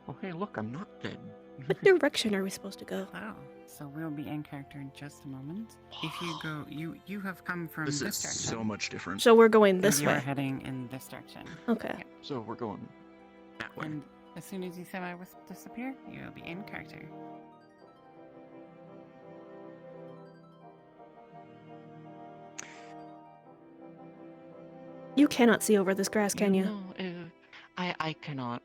Oh, hey, look, I'm not dead. What direction are we supposed to go? Oh, so we'll be in character in just a moment. If you go, you have come from This this is direction. so much different. So we're going And this you are way. heading in this direction. Okay. Yep. So we're going that way. And as soon as you disappear, you will be in character. You cannot see over this grass, can you? No, I cannot.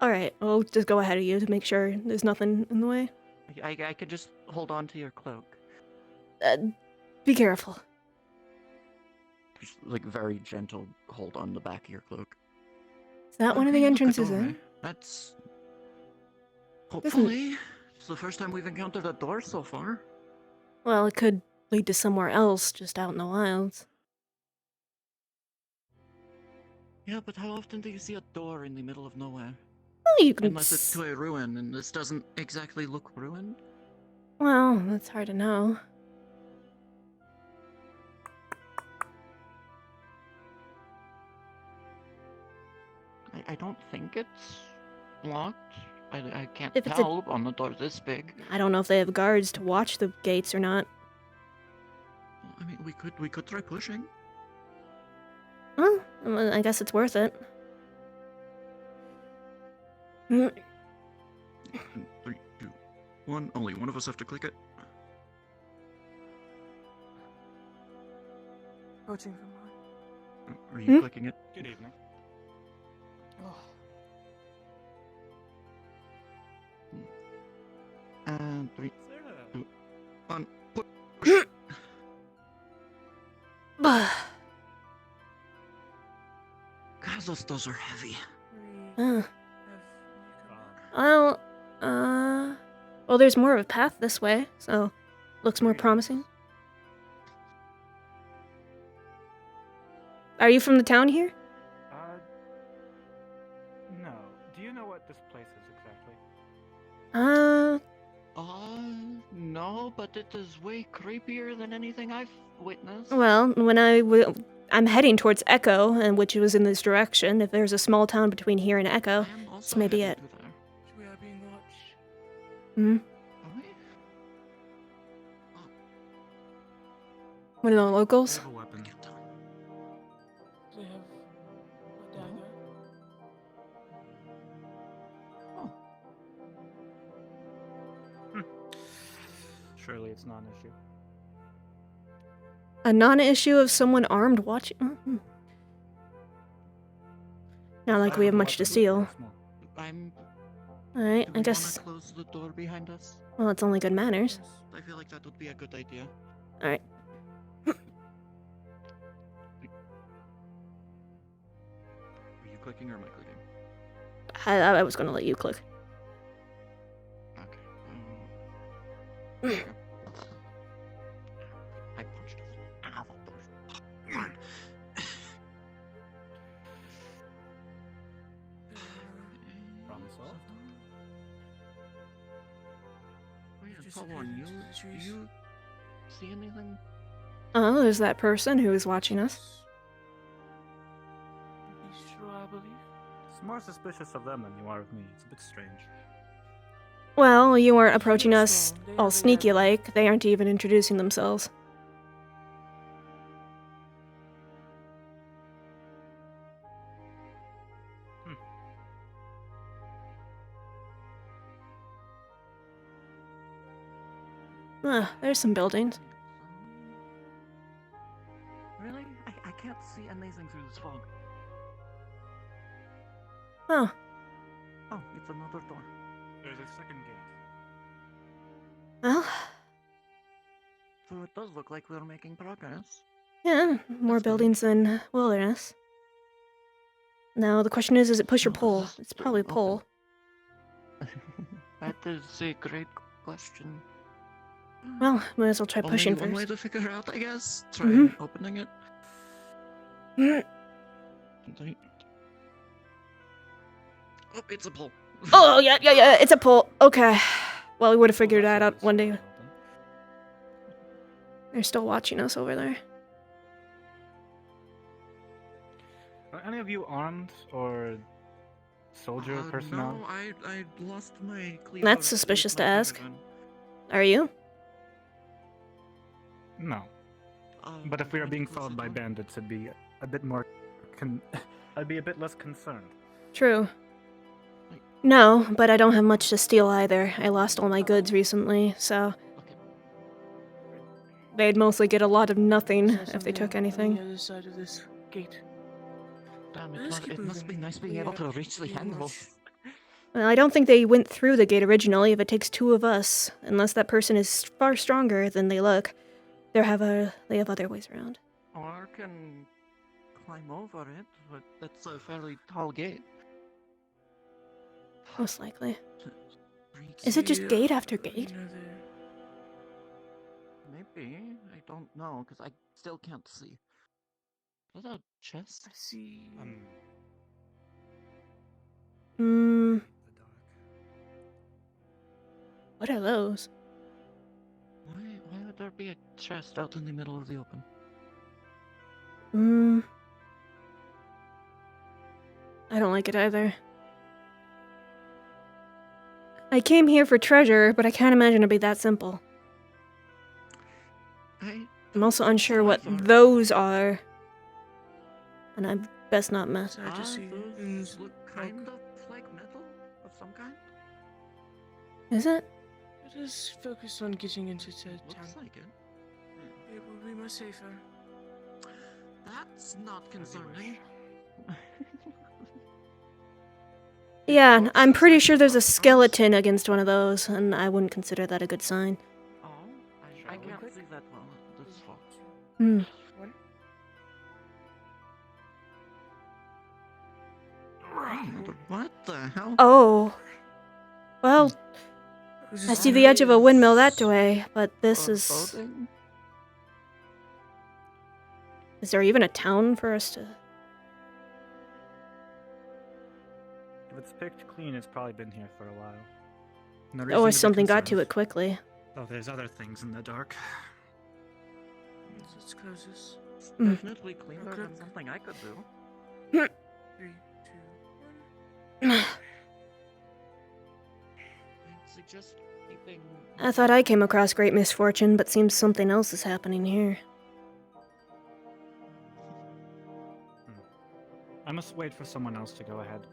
Alright, I'll just go ahead of you to make sure there's nothing in the way. I could just hold on to your cloak. Be careful. Just, like, very gentle hold on the back of your cloak. Is that one of the Okay, look, a entrances doorway. in? That's... Hopefully, it's the first time we've encountered a door so far. Well, it could lead to somewhere else, just out in the wilds. Yeah, but how often do you see a door in the middle of nowhere? Well, you can. Unless it's to a ruin, and this doesn't exactly look ruined. Well, that's hard to know. I don't think it's locked. I can't If it's tell on the door this big. I don't know if they have guards to watch the gates or not. I mean, we could try pushing. Well, I guess it's worth it. Mm, 3, 2, 1. Only one of us have to click it. Coaching from mine. Are you clicking it? Good evening. And 3, Is there a... 2, 1. Push. bah. God, those doors are heavy. Uh, well, well, there's more of a path this way, so looks more promising. Are you from the town here? No. Do you know what this place is exactly? No, but it is way creepier than anything I've witnessed. Well, I'm heading towards Echo, and which was in this direction. If there's a small town between here and Echo, I am also this may be heading it. to there. We are being watched. Hmm? Are we? One of the They locals? have a weapon. Can't tell. They have a dagger. Oh. Surely it's not an issue. A non-issue of someone armed watching? Not like I we have a much to weapon. steal. Small. I'm. Alright, Do I we guess. wanna close the door behind us? Well, it's only good manners. Yes. I feel like that would be a good idea. Alright. Are you clicking or am I clicking? I was gonna let you click. Okay. There you go. I punched it. Ow, that door's hard. Problem solved. Oh, yeah, Just hold appeared on. into the Do trees. you see anything? Oh, there's that person who is watching us. Bistro, I believe. It's more suspicious of them than you are of me. It's a bit strange. Well, you weren't approaching Yes, us no, they all are sneaky there. like. They aren't even introducing themselves. Ah, there's some buildings. Really? I can't see anything through this fog. Oh, Oh, it's another door. There's a second gate. well, So it does look like we're making progress. yeah, more That's good. buildings than wilderness. Now, the question is it push or Oh, this pull? is It's still probably open. pull. That is a great question. Well, might as well try Only pushing one way first. to figure out, I guess. Try Mhm. opening it. Oh, it's a pull. Oh, yeah, it's a pull. Okay. Well, we would have figured that out one day. They're still watching us over there. Are any of you armed or soldier personnel? No, I lost my cleaver. That's suspicious with to my ask. caravan. Are you? No. But if we are Pretty being close followed to by it. bandits, it'd be a bit more. I'd be a bit less concerned. True. No, but I don't have much to steal either. I lost all my goods recently, so Okay. they'd mostly get a lot of nothing Is there if they took something anything. On the other side of this gate. Damn, Let's keep it must be moving. nice being We able are to reach the being handle. watched. Well, I don't think they went through the gate originally. If it takes two of us, unless that person is far stronger than they look, they have other ways around. Or can climb over it, but that's a fairly tall gate. Most likely. Freaks. Is it just See, gate after gate? another- Maybe. I don't know, because I still can't see. Is that a chest? I see. Hmm. The dark. What are those? Why would there be a chest out in the middle of the open? Hmm. I don't like it either. I came here for treasure, but I can't imagine it'd be that simple. I'm also unsure what those are. And I best not mess. Sad to see. Those look kind of like metal of some kind. Is it? Let us focus on getting into the town. Looks like it. It will be much safer. That's not concerning. Yeah, I'm pretty sure there's a skeleton against one of those, and I wouldn't consider that a good sign. Oh, I Shall we can't quick? see that well. That's far. Hmm. One. What the hell? Oh. Well, Who's I this see the man? edge of a windmill that way, but this is... Foreboding? Is there even a town for us to... If it's picked clean, it's probably been here for a while. No Or reason to be something got to concerned. it quickly. Oh, there's other things in the dark. Let's close this. It's Mm. definitely cleaner than Cook. something I could do. 3, 2, 1. I'd suggest keeping. I thought I came across great misfortune, but seems something else is happening here. I must wait for someone else to go ahead.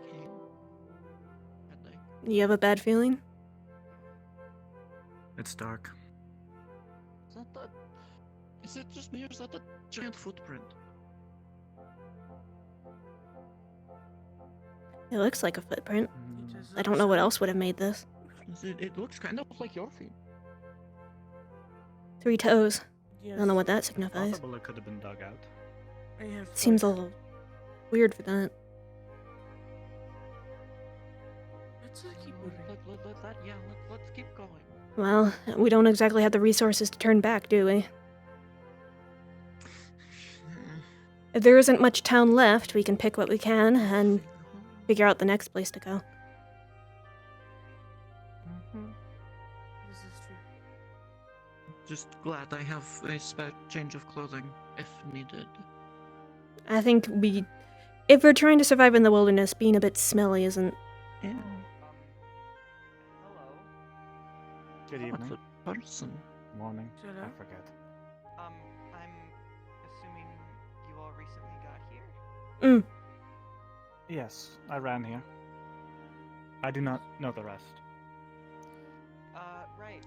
Okay. Good night. You have a bad feeling? It's dark. Is that the? Is it just me or is that a giant footprint? It looks like a footprint. It does I don't know what else would have made this. It looks kind of like your feet. 3 toes. Yes. I don't know what that signifies. Possible it could have been dug out. I have Seems a 5. little weird for that. Let's keep moving. Let's keep going. Well, we don't exactly have the resources to turn back, do we? If there isn't much town left, we can pick what we can and figure out the next place to go. This is true. Just glad I have a spare change of clothing if needed. I think if we're trying to survive in the wilderness, being a bit smelly isn't... Yeah. Hello. Good What's evening. a person? Morning. Hello? I forget. I'm assuming you all recently got here. Yes, I ran here. I do not know the rest. Right.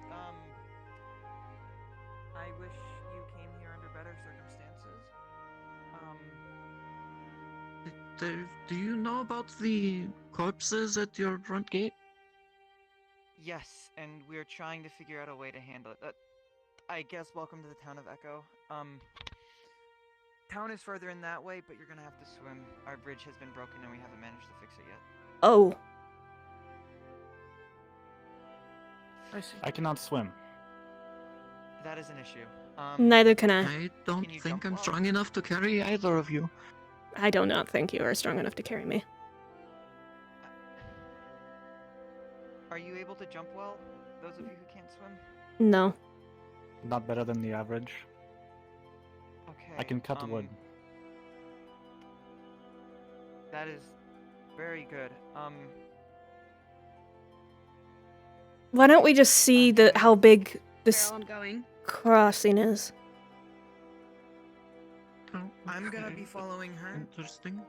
I wish you came here under better circumstances. Do you know about the corpses at your front gate? Yes, and we're trying to figure out a way to handle it. I guess welcome to the town of Echo. Town is further in that way, but you're gonna have to swim. Our bridge has been broken and we haven't managed to fix it yet. Oh. I see. I cannot swim. That is an issue. Neither can I. I don't Can you think jump I'm well? strong enough to carry either of you. I do not think you are strong enough to carry me. Are you able to jump well? Those of you who can't swim? No. Not better than the average. Okay. I can cut the wood. That is very good. Why don't we just see how big this Carol, I'm going. crossing is? Oh, I'm gonna okay, be following her. Interesting.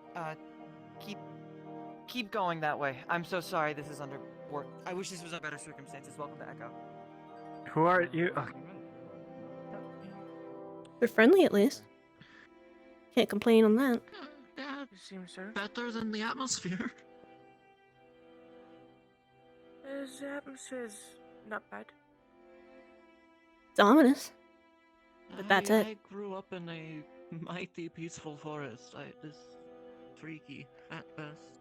Keep going that way. I'm so sorry this is under work. I wish this was under better circumstances. Welcome to Echo. Who are you? They're friendly, at least. Can't complain on that. Yeah, You seem so. better than the atmosphere. The atmosphere's not bad. It's ominous. But that's it. I grew up in a mighty peaceful forest. It is freaky at best.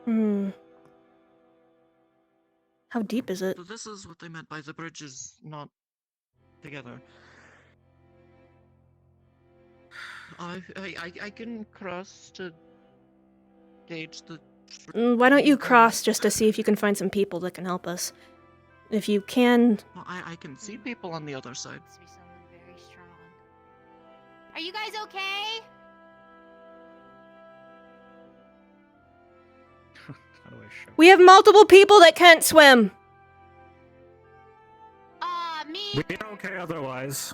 Hmm. How deep is it? So this is what they meant by the bridges not together. I can cross to gauge the. Why don't you cross just to see if you can find some people that can help us? If you can... Well, I can see people on the other side. Must be someone very strong. Are you guys okay? How do I show? We have multiple people that can't swim! Me. We're okay otherwise.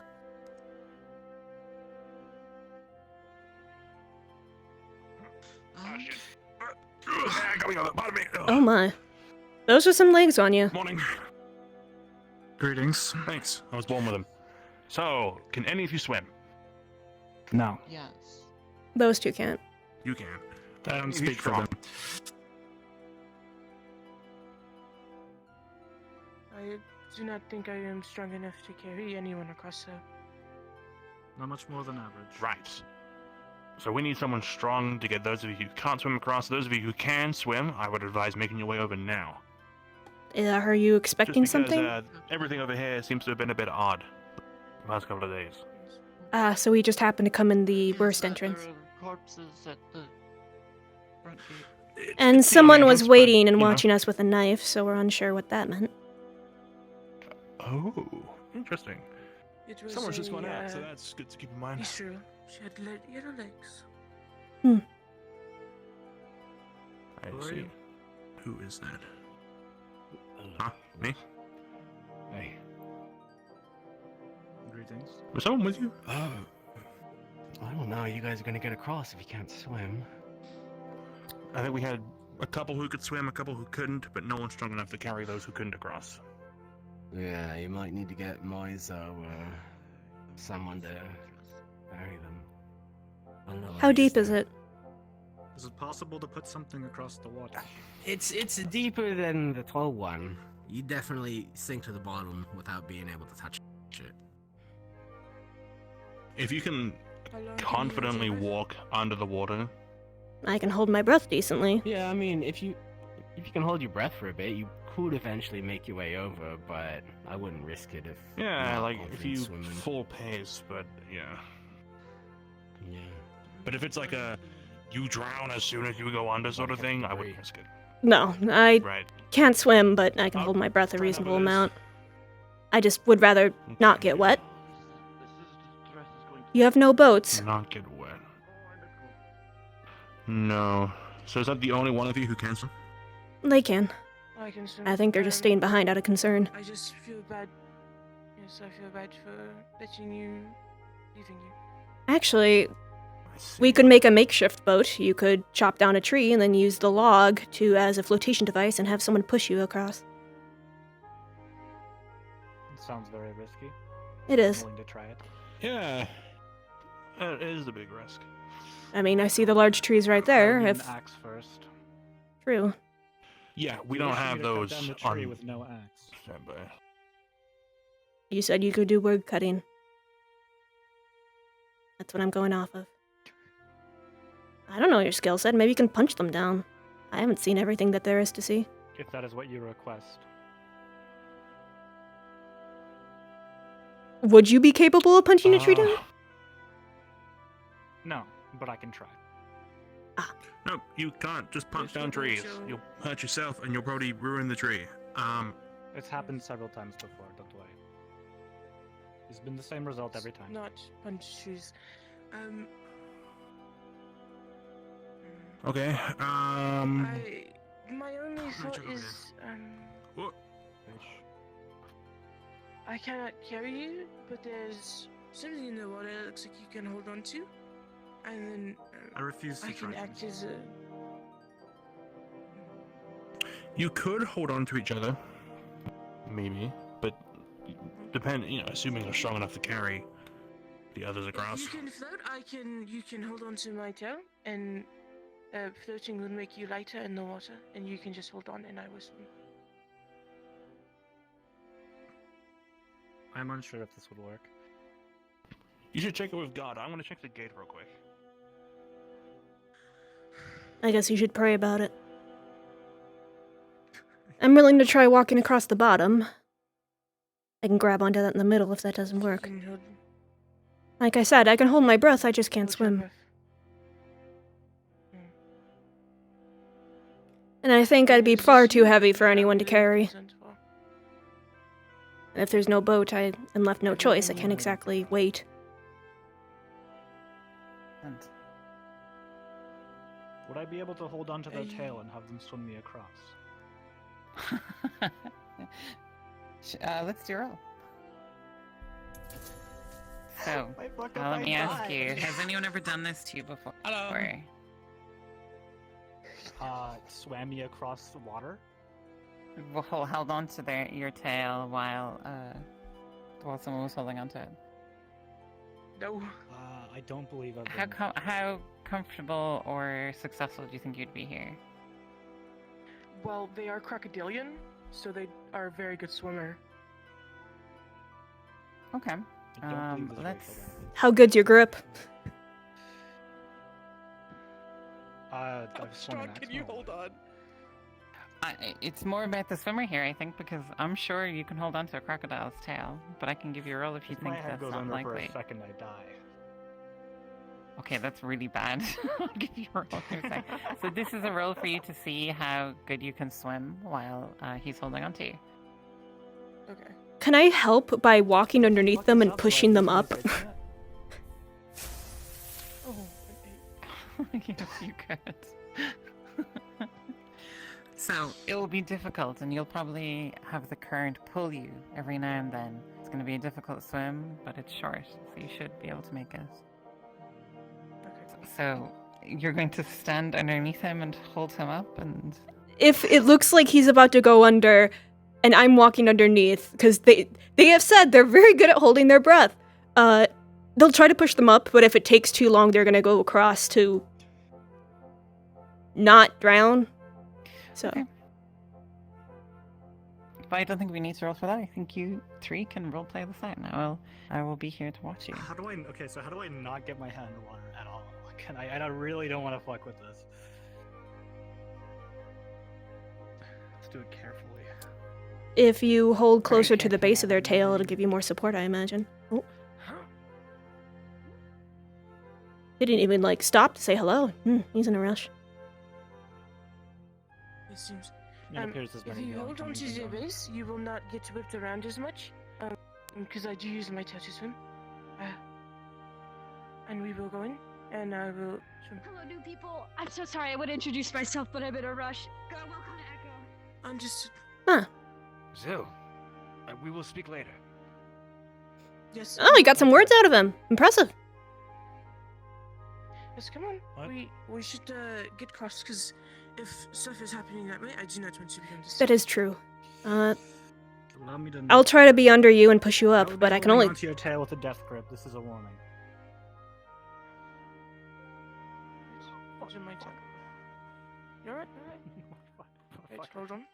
Pardon me. Oh my. Those are some legs on you. Morning. Greetings. Thanks. I was born with them. So, can any of you swim? No, Yes. Those two can't. You can. I don't You're speak for strong. them. I do not think I am strong enough to carry anyone across the... Not much more than average. Right. So we need someone strong to get those of you who can't swim across. Those of you who can swim, I would advise making your way over now. Are you expecting Just because, something? everything over here seems to have been a bit odd the last couple of days. So we just happened to come in the Yes, worst there entrance. are corpses at the front gate. And It's the someone only was entrance, but, waiting and you know. watching us with a knife, so we're unsure what that meant. Oh, interesting. It was Someone's just a, gone out, so that's good to keep in mind. It's true. She had yellow legs. I Who are see. you? Who is that? Huh? Me? Hey. Greetings. Was someone with you? Oh. I don't know. You guys are gonna get across if you can't swim. I think we had a couple who could swim, a couple who couldn't, but no one strong enough to carry those who couldn't across. Yeah, you might need to get Moiso or someone to carry them. I don't know How deep is it? Is it possible to put something across the water? It's deeper than the tall one. You definitely sink to the bottom without being able to touch it. If you can How long can you confidently hold your breath? walk under the water, I can hold my breath decently. Yeah, I mean, if you can hold your breath for a bit, you could eventually make your way over, but I wouldn't risk it if. you're yeah, not like if confident you swimming. full pace, but yeah. Yeah. But if it's like a you drown as soon as you go under sort of thing, I wouldn't Right. risk it. No, I Right. can't swim, but I can I'll hold my breath a try reasonable number this. amount. I just would rather not get wet. The dress is going to You have no boats. Not get wet. No. So is that the only one of you who can swim? They can. I can swim. I think they're just staying behind out of concern. I just feel bad. Yes, I feel bad for leaving you. Actually, I see. we could make a makeshift boat. You could chop down a tree and then use the log as a flotation device and have someone push you across. It sounds very risky. It I'm is. willing to try it. Yeah. It is a big risk. I mean, I see the large trees right there. I need If an axe first. true. Yeah, we You don't wish me have to cut those down the tree on with no axe. standby. You said you could do wood cutting. That's what I'm going off of. I don't know your skill set. Maybe you can punch them down. I haven't seen everything that there is to see. If that is what you request. Would you be capable of punching a tree down? No, but I can try. No, you can't just punch There's down no trees. show. You'll hurt yourself and you'll probably ruin the tree. It's happened several times before, don't worry. It's been the same result every time. Not punch shoes. Okay. My only thought check over is, What? I cannot carry you, but there's something in the water that looks like you can hold on to, and then I refuse to I can try act things. as a. You could hold on to each other, maybe, but assuming you're strong enough to carry the others across. If you can float, you can hold on to my tail, and floating will make you lighter in the water, and you can just hold on, and I will swim. I'm unsure if this would work. You should check it with God. I'm gonna check the gate real quick. I guess you should pray about it. I'm willing to try walking across the bottom. I can grab onto that in the middle if that doesn't work. You can hold- Like I said, I can hold my breath, I just can't hold your swim. breath. And I think I'd be far too heavy for anyone to carry. Well. And if there's no boat, I am left no choice. I can't exactly wait. And Would I be able to hold onto their tail and have them swim me across? let's do a roll. So, My fuck if let I me ask die. you, has anyone ever done this to you before? Hello. Swam me across the water? Held on to your tail while someone was holding onto it. No. I don't believe I've How been... how comfortable or successful do you think you'd be here? Well, they are crocodilian, so they are a very good swimmer. Okay. I don't believe this let's- works already. How good's your grip? I've How swum strong an can you axolotl. hold on? It's more about the swimmer here, I think, because I'm sure you can hold on to a crocodile's tail, but I can give you a roll if you If my think head that's goes not under likely. for a second, I die. Okay, that's really bad. I'll give you a roll in a sec. So this is a roll for you to see how good you can swim while he's holding on to you. Okay. Can I help by walking underneath What them the and hell do I pushing them lose up? my internet? Oh, Yes, you could. So it will be difficult, and you'll probably have the current pull you every now and then. It's going to be a difficult swim, but it's short, so you should be able to make it. okay. So you're going to stand underneath him and hold him up, and If it looks like he's about to go under, and I'm walking underneath, because they have said they're very good at holding their breath, they'll try to push them up, but if it takes too long, they're gonna go across to not drown. So, Okay. But I don't think we need to roll for that. I think you three can roleplay this out. Now I will be here to watch you. How do I... Okay, so how do I not get my hand in the water at all? Can I really don't want to fuck with this. Let's do it carefully. if you hold closer to the carefully, base of their I'm tail, it'll moving. give you more support, I imagine. Oh. He didn't even, stop to say hello. He's in a rush. It seems. It appears there's If many you healing hold on coming to from the them. base, you will not get whipped around as much. Because I do use my tail to swim. And we will go in, and I will swim. Hello, new people. I'm so sorry I would introduce myself, but I'm in a rush. God, welcome to Echo. I'm just. Zill, we will speak later. Yes. Oh, he got some words out of him. Impressive. Yes, come on. What? We should get crossed, because if stuff is happening that way, I do not want to be on this. That is true. Allow me to... I'll try to be under you and push you I up, will be but I can holding only... onto your tail with a death grip. This is a warning. Hold on my tail. You're right. Wait, hold on.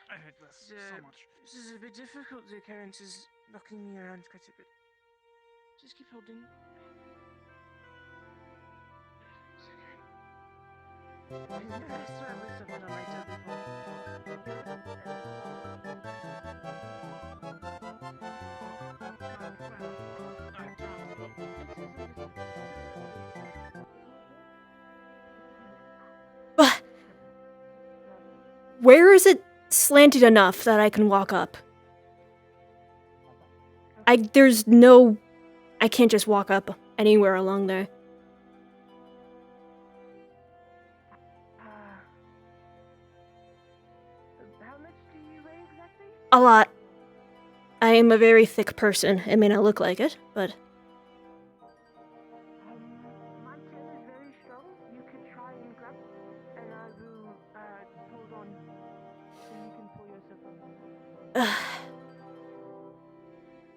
I hate this The- so much. This is a bit difficult. The current is knocking me around quite a bit. Just keep holding. I swear I must have been on my tail Where is it slanted enough that I can walk up? There's no... I can't just walk up anywhere along there. How much do you weigh exactly? A lot. I am a very thick person. It may not look like it, but... My tail is very strong. You can try and grab, and I will hold on so you can pull yourself up.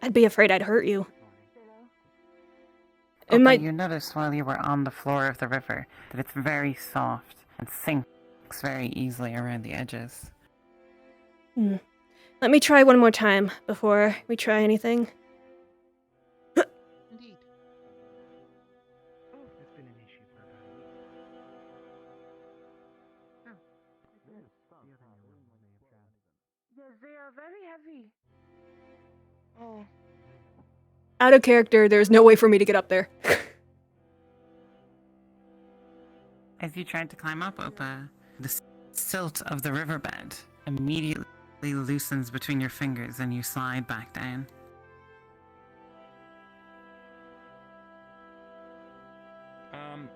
I'd be afraid I'd hurt you. It Okay, might... you noticed while you were on the floor of the river that it's very soft and sinks very easily around the edges. Let me try one more time before we try anything. Indeed. Oh, it's been an issue for about a week. Yes, they are very heavy. Oh. Out of character, there's no way for me to get up there. As you tried to climb up, Opa, the silt of the riverbed immediately loosens between your fingers and you slide back down.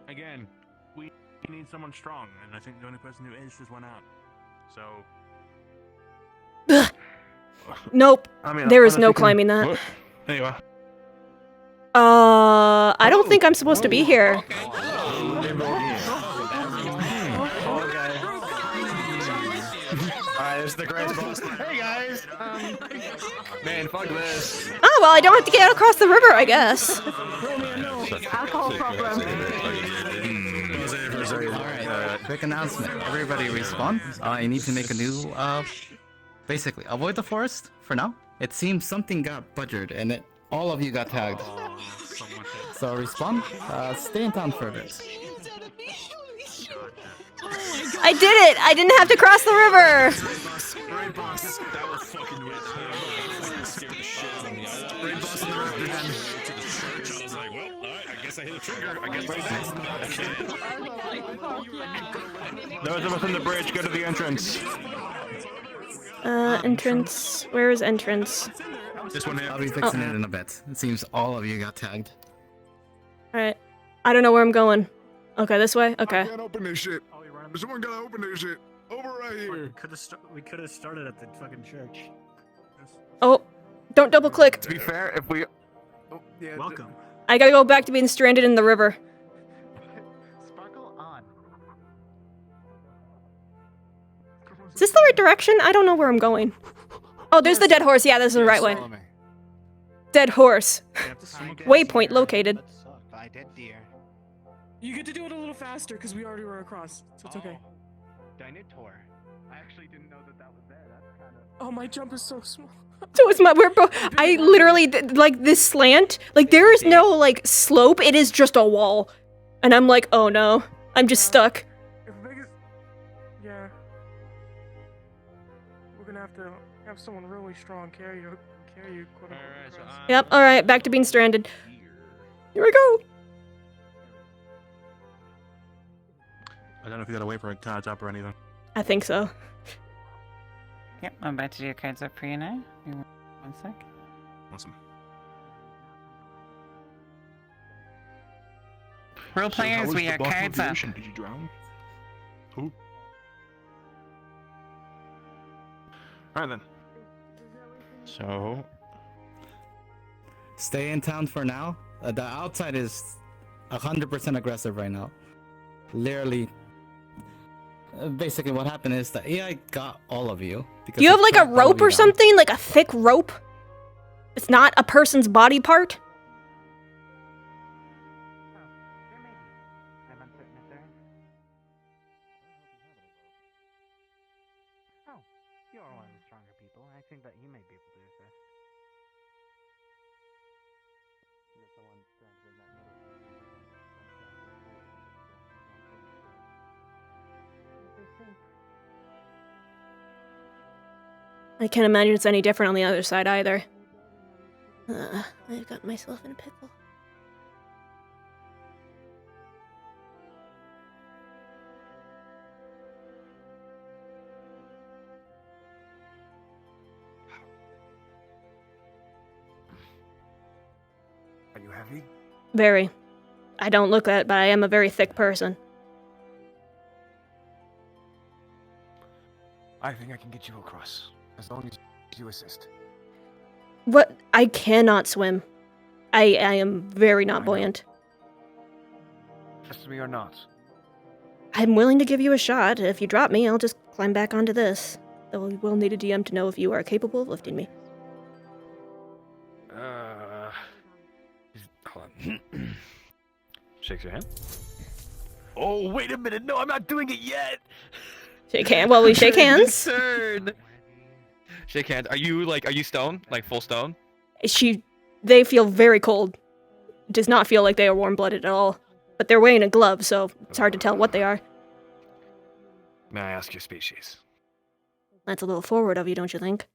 Again, we need someone strong, and I think the only person who is just went out. So... Nope. I mean, there is unless no we can- climbing that. Whoop. There you are. I don't think I'm supposed to be here. Alright, this is the great boss. Hey guys! Man, fuck this. Oh, well, I don't have to get across the river, I guess. Alcohol problem. Alright, quick announcement. Everybody respawn. I need to make a new, basically, avoid the forest for now. It seems something got butchered and all of you got tagged. So respawn, stay in town for a bit. I did it! I didn't have to cross the river! Those of us on the bridge, go to the entrance. Entrance. Where is entrance? This one here. I'll be fixing it in a bit. It seems all of you got tagged. Alright. I don't know where I'm going. Okay, this way? Okay. I can't open this shit. Someone gotta open this shit. Over right here. We could have started at the fucking church. Oh, don't double click. To be fair, if we... Oh, yeah, Welcome. I gotta go back to being stranded in the river. Sparkle on. Is this the right direction? I don't know where I'm going. Oh, there's the dead horse. Yeah, this is the right way. Dead horse. Waypoint located. By dead deer. You get to do it a little faster because we already were across, so it's okay. Dinotaur. I actually didn't know that was there. That's kind of... Oh, my jump is so small. So it's my, we're both, I literally, like, this slant, like, there is no, like, slope, it is just a wall. And I'm like, oh no, I'm just stuck. Yeah. We're gonna have to have someone really strong carry you, quote unquote. Yep, alright, back to being stranded. Here we go! I don't know if you got a way for a cards up or anything. I think so. Yep, I'm about to do your cards up for you now. Give me 1 sec. Awesome. Role So how players, was we the are bottom of cards the up. ocean? Did you drown? Who? Alright then. So... Stay in town for now. The outside is 100% aggressive right now. Literally... basically what happened is the AI got all of you. Do you have, like, a tracked all of rope you or down. something? Like a thick rope? It's not a person's body part? Oh, you're one of the stronger people. I think that you may be able to assist. I can't imagine it's any different on the other side either. I've got myself in a pickle. Are you heavy? Very. I don't look it, but I am a very thick person. I think I can get you across, as long as you assist. What? I cannot swim. I am very not buoyant. Trust me or not. I'm willing to give you a shot. If you drop me, I'll just climb back onto this. Though we will need a DM to know if you are capable of lifting me. Hold on. Shakes your hand. Oh, wait a minute. No, I'm not doing it yet. Shake hands. Well, we shake hands. Turn. Shake hands. Are you stone? Like full stone? They feel very cold. It does not feel like they are warm-blooded at all. But they're wearing a glove, so it's hard to tell what they are. May I ask your species? That's a little forward of you, don't you think?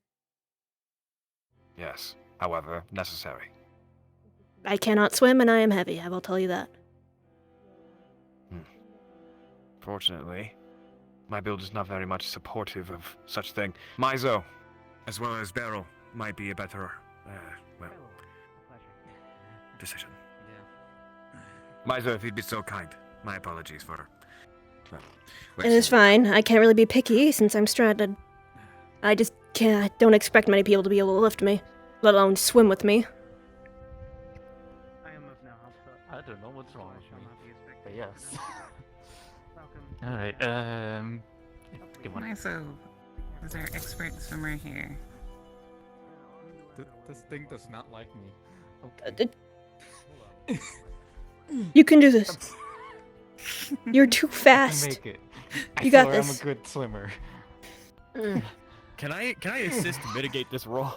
Yes. However, necessary. I cannot swim and I am heavy, I will tell you that. Fortunately, my build is not very much supportive of such thing. Mizo, as well as Beryl, might be a better, decision. Mizo, if you'd be so kind. My apologies for... It is fine. I can't really be picky since I'm stranded. I just don't expect many people to be able to lift me, let alone swim with me. I don't know what's wrong with me. But yes. Alright, good one. So, is our expert swimmer here? This thing does not like me. Okay. You can do this. You're too fast. I can make it. You got I'm this. a good swimmer. Can I assist to mitigate this roll?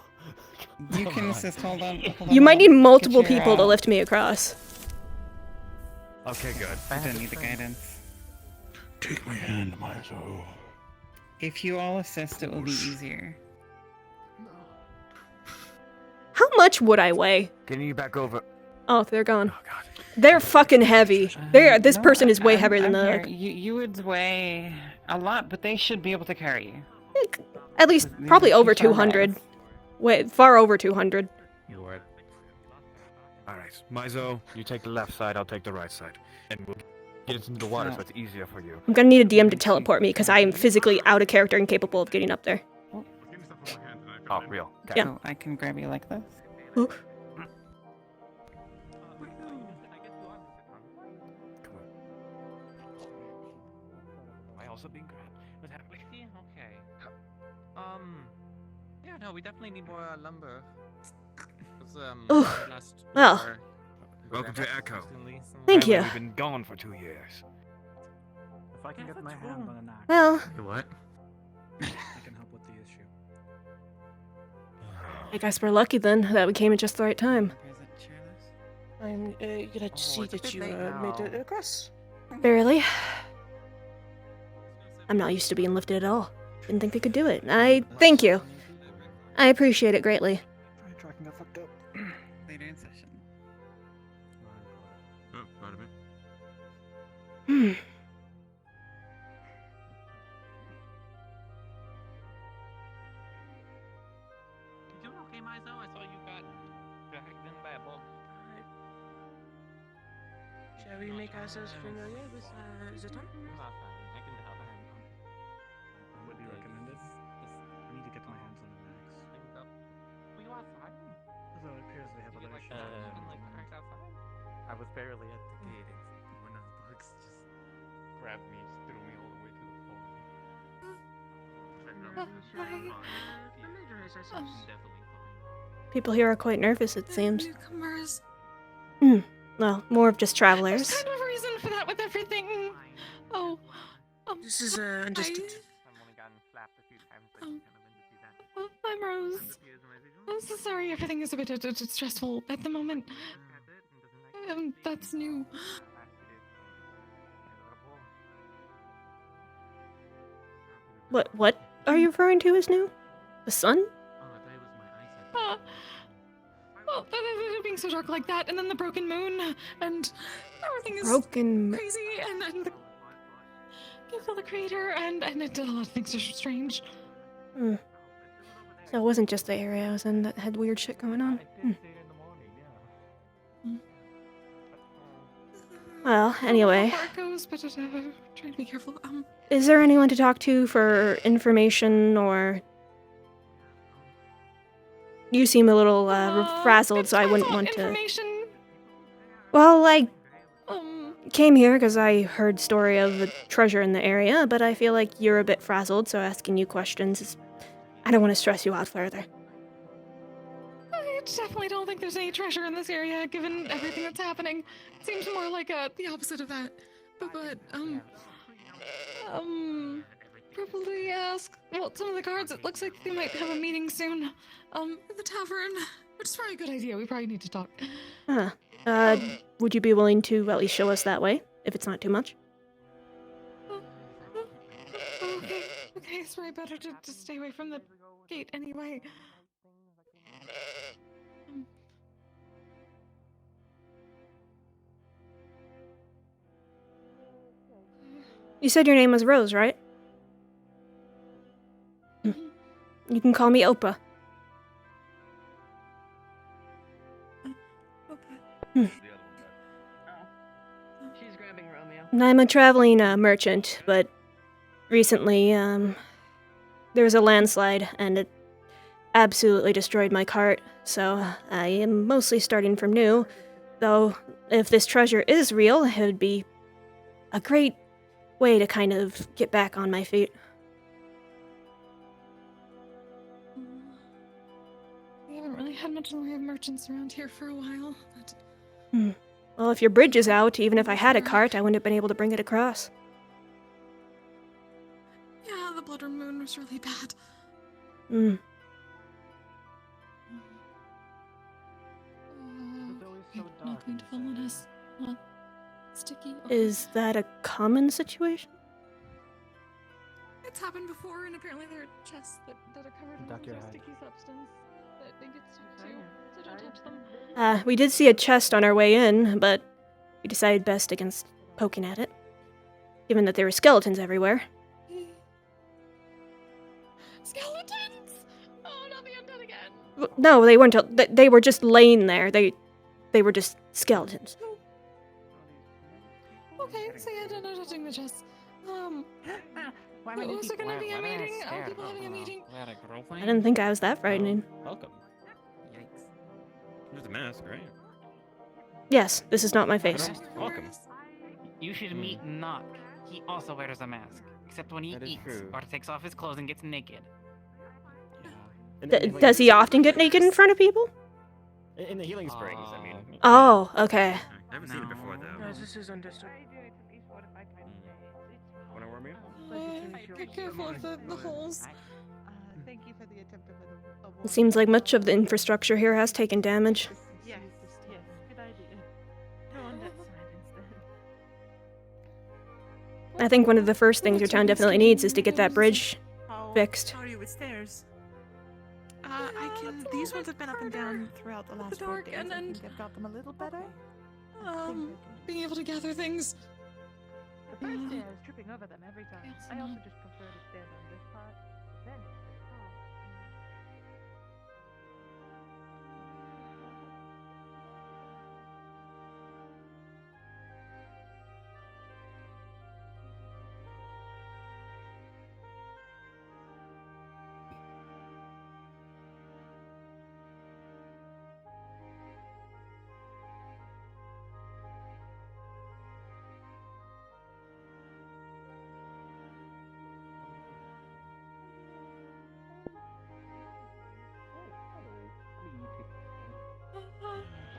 You can assist, hold on. You might need multiple Get your, people to lift me across. Okay, good. I don't need the guidance. Take my hand, Mizo. If you all assist, it will be easier. How much would I weigh? Can you back over? Oh, they're gone. They're fucking heavy. This person is way heavier than the... here. You would weigh a lot, but they should be able to carry you. At least probably over 200. Wait, far over 200. You are. Alright, Mizo, you take the left side, I'll take the right side. And we'll get into the water so it's easier for you. I'm gonna need a DM to teleport me because I am physically out of character and capable of getting up there. Oh, real. Okay. Yeah. So I can grab you like this. Oh. Am I also being grabbed? What's happening? Okay. Yeah, no, we definitely need more lumber. Well. Welcome to Echo. Thank you. We've been gone for 2 years. If I can get my hand on an axe, Well. What? I can help with the issue. I guess we're lucky then that we came at just the right time. I'm glad to see that you made it across. Barely. I'm not used to being lifted at all. Didn't think I could do it. Thank you. I appreciate it greatly. Tracking got fucked up. Later in session. Oh, pardon me. Hmm. You doing okay, Mizo? I saw you got dragged in by a bolt. Shall we make ourselves familiar with Zaton? I can help. Would be recommended. I need to get my hands on an axe. Were you outside? Although it appears they have other issues. Outside? I was barely at the gate and one of the bugs just grabbed me, just threw me all the way to the floor. Familiarize ourselves. Definitely fine. People here are quite nervous, it seems. Newcomers. Well, more of just travelers. There's kind of a reason for that with everything. Oh. This is understood. I've only gotten slapped a few times, but kind of into that. Oh, I'm Rose. I'm so sorry everything is a bit stressful at the moment. That's new. What are you referring to as new? The sun? Well, being so dark like that, and then the broken moon, and everything is Broken crazy, and you feel the creator, and it did a lot of things that are strange. So it wasn't just the area I was in that had weird shit going on. Well, anyway. How far it goes, but try to be careful. Is there anyone to talk to for information or... You seem a little frazzled, so I wouldn't want to... Information. Well, I came here because I heard story of a treasure in the area, but I feel like you're a bit frazzled, so asking you questions is... I don't want to stress you out further. I definitely don't think there's any treasure in this area, given everything that's happening. It seems more like the opposite of that. But probably ask, well, some of the guards, it looks like they might have a meeting soon, in the tavern, which is probably a good idea. We probably need to talk. Huh. Would you be willing to at least show us that way, if it's not too much? Okay, it's probably better to stay away from the gate anyway. You said your name was Rose, right? You can call me Opa. She's grabbing Romeo. I'm a traveling merchant, but recently there was a landslide and it absolutely destroyed my cart, so I am mostly starting from new. Though, if this treasure is real, it would be a great way to kind of get back on my feet. We haven't really had much in the way of merchants around here for a while, but... Well, if your bridge is out, even if I had a cart, I wouldn't have been able to bring it across. Yeah, the Blood Moon was really bad. Not going to fall on us. Sticky. Is that a common situation? It's happened before, and apparently there are chests that are covered in Duck your head. sticky substance that they get stuck to, so don't touch them. We did see a chest on our way in, but we decided best against poking at it, given that there were skeletons everywhere. Skeletons! Oh, not the undead again! No, they weren't. They were just laying there. They were just skeletons. Okay, so yeah, no touching the chest. Was there gonna be a meeting? Are people having a meeting? I didn't think I was that frightening. Welcome. Yikes. There's a mask, right? Yes, this is not my face. Welcome. You should meet Knock. He also wears a mask, except when he eats or takes off his clothes and gets naked. Does he often get naked in front of people? In the healing springs, I mean. Oh, okay. Never seen it before, though. No, this is understood. Wanna warm you? Be careful of the holes. Thank you for the attempt of It seems like much of the infrastructure here has taken damage. Yes, good idea. Go on that side instead. I think one of the first things your town definitely needs is to get that bridge fixed. How are you with stairs? These ones have been up and down throughout the last 4 days. and I think I've got them a little better. Being able to gather things. The first day I was tripping over them every time. I also just prefer to stand on this part, then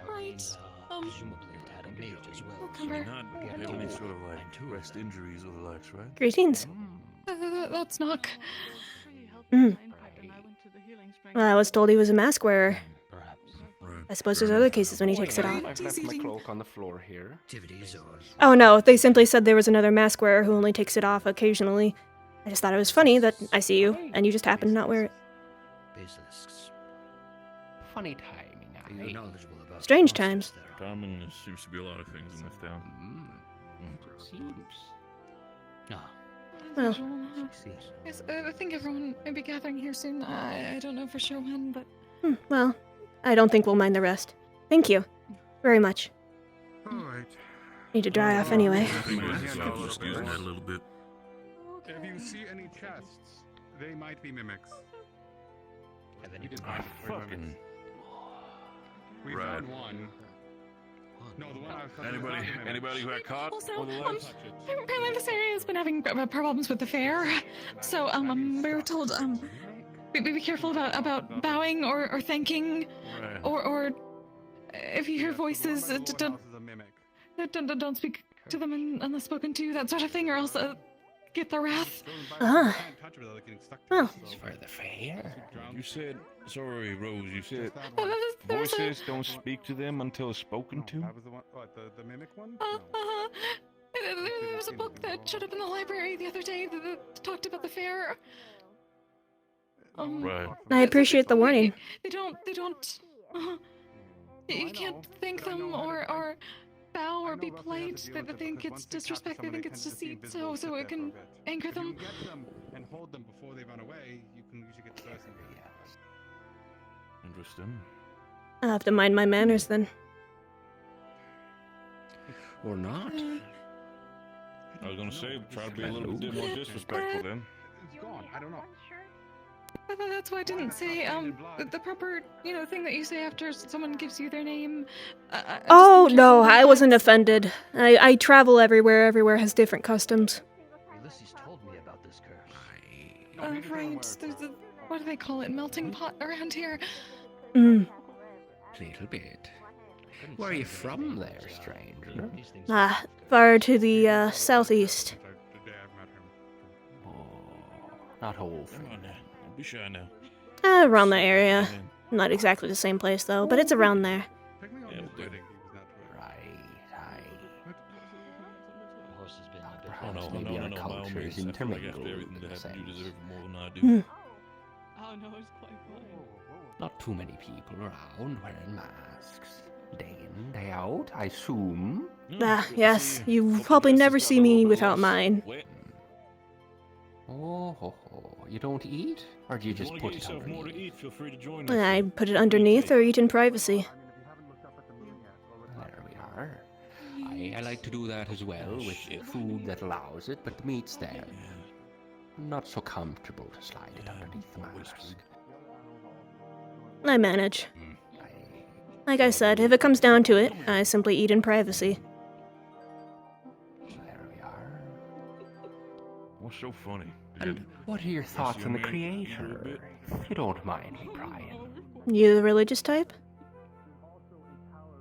Right. Presumably it had a mate as well. Cover. Not have any sort of like rest injuries or the likes, right? Greetings. That's Knock. I was told he was a mask wearer. I suppose there's other cases when he takes it off. I've left my cloak on the floor here. Oh no, they simply said there was another mask wearer who only takes it off occasionally. I just thought it was funny that I see you, and you just happen to not wear it. Funny timing, Strange times. Common seems to be a lot of things in this town. Well, Yes, I think everyone may be gathering here soon. I don't know for sure when, but... well, I don't think we'll mind the rest. Thank you. Very much. Alright. Need to dry off anyway. Excuse me. a little bit. If you see any chests, they might be mimics. We did Ah, find fucking. mimics. We Right. found one. No, the one I found. Anybody who got caught? Also, on the lights? apparently this area has been having problems with the fair. So, we were told, be careful about bowing or thanking, Right. or if you hear voices, don't speak to them unless spoken to, that sort of thing, or else get the wrath. Ah. Oh. For the fair. You said, sorry, Rose. You said There's a- voices don't speak to them until spoken to. That was the one. What, the mimic one? There was a book that showed up in the library the other day that talked about the fair. Right. I appreciate the warning. They don't. You can't thank them or bow or be polite. They think it's disrespect. They think it's deceit. So it can anger them. If you get them and hold them before they run away, you can usually get the person. Interesting. I'll have to mind my manners then. Or not. I was gonna say, try to be a little bit more disrespectful then. It's gone. I don't know. That's why I didn't say the proper thing that you say after someone gives you their name. Oh, no, I wasn't offended. I travel everywhere. Everywhere has different customs. Ulysses told me about this curse. Right. There's a, what do they call it? Melting pot around here. Little bit. Where are you from there, stranger? Far to the southeast. Not whole Come on now. Don't be shy now. Around the area. Not exactly the same place, though, but it's around there. Yeah, we'll do. Perhaps maybe no, our by all cultures means. I feel like intermingle after everything in that a happened, you sense. deserve more than I do. Oh no, it's quite fine. Not too many people around wearing masks. Day in, day out, I assume. Yes, you probably never see me without mine. Oh, you don't eat? Or do you just put it yourself more to underneath? eat, feel free to join us. I put it underneath or eat in privacy. There we are. I like to do that as well, with food that allows it, but the meat's there. Not so comfortable to slide it underneath the mask. I manage. Like I said, if it comes down to it, I simply eat in privacy. What's so funny? And what are your thoughts on the creator? If you don't mind me prying. You the religious type?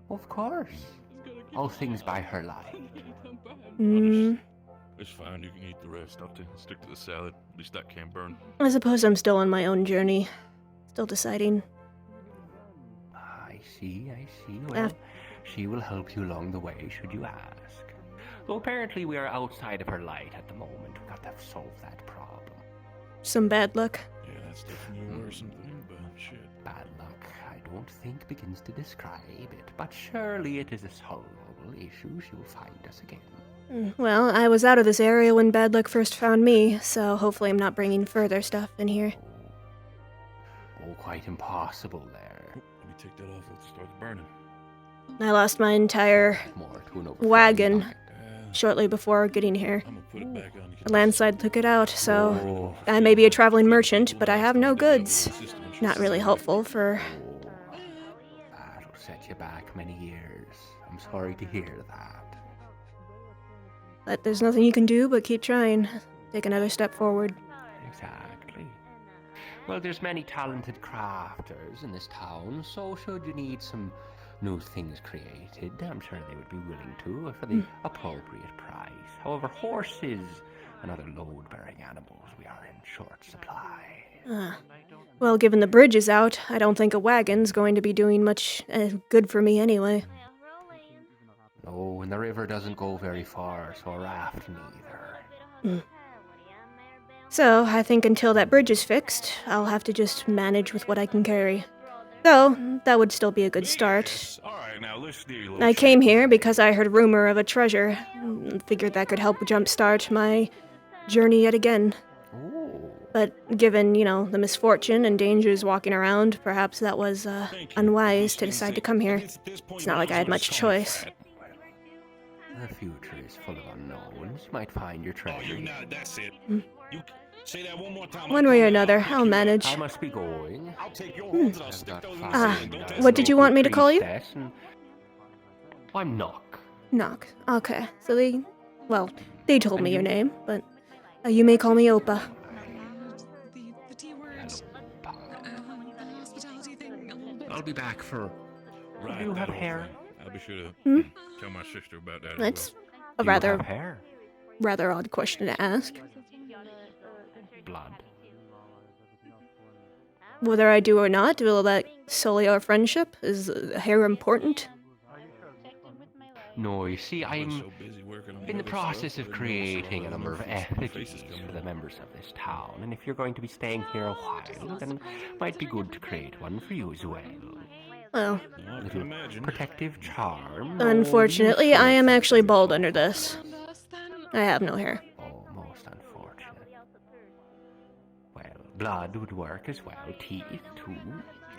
Of course. All things by her light. It's fine, you can eat the rest. I'll stick to the salad. At least that can't burn. I suppose I'm still on my own journey. Still deciding. I see. Well, she will help you along the way, should you ask. Though apparently we are outside of her light at the moment. We've got to solve that problem. Some bad luck. Yeah, that's definitely worse than but shit. Bad luck, I don't think begins to describe it, but surely it is a solvable issue. She will find us again. Well, I was out of this area when bad luck first found me, so hopefully I'm not bringing further stuff in here. Oh, quite impossible there. Let me take that off. Let's start burning. I lost my entire wagon shortly before getting here. A landslide took it out, so I may be a traveling merchant, but I have no goods. Not really helpful for... That'll set you back many years. I'm sorry to hear that. But there's nothing you can do but keep trying. Take another step forward. Exactly. Well, there's many talented crafters in this town, so should you need some new things created, I'm sure they would be willing to for the appropriate price. However, horses and other load-bearing animals, we are in short supply. Well, given the bridge is out, I don't think a wagon's going to be doing much good for me anyway. No, and the river doesn't go very far, so a raft neither. So, I think until that bridge is fixed, I'll have to just manage with what I can carry. Though, that would still be a good start. Alright, now listen to you, I came here because I heard rumor of a treasure. Figured that could help jumpstart my journey yet again. But given, the misfortune and dangers walking around, perhaps that was unwise to decide to come here. It's not like I had much choice. The future is full of unknowns. You might find your treasure. Oh, you not. That's it. Mm. You say that one more time. One way or another, I'll manage. I must be going. I'll take your horns and I'll stick those in the Ah, sand. Don't test what did you want me to call you? I'm Knock. Knock. Okay, so they told me your name, but you may call me Opa. The T words. The hospitality thing a little bit. I'll be back for. Right, You have that hair. whole thing. I'll be sure to Hmm? tell my sister about that. That's as a You rather have hair. rather odd question to ask. Blood. Whether I do or not, will that sully our friendship? Is hair important? No, you see, well. I'm so busy working on in the other process stuff, of I didn't creating a notice number of faces effigies coming for the in. members of this town, and if you're going to be staying here a while, then it might be good to create one for you as well. Well, Yeah, I can Little imagine. protective charm. unfortunately, I am actually bald under this. Around us, then. I have no hair. Oh, most unfortunate. Well, blood would work as well. Teeth, too.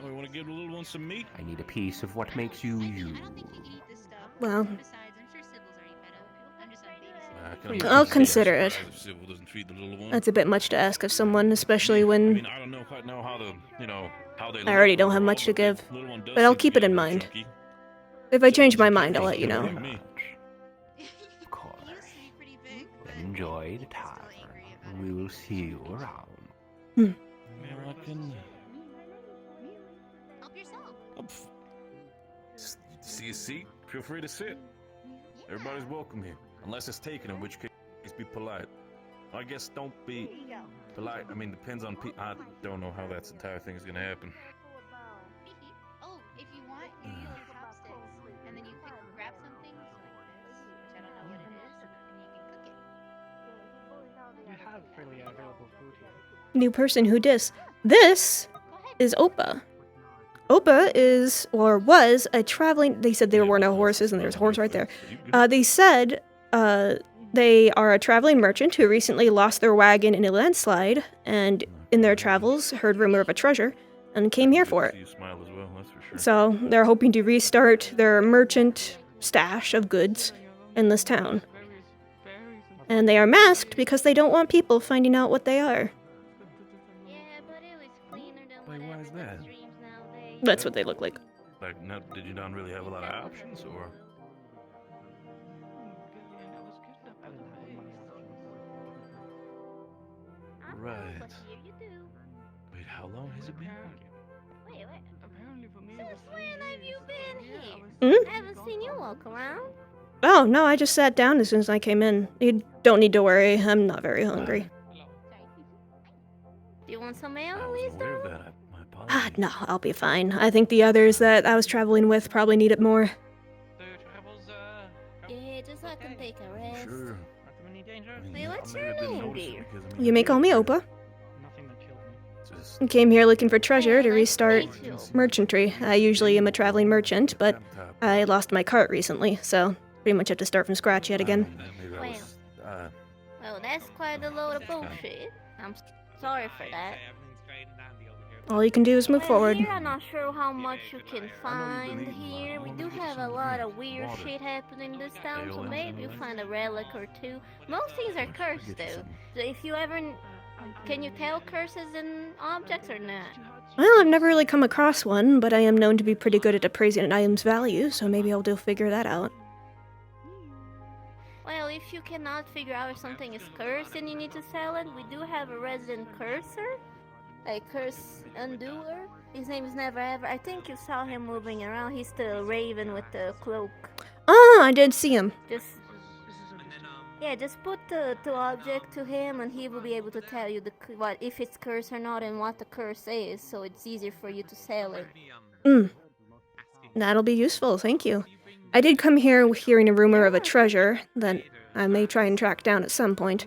Oh, you want to give the little one some meat? I need a piece of what makes you you. Well, I can I'll imagine consider I'm it. surprised if Sybil doesn't feed the little one. That's a bit much to ask of someone, especially I when mean, I don't know quite know how the, how they. I already look don't have overall, much to but the give. little one does But I'll seem to keep be it in a bit mind. chunky. If I change my mind, I'll let you know. Like me. Of course. Then enjoy the tavern. We will see you around. Yeah, I can. Help yourself. See a seat? Feel free to sit. Everybody's welcome here, unless it's taken, in which case be polite. I guess don't be polite. I mean, depends on I don't know how that entire thing is gonna happen. Oh, if you want, you can use chopsticks, and then you grab something like this, which I don't know what it is, and you can cook it. You have freely available food here. New person who dis. This is Opa. Opa is, or was, a traveling... They said there were no horses, and there's a horse right there. They said they are a traveling merchant who recently lost their wagon in a landslide, and in their travels heard rumor of a treasure, and came here for it. See you smile as well, that's for sure. So they're hoping to restart their merchant stash of goods in this town. And they are masked because they don't want people finding out what they are. Yeah, but it was cleaner than Wait, why is that? streams nowadays. That's what they look like. Like, did you not really have a lot of options, or? Right. Wait, how long has it been? Wait. Apparently for me, Since when have you been here? Hmm? I haven't seen you walk around. Oh, no, I just sat down as soon as I came in. You don't need to worry, I'm not very hungry. Do you want some I ale, was aware of Lisa? that. My Ah, apologies. no, I'll be fine. I think the others that I was traveling with probably need it more. So your travels, Yeah, just so I can take a rest. Sure. aren't there any danger? I mean, Wait, what's maybe your I didn't name, notice it dear? because, I mean, You I may did call me care. Opa. Nothing that killed me. Just I came here looking for treasure to nice to restart meet you. merchantry. I usually am a traveling merchant, but I lost my cart recently, so pretty much have to start from scratch yet again. Maybe I Well. was, Well, that's quite a load of bullshit. I'm sorry for that. All you can do is move Well, forward. here I'm not sure how much you can find here. We do have a lot of weird shit happening in this town, so maybe you'll find a relic or two. Most things are cursed, though. So if you ever... Can you tell curses in objects or not? Well, I've never really come across one, but I am known to be pretty good at appraising an item's value, so maybe I'll figure that out. Well, if you cannot figure out if something is cursed and you need to sell it, we do have a resident curser. A curse undoer. His name is Never Ever. I think you saw him moving around. He's the raven with the cloak. Ah, I did see him. Just put the object to him, and he will be able to tell you what if it's cursed or not, and what the curse is. So it's easier for you to sell it. That'll be useful, thank you. I did come here hearing a rumor of a treasure that I may try and track down at some point.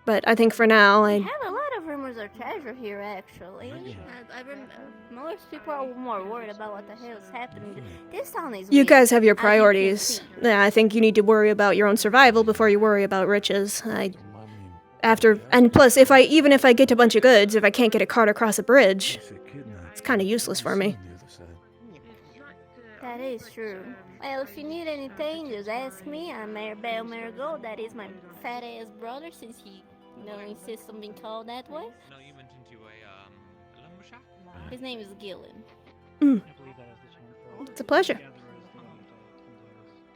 But I think for now, We have a lot of rumors of treasure here, actually. Most people are more worried about what the hell is happening. This town is You weird, guys have your as you can priorities. see. Yeah, I think you need to worry about your own survival before you worry about riches. And plus, even if I get a bunch of goods, if I can't get a cart across a bridge, it's kind of useless for me. That is true. Well, if you need anything, just ask me. I'm Maribel Marigold. That is my fat ass brother, since he, insists on being called that way. No, you mentioned you a lumbershack? His name is Gillen. Mm. I believe that is the term for It's a pleasure.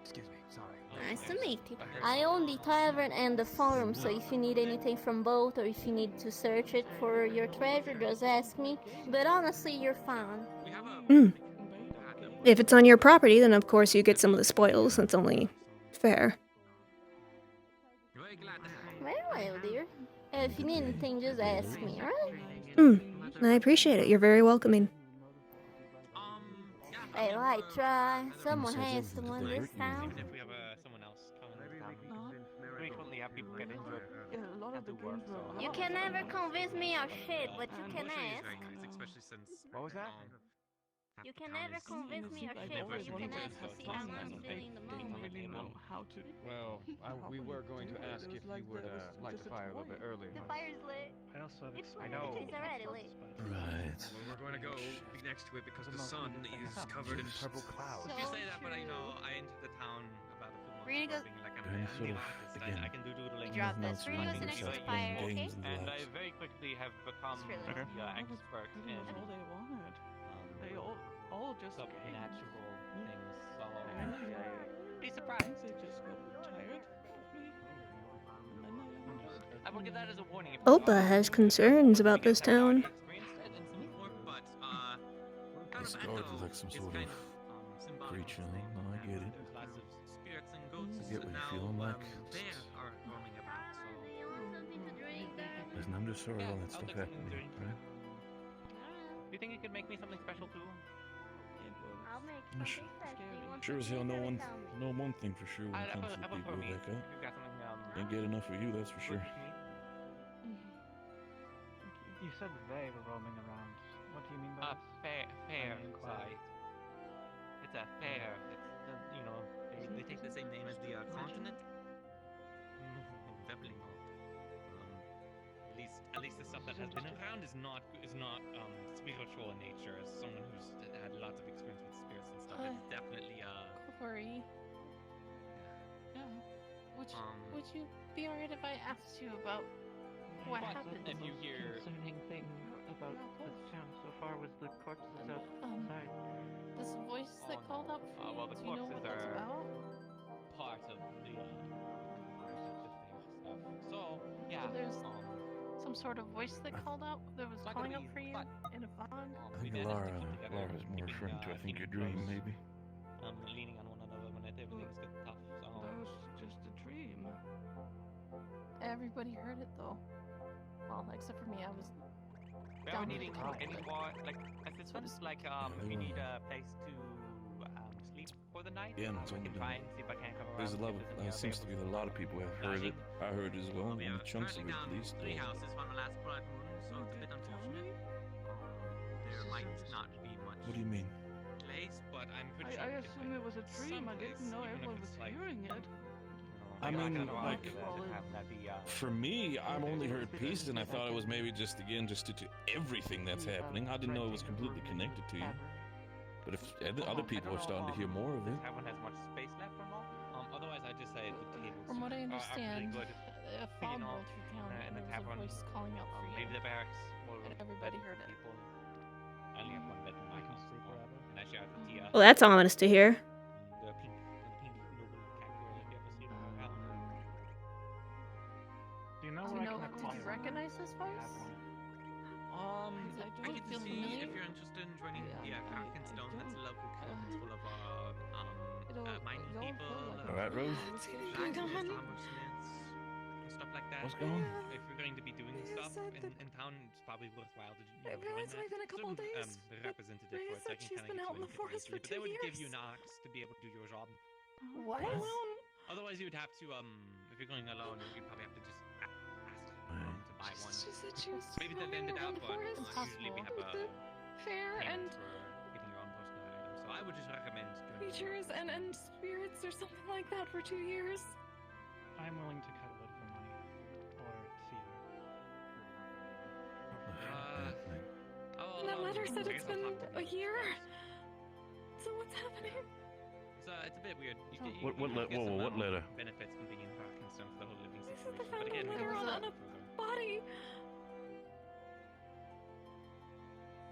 Excuse me, sorry. Nice to meet you. I own the tavern and the farm, so if you need anything from both, or if you need to search it for your treasure, just ask me. But honestly, you're fine. Mm. If it's on your property, then of course you get some of the spoils. That's only fair. Very well, dear. If you need anything, just ask me, alright? Mm. I appreciate it. You're very welcoming. Well, I try. Someone has to run this town. Even if we have someone else come in town. Frequently have people get injured at the work, so... You can never convince me of shit, but you can ask. Especially since... What was that? You can never convince me of shit, but you can ask to see how I'm feeling in the moment. Well, we were going to ask if you would light the fire a little bit earlier. The fire's lit. I also have It's know. It's already lit. Right. Well, we're going to go next to it because the sun is covered in purple clouds. So You say that, but true. I entered the town about a few months Rita ago goes- being like, Any I'm sort the of, artist, again, I can do doodling. Drop this. notes Rita from goes when next we to start the fire, playing okay? games and the And I like. very quickly have become It's really the good. expert in all they wanted. They all just supernatural things. So Actually, be I surprised. think they just got tired of me. And then I will give that as a warning. Opa has concerns about this town. This guard is like some sort of creature. No, I get it. I get what you're feeling like. Listen, I'm just sorry all that stuff happened to you, right? Do you think you could make me something special too? I'll make I'm something special. Sure as hell, know one thing for sure when it comes to the people back up. You've got something Ain't get enough for you, that's for sure. You said they were roaming around. What do you mean by A this? fair I mean, site. It's a fair. It's they take the same name as the continent. Definitely not. At least the stuff that has been around is not spiritual in nature. As someone who's had lots of experience with spirits and stuff, it's definitely Corey. Yeah. Would you be alright if I asked you about what But happened? if you hear Concerning thing about this town so far was the corpses outside. This voice that called out for you, well, the do you know what corpses that's are about? part of the stuff. So yeah. So there's some sort of voice that called out, that was Not calling gonna out be for you in a bond? I think Lara's more referring to, I think, your dream, maybe. Leaning on one another when everything's get tough. So that was just a dream. Everybody heard it though. Well, except for me, I was we are down needing with the any cold, more like assistance. Like if you need a place to sleep for the night, Yeah, we can try and see if I can come around. There's a lot of, seems to be a lot of people have heard it. I heard it as well, and chunks of it at least. Three houses from the last blood moon, so it's a bit unfortunate. There might not be much What do you mean? place, but I'm pretty sure I we can assume it was a dream. I didn't know everyone was hearing it. I mean, like, for me, I've only heard pieces, and I thought it was maybe just, again, just due to everything that's happening. I didn't know it was completely connected to you. But if other people are starting to hear more of it. Everyone has much space left from all. Otherwise, I just say the tables. From what I are understand, pretty good. a fog rolled through town in and the there was a tavern. voice calling out for you. Maybe the barracks. And everybody heard it. People. I only have one bed in my house. And I share the Tia. Well, that's ominous to hear. The pink noble cactuary, if you ever see it around. Do you know Do where you know, I can did acquire you recognize this voice? I Would it get to feel see familiar? if you're interested in joining the Krakenstone. That's a local club. It's full of mining people. All right, Rose. Blacksmiths, armorsmiths, stuff like that. What's going on? If you're going to be doing stuff in town, it's probably worthwhile to join It's only that. been a couple Certain, days. The representative for Rhea it, so I said can she's kind been of out in the forest for but they 2 would give years. you an axe to be able to do your job. What? Otherwise, you would have to if you're going alone, you'd probably have to just ask to buy one. She said she was Maybe they'll roaming lend it around out, the but forest. usually we have With the fair and payment for getting your own personal items. So I would just recommend doing creatures and spirits or something like that for 2 years. I'm willing to cut wood for money. Or see her. And that letter said it's been a year So what's happening? It's a bit weird. What letter? Benefits from being in Parkinson for the whole living This is the situation. found But again, letter on a body.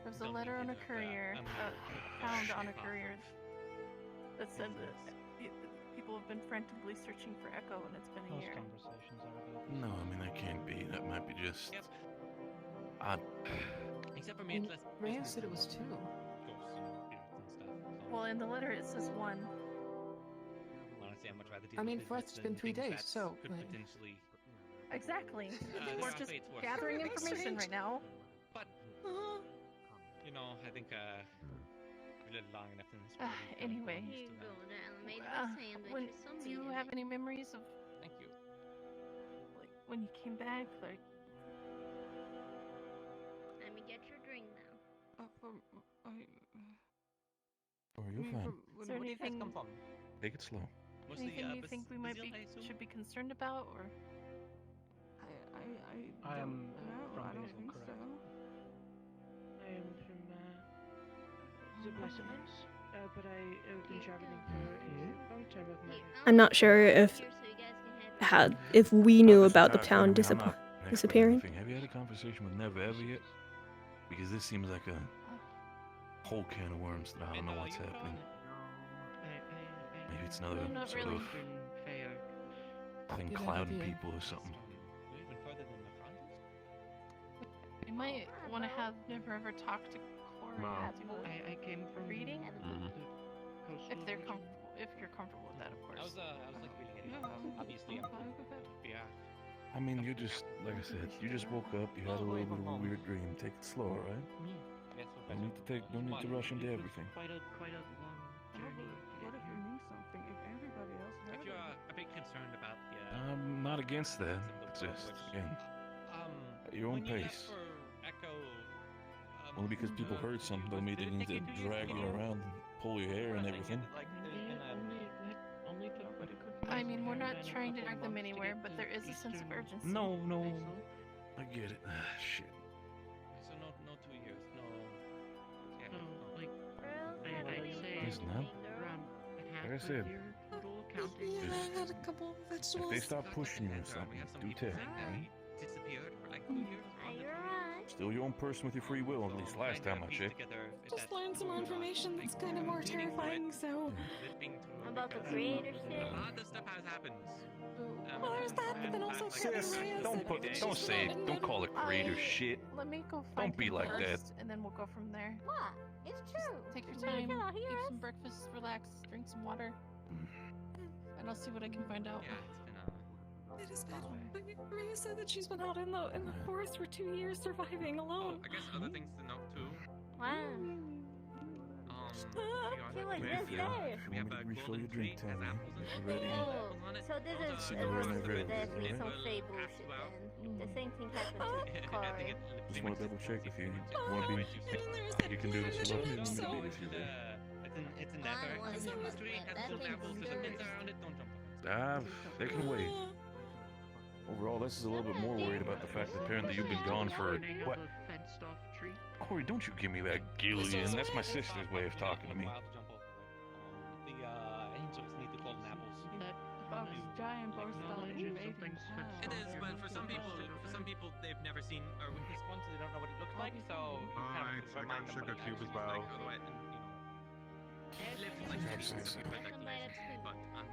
There was a letter on a courier, found on a courier, that said that people have been frantically searching for Echo, and it's been a year. No, I mean that can't be. That might be just. Except for me, Rhea said it was 2. Well, in the letter it says 1. Honestly, I'd much rather deal I mean, with for us, business it's been than 3 things days, that so. could like- potentially. Exactly. This We're is just way it's worse. gathering Really information strange. right now. But you know, I think we lived long enough in this. world, we've gotten Anyway, used to that. do you have any memories of Thank you. like when you came back? Like, Let me get your drink now. Oh, you're fine. is there anything? Take it slow. Anything you think we might should be concerned about, or? I am from I don't Basil, think correct? so. I am from the Blessedness, but I have been traveling for a long time of my life. I'm not sure if we knew about the town I'm not an expert on disappearing. anything. Have you had a conversation with Never Ever yet? Because this seems like a whole can of worms that I don't know what's happening. Maybe it's another No, not sort really. of thing Good clouding idea. people or something. Even further than the front. We might want to have Never Ever talk to Corey Mom. as well. I came from Reading? coastal If they're region. if you're comfortable with that, of course. I was like reading it. Obviously, I'm I'm fine with that. yeah. I mean, you just, like I said, you just woke up, you had a little bit of a weird dream. Take it slow, alright? Don't need to rush into everything. Quite a long journey. What if it means something? If everybody else If has you're it? a bit concerned about the I'm not against that. It's just, again, at your own when you left pace. for Echo, Only because people heard something don't mean they need to drag you around and pull your hair and everything. Only took, but it could be. I mean, we're not a trying to couple drag them months to anywhere, get but to there is a sense of eastern urgency. No, Basil. I get it. Shit. So no 2 years, no. Yeah, No, like, I'd I'd say Listen, man. around half Like I a said, year total counting. Yeah, I had a couple of If vegetables. they start pushing you or We something, have some do people tell. saying that Right? he disappeared for like 2 years. You're right. Still your own person with your free will, at least last time I checked. Just learned some more information that's kind of more terrifying, so. About the creator shit. A lot of stuff has happened. Well, there's that, but then also Sis, don't say it. Don't call it creator shit. Let me go Don't find be him like that. first, and then we'll go from there. What? It's true. Take your You time, cannot hear eat us. some breakfast, relax, drink some water, and I'll see what I can find out. Yeah, it's been It is bad. Rhea said that she's been out in the forest for 2 years surviving alone. I guess other things to note too. Wow. We like have this a there. If you want me to refill your drink, tell me. If you're ready. Oh, so this is See you whenever it is, definitely some alright? fake bullshit then. The same thing happened to Corey. Just want to double check if you want to be. You can do this alone. You want me to be with you there. It's a never. It's a mystery. Has little apples. There's a pins around it. Don't jump. They can wait. Overall, this is a little bit more worried about the fact that apparently you've been gone for what? Fenced off tree. Corey, don't you give me that Gillian. That's my sister's way of talking to me. The angels need the golden apples. That Box giant box acknowledge if something's fenced It off, is, you're but not for some people, they've never seen or witnessed one, so they don't know what it looks like. So you kind Alright, of I got remind them sugar what it cube as actually well. looks like, otherwise, and, live like but I'm,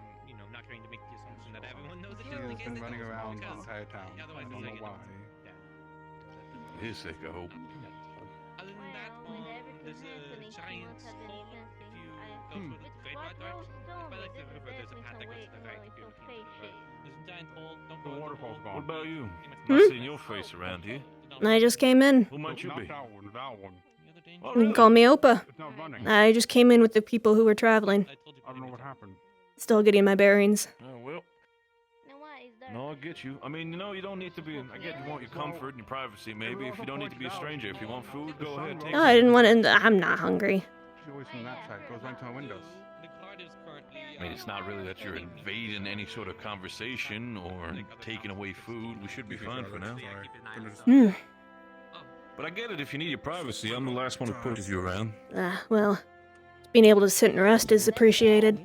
not trying to make the assumption that everyone knows it. He has been running around the entire town. I Otherwise, don't know why. For his sake, I hope. Other than that, there's a giant hole. If you go to the great white direction, by like the river, there's a path that goes to the right. There's a giant hole. Don't The go. waterfall's What gone. about you? Hmm? Not seeing your face around here. I just came in. Who might you Not be? that one, that one. You can call me Opa. It's not running. I just came in with the people who were traveling. I don't know what happened. Still getting my bearings. Oh, well. Now what is there? No, I get you. I mean, you don't need to be. I get you want your comfort and your privacy, maybe. If you don't need to be a stranger, if you want food, go ahead. Take Oh, I didn't want to. I'm not hungry. She's always from that side. Goes right to our windows. I mean, it's not really that you're invading any sort of conversation or taking away food. We should be fine for now. Hmm. But I get it. If you need your privacy, I'm the last one who pushes you around. Well, being able to sit and rest is appreciated.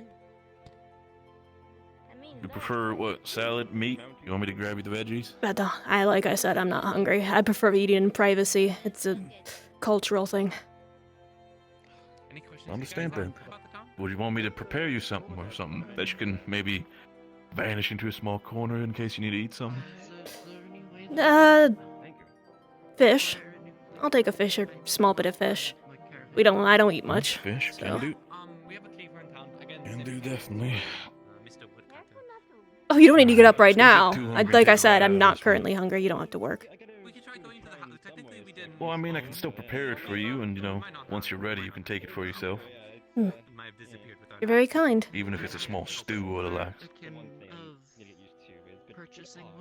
You prefer what? Salad, meat? You want me to grab you the veggies? But like I said, I'm not hungry. I prefer eating in privacy. It's a cultural thing. I understand that. Would you want me to prepare you something or something that you can maybe vanish into a small corner in case you need to eat something? Fish. I'll take a fish or small bit of fish. I don't eat much. Fish, so. can do. Can do, definitely. Oh, you don't need to get up right now. Like I said, I'm not currently hungry. You don't have to work. Well, I mean, I can still prepare it for you, and, once you're ready, you can take it for yourself. You're very kind. Even if it's a small stew or the like.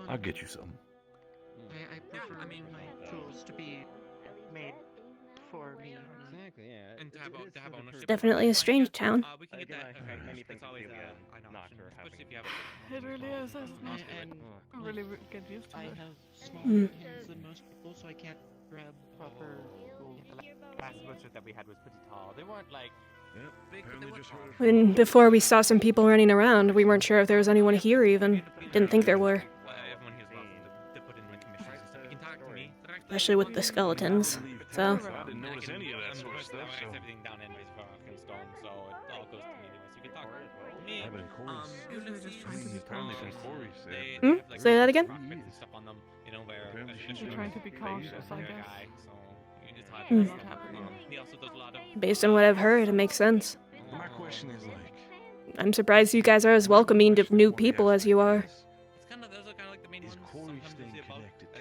I'll get you something. I prefer my tools to be made for me. Exactly, yeah. And to have ownership. Definitely a strange town. We can get that. It's always especially if you have It really is, isn't it? And I really get used to I it. have smaller hands than most people, so I can't grab proper tools. The last butcher that we had was pretty tall. They weren't like big, but they weren't tall. When before we saw some people running around, we weren't sure if there was anyone here even. Didn't think there were. Everyone here's welcome to put in the commissions and stuff. You can talk to me. Especially with the skeletons. So. I didn't notice any of that sort of stuff, so... everything down anyways for fucking stone, so it all goes to me anyways. You can talk to me. I've been apparently from Corey's there. Say that again? You're trying to be cautious, I guess. Based on what I've heard, it makes sense. My question is I'm surprised you guys are as welcoming to new people as you are. Is Corey's thing connected to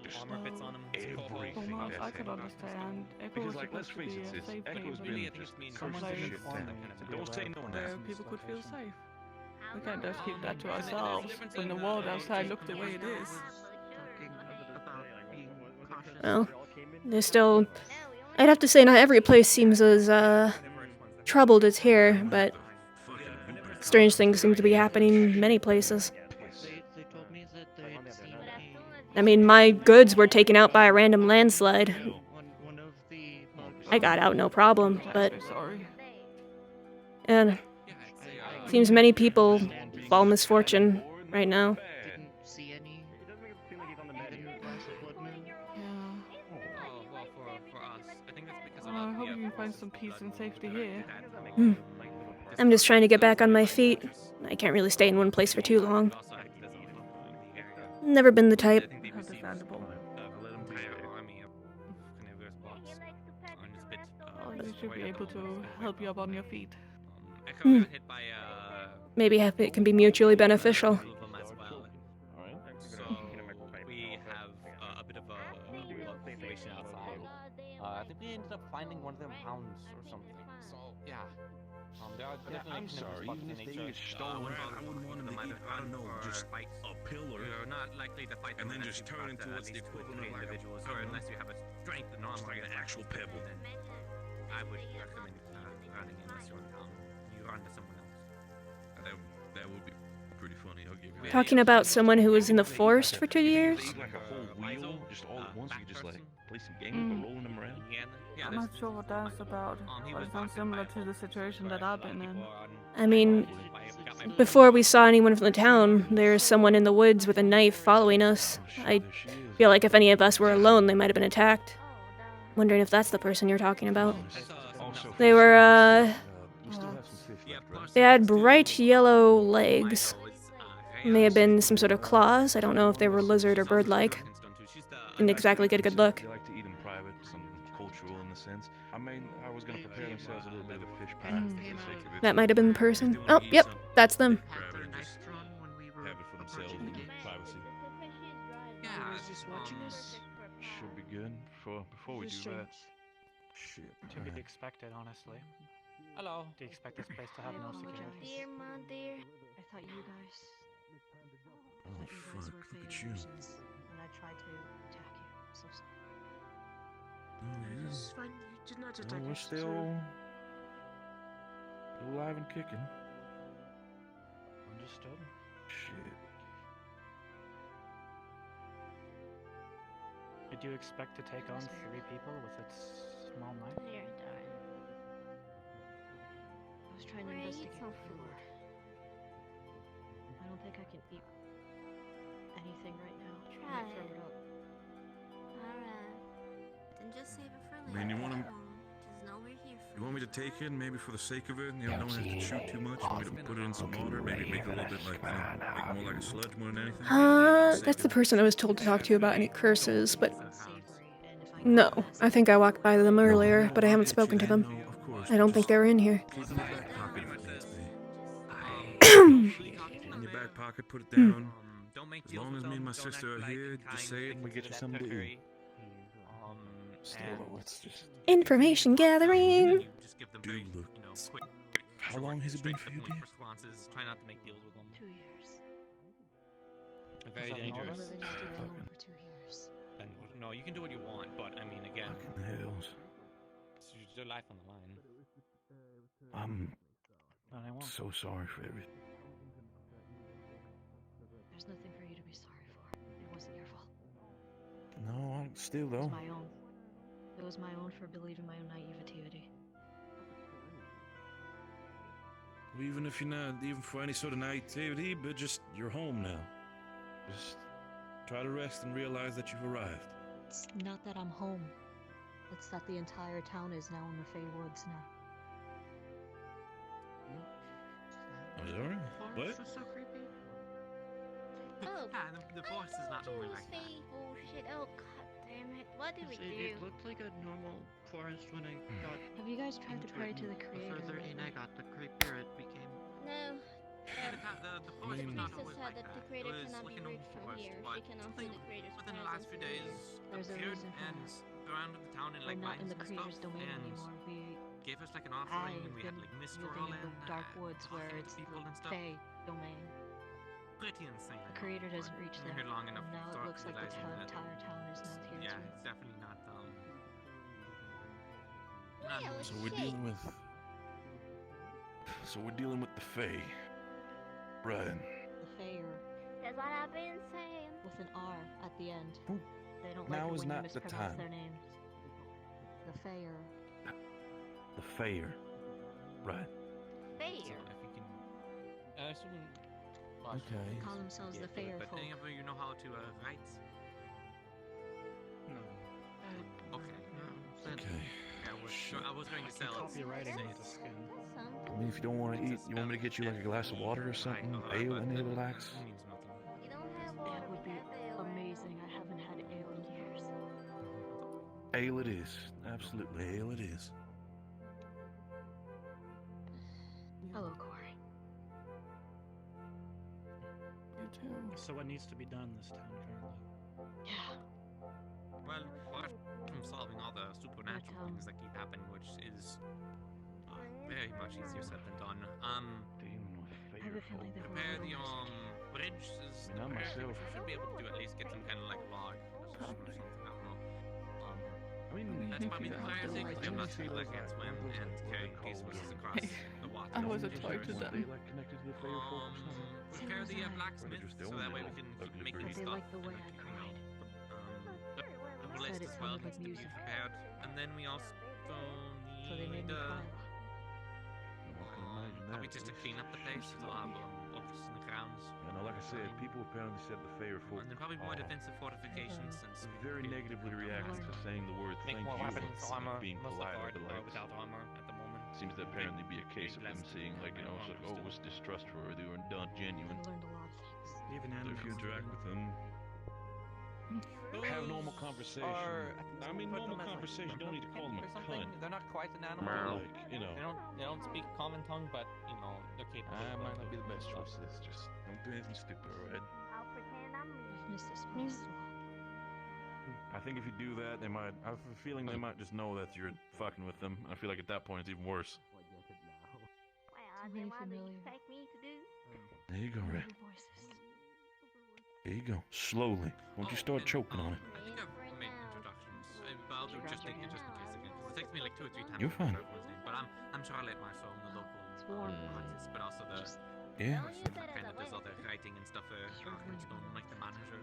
just everything Well, I that's could happening? understand. Echo Because, was let's supposed to be face a it, safe Echo's haven. been just cursed Someplace shit down. Don't say no where now. people could feel safe. We can't just keep that to ourselves when the world outside looks the way it is. Well, there's still... I'd have to say not every place seems as, troubled as here, but strange things seem to be happening in many places. They told me that they had seen I mean, my goods were taken out by a random landslide. one of the I got out no problem, but... And seems many people fall misfortune right now. Didn't see any. I hope you can find some peace and safety here. I'm just trying to get back on my feet. I can't really stay in one place for too long. Never been the type. Understandable. You should be able to help you up on your feet. Maybe it can be mutually beneficial. We have a bit of a situation outside. I think we ended up finding one of them hounds or something. So yeah. I'm sorry, even if they get stolen, I wouldn't want them to eat, I don't know, just a pillar. You're not likely to fight them, and then just turn into what's the equivalent of like individuals, or unless you have a strength and armor like an actual pebble. Then I would recommend running unless you're in town. You run to someone else. That would be pretty funny. I'll give you that. Talking about someone who was in the forest for 2 years? Like a whole wheel, just all at once. You just like play some games by rolling them around. I'm not sure what that's about, but it sounds similar to the situation that I've been in. I mean, before we saw anyone from the town, there's someone in the woods with a knife following us. I feel like if any of us were alone, they might have been attacked. Wondering if that's the person you're talking about. They were, they had bright yellow legs. May have been some sort of claws. I don't know if they were lizard or bird-like. Didn't exactly get a good look. They like to eat in private, something cultural in the sense. I mean, I was gonna prepare themselves a little bit of a fish pie for the sake of it. That might have been the person. Oh, yep, that's them. Have it for themselves in privacy. Should be good before we do that. Shit. To be expected, honestly. Hello. Do you expect this place to have no security? My dear. I thought you guys. Oh fuck! Look at you. When I tried to attack you. I'm so sorry. Oh, It's fine. You did not attack we're us, still alive and kicking. Understood. Shit. Did you expect to take on 3 people with its small knife? just trying to Ray, eat investigate some where you food. are. I don't think I can eat anything right now. I Try might throw it. it up. Alright. Then just save it for I later. mean, you want Come to... on. Just know we're here for You want me to take it, maybe for the sake of it? You know, don't have to chew too much. Want me to put it in some water? Maybe make it a little bit like, like more like a sludge more than anything? That's the person I was told to talk to about any curses, but no, I think I walked by them earlier, but I haven't spoken to them. I don't think they were in here. Keep it in your back pocket if it needs be. In your back pocket, put it down. Don't make As deals long with as me and them, my don't sister act are like here, in just kind, say it and we get you that something to they're eat. and Still, it's just... Information gathering. you just give them very, Dude, look. you know, quick. How long has it been for you, straight-to-the-point dear? responses. Try not to make deals with them. 2 years. Very dangerous. Living out alone for 2 years. And no, you can do what you want, but I mean, again, Fucking hells. it's your life on the line. I'm so sorry for everything. There's nothing for you to be sorry for. It wasn't your fault. No, still It though. was my own. It was my own for believing my own naivety. Even if you're not, even for any sort of naivety, but just, you're home now. Just try to rest and realize that you've arrived. It's not that I'm home. It's that the entire town is now in the Fey Woods now. I'm sorry? What? This is so creepy. Oh, The forest is not normally like that. fake bullshit. Oh, god damn it. What did we do? It looked like a normal forest when I got. Have you guys tried to into pray it, to the and creator? further in I got, the creepier it became. No. The forest was not Priestess always said like that the that. creator It was cannot like be an old reached from forest, here. but She cannot see something the creator's within the last few presence days here. There's a appeared reason for and that. surrounded the town in We're like not in mines the and creator's stuff, domain and anymore. gave us like an offering, and we had I've like been mistral living in and the dark woods where talking to it's people the and stuff. Fey domain. Pretty insane. The creator doesn't reach You're there. here long enough, And now you it start looks like the realizing that, entire town is now here yeah, too. it's definitely not Well, So we're dealing with... So we're dealing with the Fae. Right. The Fayer, That's what I've been saying. with an R at the end. Ooh. They don't Now like it is when you not the mispronounce time. their names. The Fayer. The Fair. Right. Fair. if you can. Okay. They call themselves the Fayer But folk. any of you know how to write? No. Okay. Okay. I was going to sell it. Copywriting into skin. I mean, if you don't want to eat, you want me to get you like a glass of water or something? Ale, any of the likes? You don't have water. That would be amazing. I haven't had ale in years. Ale it is. Absolutely, ale it is. Hello, Corey. You too. So what needs to be done in this town currently? Yeah. Well, apart from solving all the supernatural things that keep happening, which is very much easier said than done. I have a feeling that Repair the bridge is. I mean, I myself- We should be able to do at least get some kind of like log or something. I don't know. I mean, That's probably the higher thing. We have lots of people that can't swim and carry resources across the water. I was a toy to them. Like connected to the Fae folk or something? Repair the blacksmith just so don't that way know. we can keep Ugly making bird. They stuff. like the way I cried. The Said list it as well sounded needs like to be music. prepared, and then we also So they made need me cry. probably just to clean up the place. There's a lot of books in the grounds, You know, like I said, people apparently said the Fae folk and then probably more are defensive fortifications since very negatively reacted to saying the word make thank more you weapons, and armor, being most polite of or the our likes. without armor at the moment. Seems to apparently be a case of them seeing, like, you know, it's like, oh, it's distrustworthy or not genuine. I've learned a lot of things. Even So if you interact with them, have normal conversation. I mean, normal conversation. You don't need to call them a cunt. They're not quite an animal. Like, you know, They don't speak common tongue, but you know they're capable. I of might not be the doing best stuff. choice. It's just don't do anything stupid, alright? I'll pretend I'm I've missed this place so long. I think if you do that, they might. I have a feeling they might just know that you're fucking with them. I feel like at that point it's even worse. Well, So then many what do you familiar expect me to do? There you go, Ray. voices. There you go. Slowly. Won't you start choking on it? I think I've made introductions, but I'll do just in case again, because it takes me like 2 or 3 times. You're to fine. remember everyone's name. But I'm Charlotte Marceau, I'm the local artist, but also the Yeah. person that kind of does all the writing and stuff for Grindstone, like the manager.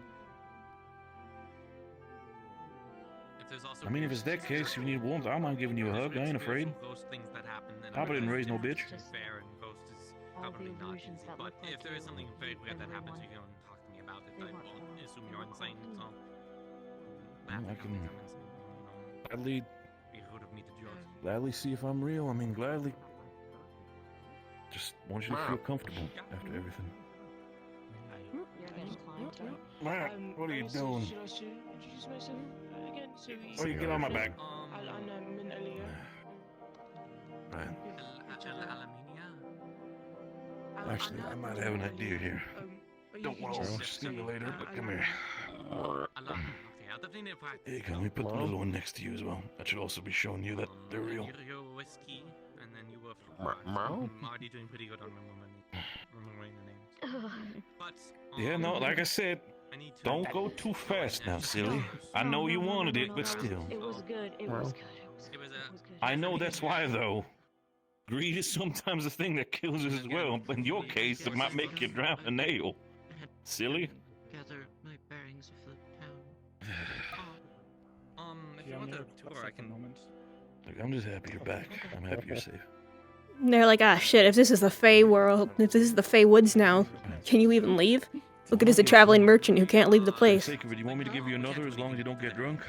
there's also I mean, if it's that case, you need warmth, I don't mind giving you a hug. I ain't afraid. Ghost things that happen, and Papa didn't raise no bitch. Fair and ghost is All the probably not illusions easy, that but look like if there is you something very weird that happens, everyone- you can talk to me about it. they I want won't to- assume you're insane, so. I can gladly, Be rude of me to judge. gladly see if I'm real. I mean, gladly. Just want you to feel comfortable after everything. You're getting climbed, right? Matt, what are you honestly, doing? Should I introduce myself again? So Oh, you get on my back. I'm in Elia. Right. Al- Actually, I might have an idea here. Don't want to steal you later, but come here. Here you go. Let me put the little one next to you as well. That should also be showing you that they're real. You're whiskey, and then you were Meow. I'm already doing pretty good on remembering the names. But Yeah, no, like I said, don't go too fast now, silly. I know you wanted it, but still. It was good. It was good. It was I know that's why, though. Greed is sometimes the thing that kills us as well. But in your case, it might make you drown a nail. Silly. Gather my bearings of the town. If you want a tour, I can. Look, I'm just happy you're back. I'm happy you're safe. And they're like, ah, shit, if this is the Fey world, if this is the Fey Woods now, can you even leave? Look at us, a traveling merchant who can't leave the For the place. sake of it, you want me to give you another as long as you don't get drunk?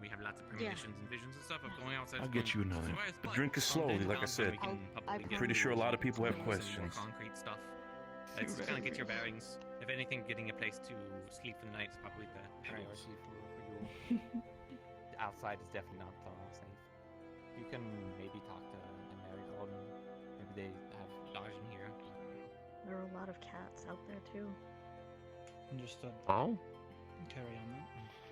We have lots of premonitions and visions and stuff of going outside. I'll get you another. But drink it slowly, like I said. I'm pretty sure a lot of people have questions. Concrete stuff. Let's kind of get your bearings. If anything, getting a place to sleep for the night is probably the priority for you. Outside is definitely not safe. You can maybe talk to Amerigold. Maybe they have dodge in here. There are a lot of cats out there too. Understood. Oh? Carry on then.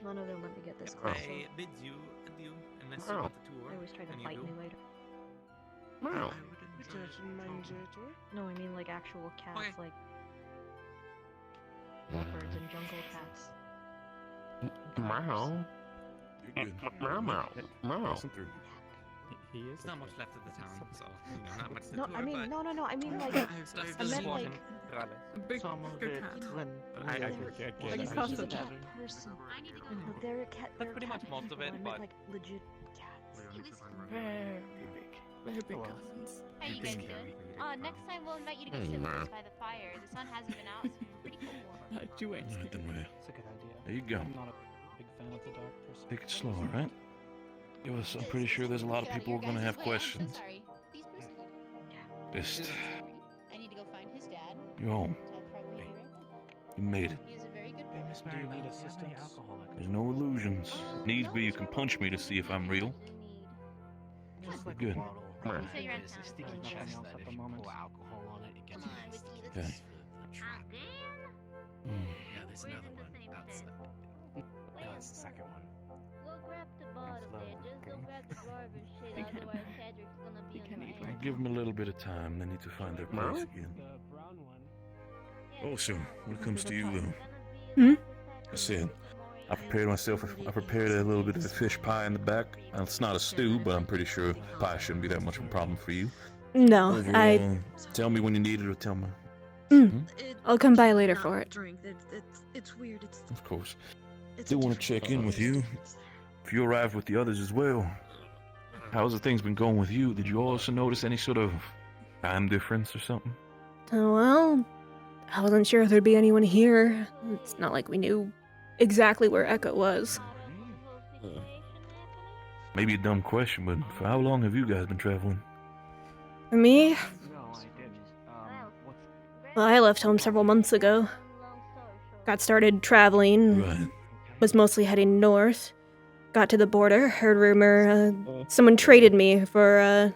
None of them let me get this close. I bid you adieu, unless Oh. you want the tour. They always try to and you fight do. me later. Wow. No, I mean like actual cats, like leopards and jungle cats. Meow. You're good. Meow, meow. Meow. He is. There's not much left of the town, so not much to No, tour, I mean but no, I mean like stuff I is meant like important. Some of it when I get like it. he's a cat person. No, they're a cat. That's pretty much most of it, I meant but like legit cats. Very big cousins. How you guys doing? Next time we'll invite you to go sit with us by the fire. The sun hasn't been out, so it's pretty cool. You ain't Alright then, well, It's a good idea. there you go. I'm not a big fan of the dark person. Take it slow, alright? I'm pretty sure there's a lot of people who are gonna have questions. Sorry. These persons. Just, I need to go find his dad. you're home. So I'll probably be right back. You made it. He is a very good boy. Do you need assistance? There's no illusions. Needs be, you can punch me to see if I'm real. Just We're good. You say you're in town. Sticky chest that if you pour alcohol on it, it gets Come on, Whiskey, Okay. let's Yeah, there's another one outside. No, it's the second one. Go grab the bottle there. Just don't grab the dwarf and shit, otherwise Cedric's gonna be on the I'll give them a little bit of time. They need to find their place again. Also, when it comes to you, though, Hmm? I said, I prepared a little bit of a fish pie in the back. It's not a stew, but I'm pretty sure pie shouldn't be that much of a problem for you. No, Overall, tell me when you need it or tell me. I'll come by later for it. It's weird. It's Of course. Do want to check in with you. If you arrived with the others as well, how's the things been going with you? Did you also notice any sort of time difference or something? Oh, well, I wasn't sure if there'd be anyone here. It's not like we knew exactly where Echo was. Maybe a dumb question, but for how long have you guys been traveling? For me, well, I left home several months ago. Got started traveling. Right. Was mostly heading north. Got to the border, heard rumor someone traded me for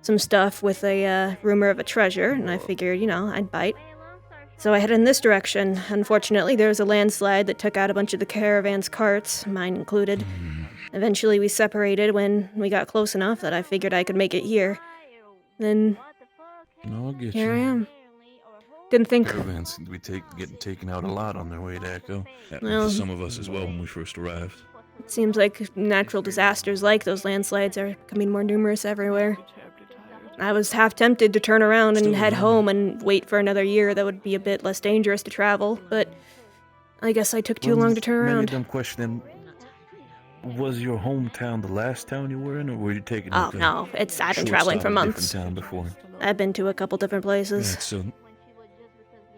some stuff with a rumor of a treasure, and I figured, I'd bite. So I headed in this direction. Unfortunately, there was a landslide that took out a bunch of the caravan's carts, mine included. Eventually, we separated when we got close enough that I figured I could make it here. Then No, I'll get here I you. am. Didn't think. Caravans seem to be getting taken out a lot on their way to Echo. Happened Well- to some of us as well when we first arrived. It seems like natural disasters like those landslides are becoming more numerous everywhere. I was half tempted to turn around and head home and wait for another year that would be a bit less dangerous to travel, but I guess I took too long to turn Maybe a around. dumb question. was your hometown the last town you were in, or were you taking Oh, like a no. I've been short traveling stop for in a months. different town before? I've been to a couple different places. Yeah, so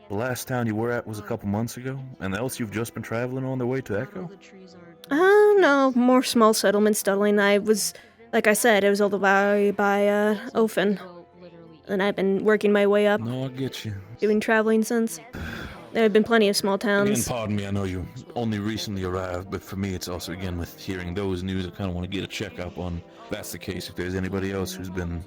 the last town you were at was a couple months ago, and else you've just been traveling on the way to Echo? No, more small settlements studying. I was, like I said, it was all the way by, Ofen. And I've been working my way up. No, I get you. Doing traveling since. There have been plenty of small Again, towns. pardon me, I know you only recently arrived, but for me it's also, again, with hearing those news, I kind of want to get a checkup on if that's the case, if there's anybody else who's been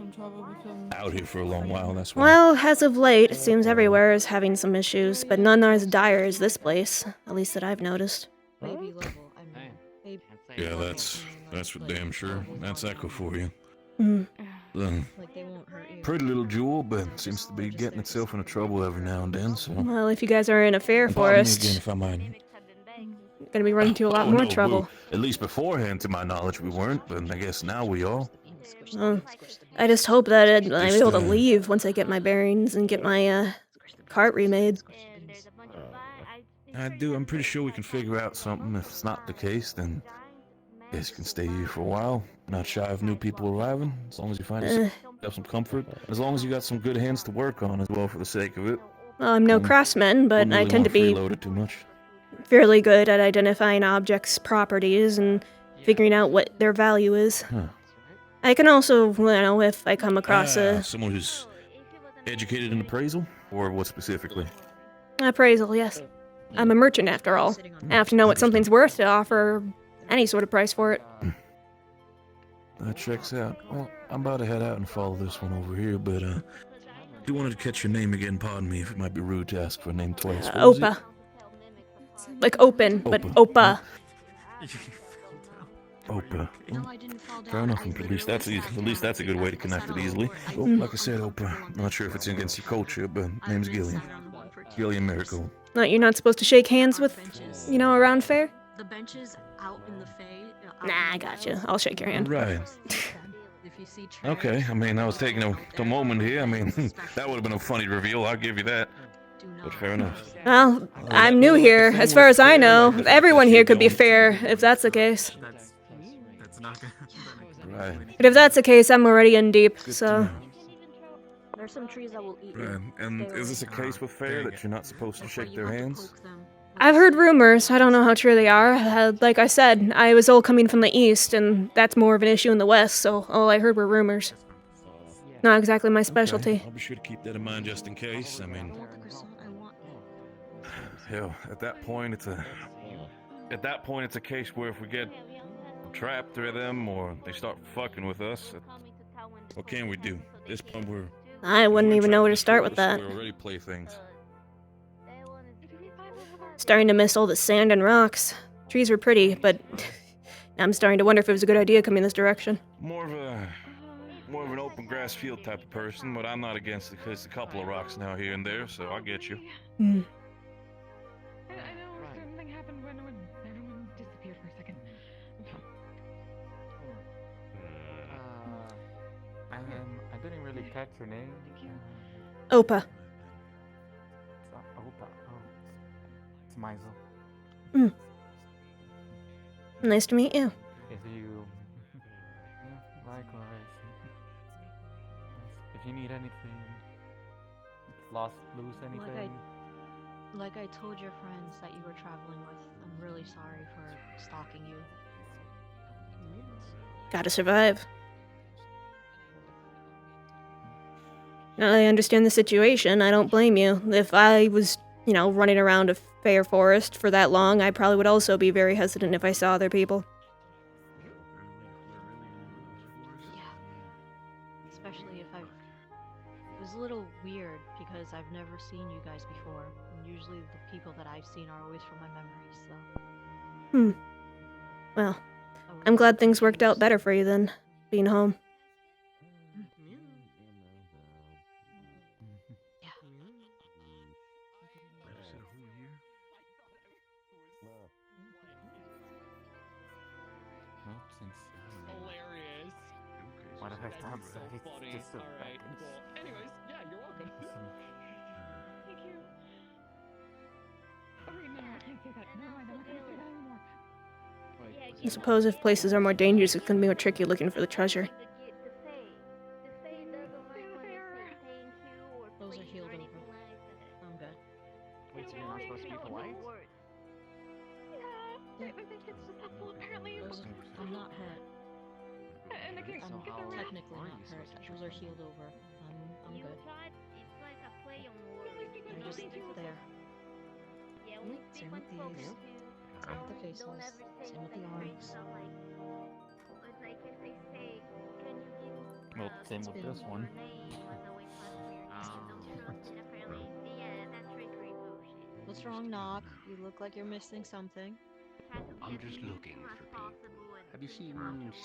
out here for a long while, that's why. Well, as of late, it seems everywhere is having some issues, but none are as dire as this place, at least that I've noticed. Yeah, that's for damn sure. That's Echo for you. Mm. The pretty little jewel, but seems to be getting itself into trouble every now and then, so... Well, if you guys are in a fair And pardon me forest, again if I might... gonna be running into a lot Oh, more no, trouble. At least beforehand, to my knowledge, we weren't, but I guess now we are. I just hope that I'm able to Just, leave once I get my bearings and get my, cart remade. I'm pretty sure we can figure out something. If it's not the case, then I guess you can stay here for a while. Not shy of new people arriving, as long as you find yourself some comfort. As long as you got some good hands to work on as well, for the sake of it. Well, I'm no craftsman, but Wouldn't I really tend to wanna be freeload it too much. fairly good at identifying objects' properties and figuring out what their value is. Huh. I can also, if I come across Someone who's educated in appraisal? Or what specifically? appraisal, yes. I'm a merchant after all. I have to know what something's worth to offer any sort of price for it. That checks out. Well, I'm about to head out and follow this one over here, but, do wanted to catch your name again, pardon me if it might be rude to ask for a name twice. What was it? Opa. Like open, but Opa. Opa. Fair enough, at least that's easy. At least that's a good way to connect it easily. Well, like I said, Opa, not sure if it's against your culture, but name's Gillian. Gillian Miracle. No, you're not supposed to shake hands with, around fair? The benches out in the Fae. Nah, I gotcha. I'll shake your hand. Right. Okay, I mean, I was taking a moment here. I mean, that would have been a funny reveal, I'll give you that. But fair enough. Well, I'm new here. As far as I know, everyone here could be fair, if that's the case. That's not good. Right. But if that's the case, I'm already in deep, so... There's some trees that will eat you. Right. And is this a case with fair that you're not supposed to shake their hands? I've heard rumors. I don't know how true they are. Like I said, I was all coming from the east, and that's more of an issue in the west, so all I heard were rumors. Not exactly my specialty. Okay, I'll be sure to keep that in mind just in case. I mean... Hell, at that point, it's a case where if we get trapped through them or they start fucking with us, what can we do? At this point, I wouldn't even know where to start with that. We're already playthings. Starting to miss all the sand and rocks. Trees were pretty, but I'm starting to wonder if it was a good idea coming this direction. More of an open grass field type of person, but I'm not against it because a couple of rocks now here and there, so I get you. Hmm. I know something happened when everyone disappeared for a second. I didn't really catch your name. Opa. Opa. Oh, it's Mizel. Mm. Nice to meet you. If you... likewise. If you need anything, lose anything... Like I told your friends that you were traveling with, I'm really sorry for stalking you. Gotta survive. I understand the situation. I don't blame you. If I was, running around a fair forest for that long, I probably would also be very hesitant if I saw other people. Yeah. Especially if it was a little weird because I've never seen you guys before. And usually the people that I've seen are always from my memories, so. Well, I'm glad things worked out better for you than being home. Hilarious. What have I done? So funny. Just a Alright, second. cool. Anyways, yeah, you're welcome. Thank you. Oh, wait, no, I can't say that. Never mind, I'm not gonna say that anymore. Wait, I suppose if places are more dangerous, it's gonna be more tricky looking for the treasure. Those are healed over. I'm good. Wait, so you're not supposed to be polite? Yeah, I think it's just helpful apparently. I'm not hurt. And I can't I'm get the technically not hurt. Those are healed over. I'm good. They're just there. Same with these. Same with the faces. Same with the arms. Well, same with this one. What's wrong, Knock? You look like you're missing something. I'm just looking for people. Have you seen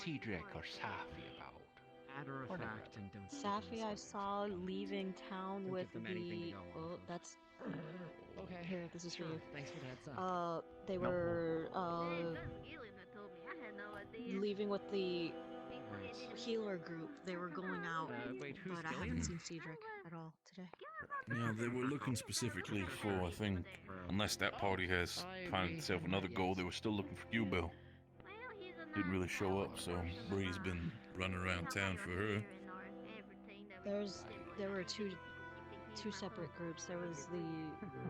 Cedric or Safi about? Matter of fact, and don't. Safi, I saw leaving town with them anything to the. go off Oh, of. that's. Okay. Here, this is for you. Thanks for the heads up. They were leaving with the healer group. They were going out, Wait, who's but I haven't seen Cedric at all today. Yeah, they were looking specifically for, I think, unless that party has found itself another goal, they were still looking for you, Bill. Didn't really show up, so Bree's been running around town for her. There were two separate groups. There was the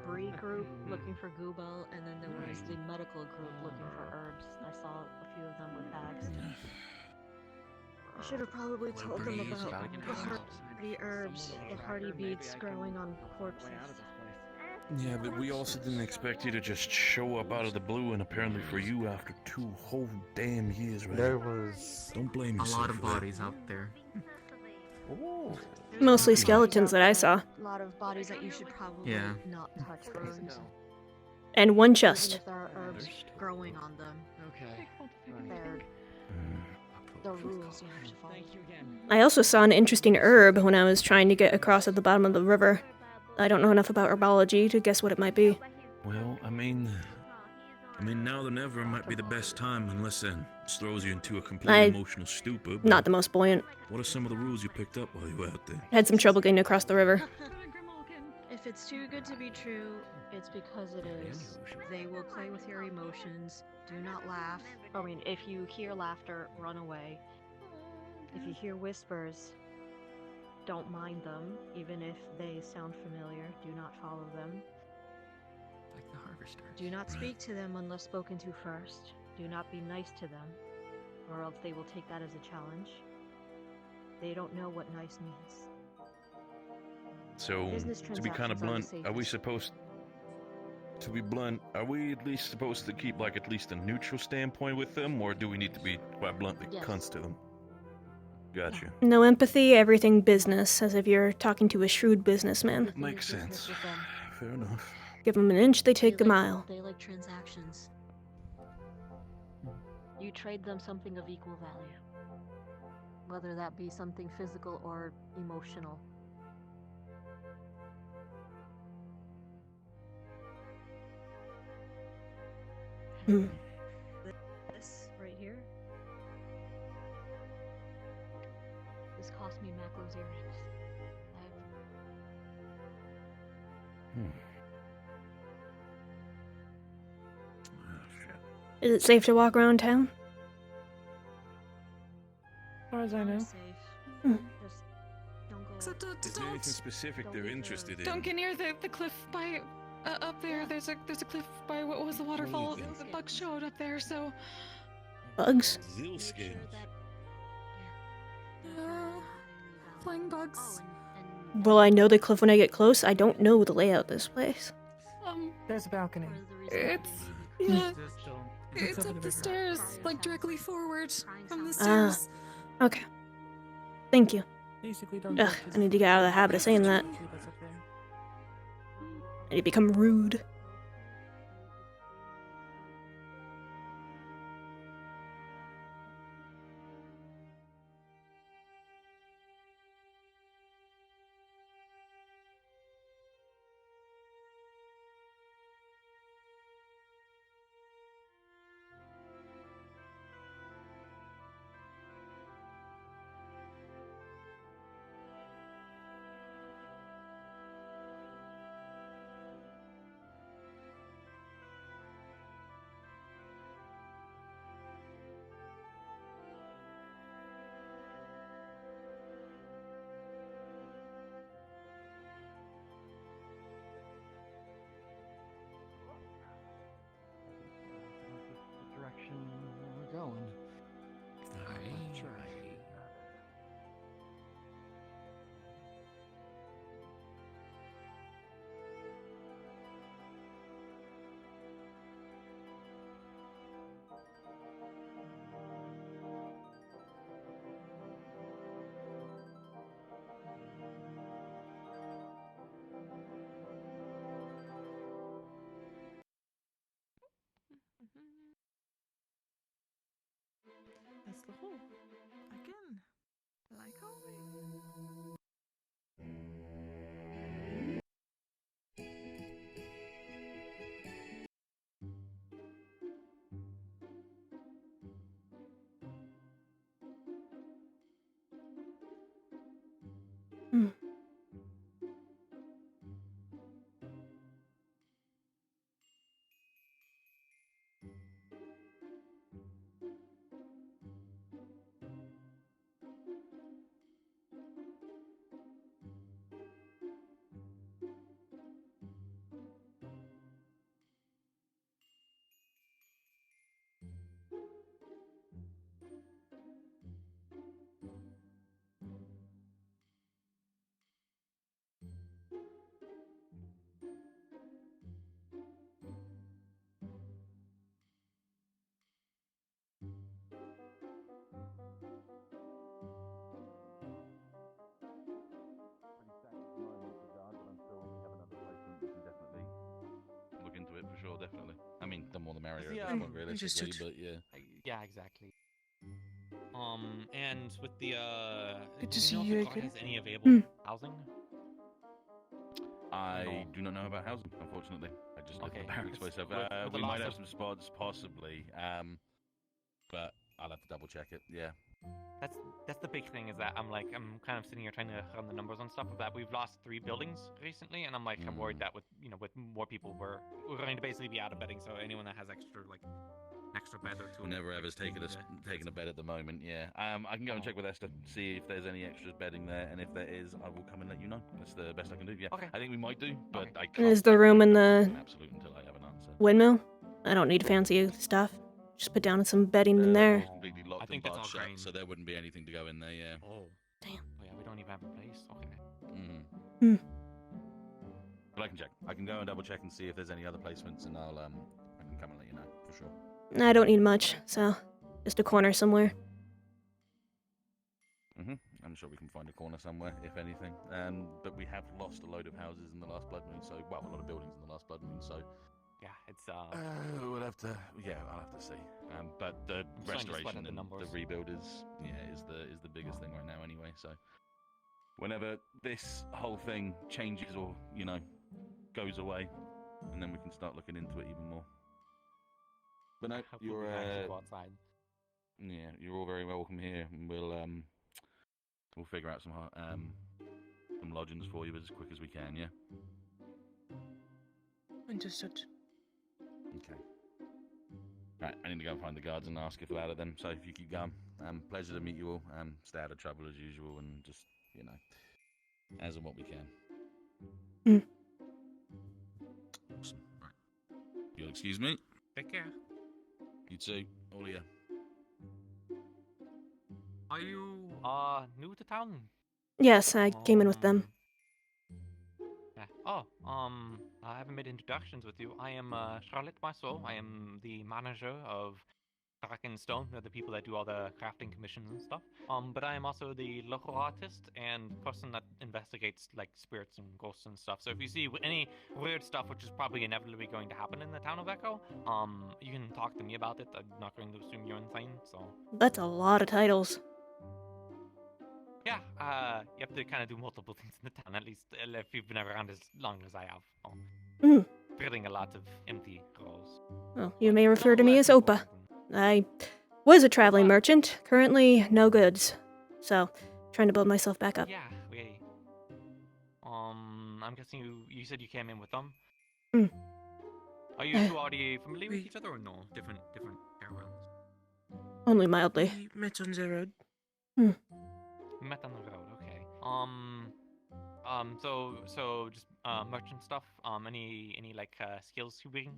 Bree group looking for Goobel, and then there was the medical group looking for herbs. I saw a few of them with bags. I should have probably told them about the hardy herbs, the hardy beets growing on corpses. Yeah, but we also didn't expect you to just show up out of the blue, and apparently for you after 2 whole damn years, right? There was Don't blame a yourself lot of for that. bodies out there. Mostly skeletons that I saw. A lot of bodies that you should probably not touch first. And one Even chest. if there are herbs growing on them. Okay. They're rules you have to follow. I also saw an interesting herb when I was trying to get across at the bottom of the river. I don't know enough about herbology to guess what it might be. Well, I mean, now than ever might be the best time, unless it throws you into a complete emotional stupor. Not the most buoyant. What are some of the rules you picked up while you were out there? Had some trouble getting across the river. If it's too good to be true, it's because it is. They will play with your emotions. Do not laugh. I mean, if you hear laughter, run away. If you hear whispers, don't mind them, even if they sound familiar. Do not follow them. Like the harvester. Do not speak to them unless spoken to first. Do not be nice to them, or else they will take that as a challenge. They don't know what nice means. So, to be kind of blunt, are we supposed to be blunt? Are we at least supposed to keep like at least a neutral standpoint with them, or do we need to be quite bluntly cunts to them? Gotcha. No empathy, everything business, as if you're talking to a shrewd businessman. Makes sense. Fair enough. Give them an inch, they take a mile. They like transactions. You trade them something of equal value. Whether that be something physical or emotional. This right here. This cost me Maklo's earrings. Is it safe to walk around town? As far as I know. Just don't go. Except Is there anything specific they're interested in? Don't get near the cliff by up there. There's a cliff by what was the waterfall. The bugs showed up there, so. Bugs? Zilskin. Flying bugs. Will I know the cliff when I get close? I don't know the layout of this place. There's a balcony. It's it's up the stairs, like directly forward from the Ah, stairs. okay. Thank you. Basically, don't Ugh, I need to get out of the habit of saying that. I need to become rude. Again, like always. Hmm. Look into it for sure, definitely. I mean, the more the merrier Yeah, at this point, realistically, understood. but yeah. Yeah, exactly. And with the Good do to you see know if you the guard again. has any available Hmm. housing? I do not know about housing, unfortunately. I just live in Okay, the barracks it's myself. with the We might loss have of some spots, possibly, but I'll have to double check it. Yeah. that's the big thing is that I'm kind of sitting here trying to run the numbers on stuff of that we've lost 3 buildings recently, and I'm worried that with with more people we're going to basically be out of bedding. So anyone that has extra extra bed or two. Whenever ever's taken a bed at the moment, yeah. I can go and check with Esther, see if there's any extras bedding there, and if there is, I will come and let you know. That's the best I can do. Yeah. Okay. I think we might do, but I can't. Is the room in the Absolute until I have an answer. windmill? I don't need fancy stuff. Just put down some bedding in there. It's completely locked and barred shut, so there wouldn't be anything to go in there. Yeah. Oh. Damn. Oh yeah, we don't even have a place. Okay. Hmm. But I can check. I can go and double check and see if there's any other placements, and I can come and let you know for sure. I don't need much, so just a corner somewhere. I'm sure we can find a corner somewhere, if anything. But we have lost a load of houses in the last blood moon, so a lot of buildings in the last blood moon. So yeah, it's we'll have to. Yeah, I'll have to see. But the restoration and the rebuild is the biggest thing right now, anyway. So whenever this whole thing changes or goes away, and then we can start looking into it even more. But no, you're go outside. Yeah, you're all very welcome here, and we'll figure out some lodgings for you as quick as we can. Yeah. Understood. Okay. Right, I need to go and find the guards and ask if they're out of them. So if you keep going, pleasure to meet you all. Stay out of trouble as usual, and just as and what we can. Awesome. Right. You'll excuse me. Take care. You too. All of you. Are you new to town? Yes, I came in with them. Yeah. Oh, I haven't made introductions with you. I am Charlotte Marceau. I am the manager of Stone. They're the people that do all the crafting commissions and stuff. But I am also the local artist and person that investigates spirits and ghosts and stuff. So if you see any weird stuff, which is probably inevitably going to happen in the town of Echo, you can talk to me about it. I'm not going to assume you're insane. So That's a lot of titles. yeah, you have to kind of do multiple things in the town, at least if you've been around as long as I have. Filling a lot of empty roles. Well, you may refer to me as Opa. I was a traveling merchant, currently no goods. So, trying to build myself back up. Yeah, I'm guessing you said you came in with them? Are you two already familiar with each other or no? Different caravans? Only mildly. We met on the road. Met on the road, okay. So just merchant stuff. Any skills you bring?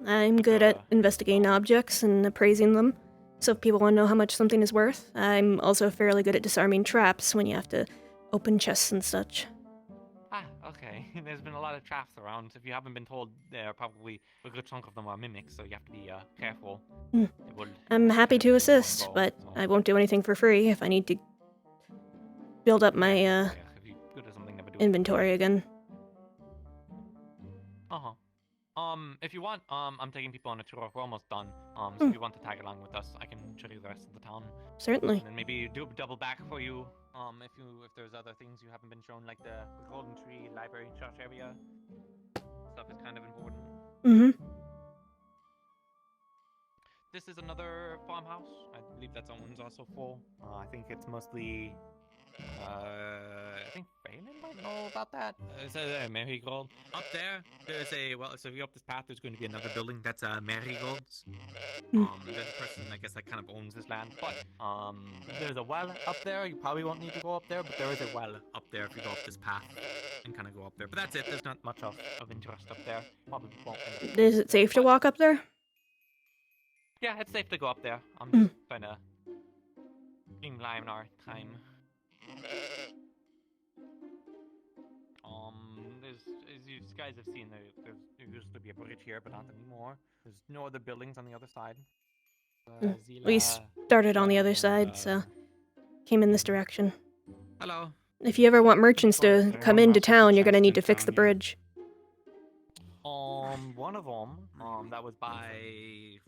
I'm good at investigating objects and appraising them, so if people want to know how much something is worth. I'm also fairly good at disarming traps when you have to open chests and such. Ah, okay. There's been a lot of traps around. If you haven't been told, there are probably a good chunk of them are mimics, so you have to be careful. I'm happy to assist, but I won't do anything for free if I need to build up my inventory again. If you want, I'm taking people on a tour. We're almost done. So if you want to tag along with us, I can show you the rest of the town. Certainly. And then maybe do double back for you. If there's other things you haven't been shown, like the Golden Tree Library Church area. Stuff is kind of important. Mm-hmm. This is another farmhouse. I believe that someone's also full. I think it's mostly. I think Phelan might know about that. It's a Marigold. Up there, there's a. Well, so if you go up this path, there's going to be another building that's Marigold's. There's a person, I guess, that kind of owns this land. But there's a well up there. You probably won't need to go up there, but there is a well up there if you go up this path and kind of go up there. But that's it. There's not much of interest up there. Probably won't. Is it safe to walk up there? Yeah, it's safe to go up there. I'm just trying to streamline our time. As you guys have seen, there used to be a bridge here, but not anymore. There's no other buildings on the other side. We started on the other side, so came in this direction. Hello. If you ever want merchants to come into town, you're gonna need to fix the bridge. One of them, that was by,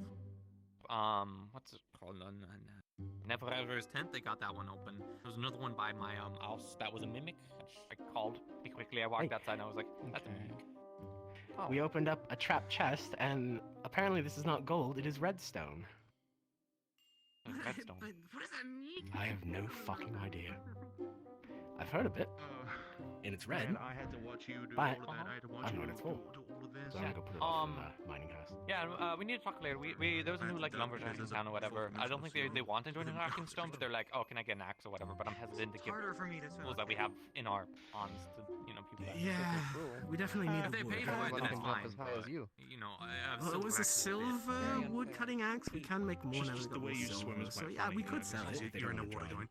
what's it called? Never Ever's tent. They got that one open. There was another one by my house that was a mimic. I called pretty quickly. I walked outside and I was like, that's a mimic. Oh. We opened up a trap chest, and apparently this is not gold, it is redstone. Redstone? But what does that mean? I have no fucking idea. I've heard of it, and it's red, And I had to watch you do but all of that. I had to watch I don't know you what it's for. do all of this. So I'm gonna go put it off in the mining house. Yeah, we need to talk later. There was a new like lumberjack in town or whatever. I don't think they want to join an stone, but they're like, oh, can I get an axe or whatever? But I'm hesitant to give rules that we have in our ponds to people that. Yeah, we definitely need If they pay for it, then it's fine. As high as you. I have Well, it was a silver axes. silver wood cutting axe. We can make more now. Just the we've got way more you swim silver, is so quite yeah, funny, we could sell because it. you're in the water going.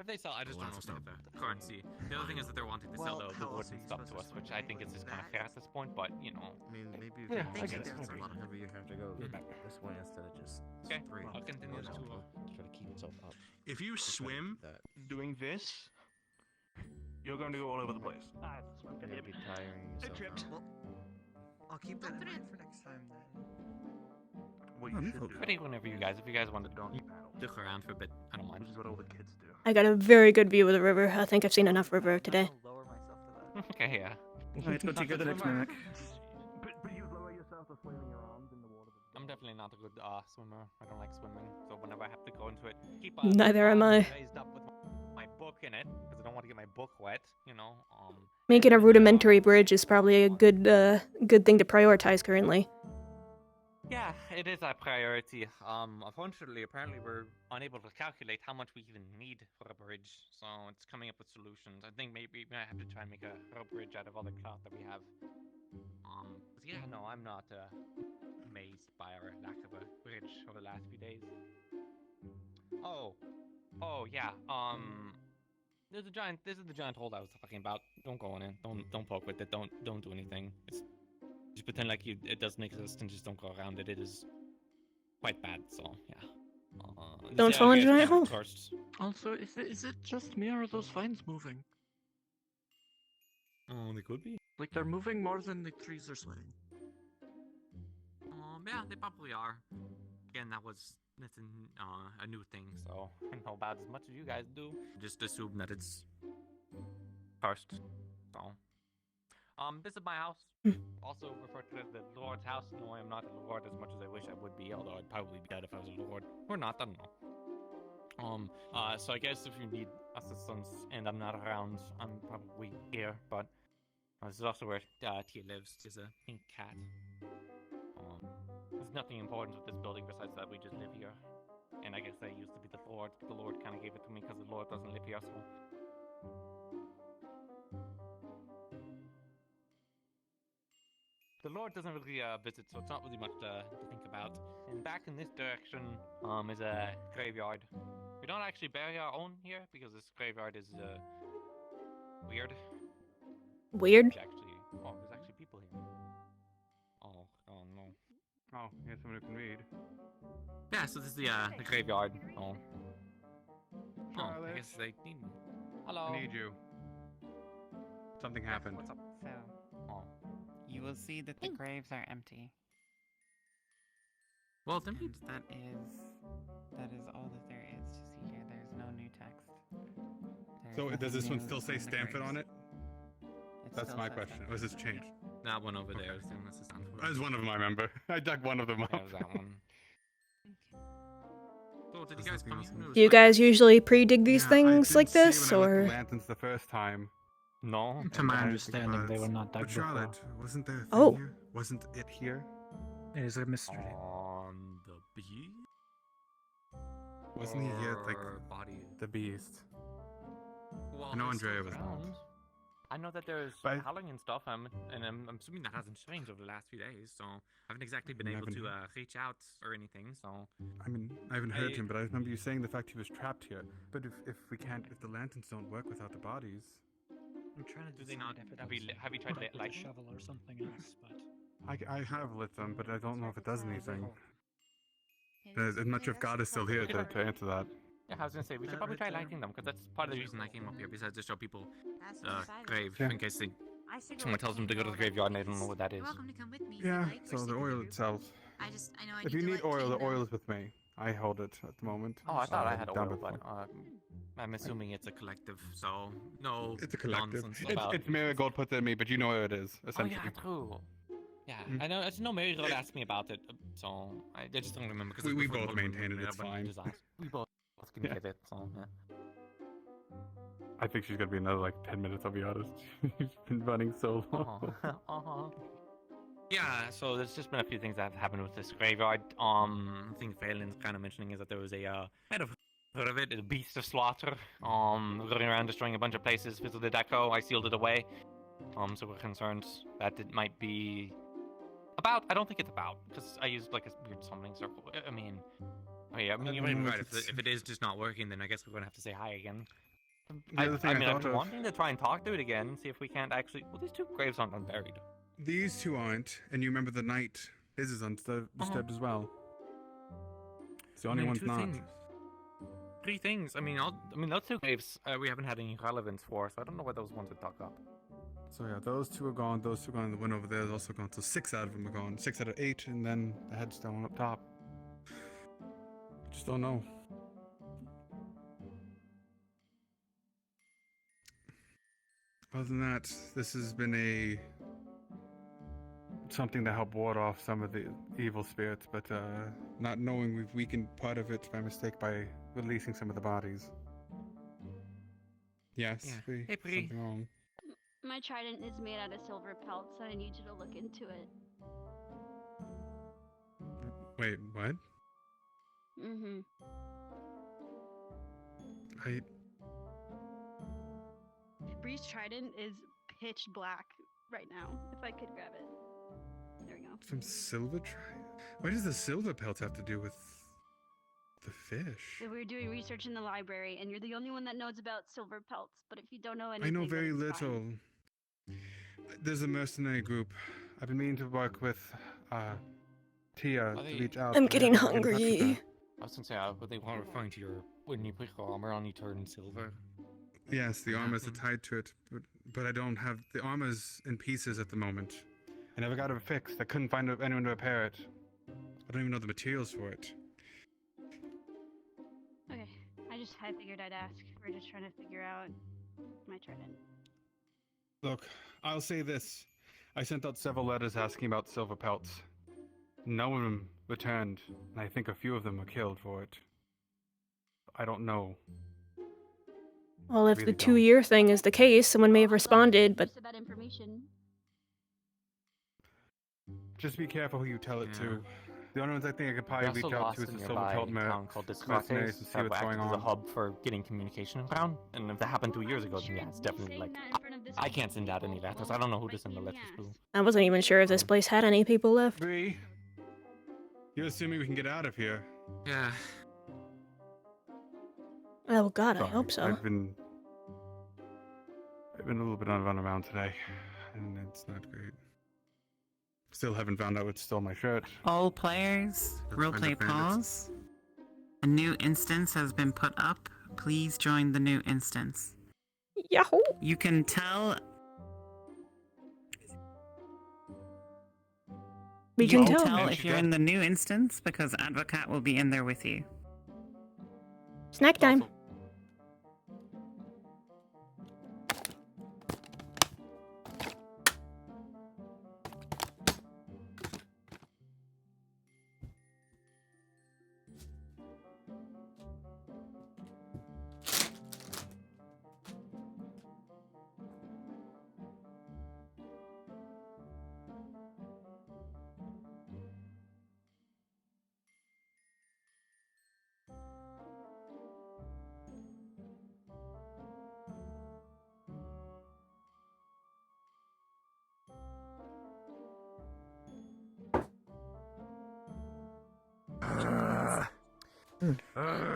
If they sell, I just don't know if they have the currency. The other thing is that they're wanting to sell the wood and stuff to us, which I think is just kind of fair at this point. But I mean, maybe if Yeah, you I get it. there's a lot of heavy, you have to go this way instead of just Okay, straight. I'll continue this tour. Try to keep himself up. If you swim doing this, you're going to go all over the place. You're gonna be tiring yourself out. Well, I'll keep that in mind for next time then. What you should do. Ready whenever you guys. If you guys want to stick around for a bit, I don't mind. This is what all the kids do. I got a very good view of the river. I think I've seen enough river today. Okay, yeah. Alright, go take the next Mac. But you lower yourself to flailing your arms in the water. I'm definitely not a good swimmer. I don't like swimming, so whenever I have to go into it, keep Neither am I. raised up with my book in it because I don't want to get my book wet. Making a rudimentary bridge is probably a good thing to prioritize currently. Yeah, it is a priority. Unfortunately, apparently we're unable to calculate how much we even need for a bridge, so it's coming up with solutions. I think maybe we might have to try and make a bridge out of all the cloth that we have. Yeah, no, I'm not amazed by our lack of a bridge over the last few days. Oh, yeah. This is the giant hole I was talking about. Don't go in it. Don't poke with it. Don't do anything. Just pretend like it doesn't exist and just don't go around it. It is quite bad. So yeah. Don't fall into giant hole. Also, is it just me or are those vines moving? Oh, they could be. Like they're moving more than the trees are swaying. Yeah, they probably are. Again, that's a new thing, so I know about as much as you guys do. Just assume that it's cursed. So, this is my house. Also referred to as the Lord's house. No, I am not a lord as much as I wish I would be. Although I'd probably be dead if I was a lord, or not. I don't know. So I guess if you need assistance and I'm not around, I'm probably here. But this is also where Tia lives. She's a pink cat. There's nothing important with this building besides that we just live here. And I guess I used to be the Lord, but the Lord kind of gave it to me because the Lord doesn't live here, so... The Lord doesn't really visit, so it's not really much to think about. And back in this direction is a graveyard. We don't actually bury our own here because this graveyard is weird. Weird? There's actually people here. Oh no. Oh, here's someone who can read. Yeah, so this is the graveyard. Oh, I guess they need me. Hello. I need you. Something happened. What's up, Phil? Oh. You will see that the graves are empty. Well, then And that is all that there is to see here. There's no new text. So There's does this nothing one new still say on the Stanford graves. on it? It That's still my says question. Stanford Or has this on it, changed? that one over there. That's the stand for. That was one of them, I remember. I dug one of them up. That was that one. So, did you guys come in? Do you guys usually pre-dig these things like this, When I lit or? the lanterns the first time. No. To my understanding, they were not dug But Charlotte, before. wasn't there a thing Oh. here? Wasn't it here? It is a mystery. On the beast? Wasn't he here, like, Or body? the beast? Well, I know he's Andrea still was around. not. I know that there's But howling and stuff, and I'm assuming that hasn't changed over the last few days, so I haven't exactly been able to reach out or anything, so... I mean, I haven't heard him, but I remember you saying the fact he was trapped here. But if the lanterns don't work without the bodies... I'm trying to Do they not? Have you tried with a lighting? shovel or something else? But I have lit them, but I don't know if it does anything. Maybe I'm not sure if God is still here to answer that. Yeah, I was gonna say, we should probably try lighting them, because that's part of the reason I came up here, besides to show people the grave, Yeah. in case someone tells them to go to the graveyard and they don't know what that is. Welcome to come with me. Yeah, If you like. so We're the sticking oil to itself. I know I If need you to need let oil, the Kane know. oil is with me. I hold it at the moment. Oh, I thought I had Down oil, before. but I'm assuming it's a collective, so no It's a collective. nonsense It's, about... it's Marigold put it in me, but you know where it is, Oh essentially. yeah, true. Yeah, Mm. I know Marigold asked me about it, so I just don't remember. Cause We before the both book maintain it, movie, it's everybody fine. just asked. We both can Yeah. get it, so yeah. I think she's gonna be another like 10 minutes, I'll be honest. She's been running so long. Yeah, so there's just been a few things that have happened with this graveyard. I think Phelan's kind of mentioning is that there was a might have heard of it, a beast of slaughter, running around destroying a bunch of places, visited the deco. I sealed it away. So we're concerned that it might be about. I don't think it's about, because I used like a weird summoning circle. I mean, you might be right. If it is just not working, then I guess we're gonna have to say hi again. The other thing I I've thought been of- wanting to try and talk to it again, see if we can't actually. Well, these two graves aren't unburied. These two aren't, and you remember the night. His is disturbed as well. It's the only one's two not. things. Three things. I mean, those two graves we haven't had any relevance for, so I don't know why those ones would dug up. So yeah, those two are gone, those two are gone, and the one over there is also gone. So 6 out of them are gone. 6 out of 8, and then the headstone up top. Just don't know. Other than that, this has been something to help ward off some of the evil spirits, but not knowing we've weakened part of it by mistake by releasing some of the bodies. Yes, Yeah. Hey, Bree. something wrong. My trident is made out of silver pelts, and I need you to look into it. Wait, what? Mm-hmm. Bree's trident is pitch black right now. If I could grab it. There we go. From silver What does the silver pelt have to do with the fish? So we're doing research in the library, and you're the only one that knows about silver pelts. But if you don't know I anything, know then very it's little. fine. There's a mercenary group. I've been meaning to work with Tia to reach out. I'm but I getting haven't been in touch with hungry. her. I was gonna say, but they weren't referring to your when you put your armor on, you turn silver. Yes, the armors are tied to it, but I don't have the armor's in pieces at the moment. I never got it fixed. I couldn't find anyone to repair it. I don't even know the materials for it. Okay, I figured I'd ask. We're just trying to figure out my trident. Look, I'll say this. I sent out several letters asking about silver pelts. None of them returned, and I think a few of them were killed for it. I don't know. Well, if Really the 2-year thing is the case, someone may have responded, but Just that information. Just be careful who you tell it to. The only ones I think I could We probably also reach out lost to is a the silver nearby pelt town called mercenaries and Descartes see that what's going acted as a on. hub for getting communication around. And if that happened 2 years ago, then yeah, it's definitely like I can't send out any letters. I don't know who to send the letters to. I wasn't even sure if this place had any people left. Bree, you're assuming we can get out of here. Yeah. Oh god, I Sorry, hope so. I've been a little bit on a run around today, and it's not great. Still haven't found out what stole my shirt. All players, Let's roleplay find the bandits. pause. A new instance has been put up. Please join the new instance. Yahoo! You can tell We You can can tell. tell if you're in the new instance because Advocat will be in there with you. Snack time.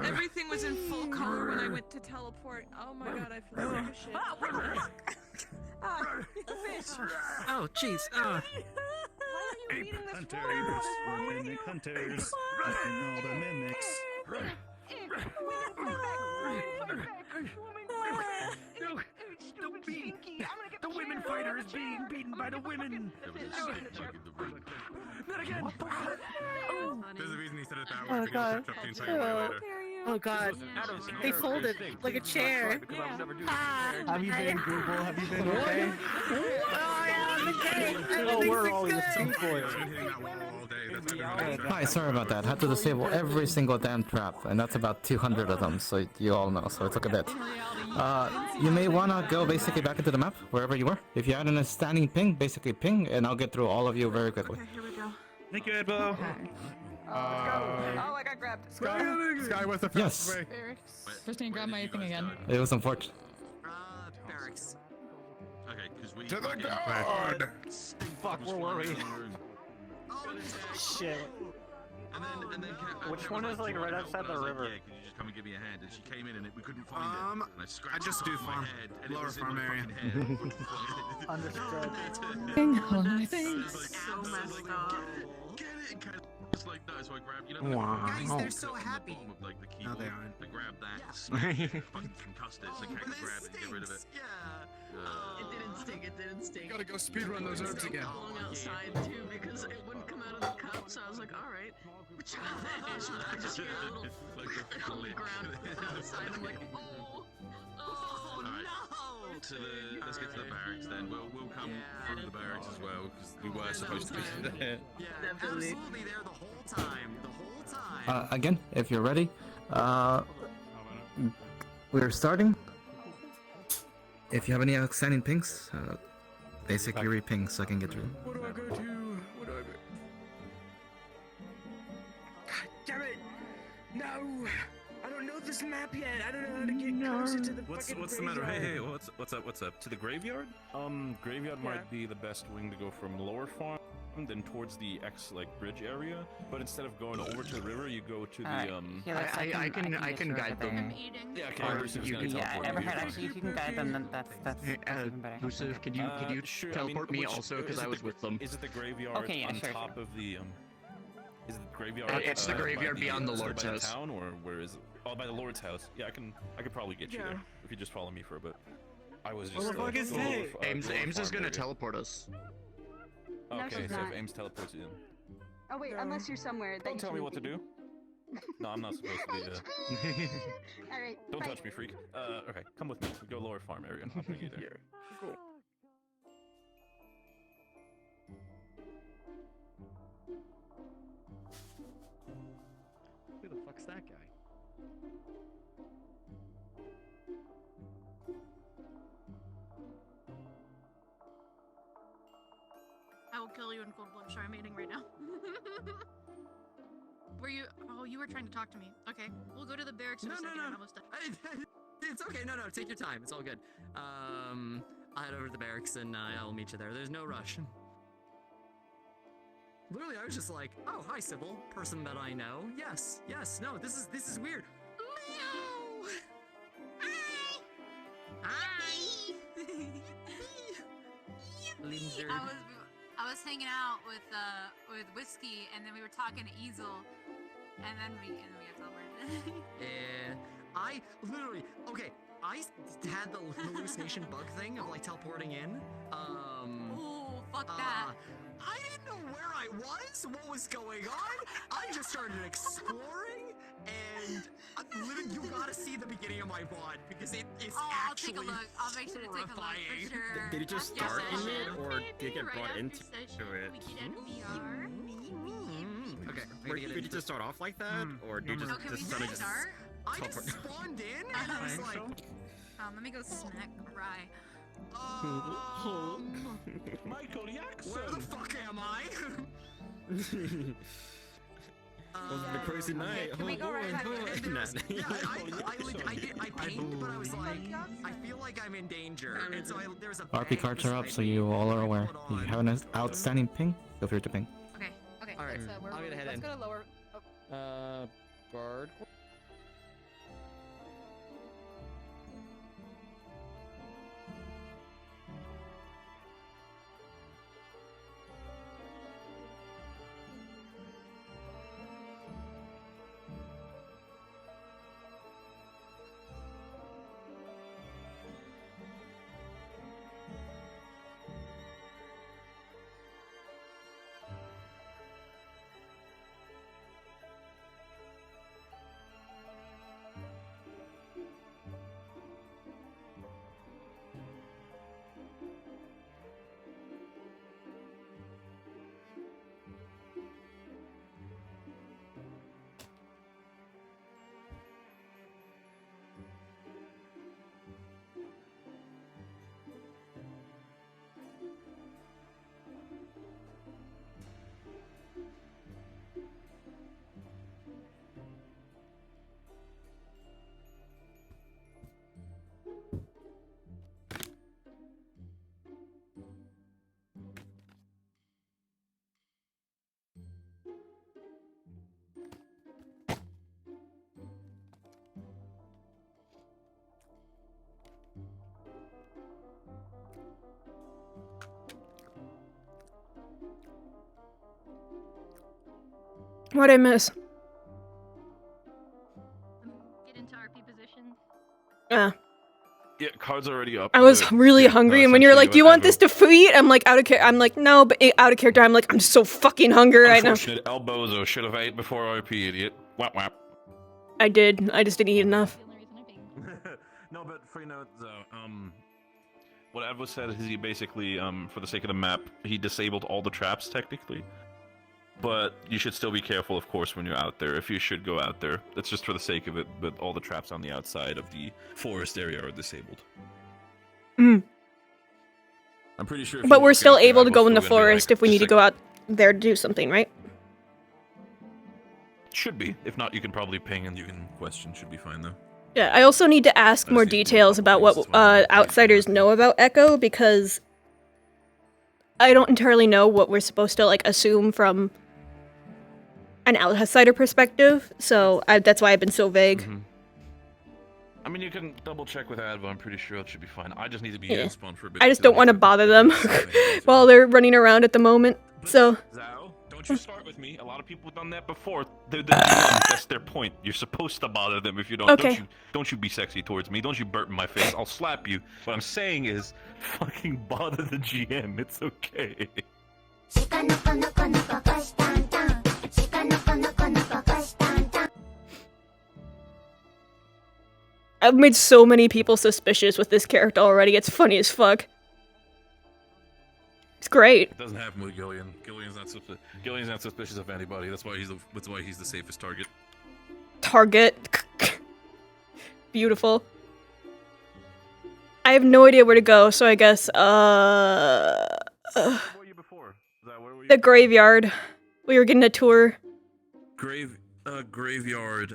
Everything was in full color when I went to teleport. Oh my god, I feel like a shit. Ah, what the fuck? Ah, fish. Oh, jeez. Why are you eating this Hunters, we're mimic hunters. Hunting all the mimics. The women fighter is being beaten by the women. Not again. There's a reason he said it that Oh way. god. Oh god. They folded like a chair. Have you been, Google? Have you been okay? Oh, we're all your tinfoil. Hi, sorry about that. Had to disable every single damn trap, and that's about 200 of them, so you all know, so it took a bit. You may want to go basically back into the map, wherever you were. If you had a standing ping, basically ping, and I'll get through all of you very quickly. Here we go. Thank you, Edbo. Oh, I got grabbed. Sky was the Yes. way. Christine, grab my thing again. It was unfortunate. Barracks. Okay, because we. To the guard! Fuck, where were we? Shit. And then Which one is like right outside the river? Yeah, could you just come and give me a hand? And she came in and we couldn't find it. And I scratched I just do it off my farm. head, and Lower it was in farm my area. fucking head. Understood. Hold on, I think. So messed up. Get it? Kind of just like that. So I grabbed, you know, Wow. guys, Guys, they're so happy. Of, like, the keyboard. No, they aren't. I grabbed that, smacked it, fucking concussed it, so I can't grab it and get rid of it. It didn't stink, it didn't stink. Gotta go speedrun those herbs again. Long outside too because it wouldn't come out of the cup, so I was like, alright. I just hear a little on the ground outside. I'm like, oh no! Let's get to the barracks then. We'll come through the barracks as well because we were supposed to be there. Yeah, absolutely there the whole time. The whole time. Again, if you're ready, we're starting. If you have any outstanding pings, basically re-ping so I can get through. What do I go to? What do I go? God damn it! No! I don't know this map yet. I don't know how to get closer to the What's fucking the matter? Hey, graveyard. what's up? What's up? To the graveyard? Graveyard might be the best wing to go from lower farm then towards the bridge area. But instead of going over to the river, you go to the I can guide them. Yeah, okay. Bruce is gonna teleport you. Actually, if you can guide them, then that's even better. Yusuf, could you Sure, teleport me which- also because is I it was the- with them? Is it the graveyard Okay, yeah, on sure, top of the Is it the graveyard? It's the graveyard beyond the by Lord's house. Town, or where is it? Oh, by the Lord's house. Yeah, I could probably get you there if you just follow me for a bit. I was just. What the fuck is go that? over, Ames go over is farm gonna area. teleport us. No, Okay, she's so not. if Ames teleports you in. Oh wait, unless you're somewhere that Don't you tell me what to shouldn't do. No, I'm not supposed to be. be. Alright. Don't bye. touch me, freak. Okay, come with me. We go lower farm area. I'll bring you there. Cool. Who the fuck's that guy? I will kill you in cold blood. Sorry, I'm eating right now. Were you? Oh, you were trying to talk to me. Okay, we'll go to the barracks in a second. I'm almost done. It's okay, no, take your time, it's all good. I'll head over to the barracks and I'll meet you there. There's no rush. Literally, I was just like, oh, hi, Sybil, person that I know. Yes, no, this is weird. Leo! Hi! Linder. I was hanging out with Whiskey, and then we were talking to Easel, and then we got teleported. I literally, okay, I had the hallucination bug thing of like teleporting in. Ooh, fuck that. I didn't know where I was, what was going on. I just started exploring, and you gotta see the beginning of my VOD because it is I'll actually take a look. I'll make sure to take a look for sure. Did you just start in it, or did you get brought into it? Okay, did you just start off like that, or did you just sort of just start? I just spawned in, and I was like... let me go smack Rye. Michael Jackson! Where the fuck am I? The crazy night. Can we go right back? I pinged, but I was like, I feel like I'm in danger, and so there's a RP cards are up, so you all are aware. If you have an outstanding ping, feel free to ping. Okay. Alright, I'm gonna head in. Let's go to lower. Guard. What'd I miss? Get into RP position. Yeah. Yeah, cards already up. I was really hungry, and when you're like, "Do you want this to eat?" I'm like, out of character. I'm like, no, but out of character, I'm like, I'm so fucking hungry right now. Unfortunate Elbozo should have ate before RP, idiot. Wap wap. I did. I just didn't eat enough. No, but for note though, what Advo said is he basically, for the sake of the map, he disabled all the traps technically. But you should still be careful, of course, when you're out there, if you should go out there. It's just for the sake of it, but all the traps on the outside of the forest area are disabled. Mm. I'm pretty sure. But we're still able to go in the forest if we need to go out there to do something, right? Should be. If not, you can probably ping and you can question. Should be fine, though. Yeah, I also need to ask more details about what outsiders know about Echo, because I don't entirely know what we're supposed to, like, assume from an outsider perspective, so that's why I've been so vague. Mm-hmm. I mean, you can double check with Advo. I'm pretty sure it should be fine. I just need to be in spawn for a bit. I just don't want to bother them while they're running around at the moment, so... Zao, don't you start with me. A lot of people have done that before. That's their point. You're supposed to bother them if you don't. Okay. Don't you be sexy towards me. Don't you burp in my face. I'll slap you. What I'm saying is, fucking bother the GM. It's okay. I've made so many people suspicious with this character already. It's funny as fuck. It's great. It doesn't happen with Gillian. Gillian's not suspicious of anybody. That's why he's the safest target. Target. Beautiful. I have no idea where to go, so I guess Where were you before? The graveyard. We were getting a tour. Graveyard.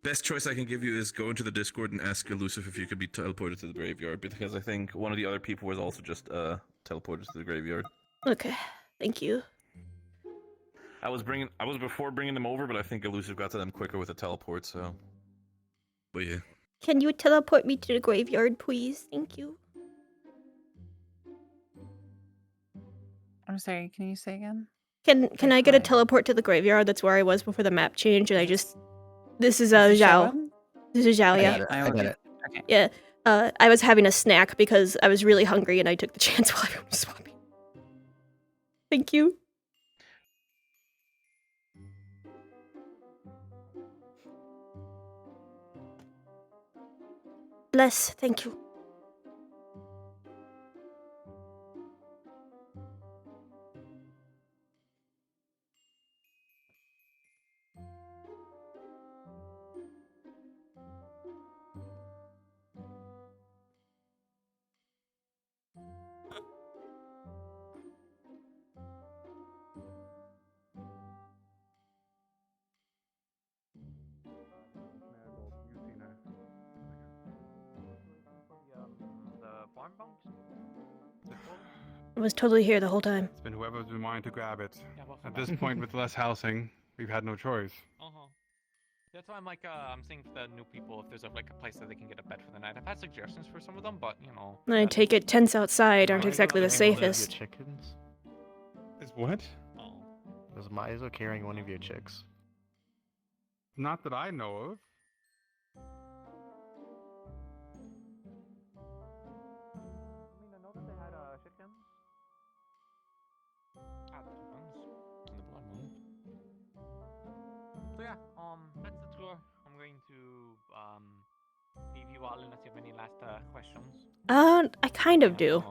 Best choice I can give you is go into the Discord and ask Elusive if you could be teleported to the graveyard, because I think one of the other people was also just teleported to the graveyard. Okay, thank you. I was before bringing them over, but I think Elusive got to them quicker with a teleport. So, but yeah. Can you teleport me to the graveyard, please? Thank you. I'm sorry. Can you say again? Can I get a teleport to the graveyard? That's where I was before the map change, and I just. This is Zhao. This is Zhao, yeah. I get it. Okay. Yeah. I was having a snack because I was really hungry and I took the chance while everyone was swapping. Thank you. Bless, thank you. The farm bunks? I was totally here the whole time. It's been whoever's been wanting to grab it. Yeah, well, At this point, with less housing, we've had no choice. That's why I'm like, I'm seeing for the new people if there's like a place that they can get a bed for the night. I've had suggestions for some of them, but you know. I take it tents outside aren't exactly the Carrying one of your safest. chickens? Is what? Was Maizo carrying one of your chicks? Not that I know of. I mean, I know that they had chickens. At the ones in the blood moon. So yeah, that's the tour. I'm going to leave you all unless you have any last questions. I kind of do.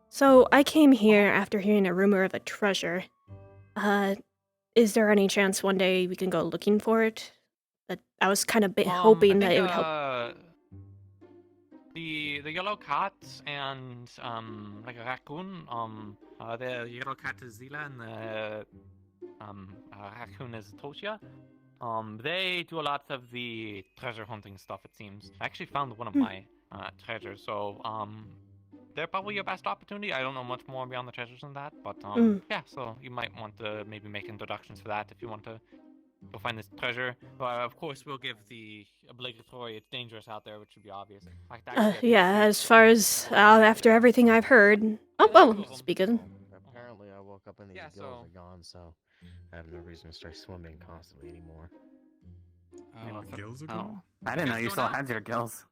So I came here after hearing a rumor of a treasure. Is there any chance one day we can go looking for it? I was kind of hoping that it would help. The yellow cat and like a raccoon. The yellow cat is Zila and the raccoon is Toshia. They do a lot of the treasure hunting stuff. It seems. I actually found one of my treasures, so they're probably your best opportunity. I don't know much more beyond the treasures than that, but yeah. So you might want to maybe make introductions for that if you want to go find this treasure. Of course, we'll give the obligatory "it's dangerous out there," which should be obvious. Yeah, as far as after everything I've heard. Oh well, speaking. Apparently, I woke up and these gills are gone, so I have no reason to start swimming constantly anymore. Gills are Oh, gone? I didn't know you still had your gills.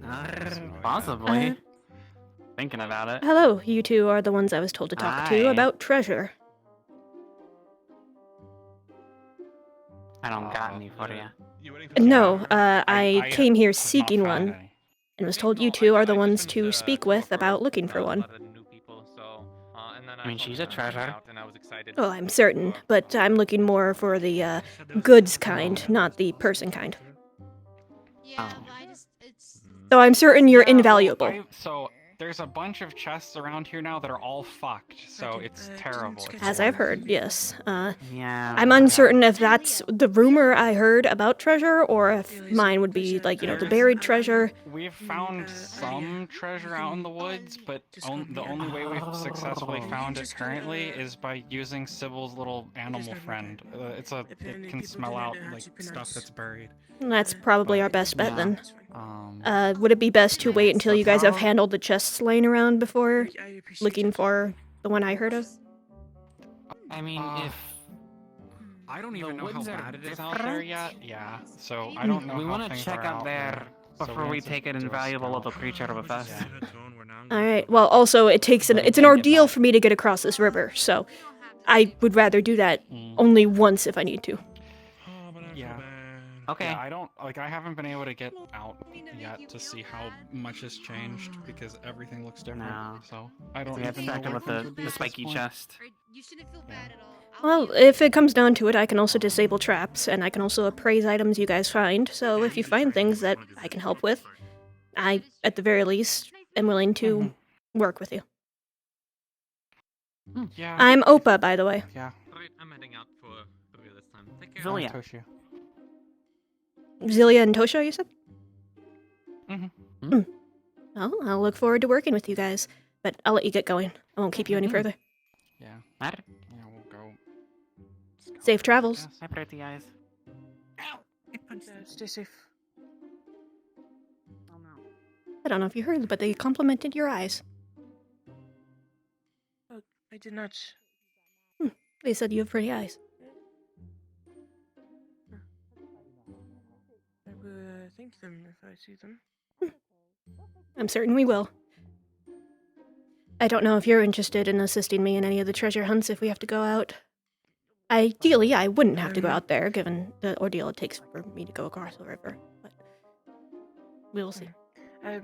Mm, Possibly. Thinking about it. Hello, you two are the ones I was told to talk to Hi. about treasure. I don't got any for you. No, I came here seeking one, and was told you two are the ones to speak with about looking for one. I mean, she's a treasure. Well, I'm certain, but I'm looking more for the goods kind, not the person kind. Oh. Though I'm certain you're invaluable. So there's a bunch of chests around here now that are all fucked, so it's terrible. As I've heard, yes. Yeah. I'm uncertain if that's the rumor I heard about treasure, or if mine would be like, you know, the buried treasure. We've found some treasure out in the woods, but the only way we've successfully found it currently is by using Sybil's little animal friend. It can smell out like stuff that's buried. That's probably our best bet then. Would it be best to wait until you guys have handled the chests laying around before looking for the one I heard of? I mean, if I don't even know how bad it is out there yet. Yeah, so I don't know. We want to check out there before we take an invaluable little creature of a fest. Alright, well also it's an ordeal for me to get across this river, so I would rather do that only once if I need to. Yeah. Okay. Yeah, I haven't been able to get out yet to see how much has changed because everything looks different. No. So I don't We have even to know check it where with things the would be at this spiky point. chest. You shouldn't feel bad at all. Well, if it comes down to it, I can also disable traps, and I can also appraise items you guys find, so if you find things that I can help with, I, at the very least, am willing to work with you. Yeah. I'm Opa, by the way. Yeah. Alright, I'm heading out for real this time. Take care. Zilia. Toshia. Zilia and Tosha, you said? Mm-hmm. Well, I'll look forward to working with you guys, but I'll let you get going. I won't keep you any further. Yeah. Matter. Yeah, we'll go. Safe travels. Hi, pretty eyes. Stay safe. I don't know if you heard, but they complimented your eyes. Oh, I did not. They said you have pretty eyes. I will thank them if I see them. I'm certain we will. I don't know if you're interested in assisting me in any of the treasure hunts if we have to go out. Ideally, I wouldn't have to go out there, given the ordeal it takes for me to go across the river. But we'll see. The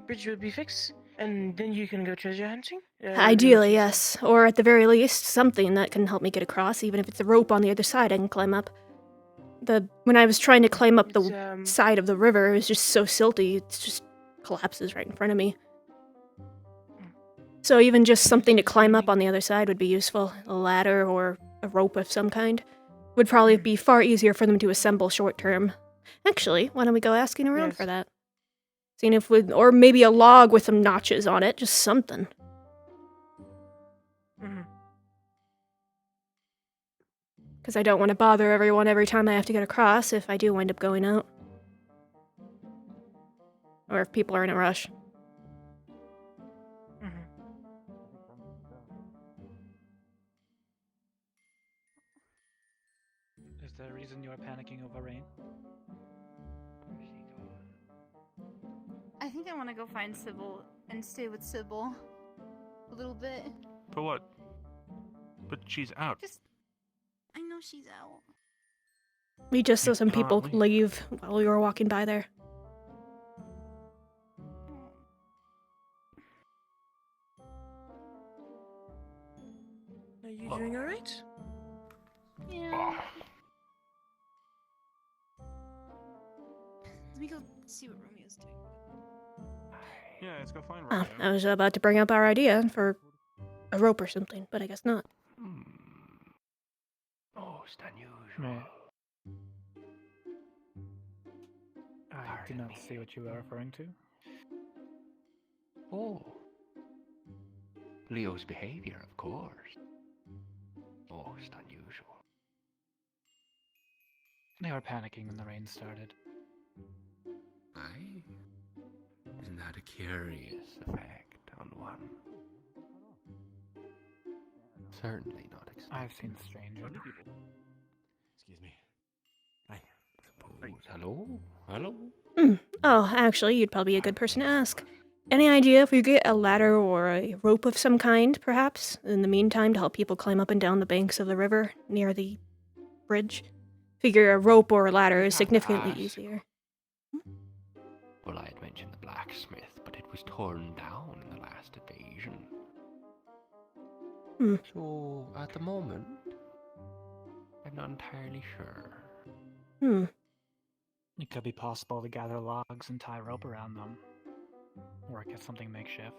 bridge will be fixed, and then you can go treasure hunting? Ideally, yes. Or at the very least, something that can help me get across, even if it's a rope on the other side I can climb up. When I was trying to climb up the side of the river, it was just so silty, it just collapses right in front of me. So even just something to climb up on the other side would be useful. A ladder or a rope of some kind. Would probably be far easier for them to assemble short term. Actually, why don't we go asking around for that? Seeing if or maybe a log with some notches on it, just something. Because I don't want to bother everyone every time I have to get across if I do wind up going out. Or if people are in a rush. Is there a reason you are panicking over rain? I think I want to go find Sybil and stay with Sybil a little bit. For what? But she's out. I know she's out. We just saw some people can't leave while we were walking by there. Are you doing alright? Yeah. Let me go see what Romeo's doing. Yeah, let's go find Oh, Romeo. I was about to bring up our idea for a rope or something, but I guess not. Most unusual. I did not see what you were referring to. Oh. Leo's behavior, of course. Most unusual. They were panicking when the rain started. Aye. Isn't that a curious effect on one? Certainly not expected. I've seen stranger people. Excuse me. Hello? Hello? Oh, actually, you'd probably be a good person to ask. Any idea if we get a ladder or a rope of some kind, perhaps, in the meantime, to help people climb up and down the banks of the river near the bridge? Figure a rope or a ladder is significantly easier. Well, I had mentioned the blacksmith, but it was torn down in the last invasion. So, at the moment, I'm not entirely sure. It could be possible to gather logs and tie rope around them. Or get something makeshift.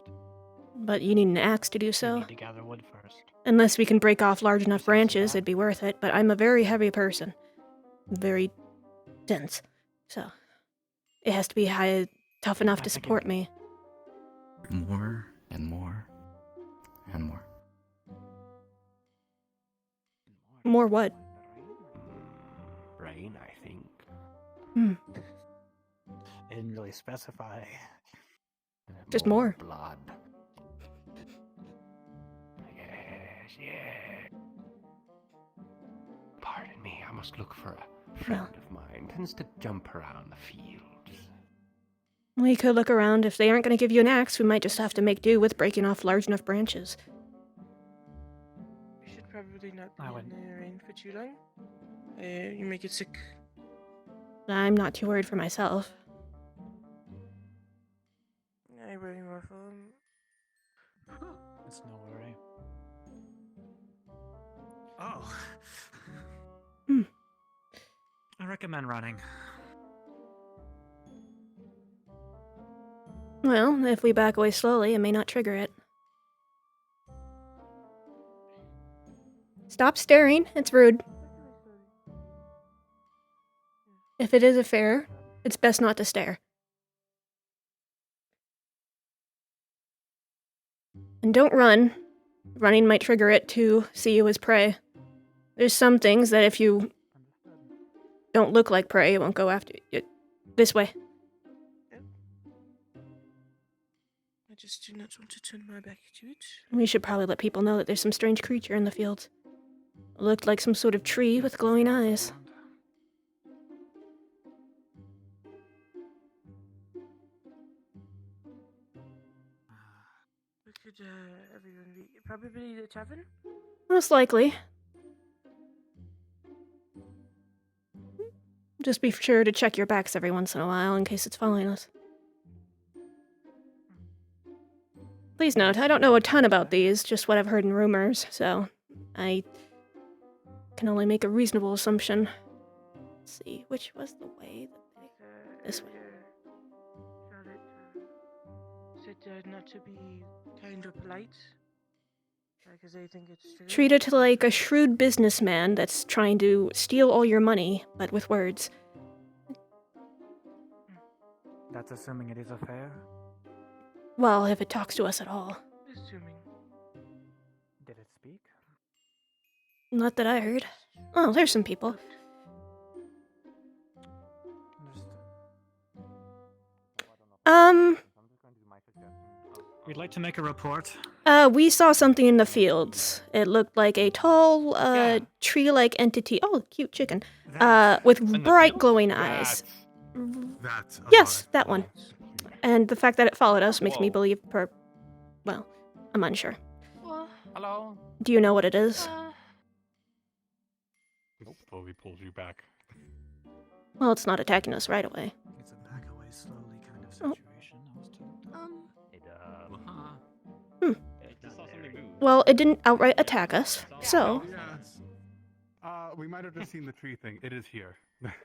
But you need an axe to do so. You need to gather wood first. Unless we can break off large enough branches, it'd be worth it, but I'm a very heavy person. Very dense. So, it has to be tough enough to support me. More and more and more. More what? Rain, I think. They didn't really specify. Just more. Blood. Yes. Pardon me, I must look for a friend of mine. Tends to jump around the fields. We could look around. If they aren't going to give you an axe, we might just have to make do with breaking off large enough branches. You should probably not be in the rain for too long. You may get sick. I'm not too worried for myself. I worry more for It's no worry. Oh. I recommend running. Well, if we back away slowly, it may not trigger it. Stop staring. It's rude. If it is a fair, it's best not to stare. And don't run. Running might trigger it to see you as prey. There's some things that if you don't look like prey, it won't go after you. This way. I just do not want to turn my back to it. We should probably let people know that there's some strange creature in the fields. It looked like some sort of tree with glowing eyes. could everyone be? Probably the tavern? Most likely. Just be sure to check your backs every once in a while in case it's following us. Please note, I don't know a ton about these, just what I've heard in rumors, so I can only make a reasonable assumption. Let's see, which was the way that they... This way. Charlotte said not to be kind or polite. Because they think it's true. Treat it like a shrewd businessman that's trying to steal all your money, but with words. That's assuming it is a fair. Well, if it talks to us at all. Assuming. Did it speak? Not that I heard. Oh, there's some people. We'd like to make a report. We saw something in the fields. It looked like a tall, tree-like entity. Oh, cute chicken. With bright glowing eyes. Yes, that one. And the fact that it followed us makes me believe well, I'm unsure. Hello? Do you know what it is? Nope. Slowly pulls you back. Well, it's not attacking us right away. It's a back away slowly kind of Oh. situation, I was told. Well, it didn't outright attack us, so... We might have just seen the tree thing. It is here.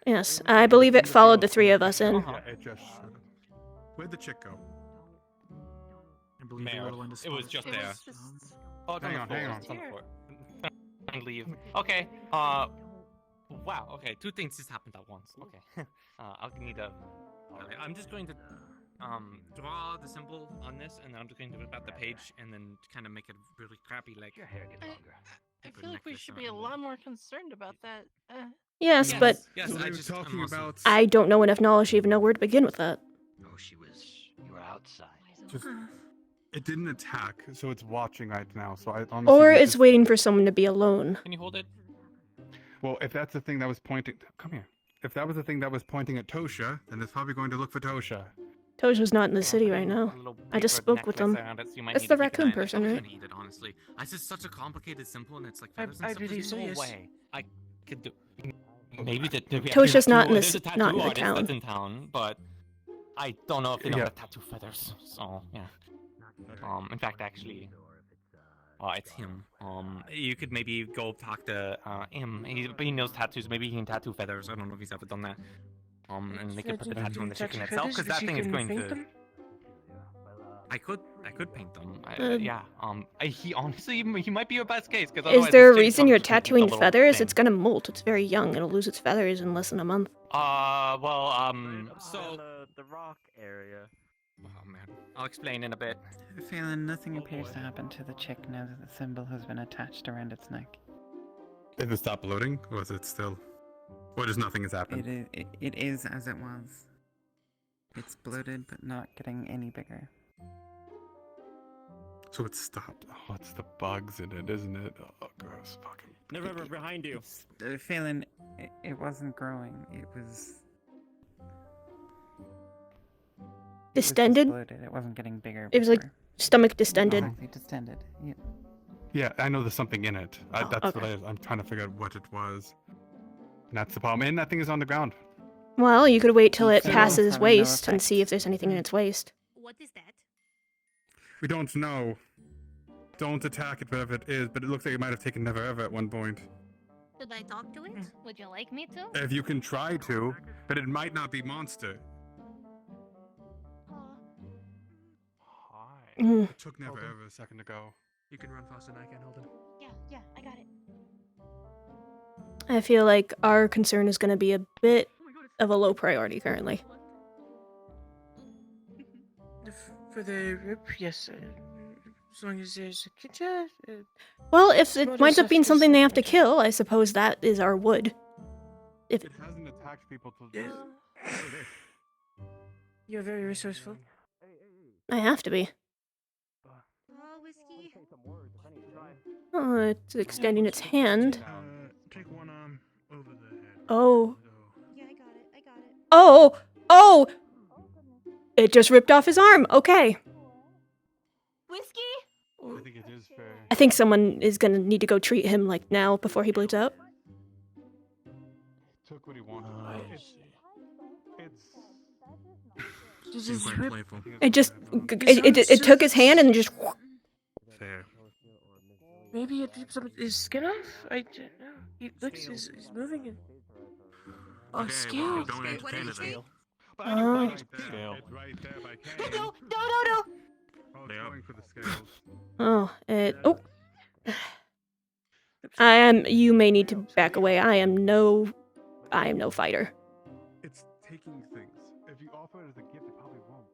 Yes, I believe it followed the three of us in. Yeah, it just... Where'd the chick go? I believe Mayor, little it was just there. Oh, it's Hang on on, the floor. hang on. It's on the floor. And leave. Okay. Wow. Okay. Two things just happened at once. Okay. I'll need a. I'm just going to draw the symbol on this, and then I'm just going to rip out the page, and then kind of make it really crappy, like your hair gets longer. I feel like we should be a lot more concerned about that. Yes, but yes, So I they were just talking about... I don't know enough knowledge to even know where to begin with that. Oh, you were outside. Just, it didn't attack, so it's watching right now. So I honestly Or think it's waiting for someone to be alone. Can you hold it? Well, if that's the thing that was pointing... Come here. If that was the thing that was pointing at Tosha, then it's probably going to look for Tosha. Tosha's not in the city right now. I just spoke with them. It's the raccoon person, right? Eat it, honestly. It's just such a complicated symbol, and it's like I feathers and stuff. believe There's so, no yes. way I could do. Maybe that. Tosha's not in There's a the tattoo not in the artist town. that's in town, but I don't know if they know Yeah. how to tattoo feathers. So yeah. In fact, actually, it's him. You could maybe go talk to him. He knows tattoos. Maybe he can tattoo feathers. I don't know if he's ever done that. And they could put the tattoo on the chicken itself, because that thing is going to. I could paint them. Yeah. He honestly, he might be your best case. Is there a reason you're tattooing feathers? It's gonna molt. It's very young. It'll lose its feathers in less than a month. So the rock area. Oh man, I'll explain in a bit. Phelan, nothing appears to happen to the chick now that the symbol has been attached around its neck. Did it stop loading, or is it still... Or just nothing has happened? It is as it was. It's bloated, but not getting any bigger. So it stopped. Oh, it's the bugs in it, isn't it? Oh, gross. Fucking... Never behind you. Phelan, it wasn't growing. It was... Distended? It wasn't getting bigger. It was like stomach distended. Exactly, distended. Yep. Yeah, I know there's something in it. That's okay. what I'm trying to figure out what it was. And that's the problem. And that thing is on the ground. Well, you could wait till it So passes probably no waste and see if there's anything in its waste. What is that? We don't know. Don't attack it, whatever it is, but it looks like it might have taken Never Ever at one point. Should I talk to it? Would you like me to? If you can try to, but it might not be monster. Mm. It took Never Ever a second to go. You can run faster than I can, hold him. Yeah, I got it. I feel like our concern is going to be a bit of a low priority currently. For the rip, yes. As long as there's a kid, Well, if it What winds is up being that something they have to kill, I suppose that is our wood. If It hasn't attacked people till... you're very resourceful. I have to be. Oh, whiskey. Oh, it's extending its hand. Take one arm over the head. Oh. Yeah, I got it. Oh! It just ripped off his arm. Okay. Whiskey? I think it is fair. I think someone is gonna need to go treat him like now before he bleeds out. Took what he wanted. This Seems is quite rip- playful. It took his hand and just. Fair. Maybe it ripped some of his skin off? I don't know. He looks, he's moving it. Oh, Okay, scale. well, don't entertain it then. Oh. Scale. It's right there by Kane. No. Oh, it's going for the scales. Oh, oh. I am. You may need to back away. I am no fighter. It's taking things. If you offer it as a gift, it probably won't.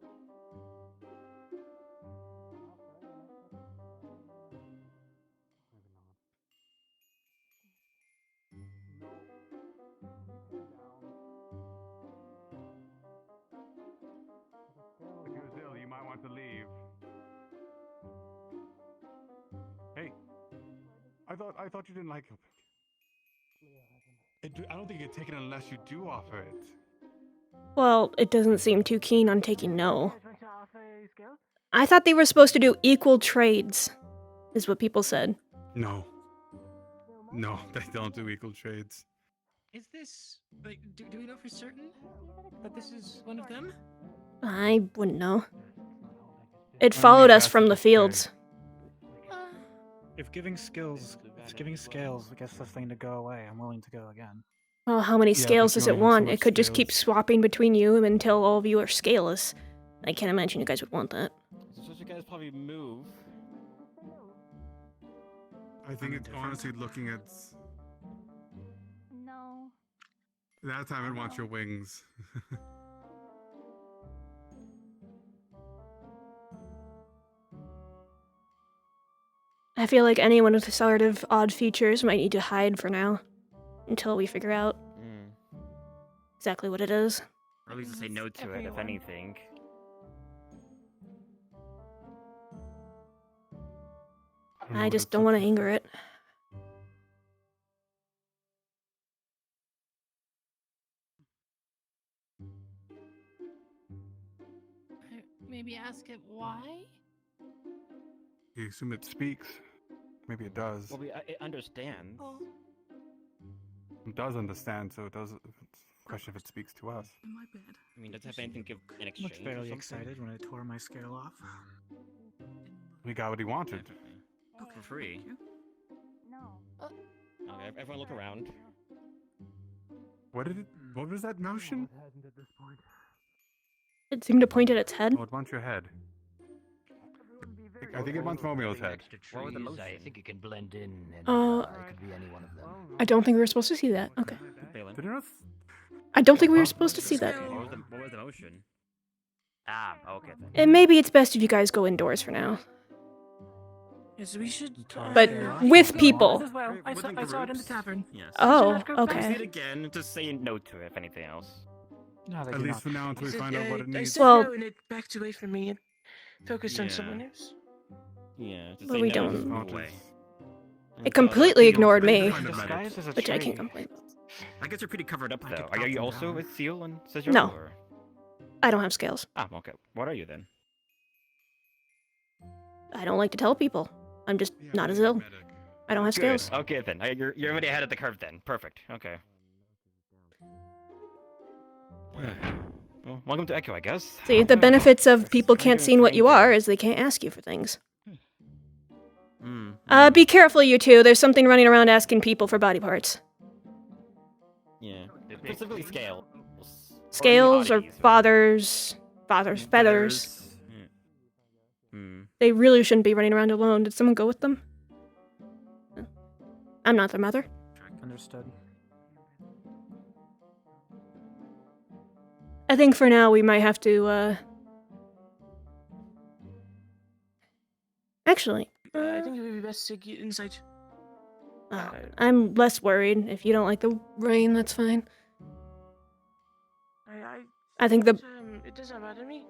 If he was ill, you might want to leave. Hey, I thought you didn't like him. I don't think you'd take it unless you do offer it. Well, it doesn't seem too keen on taking no. I thought they were supposed to do equal trades, is what people said. No. No, they don't do equal trades. Is this like? Do we know for certain that this is one of them? I wouldn't know. It followed us from the fields. If giving scales gets this thing to go away, I'm willing to go again. Well, how many Yeah, scales but you does it only have so want? much It could just keep scales. swapping between you until all of you are scaleless. I can't imagine you guys would want that. So you guys probably move. I think it's honestly looking at. No. That time it wants your wings. I feel like anyone with sort of odd features might need to hide for now, until we figure out exactly what it is. Or at least say no to it, if anything. I just don't want to anger it. Maybe ask it why? You assume it speaks. Maybe it does. Well, it understands. Oh, It does understand, so it does. It's a question if it speaks to us. my bad. I mean, does it have anything to give in exchange? Looked or fairly something? excited when I tore my scale off. We got what he wanted. For free. Okay, everyone look around. What did it? What was that motion? It seemed to point at its head. Oh, it wants your head. I think it wants Romeo's head. I think it can blend in, and Uh, it could be any one of them. I don't think we were supposed to see that. Okay. Did it not? I don't think we were supposed to see that. What was the motion? Ah, okay then. And maybe it's best if you guys go indoors for now. Yes, we should. But with people. As well. I saw it in the tavern. Yes. Oh, Say okay. it again, just say no to it, if anything else. No, they At do least not. for now, until we I said, find out what it I needs. said Well- no and it backed away from me and focused on someone else. Yeah, just Well, say we no, don't- just move away. It completely ignored me, Disguise as a which I trade. can't complain about. I guess you're pretty covered up, though. Are you also a seal and says No. Or? I don't have scales. Ah, okay. What are you then? I don't like to tell people. I'm just not as ill. I don't have Good. scales. Okay then. You're already ahead of the curve then. Perfect. Okay. Well, welcome to Echo, I guess. See, the benefits of people can't see what you are is they can't ask you for things. Be careful, you two. There's something running around asking people for body parts. Yeah. Specifically scales. Scales or father's feathers. They really shouldn't be running around alone. Did someone go with them? I'm not their mother. Understood. I think for now we might have to, Actually, I think it would be best to get inside. I'm less worried. If you don't like the rain, that's fine. I think the... It doesn't bother me.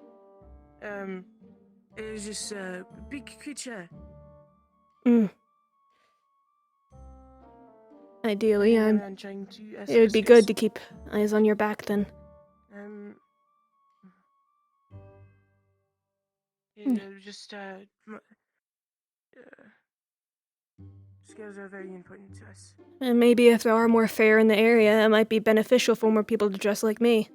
It was just a big creature. Ideally, I'm trying to it would be good to keep eyes on your back then. Yeah, just Scales are very important to us. And maybe if there are more fair in the area, it might be beneficial for more people to dress like me.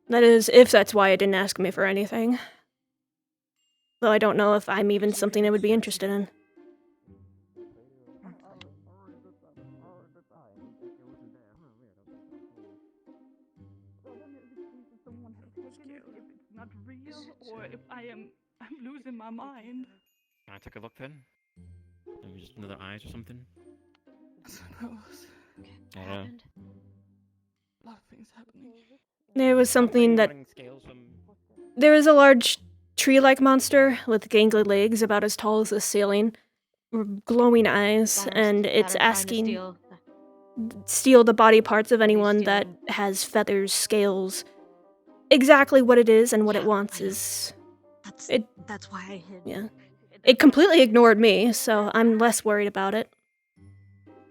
That is, if that's why it didn't ask me for anything. Though I don't know if I'm even something I would be interested in. Not real, or if I'm losing my mind. Can I take a look then? Maybe just another eyes or something? I don't know. I don't know. A lot of things happening. There was something that... There was a large tree-like monster with gangly legs about as tall as the ceiling, glowing eyes, and it's asking... Steal the body parts of anyone that has feathers, scales. Exactly what it is and what it wants is... That's why I hid. Yeah. It completely ignored me, so I'm less worried about it.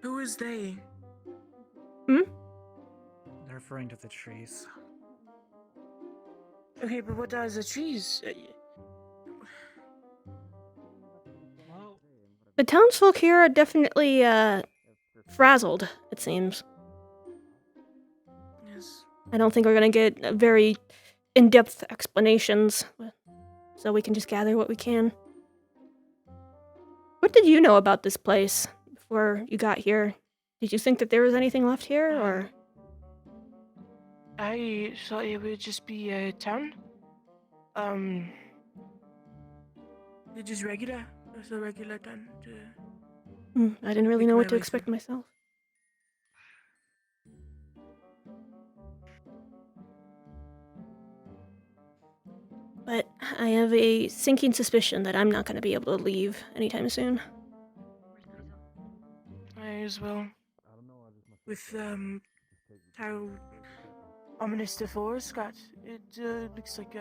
Who is they? Hmm? They're referring to the trees. Okay, but what are the trees? The townsfolk here are definitely, frazzled, it seems. Yes. I don't think we're gonna get very in-depth explanations, so we can just gather what we can. What did you know about this place before you got here? Did you think that there was anything left here, or...? I thought it would just be a town. It's just regular. It's a regular town. I didn't really know what to expect myself. But I have a sinking suspicion that I'm not going to be able to leave anytime soon. I as well. With how ominous the forest got, it looks like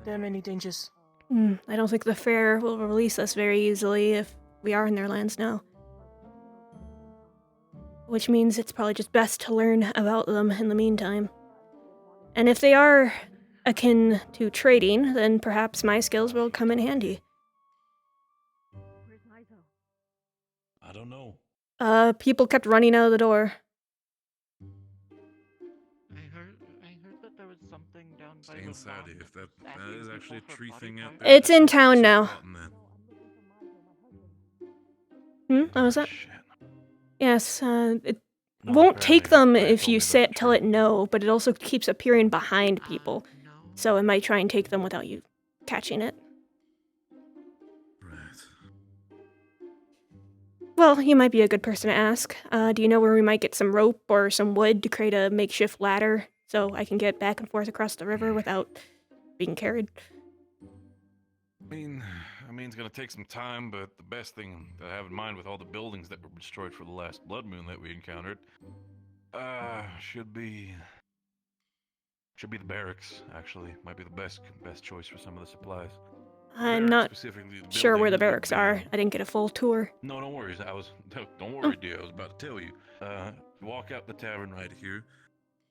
there are many dangers. I don't think the fair will release us very easily if we are in their lands now. Which means it's probably just best to learn about them in the meantime. And if they are akin to trading, then perhaps my skills will come in handy. I don't know. People kept running out of the door. I heard that there was something down by Stay inside if that is actually a tree thing out there. It's in town now. What was that? Yes, it won't take them if you tell it no, but it also keeps appearing behind people. So it might try and take them without you catching it. Well, you might be a good person to ask. Do you know where we might get some rope or some wood to create a makeshift ladder so I can get back and forth across the river without being carried? I mean, it's gonna take some time, but the best thing that I have in mind with all the buildings that were destroyed for the last blood moon that we encountered, should be the barracks. Actually, might be the best choice for some of the supplies. I'm not sure where the barracks are. I didn't get a full tour. No, don't worry. Don't worry, dear. I was about to tell you. Walk out the tavern right here.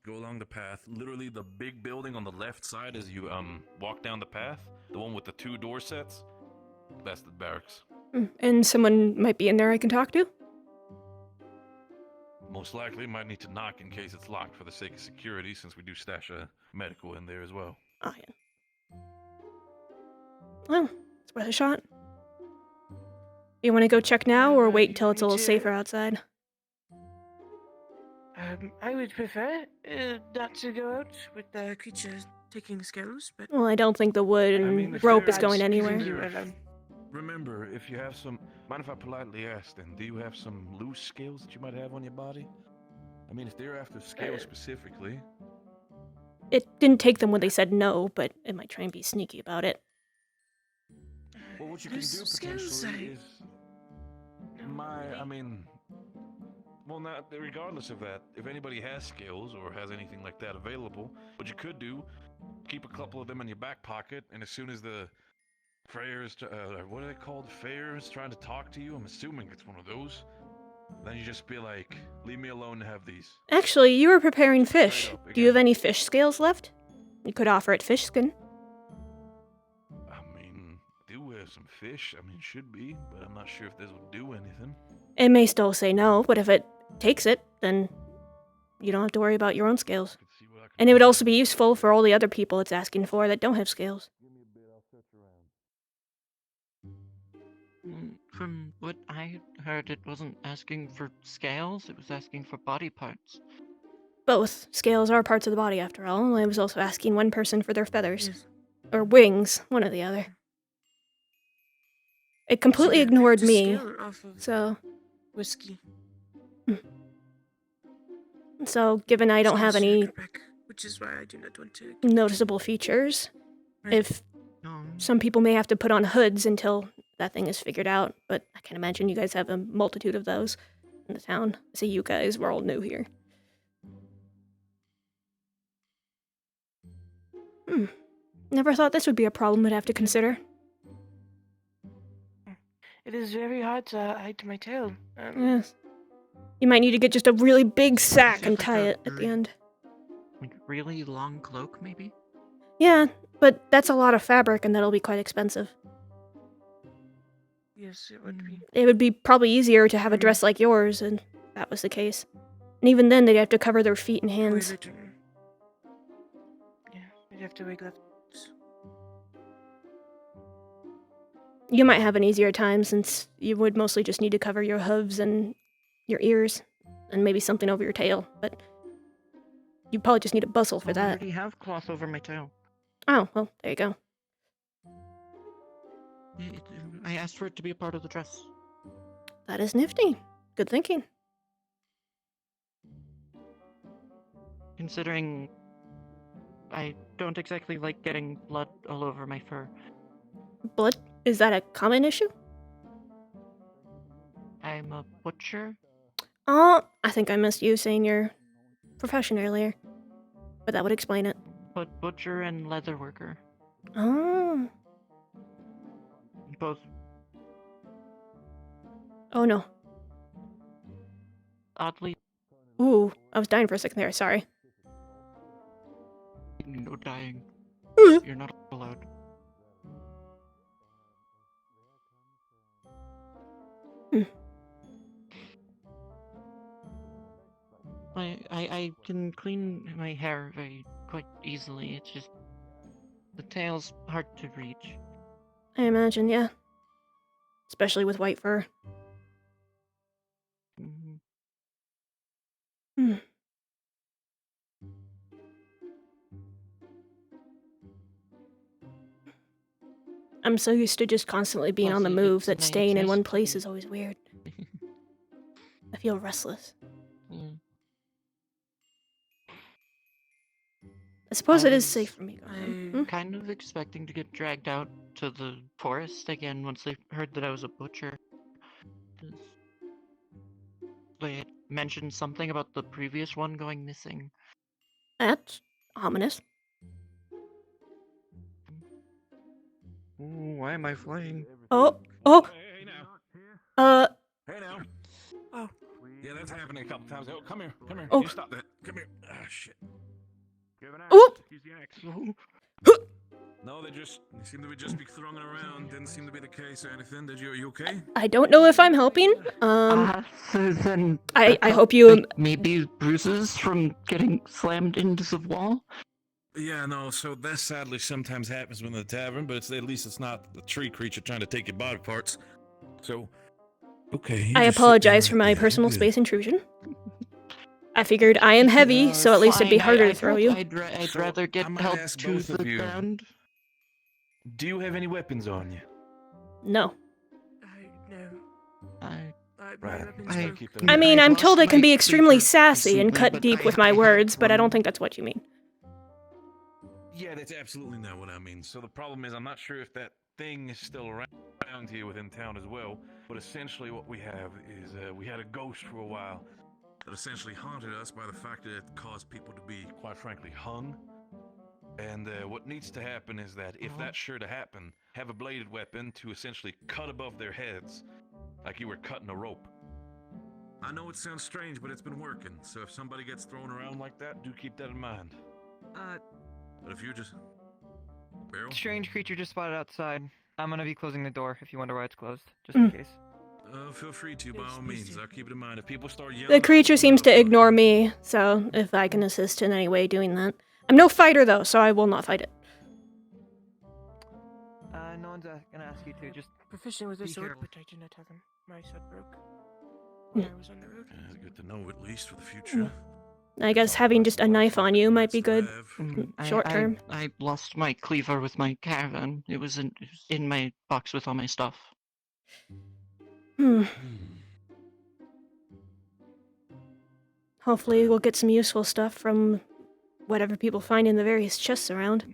Go along the path. Literally, the big building on the left side as you walk down the path. The one with the 2 door sets. That's the barracks. And someone might be in there I can talk to? Most likely, might need to knock in case it's locked for the sake of security, since we do stash a medical in there as well. Oh, yeah. Well, it's worth a shot. You want to go check now, or wait until it's a little safer outside? I would prefer not to go out with the creatures taking scales, but... Well, I don't think the wood and rope is going anywhere. Remember, if you have some... Mind if I politely ask then, do you have some loose scales that you might have on your body? I mean, if they're after scales specifically... It didn't take them when they said no, but it might try and be sneaky about it. Well, what you can do potentially is... Well, not regardless of that, if anybody has scales or has anything like that available, what you could do, keep a couple of them in your back pocket, and as soon as the Freyers, what are they called? Fairs trying to talk to you? I'm assuming it's one of those. Then you just be like, leave me alone to have these. Actually, you were preparing fish. Do you have any fish scales left? You could offer it fish skin. some fish. I mean, should be, but I'm not sure if this will do anything. It may still say no, but if it takes it, then you don't have to worry about your own scales. And it would also be useful for all the other people it's asking for that don't have scales. From what I heard, it wasn't asking for scales, it was asking for body parts. Both. Scales are parts of the body, after all. I was also asking one person for their feathers. Or wings, one or the other. It completely ignored me, so... Whiskey. So, given I don't have any Which is why I do not want to... noticeable features, if some people may have to put on hoods until that thing is figured out, but I can imagine you guys have a multitude of those in the town. So you guys, we're all new here. Never thought this would be a problem I'd have to consider. It is very hard to hide my tail. Yes. You might need to get just a really big sack and tie it at the end. Like a really long cloak, maybe? Yeah, but that's a lot of fabric and that'll be quite expensive. Yes, it would be. It would be probably easier to have a dress like yours, and that was the case. And even then, they'd have to cover their feet and hands. Yeah, they'd have to wear gloves. You might have an easier time since you would mostly just need to cover your hooves and your ears, and maybe something over your tail, but you probably just need a bustle for I that. already have cloth over my tail. Oh, well, there you go. I asked for it to be a part of the dress. That is nifty. Good thinking. Considering I don't exactly like getting blood all over my fur. Blood? Is that a common issue? I'm a butcher. Oh, I think I missed you saying your profession earlier. But that would explain it. But butcher and leather worker. Oh. Both Oh no. oddly. Ooh, I was dying for a second there, sorry. No dying. You're not allowed. I can clean my hair quite easily. It's just the tail's hard to reach. I imagine, yeah. Especially with white fur. Hmm. I'm so used to just constantly being on the move that staying in one place is always weird. I feel restless. I suppose it is safe for me. I'm kind of expecting to get dragged out to the forest again once they heard that I was a butcher. They had mentioned something about the previous one going missing. That's ominous. Ooh, why am I flying? Oh. Hey now. Hey now. Oh. Yeah, that's happening a couple times. Oh, come here. Come here. Oh. You stop that. Come here. Ah, shit. Oh. No, they seem to be just be throwing it around. Didn't seem to be the case or anything. Are you okay? I don't know if I'm helping. Then I hope you maybe bruises from getting slammed into the wall. Yeah, no. So that sadly sometimes happens when in the tavern, but at least it's not the tree creature trying to take your body parts. So, okay. I apologize for my personal space intrusion. I figured I am heavy, so at least it'd be harder to throw you. I'd rather get help to the ground. Do you have any weapons on you? No. I mean, I'm told I can be extremely sassy and cut deep with my words, but I don't think that's what you mean. Yeah, that's absolutely not what I mean. So the problem is, I'm not sure if that thing is still around here within town as well. But essentially what we have is, we had a ghost for a while that essentially haunted us by the fact that it caused people to be, quite frankly, hung. And what needs to happen is that if that's sure to happen, have a bladed weapon to essentially cut above their heads, like you were cutting a rope. I know it sounds strange, but it's been working. So if somebody gets thrown around like that, do keep that in mind. But if you just... Barrel? Strange creature just spotted outside. I'm gonna be closing the door if you wonder why it's closed, just in case. Feel free to, by all means. I'll keep it in mind. If people start yelling, The creature seems to ignore me, so if I can assist in any way doing that. I'm no fighter though, so I will not fight it. No one's gonna ask you to. Just Proficient with a be sword, careful. but I did not have him. My sword broke when I was on the road. It's good to know, at least, for the future. I guess having just a knife on you might be good short term. I lost my cleaver with my caravan. It was in my box with all my stuff. Hopefully we'll get some useful stuff from whatever people find in the various chests around.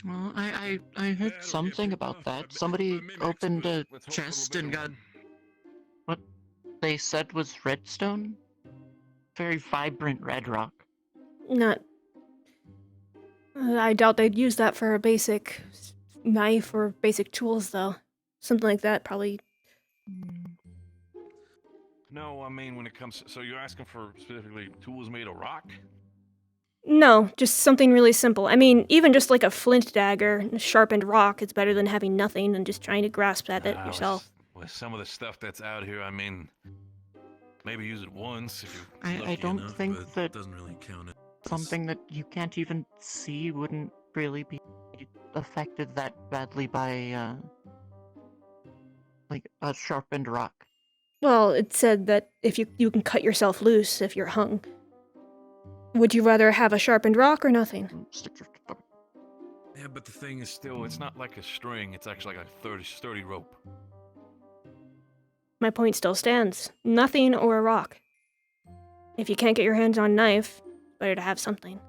Well, I heard something about that. Somebody opened a chest and got what they said was redstone. Very vibrant red rock. Not... I doubt they'd use that for a basic knife or basic tools, though. Something like that, probably. No, I mean when it comes. So you're asking for specifically tools made of rock? No, just something really simple. I mean, even just like a flint dagger, sharpened rock, is better than having nothing and just trying to grasp at it yourself. With some of the stuff that's out here, I mean, maybe use it once if you're I lucky don't enough, think but that it doesn't really count. something that you can't even see wouldn't really be affected that badly by like a sharpened rock. Well, it said that if you can cut yourself loose if you're hung. Would you rather have a sharpened rock or nothing? Yeah, but the thing is still, it's not like a string. It's actually like a sturdy rope. My point still stands. Nothing or a rock. If you can't get your hands on a knife, better to have something.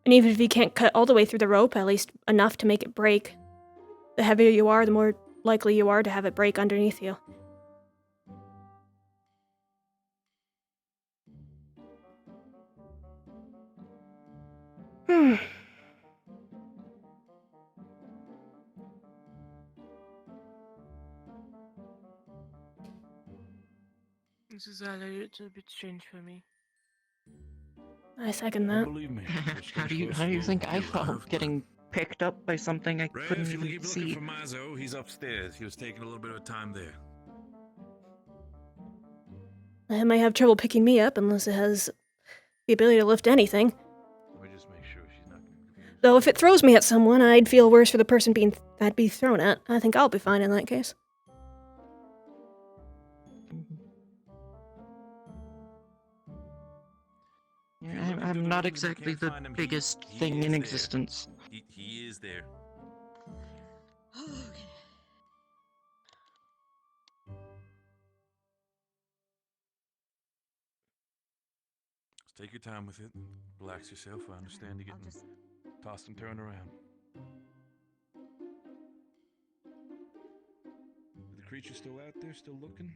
And even if you can't cut all the way through the rope, at least enough to make it break. The heavier you are, the more likely you are to have it break underneath you. This is all a bit strange for me. I second that. Believe me. How do you think I felt getting picked up by something I Ray, couldn't if you even keep see? looking for Mizo, he's upstairs. He was taking a little bit of time there. It might have trouble picking me up unless it has the ability to lift anything. Let me just make sure she's not confused. Though if it throws me at someone, I'd feel worse for the person I'd be thrown at. I think I'll be fine in that case. Yeah, I'm not exactly the biggest thing in existence. He is there. Just take your time with it. Relax yourself. I understand you're getting tossed and turned around. Is the creature still out there, still looking?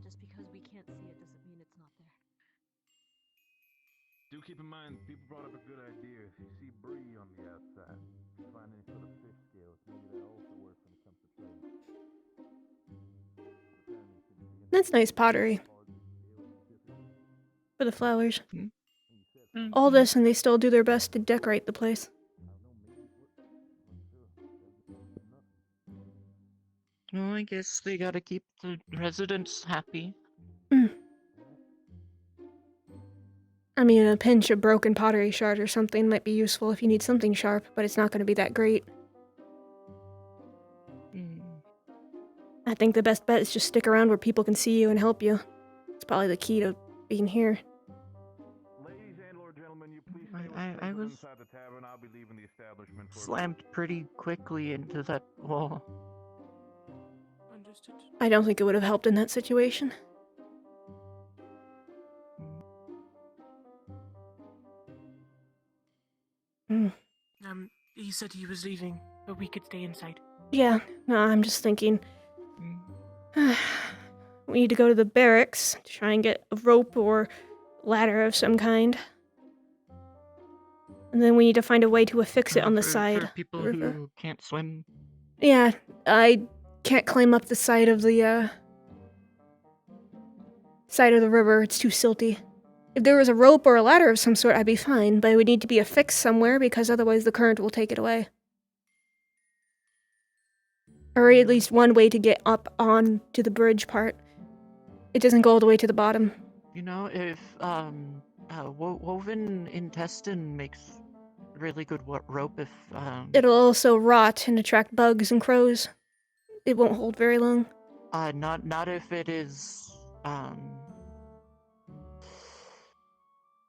Just because we can't see it doesn't mean it's not there. Do keep in mind, people brought up a good idea. If you see Bree on the outside, find any sort of fish scales. Maybe that also works when it comes to trade. That's nice pottery. For the flowers. All this and they still do their best to decorate the place. Well, I guess they gotta keep the residents happy. I mean, a pinch of broken pottery shard or something might be useful if you need something sharp, but it's not going to be that great. I think the best bet is just stick around where people can see you and help you. It's probably the key to being here. I was slammed pretty quickly into that wall. Understood. I don't think it would have helped in that situation. He said he was leaving, but we could stay inside. Yeah, no, I'm just thinking. We need to go to the barracks to try and get a rope or ladder of some kind. And then we need to find a way to affix it on the side. For people who can't swim. Yeah, I can't climb up the side of the river. It's too silty. If there was a rope or a ladder of some sort, I'd be fine, but it would need to be affixed somewhere because otherwise the current will take it away. Or at least one way to get up on to the bridge part. It doesn't go all the way to the bottom. You know, if woven intestine makes really good rope if It'll also rot and attract bugs and crows. It won't hold very long. not if it is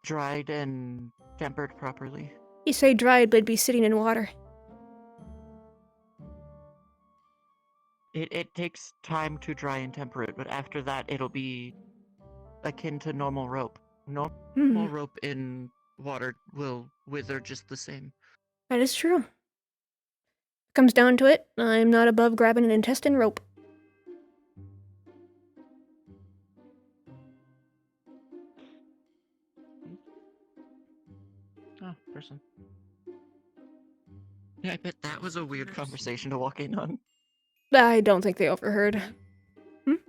dried and tempered properly. You say dried, but it'd be sitting in water. It takes time to dry and temper it, but after that it'll be akin to normal rope. Normal rope in water will wither just the same. That is true. Comes down to it, I'm not above grabbing an intestine rope. Oh, person. Yeah, I bet that was a weird conversation to walk in on. I don't think they overheard. It's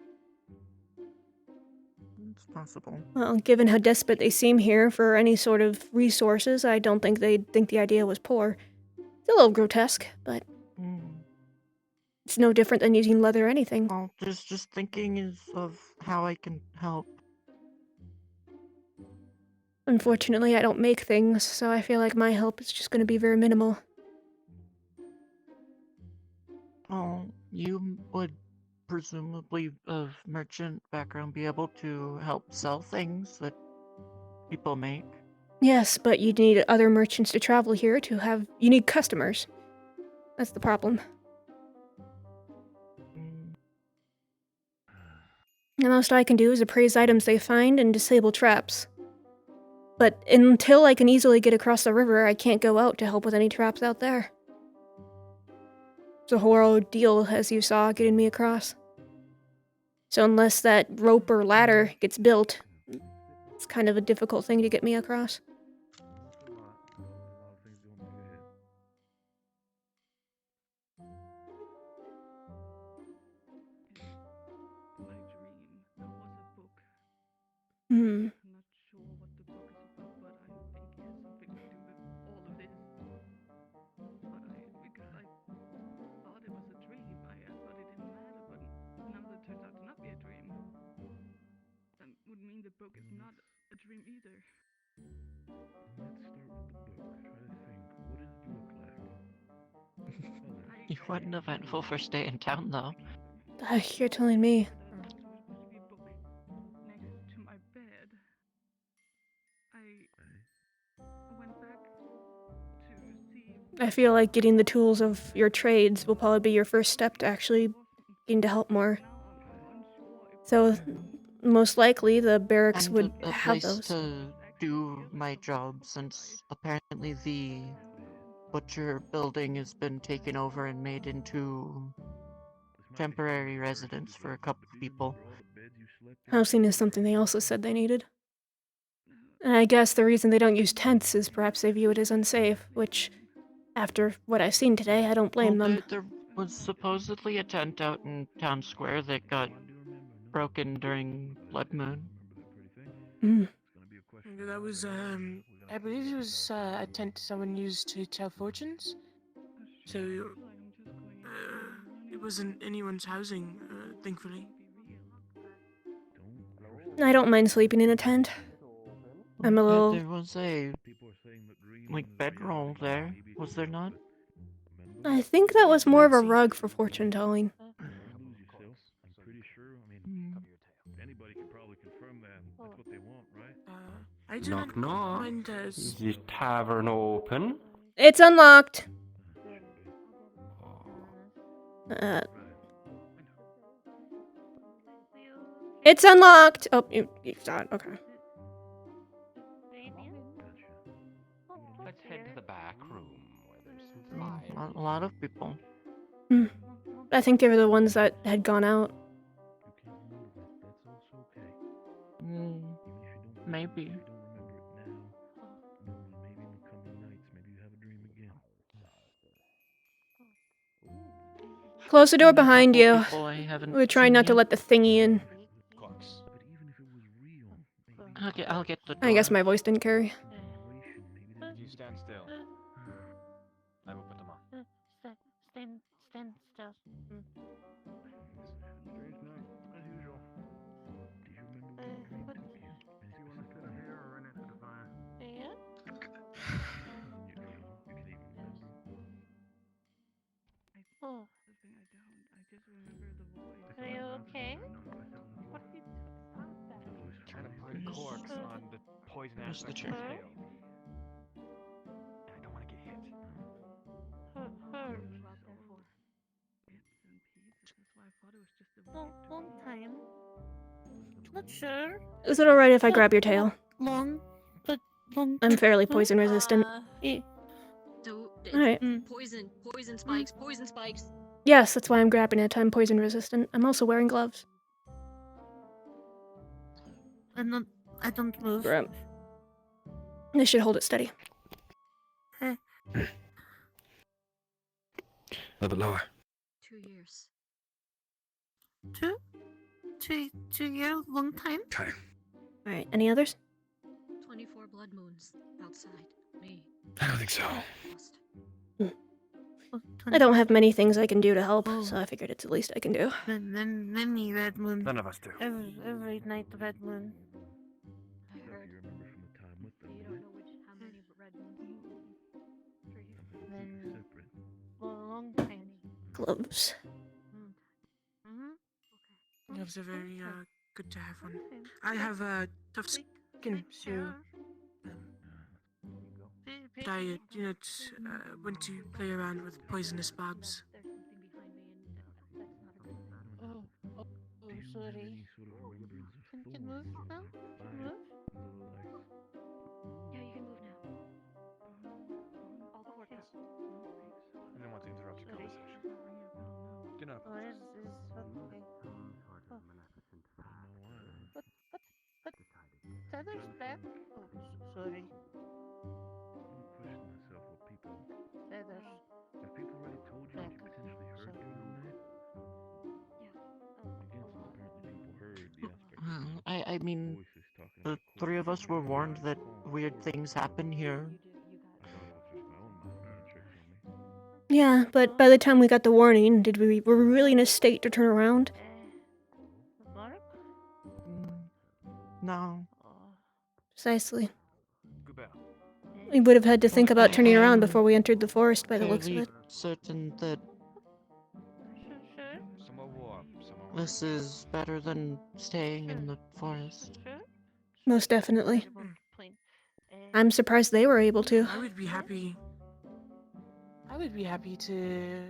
possible. Well, given how desperate they seem here for any sort of resources, I don't think they'd think the idea was poor. It's a little grotesque, but it's no different than using leather or anything. Well, just thinking of how I can help. Unfortunately, I don't make things, so I feel like my help is just going to be very minimal. Oh, you would presumably of merchant background be able to help sell things that people make. Yes, but you need other merchants to travel here to have... You need customers. That's the problem. The most I can do is appraise items they find and disable traps. But until I can easily get across the river, I can't go out to help with any traps out there. It's a whole ordeal, as you saw, getting me across. So unless that rope or ladder gets built, it's kind of a difficult thing to get me across. I'm not sure what the book is about, but I think it has something to do with all of this. But because I thought it was a dream, I thought it didn't matter, but now that turns out to not be a dream, that would mean the book is not a dream either. Let's start with the book. Try to think. What does it look like? You had an eventful first day in town, though. You're telling me. Next to my bed. I went back to see. I feel like getting the tools of your trades will probably be your first step to actually getting to help more. So, most likely, the barracks would a have place those. to do my job, since apparently the butcher building has been taken over and made into temporary residence for a couple of people. Housing is something they also said they needed. And I guess the reason they don't use tents is perhaps they view it as unsafe, which, after what I've seen today, I don't blame them. There was supposedly a tent out in town square that got broken during Blood Moon. That was, I believe it was a tent someone used to tell fortunes. So, it wasn't anyone's housing, thankfully. I don't mind sleeping in a tent. I'm a little... There was a, bedroll there, was there not? I think that was more of a rug for fortune telling. Anybody can probably confirm that. That's what they want, right? I do Knock, not knock. mind Is the tavern open? It's unlocked! It's unlocked! Oh, you saw it, okay. Let's head to the back room where there's some fire. A lot of people. I think they were the ones that had gone out. Maybe. Close the door behind you. We're We're trying not to let the thingy in. I'll get the door. I guess my voice didn't carry. You stand still. I will put them on. Stand still. Oh. The thing I don't. I just remember the voice. Are you okay? What are you stop that? Trying to put a corpse on the poison Where's the aspect of chair? the tail. I don't want to get hit. Hurt. About there for bits and pieces. That's why I thought it was just a Long time. Not sure. Is it alright if I grab your tail? Long. I'm fairly poison resistant. Alright. Poison spikes, poison spikes. Yes, that's why I'm grabbing it. I'm poison resistant. I'm also wearing gloves. I don't move. Grab. I should hold it steady. A little bit lower. 2 years. 2 years, long time. Okay. Alright, any others? 24 blood moons outside me. I don't think so. I don't have many things I can do to help, so I figured it's the least I can do. Many red moon. None of us do. Every night the red moon. I heard. You don't know how many red moons. Then long time. Gloves. Gloves are very good to have on. I have a tough skin, so but I went to play around with poisonous barbs. Sorry. Can you move now? Move? Yeah, you can move now. All corpus. I didn't want to interrupt your conversation. Do not Or apologize. is okay. Oh. But Tyler's back. Oh, sorry. Tyler. Have people already told you what you potentially heard during the night? Apparently people heard the aspect I mean, voices talking the about three of us were warned that weird things happen here. I thought it was just my own mind playing tricks on me. Yeah, but by the time we got the warning, were we really in a state to turn around? Mark? No. Precisely. Goodbye. We would have had to think about turning around before we entered the forest by the looks of Fairly it. certain that Somewhat warm, somewhat this is better than staying in the forest. Most definitely. I'm surprised they were able to. I would be happy to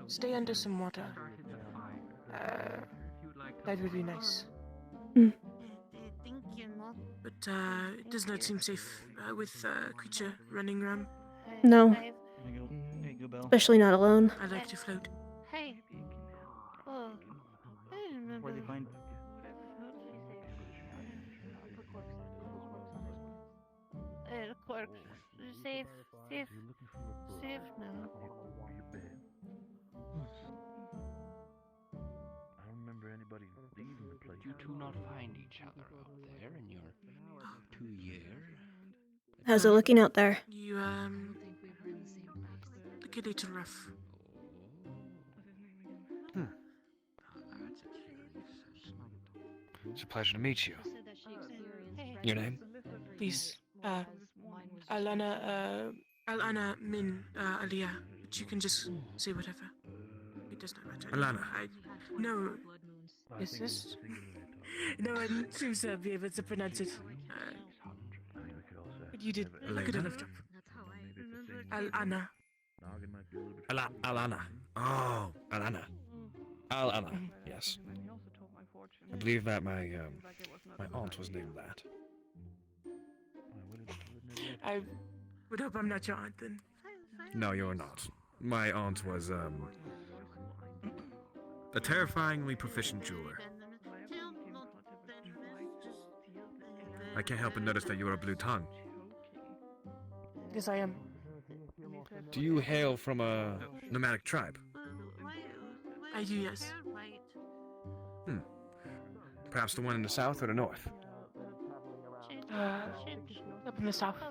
stay under some water. That would be nice. But it does not seem safe with a creature running around. No. Go, Especially not alone. I like to float. Hey. Oh. I remember. Where they find Corpse. Safe now. I don't remember anybody leaving the place. You two not find each other out there in your 2 years? How's it looking out there? You look a little rough. It's a pleasure to meet you. Your name? Please, Alana Min Aliyah. But you can just say whatever. It does not matter. Alana. No. Is this? No one seems to be able to pronounce it. But you did a good enough job. Alana. Alana. Oh, Alana. Alana. Yes. I believe that my aunt was named that. I would hope I'm not your aunt then. No, you're not. My aunt was a terrifyingly proficient jeweler. I can't help but notice that you are a blue tongue. Yes, I am. Do you hail from a nomadic tribe? I do, yes. Perhaps the one in the south or the north? Up in the south.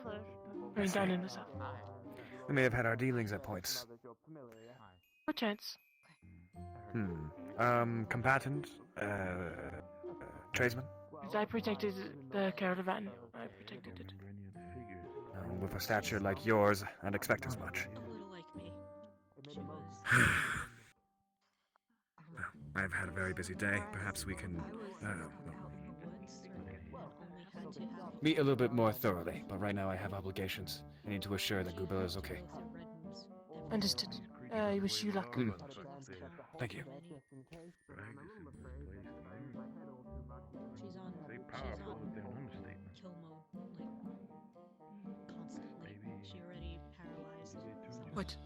I mean, down in the south. We may have had our dealings at points. What chance? Combatant? Tradesman? I protected the caravan. I protected it. With a stature like yours, I'd expect as much. A little like me. She was. I've had a very busy day. Perhaps we can meet a little bit more thoroughly. But right now I have obligations. I need to assure that Gubilla is okay. Understood. I wish you luck. Thank you. She's on kill mode, like constantly. She already paralyzed. What?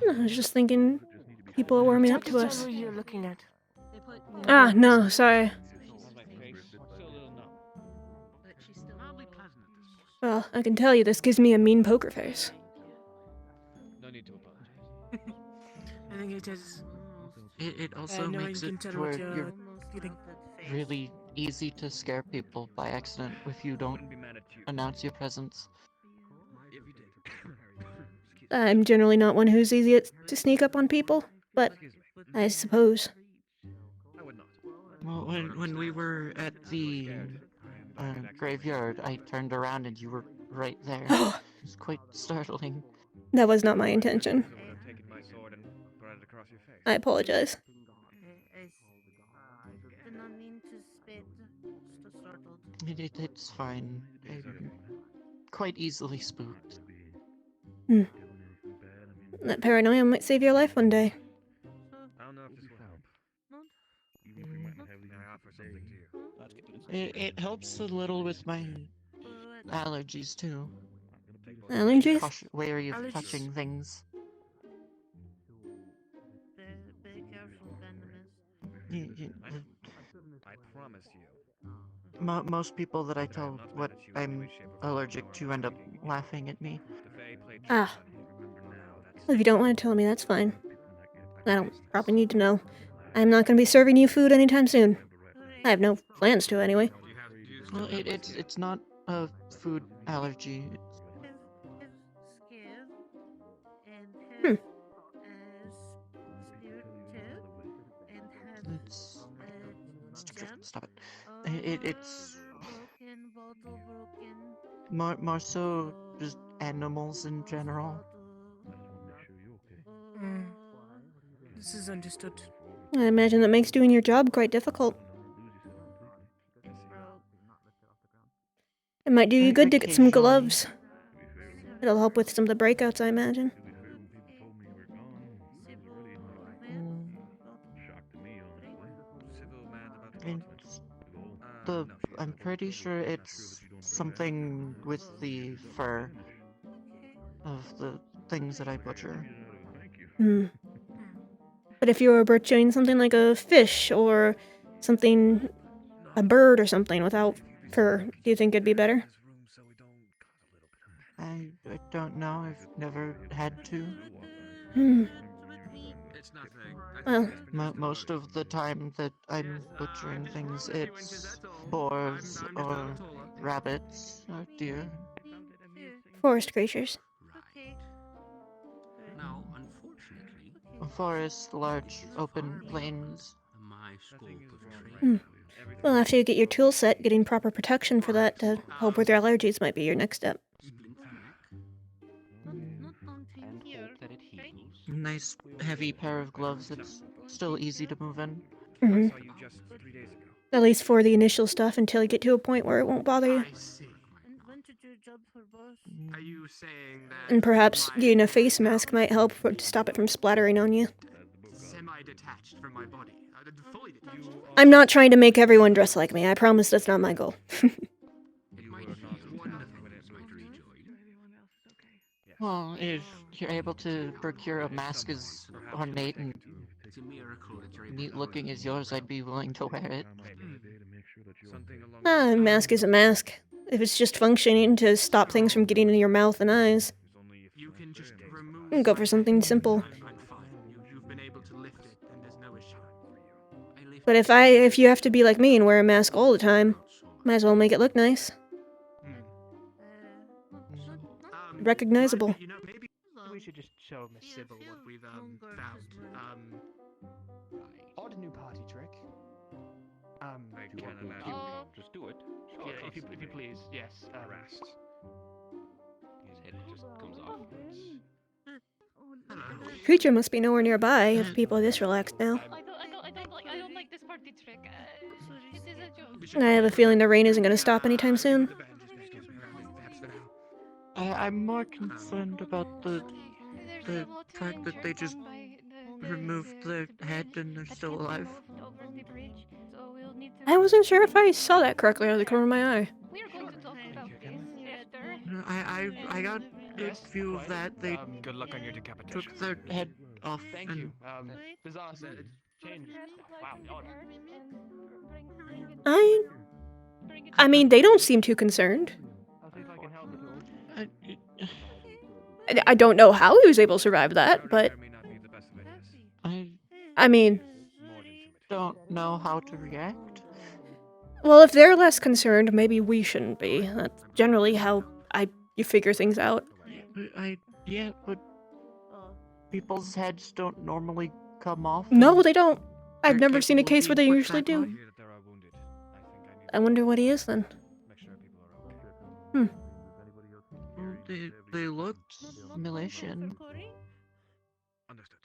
I was just thinking people are warming up to Tell us. who you're looking at. Ah, no, sorry. Well, I can tell you this gives me a mean poker face. No need to apologize. I think it is. It also no, makes you it can tell to what where you're you're feeling. really easy to scare people by accident if you don't announce your presence. I'm generally not one who's easy to sneak up on people, but I suppose. Well, when we were at the graveyard, I turned around and you were right there. It was quite startling. That was not my intention. I apologize. Did not mean to spit. Just startled. It's fine. I'm quite easily spooked. That paranoia might save your life one day. I don't know if this will help. May I offer something to you? It helps a little with my allergies too. Allergies? Wary of touching things. Be careful, venomous. I promise you. Most people that I tell what I'm allergic to end up laughing at me. Ah. Well, if you don't want to tell me, that's fine. I don't probably need to know. I'm not going to be serving you food anytime soon. I have no plans to, anyway. Well, it's not a food allergy. Stop it. It's more so just animals in general. This is understood. I imagine that makes doing your job quite difficult. It might do you good to get some gloves. It'll help with some of the breakouts, I imagine. I'm pretty sure it's something with the fur of the things that I butcher. But if you were butchering something like a fish or something, a bird or something without fur, do you think it'd be better? I don't know. I've never had to. It's nothing. Well, most of the time that I'm butchering things, it's boars or rabbits or deer. Forest creatures. Now, unfortunately, Forest, large, open plains. my scope of training. Well, after you get your tool set, getting proper protection for that to help with your allergies might be your next step. Nice, heavy pair of gloves that's still easy to move in. At least for the initial stuff until you get to a point where it won't bother you. I see. Are you saying that? And perhaps getting a face mask might help to stop it from splattering on you. Semi-detached from my body. Fully detached. I'm not trying to make everyone dress like me. I promise that's not my goal. Well, if you're able to procure a mask as ornate and neat-looking as yours, I'd be willing to wear it. A mask is a mask. If it's just functioning to stop things from getting in your mouth and eyes, You can just remove. you can go for something simple. I'm fine. You've been able to lift it, and there's no issue. But if you have to be like me and wear a mask all the time, might as well make it look nice. Recognizable. You know, maybe we should just show Miss Sybil what we've found. Odd new party trick. I can't imagine. Just do it. Yeah, if you please, yes. His head just comes off. Hello. creature must be nowhere nearby if people are this relaxed now. I don't like this party trick. It is a joke. I have a feeling the rain isn't going to stop anytime soon. I'm more concerned about the fact that they just removed their head and they're still alive. I wasn't sure if I saw that correctly out of the corner of my eye. We are going to talk about this after. I got a good view of that. They Good luck on your decapitation. took their head off. Thank and you. Bizarre said change. Wow. I mean, they don't seem too concerned. I'll see if I can help I don't know how he was able to survive that, but I mean, don't know how to react. well, if they're less concerned, maybe we shouldn't be. That's generally how you figure things out. Yeah, but people's heads don't normally come off. No, they don't. I've never seen a capable of case where they being put usually back do. on. I wonder what he is then. Well, they looked Militian. Understood.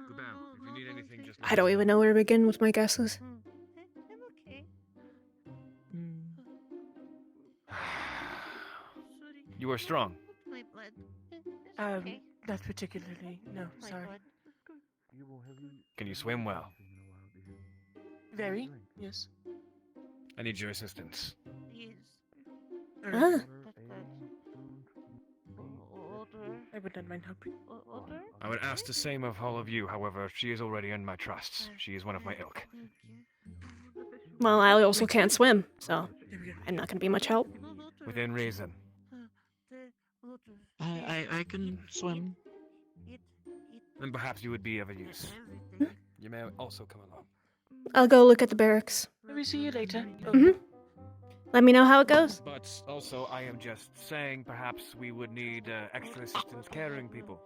Goodbye. If you need anything, just I don't even know where to begin with my guesses. You are strong. Not particularly. No, sorry. Can you swim well? Very, yes. I need your assistance. Ah. I would not mind helping. I would ask the same of all of you, however, she is already in my trusts. She is one of my ilk. Well, I also can't swim, so I'm not going to be much help. Within reason. I can swim. Then perhaps you would be of a use. You may also come along. I'll go look at the barracks. Maybe see you later. Let me know how it goes. But also, I am just saying, perhaps we would need extra assistance carrying people.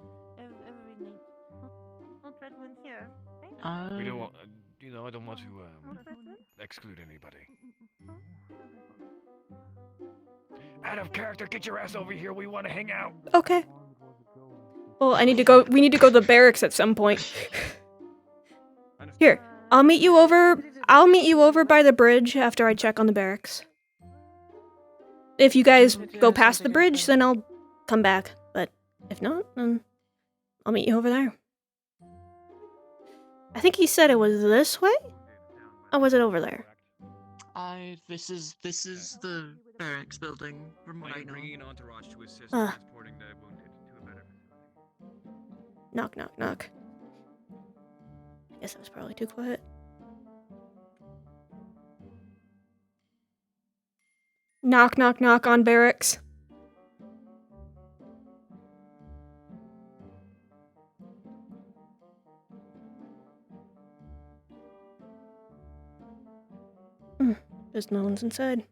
We don't want, I don't want to exclude anybody. Out of character, get your ass over here. We want to hang out. Okay. Well, we need to go to the barracks at some point. Here, I'll meet you over by the bridge after I check on the barracks. If you guys go past the bridge, then I'll come back. But if not, then I'll meet you over there. I think he said it was this way? Or was it over there? This is the barracks building, from what I know. Bringing an entourage to assist Ah. transporting the wounded to a better facility. Knock, knock, knock. I guess that was probably too quiet. Knock, knock, knock on barracks. There's no one's inside.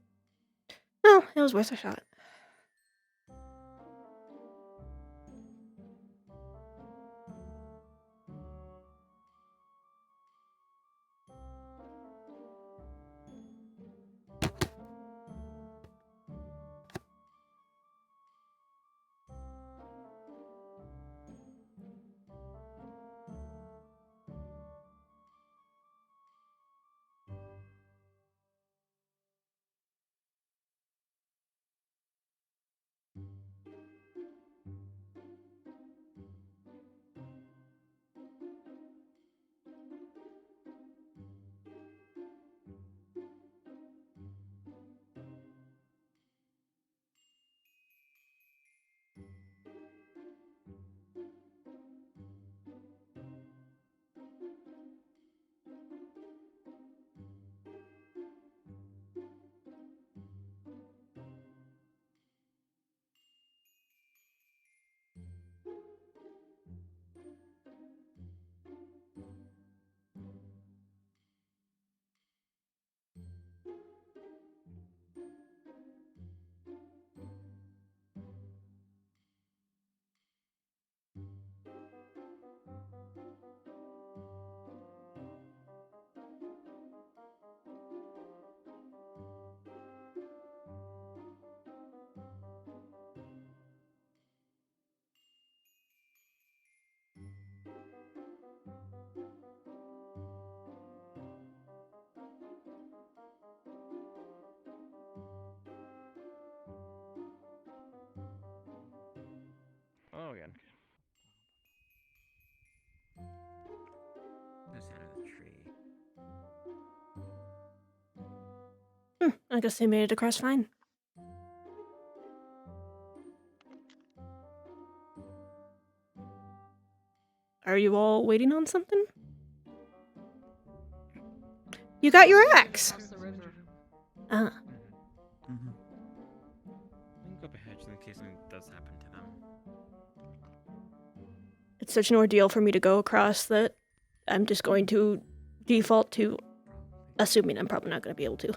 Well, it was worth a shot. I guess they made it across fine. Are you all waiting on something? You got your axe! Ah. Mm-hmm. Link up ahead just in case something does happen to them. It's such an ordeal for me to go across that I'm just going to default to assuming I'm probably not going to be able to.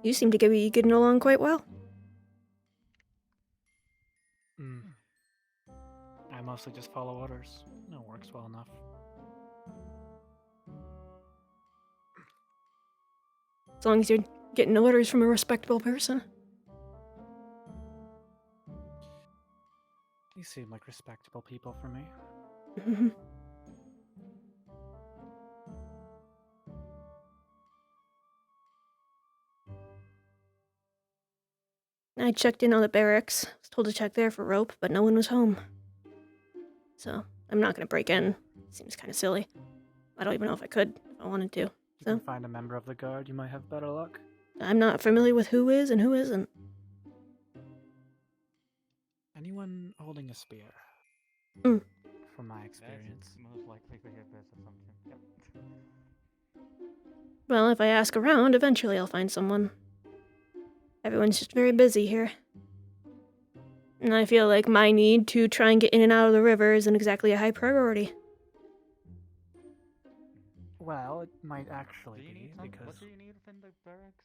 You seem to be getting along quite well. I mostly just follow orders. It works well enough. As long as you're getting orders from a respectable person. You seem like respectable people for me. I checked in on the barracks. Was told to check there for rope, but no one was home. So, I'm not gonna break in. Seems kind of silly. I don't even know if I could, if I wanted to. You So, can find a member of the guard, you might have better luck. I'm not familiar with who is and who isn't. Anyone holding a spear? Mm. From my experience. Most likely the best assumption. Yep. Well, if I ask around, eventually I'll find someone. Everyone's just very busy here. And I feel like my need to try and get in and out of the river isn't exactly a high priority. Well, it might actually be, because... What do you need in the barracks?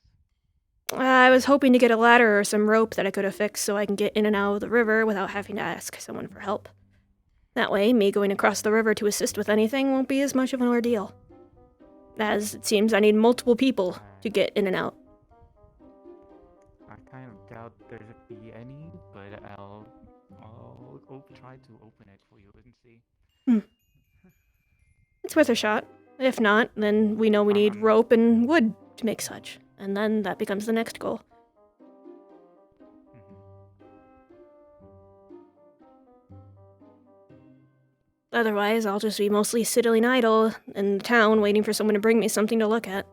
I was hoping to get a ladder or some rope that I could affix so I can get in and out of the river without having to ask someone for help. That way, me going across the river to assist with anything won't be as much of an ordeal. As it seems I need multiple people to get in and out. I kind of doubt there'd be any, but I'll try to open it for you and see. It's worth a shot. If not, then we know we need rope and wood to make such. And then that becomes the next goal. Otherwise, I'll just be mostly sitting idle in the town waiting for someone to bring me something to look at.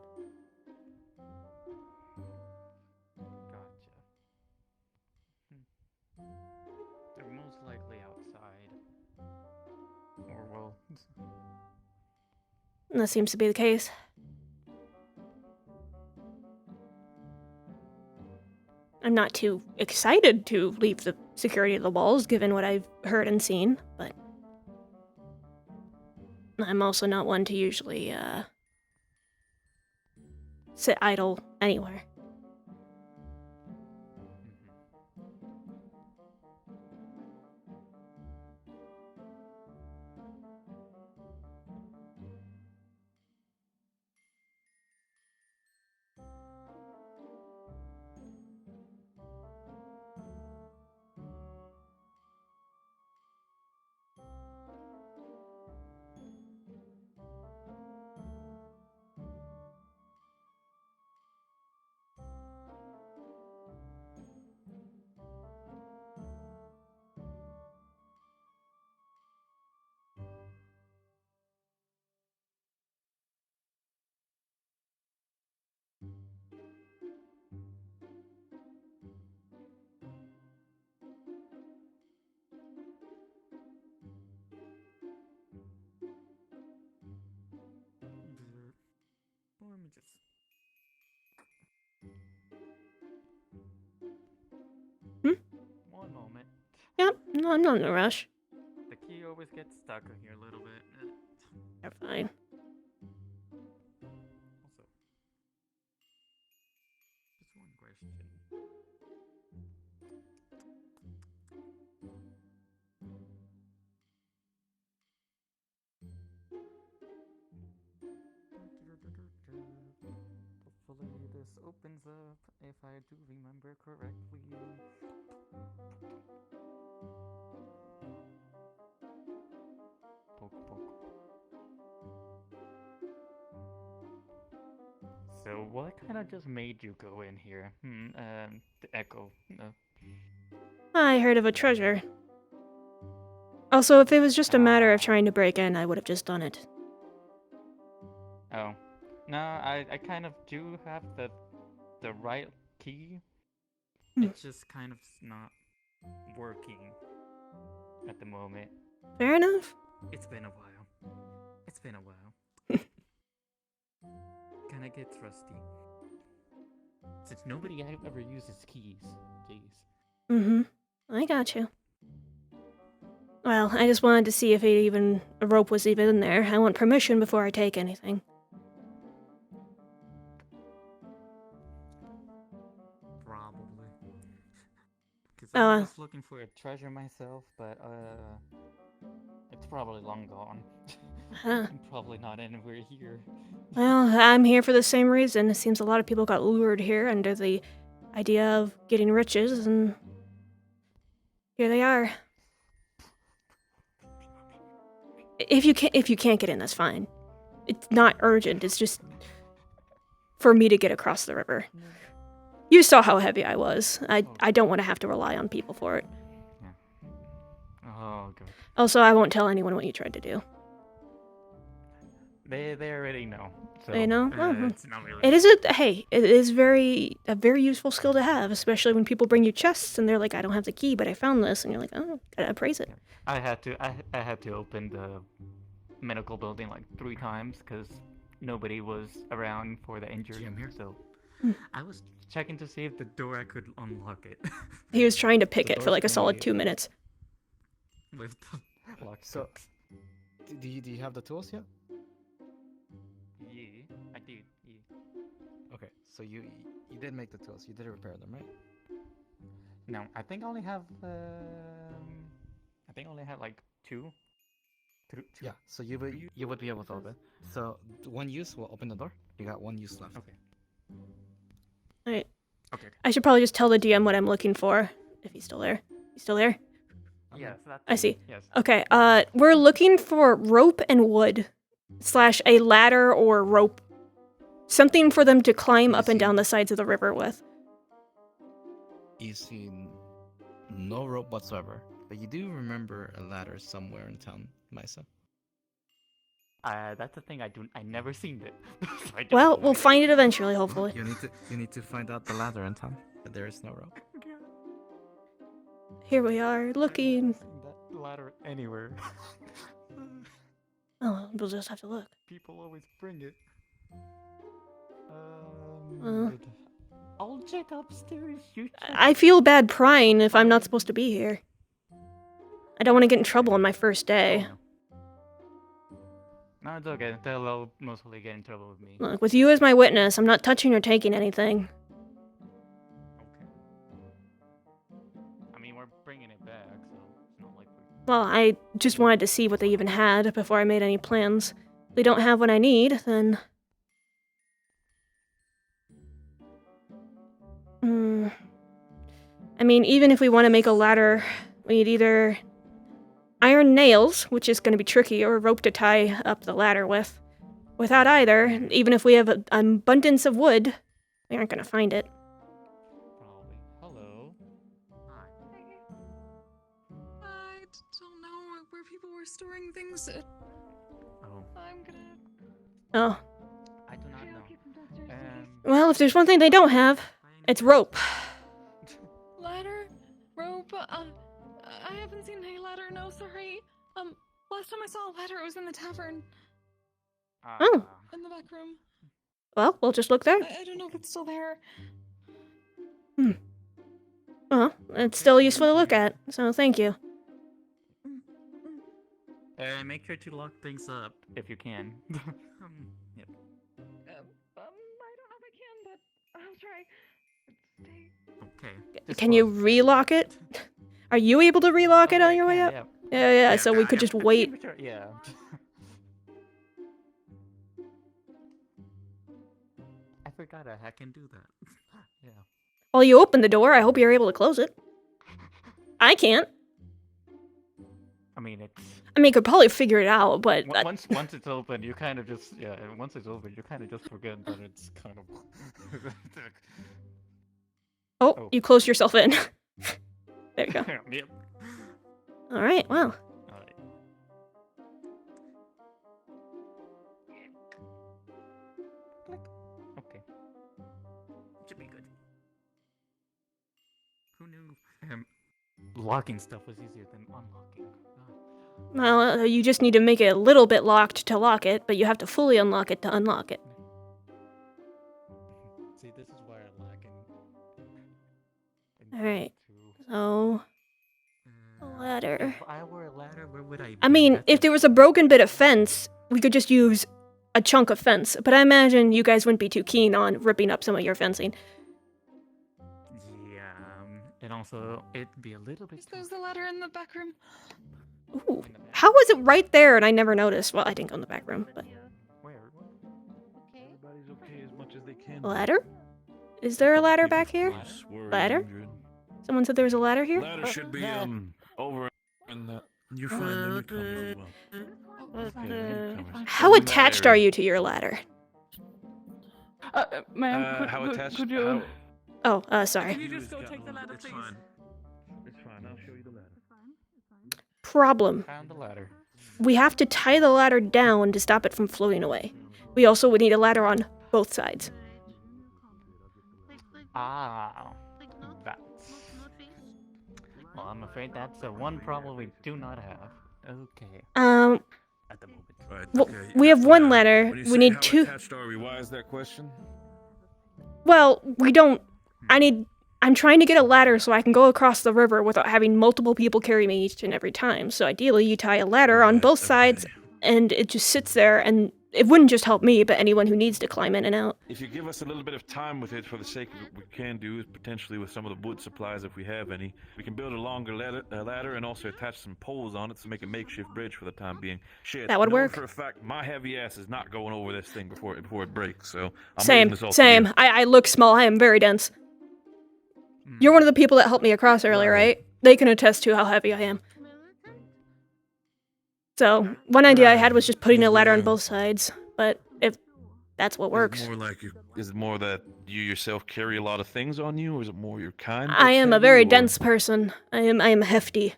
Gotcha. They're most likely outside. Or, well... That seems to be the case. I'm not too excited to leave the security of the walls, given what I've heard and seen, but... I'm also not one to usually, sit idle anywhere. Let me just... One moment. Yep, no, I'm not in a rush. The key always gets stuck in here a little bit. You're fine. Also, just one question. Hopefully this opens up, if I do remember correctly. Poke, poke. So what kind of just made you go in here? The echo. I heard of a treasure. Also, if it was just a matter of trying to break in, I would have just done it. Oh. No, I kind of do have the right key. It's just kind of not working at the moment. Fair enough. It's been a while. It's been a while. Kinda gets rusty. Since nobody ever uses keys. Jeez. I got you. Well, I just wanted to see if a rope was even in there. I want permission before I take anything. Probably. Because I was looking for a treasure myself, but it's probably long gone. Probably not anywhere here. Well, I'm here for the same reason. It seems a lot of people got lured here under the idea of getting riches, and here they are. If you can't get in, that's fine. It's not urgent. It's just for me to get across the river. You saw how heavy I was. I don't want to have to rely on people for it. Yeah. Oh, God. Also, I won't tell anyone what you tried to do. They already know. So, They know? it's not really. It is it is a very useful skill to have, especially when people bring you chests and they're like, I don't have the key, but I found this, and you're like, oh, gotta appraise it. I had to open the medical building like 3 times because nobody was around for the injured. So I was checking to see if the door I could unlock it. He was trying to pick it for like a solid 2 minutes. With the lock. So, do you have the tools yet? Yeah, I did. Yeah. Okay, so you did make the tools. You did repair them, right? No, I think I only have like 2. Yeah, so you would be able to open. So one use will open the door. You got 1 use left. Okay. Alright. Okay. I should probably just tell the DM what I'm looking for, if he's still there. He's still there? Yes. I see. Yes. Okay, we're looking for rope and wood, / a ladder or rope. Something for them to climb up and down the sides of the river with. You see no rope whatsoever, but you do remember a ladder somewhere in town, Misa. That's the thing. I never seen it. Well, we'll find it eventually, hopefully. You need to find out the ladder in town, but there is no rope. Here we are, looking. That ladder anywhere. Oh, we'll just have to look. People always bring it. I'll check upstairs. I feel bad prying if I'm not supposed to be here. I don't want to get in trouble on my first day. No, it's okay. They'll mostly get in trouble with me. Look, with you as my witness, I'm not touching or taking anything. I mean, we're bringing it back, so it's not like we're... Well, I just wanted to see what they even had before I made any plans. If they don't have what I need, then... I mean, even if we want to make a ladder, we need either iron nails, which is going to be tricky, or rope to tie up the ladder with. Without either, even if we have an abundance of wood, we aren't going to find it. Probably. Hello. I don't know where people were storing things. Oh. I'm gonna... Oh. I do not know. Well, if there's one thing they don't have, it's rope. Ladder? Rope? I haven't seen any ladder, no, sorry. Last time I saw a ladder, it was in the tavern. Oh. In the back room. Well, we'll just look there. I don't know if it's still there. Well, it's still useful to look at, so thank you. Make sure to lock things up if you can. Yep. I don't know if I can, but I'll try. Okay. Can you relock it? Are you able to relock it on your way up? Yeah, so we could just wait. Yeah. I forgot I can do that. Yeah. While you open the door, I hope you're able to close it. I can't. I mean, could probably figure it out, but... Once it's open, you kind of just... Yeah, once it's open, you kind of just forget that it's kind of... Oh, you closed yourself in. There you go. Yep. Alright, well. locking stuff was easier than unlocking. Well, you just need to make it a little bit locked to lock it, but you have to fully unlock it to unlock it. See, this is where I lack in Alright, so... ladder. If I were a ladder, where would I be? I mean, if there was a broken bit of fence, we could just use a chunk of fence, but I imagine you guys wouldn't be too keen on ripping up some of your fencing. Yeah, and also, it'd be a little bit... There's the ladder in the back room. Ooh. How was it right there and I never noticed? Well, I didn't go in the back room, but... Everybody's okay as much as they can. Ladder? Is there a ladder back here? Ladder? Someone said there was a ladder here? Ladder should be over in the. You're fine. Let me come as well. Okay, How attached are you to your ladder? Ma'am, how attached? could you... Oh, sorry. Can you just go take the ladder, please? It's fine. I'll show you the ladder. Problem. Found the ladder. We have to tie the ladder down to stop it from floating away. We also would need a ladder on both sides. Ah, that's... Well, I'm afraid that's the one problem we do not have. Okay. At the moment. Right, well, okay. we have one ladder. When you We say need how two. attached are we? Why is that question? Well, we don't. I'm trying to get a ladder so I can go across the river without having multiple people carry me each and every time. So ideally, you tie a ladder on both sides, and it just sits there, and it wouldn't just help me, but anyone who needs to climb in and out. If you give us a little bit of time with it, for the sake of what we can do, potentially with some of the wood supplies, if we have any, we can build a longer ladder and also attach some poles on it to make a makeshift bridge for the time being. Shit, That would knowing work. For a fact, my heavy ass is not going over this thing before it breaks. So I'm Same, leaving this all to same. you. I look small. I am very dense. You're one of the people that helped me across earlier, right? They can attest to how heavy I am. So, one idea I had was just putting a ladder on both sides, but if that's what works. Is it more that you yourself carry a lot of things on you, or is it more your kind? I am a very dense person. I am hefty.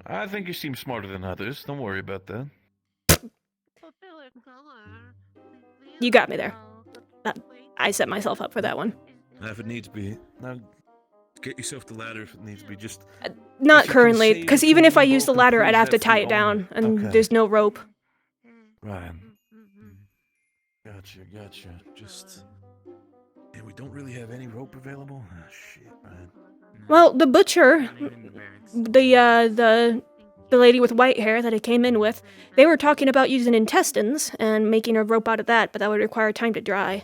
I think you seem smarter than others. Don't worry about that. You got me there. I set myself up for that one. If it needs to be, now get yourself the ladder if it needs to be. Just Not if you can currently, save because even if I between use the both ladder, I'd companies, have to that's the tie it only- down, and Okay. there's no rope. Ryan. Gotcha. Just yeah, we don't really have any rope available. Ah, shit, Ryan. Well, the butcher, the lady with white hair that I came in with, they were talking about using intestines and making a rope out of that, but that would require time to dry.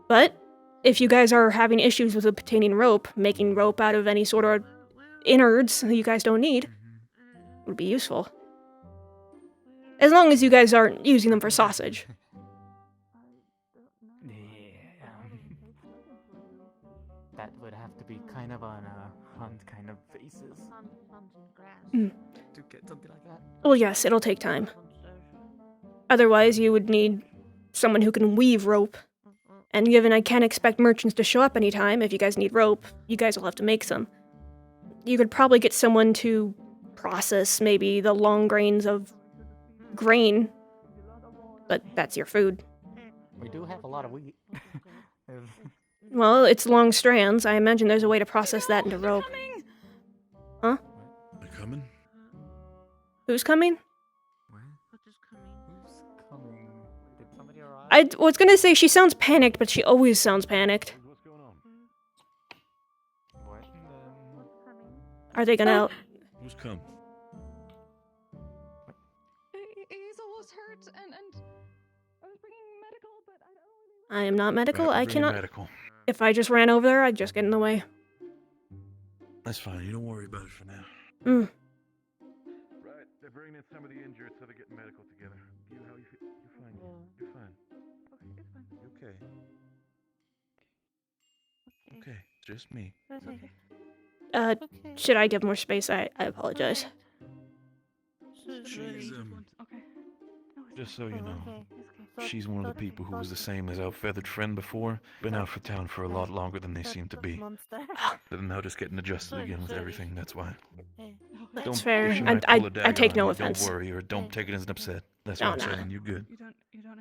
But if you guys are having issues with obtaining rope, making rope out of any sort of innards that you guys don't need would be useful. As long as you guys aren't using them for sausage. That would have to be kind of on a hunt kind of basis. Mm. To get something like that. Well, yes, it'll take time. Otherwise, you would need someone who can weave rope. And given I can't expect merchants to show up anytime, if you guys need rope, you guys will have to make some. You could probably get someone to process maybe the long grains of grain, but that's your food. We do have a lot of wheat. Well, it's long strands. I imagine there's a way to process that into rope. Huh? They're coming? Who's coming? Who's coming? Did somebody arrive? I was gonna say she sounds panicked, but she always sounds panicked. What's going on? What? Are they gonna... Who's come? Hazel was hurt, and I was bringing medical, but I don't. I am not medical. Right, I bring cannot... medical. If I just ran over there, I'd just get in the way. That's fine. You don't worry about it for now. Mm. Right, they're bringing in some of the injured, so they're getting medical together. How you feel? You're fine. You're fine. Okay, it's fine. Okay, just me. Should I give more space? I apologize. She's just so you know, she's one of the people who was the same as our feathered friend before. Been out for town for a lot longer than they seem to be. They're now just getting adjusted again with everything. That's why. That's fair. if she might I pull a dagger take no on you, offense. Don't worry, or don't take it as an upset. That's No, what I'm no. saying. You're good.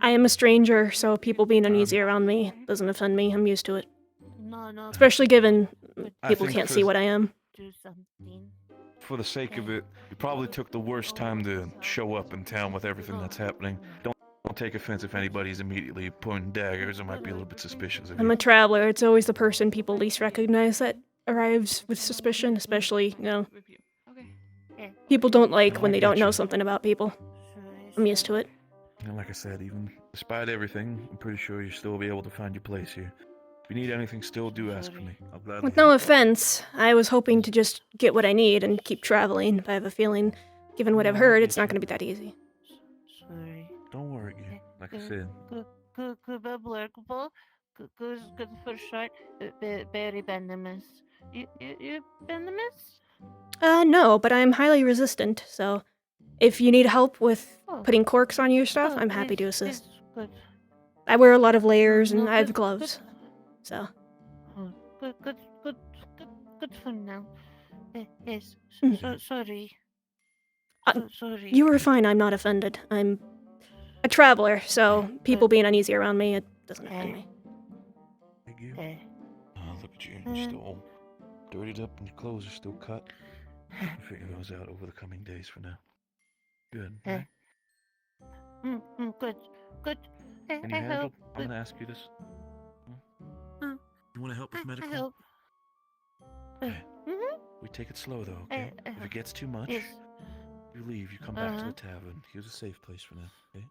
I am a stranger, so people being uneasy around me doesn't offend me. I'm used to it. Especially given people think can't for see s- what I am. for the sake of it, you probably took the worst time to show up in town with everything that's happening. Don't take offense if anybody's immediately pointing daggers. I might be a little bit suspicious of I'm you. a traveler. It's always the person people least recognize that arrives with suspicion, especially, people don't like when they don't know something about people. I'm used to it. And like I said, even despite everything, I'm pretty sure you'll still be able to find your place here. If you need anything, still do ask for me. I'll gladly With no offense, I was hoping to just get what I need and keep traveling, but I have a feeling, given what I've heard, it's not going to be that easy. Sorry. Don't worry, you. Like I said. Good for short. Very venomous. You venomous? No, but I'm highly resistant, so if you need help with putting corks on your stuff, I'm happy to assist. Good. I wear a lot of layers and I have gloves, so. Good for now. Yes. Sorry. Sorry. You were fine, I'm not offended. I'm a traveler, so people being uneasy around me, it doesn't offend me. Thank you. Oh, look at you. You're still all dirtied up and your clothes are still cut. I'll figure those out over the coming days for now. Good. Right? Good. Can you handle? I'm gonna ask you this. You want to help with medical? I help. Okay. We take it slow though, okay? If it gets too much, Yes. you leave. You come back to the tavern. Here's a safe place for now, okay?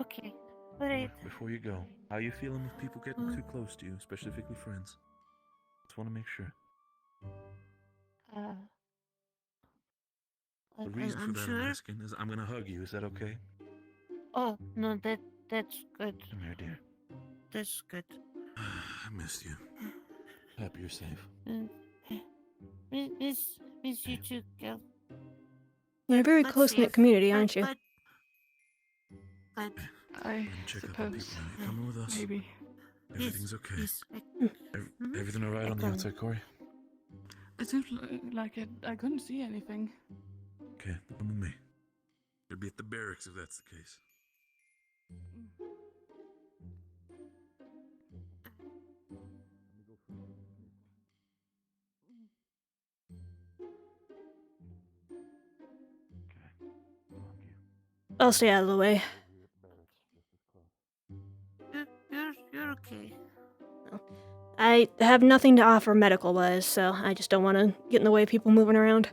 Okay. Alright. Before you go, how you feeling with people getting too close to you, specifically friends? Just want to make sure. The reason for that I'm asking is I'm gonna hug you. Is that okay? Oh no, that's good. Come here, dear. That's good. I missed you. Happy you're safe. Miss you too, girl. You're a very close-knit community, aren't you? I Check up on people suppose. now. You coming with us? Maybe. Everything's okay. Everything all right on the outside, Corey? It seems like I couldn't see anything. Okay, come with me. You'll be at the barracks if that's the case. I'll stay out of the way. You're okay. I have nothing to offer medical-wise, so I just don't want to get in the way of people moving around.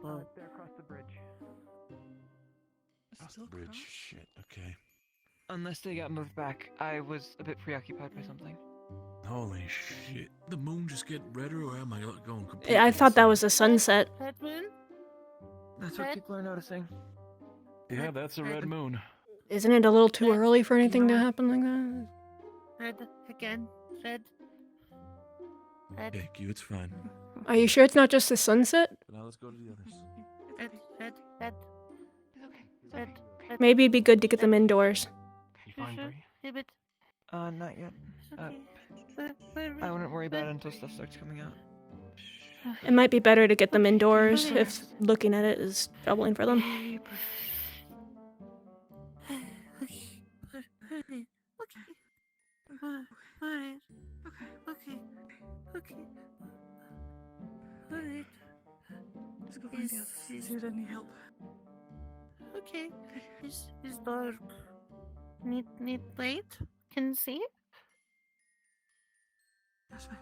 There across the bridge. Across the bridge. Shit, okay. Unless they got moved back, I was a bit preoccupied by something. Holy shit. The moon just get redder or am I going completely I thought that was a sunset. Red moon? That's what people are noticing. Yeah, that's a red moon. Isn't it a little too early for anything to happen like that? Red again. Red. Okay, Q, it's fine. Are you sure it's not just the sunset? Now let's go to the others. Red. Maybe it'd be good to get them indoors. You fine, Bree? Ribbit. Not yet. I wouldn't worry about it until stuff starts coming out. It might be better to get them indoors if looking at it is troubling for them. Alright. Let's go find the others. See if they need help. Okay. It's dark. Need light? Can see? That's fine.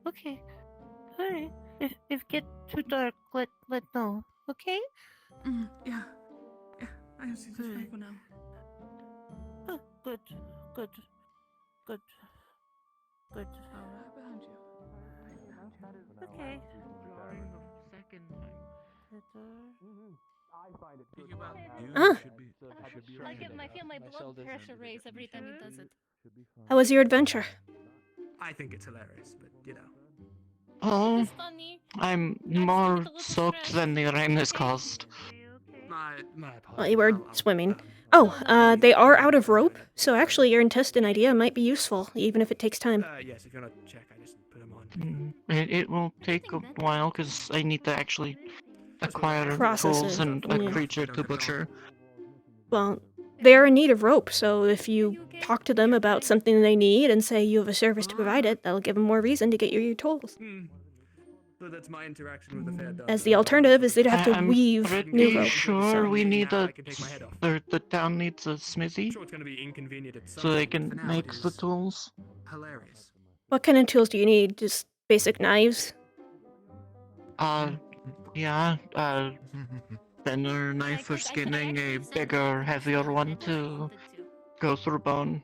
Okay. Alright. If get too dark, let know. Okay? Yeah. Yeah. I can see this people now. Oh, good. Oh, right behind you. Okay. I feel my blood pressure raise every time he does it. How was your adventure? I think it's hilarious, but you know. Oh, I'm more soaked than the rain has caused. My apologies. Well, you were swimming. Oh, they are out of rope, so actually your intestine idea might be useful, even if it takes time. Yes, if you want to check, I just put them on. It will take a while because I need to actually acquire Process tools it, and a yeah. creature to butcher. Well, they're in need of rope, so if you talk to them about something they need and say you have a service to provide it, that'll give them more reason to get you your tools. So that's my interaction with the fair dog. As the alternative is they'd have to I'm weave new pretty rope. sure we need now a. I can take my head off. The town needs a smithy. Sure, it's gonna be inconvenient at some So they point, but can for now make it the is tools. hilarious. What kind of tools do you need? Just basic knives? Yeah, thinner knife for skinning, a bigger, heavier one to go through bone.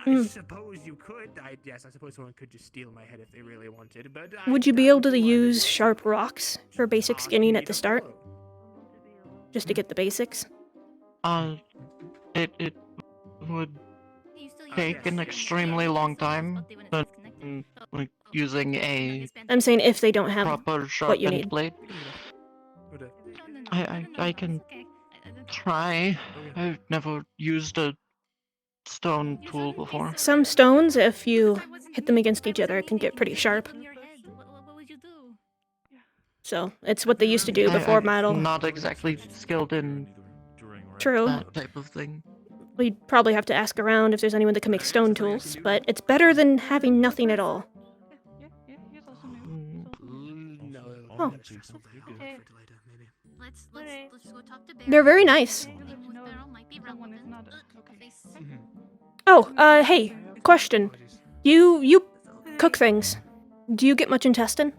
I suppose you could. Yes, I suppose someone could just steal my head if they really wanted, but Would you be able to use sharp rocks for basic skinning at the start? Just to get the basics? It would take an extremely long time, but like using a I'm saying if they don't have proper what you sharpened need. blade. I can try. I've never used a stone tool before. Some stones, if you hit them against each other, can get pretty sharp. So, it's what they used to do before metal. I'm not exactly skilled in True. that type of thing. We'd probably have to ask around if there's anyone that can make stone tools, but it's better than having nothing at all. Oh. Let's go talk to Bear. They're very nice. Oh, hey, question. You cook things. Do you get much intestine?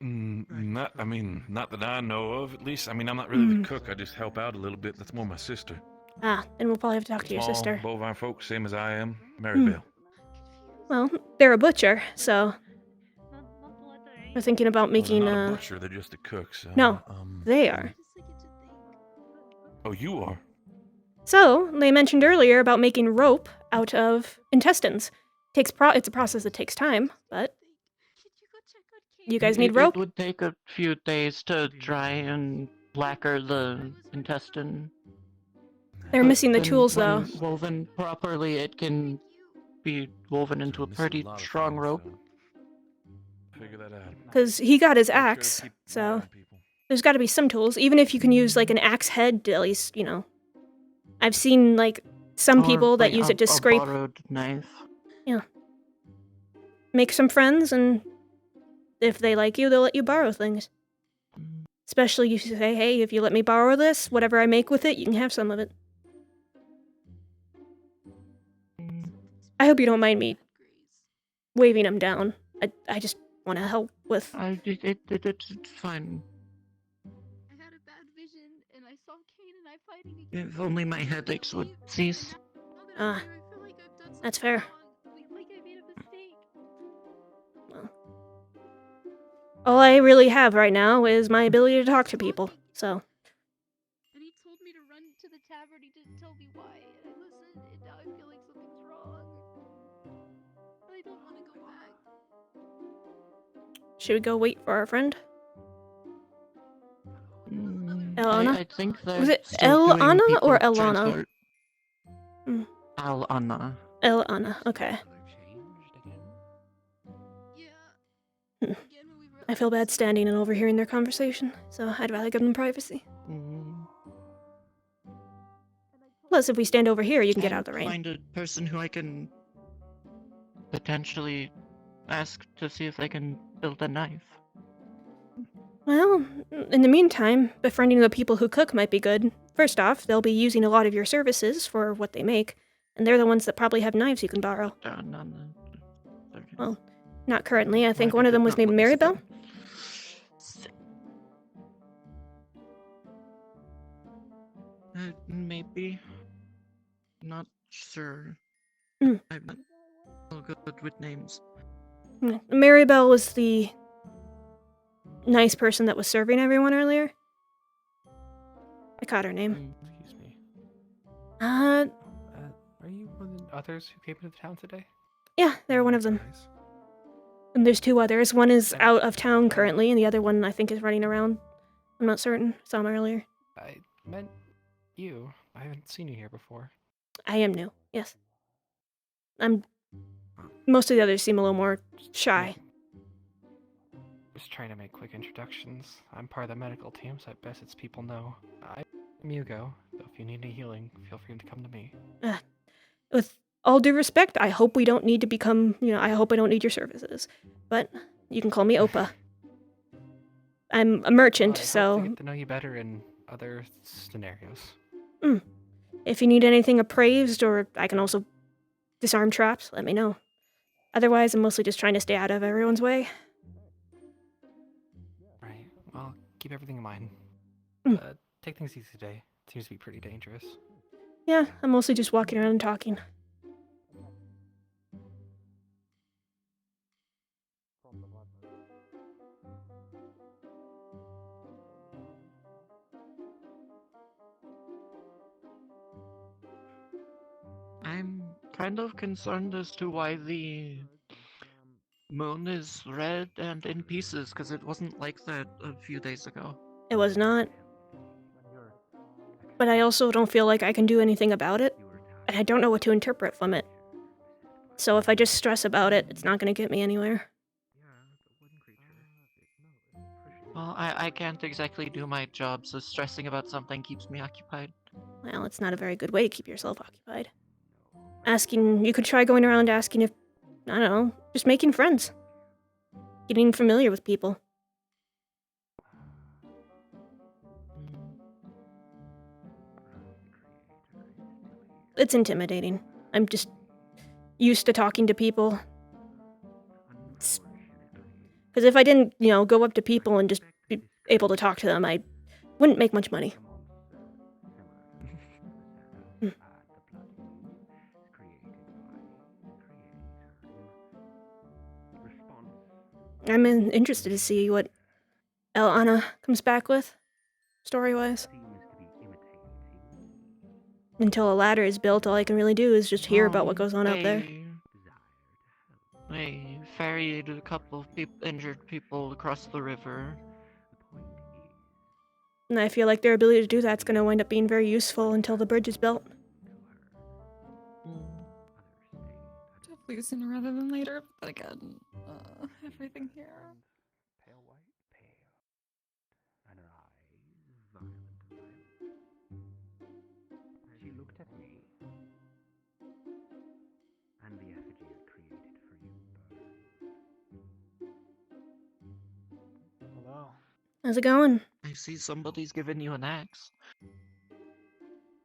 Not that I know of, at least. I mean, I'm not really the cook. I just help out a little bit. That's more my sister. Ah, then we'll probably have to talk to your Small, sister. bovine folk, same as I am. Maribel. Well, they're a butcher, so we're thinking about making They're not a butcher, they're just a cook, so... No, they are. Oh, you are? So, they mentioned earlier about making rope out of intestines. It's a process that takes time, but you guys need rope? It would take a few days to dry and lacquer the intestine. They're But missing the then tools, when though. Woven properly, it can be woven into a pretty strong rope. Figure that out. Because he got his axe, so there's got to be some tools. Even if you can use, like, an axe head to at least, you know. I've seen, like, some people that use it to scrape. A borrowed knife. Yeah. Make some friends, and if they like you, they'll let you borrow things. Especially if you say, hey, if you let me borrow this, whatever I make with it, you can have some of it. I hope you don't mind me waving him down. I just want to help with... It's fine. I had a bad vision, and I saw Kane and I fighting again. If only my headaches would cease. Ah, that's fair. Like I made a mistake. Well, all I really have right now is my ability to talk to people, so... And he told me to run to the tavern. He didn't tell me why. And I listened, and now I feel like something's wrong. I don't want to go back. Should we go wait for our friend? Elana? I think they're Was it still doing Elana or people Elana? transfer. Elana. Elana, okay. I feel bad standing and overhearing their conversation, so I'd rather give them privacy. Plus, if we stand over here, you can get out of the rain. Find a person who I can potentially ask to see if they can build a knife. Well, in the meantime, befriending the people who cook might be good. First off, they'll be using a lot of your services for what they make, and they're the ones that probably have knives you can borrow. Well, not currently. I think one of them was named Maribel. Maybe. Not sure. Mm. I'm not so good with names. Maribel was the nice person that was serving everyone earlier. I caught her name. Excuse me. Uh, Are you one of the others who came into town today? yeah, they're one of them. And there's two others. One is out of town currently, and the other one I think is running around. I'm not certain. Saw him earlier. I meant you. I haven't seen you here before. I am new, yes. Most of the others seem a little more shy. Just trying to make quick introductions. I'm part of the medical team, so I best its people know. I Mugo, so if you need any healing, feel free to come to me. With all due respect, I hope we don't need to become, I hope I don't need your services. But you can call me Opa. I'm a merchant, I hope so... to get to know you better in other scenarios. If you need anything appraised, or I can also disarm traps, let me know. Otherwise, I'm mostly just trying to stay out of everyone's way. Right. Well, keep everything in mind. Take things easy today. It seems to be pretty dangerous. Yeah, I'm mostly just walking around and talking. I'm kind of concerned as to why the moon is red and in pieces, because it wasn't like that a few days ago. It was not. But I also don't feel like I can do anything about it, and I don't know what to interpret from it. So if I just stress about it, it's not going to get me anywhere. Well, I can't exactly do my job, so stressing about something keeps me occupied. Well, it's not a very good way to keep yourself occupied. You could try going around asking if, I don't know, just making friends. Getting familiar with people. It's intimidating. I'm just used to talking to people. Because if I didn't, go up to people and just be able to talk to them, I wouldn't make much money. I'm interested to see what Anna comes back with, story-wise. Until a ladder is built, all I can really do is just hear about what goes on out there. They ferried a couple of injured people across the river. And I feel like their ability to do that's going to wind up being very useful until the bridge is built. Definitely sooner rather than later, but again, everything here. She looked at me, and the effigy I created for you. Hello. How's it going? I see somebody's giving you an axe.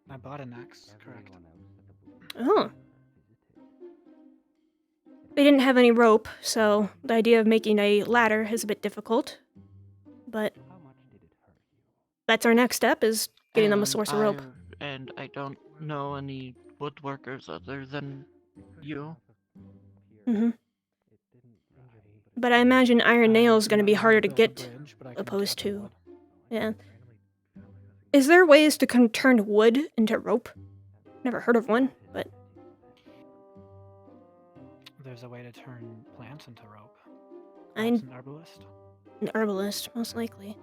I bought an axe, correct. Oh. They didn't have any rope, so the idea of making a ladder is a bit difficult. But that's our next step, is getting them a source of rope. And I don't know any woodworkers other than you. But I imagine iron nail is going to be harder to get, opposed to... Yeah. Is there ways to turn wood into rope? Never heard of one, but... There's a way to turn plants into rope. An An herbalist. An herbalist, most likely.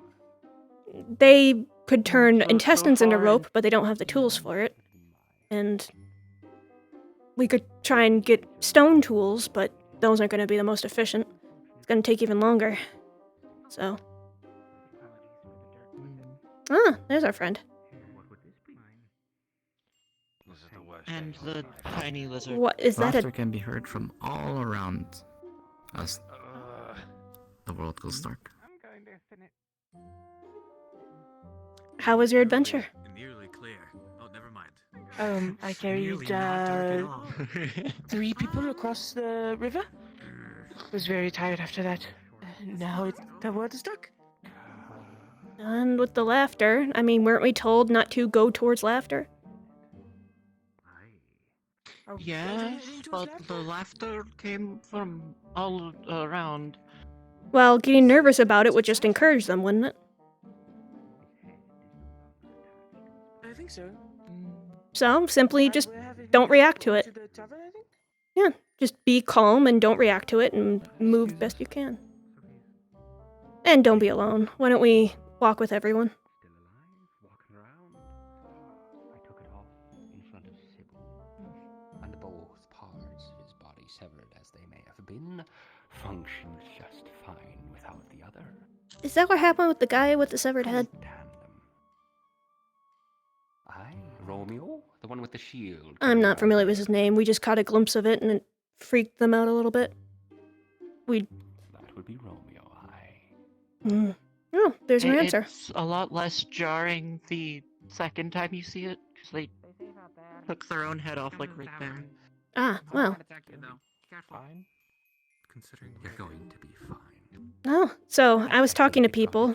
They could turn intestines into rope, but they don't have the tools for it. And we could try and get stone tools, but those aren't going to be the most efficient. It's going to take even longer. So... Ah, there's our friend. And the tiny lizard. What is that? Laughter can be heard from all around as the world goes dark. How was your adventure? Nearly clear. Oh, never mind. I carried 3 people across the river. Was very tired after that. Now the world is dark. And with the laughter, I mean, weren't we told not to go towards laughter? Yes, but the laughter came from all around. Well, getting nervous about it would just encourage them, wouldn't it? I think so. So, simply just don't react to it. Yeah, just be calm and don't react to it and move best you can. And don't be alone. Why don't we walk with everyone? I took it off in front of Sybil, and both parts of his body, severed as they may have been, functions just fine without the other. Is that what happened with the guy with the severed head? Romeo? The one with the shield? I'm not familiar with his name. We just caught a glimpse of it and it freaked them out a little bit. That would be Romeo, Oh, there's your answer. It's a lot less jarring the second time you see it, because they took their own head off, like, right there. Ah, well. Fine. Considering you're going to be fine. Oh, so I was talking to people.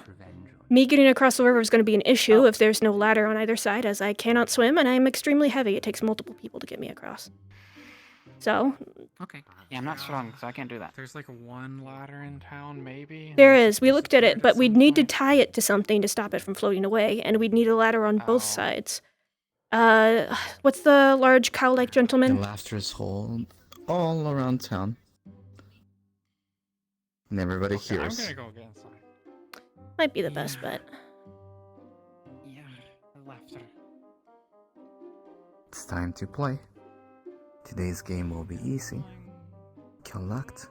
Me getting across the river is going to be an issue if there's no ladder on either side, as I cannot swim and I am extremely heavy. It takes multiple people to get me across. So. Okay. Yeah, I'm not strong, so I can't do that. There's like one ladder in town, maybe? There is. We looked at it, but we'd need to tie it to something to stop it from floating away, and we'd need a ladder on both sides. What's the large cow-like gentleman? The laughter's hole all around town. And everybody hears. I'm gonna go get inside. Might be the best bet. Yeah, laughter. It's time to play. Today's game will be easy. Collect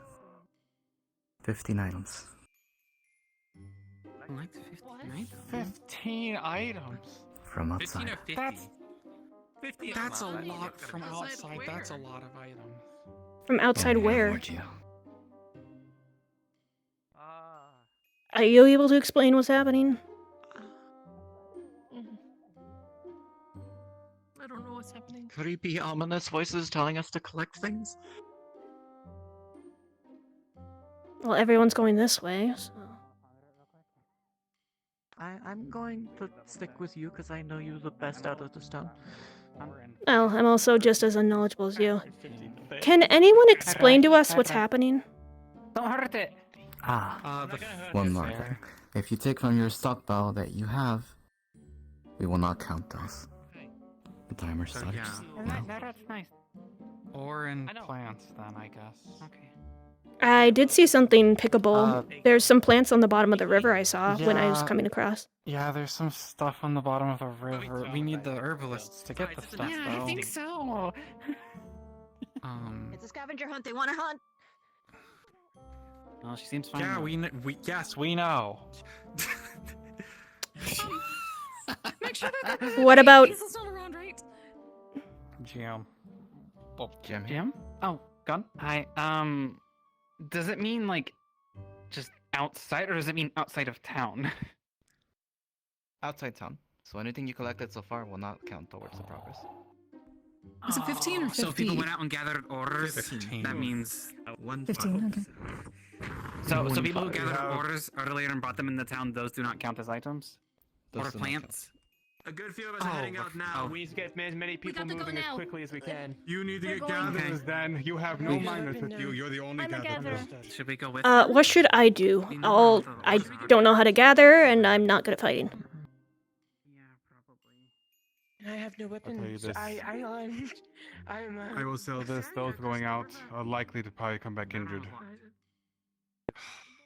15 items. Collect 15 items? From outside. 15 or 50? That's a lot from outside. That's a lot of items. From outside Only where? afford you. Are you able to explain what's happening? I don't know what's happening. Creepy, ominous voices telling us to collect things? Well, everyone's going this way, so. I'm going to stick with you, because I know you the best out of this town. Well, I'm also just as unknowledgeable as you. Can anyone explain to us what's happening? Don't hurt it! One more thing. If you take from your stockpile that you have, we will not count those. The timer starts now. That's nice. Or in plants, then, I guess. Okay. I did see something pickable. There's some plants on the bottom of the river I saw when I was coming across. Yeah, there's some stuff on the bottom of the river. We need the herbalists to get the stuff, though. Yeah, I think so. It's a scavenger hunt. They want to hunt. Well, she seems fine. Yeah, yes, we know. Make sure that What about- Hazel's not around, right? Jim. Oh, Jim? Oh, gun? Hi, does it mean, like, just outside, or does it mean outside of town? Outside town. So anything you collected so far will not count towards the progress. Is it 15 or 50? So if people went out and gathered orders, 15. that means 15, okay. So people who gathered orders earlier and brought them in the town, those do not count as items? Those Or do not plants? A good few of us are heading out now. We need to get as many people got to go moving as now. quickly as we can. You need to We're get going. gatherers then. You have no minors with you. You're the only I'm a gatherer. gatherer. Should we go with What should I do? I don't know how to gather, and I'm not good at fighting. I have no weapons. this. I'm. I will sell this. Those going out are likely to probably come back injured.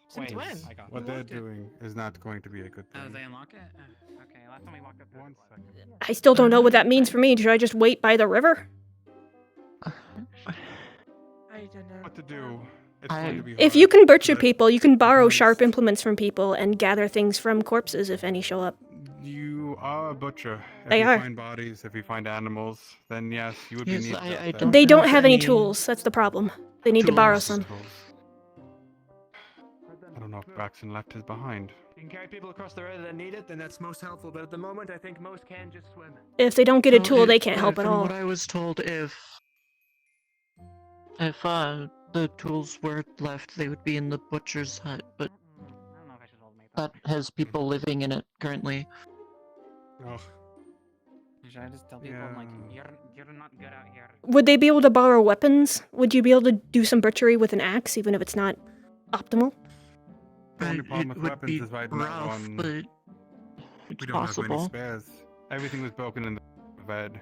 Since Wait, when? I got What it. they're doing is not going to be a good thing. They unlock it? Okay, last time we walked up there. 1 second. I still don't know what that means for me. Should I just wait by the river? I don't know. What to do? It's going to be If hard. you can butcher people, you can borrow sharp implements from people and gather things from corpses if any show up. You are a butcher. If They you are. find bodies, if you find animals, then yes, you would be Yes, needed I out don't They don't have have any any tools. That's the problem. They need to borrow Tools. some. I don't know if Braxton left his behind. You can carry people across the river that need it, then that's most helpful. But at the moment, I think most can just swim. If they don't get a So tool, they can't help at from all. what I was told, if the tools were left, they would be in the butcher's hut, but that has people living in it currently. Oh. Should I just tell people, like, you're not good out here? Would they be able to borrow weapons? Would you be able to do some butchery with an axe, even if it's not optimal? The only It problem with would weapons be is right now rough, on. but We it's don't have many possible. spares. Everything was broken in the bed.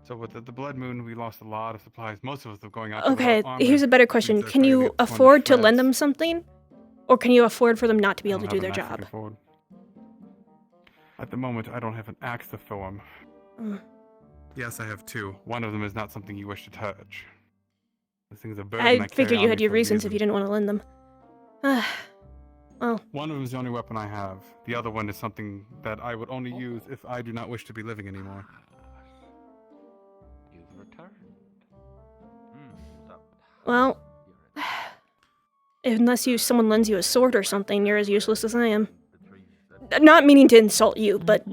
So with the Blood Moon, we lost a lot of supplies. Most of us are going out. Okay, without armor. here's a better question. Means they're Can trying to you get torn to afford to lend shreds. them something? Or can you afford for them not to be I able to don't do have their an axe I job? can afford. At the moment, I don't have an axe to throw him. Mm. Yes, I have two. One of them is not something you wish to touch. This thing's a burden I I carry figured on you me had your for a reasons if reason. you didn't want to lend them. Well, One of them is the only weapon I have. The other one is something that I would only use if I do not wish to be living anymore. returned. Well, unless someone lends you a sword or something, you're as useless as I am. Not meaning to insult you, but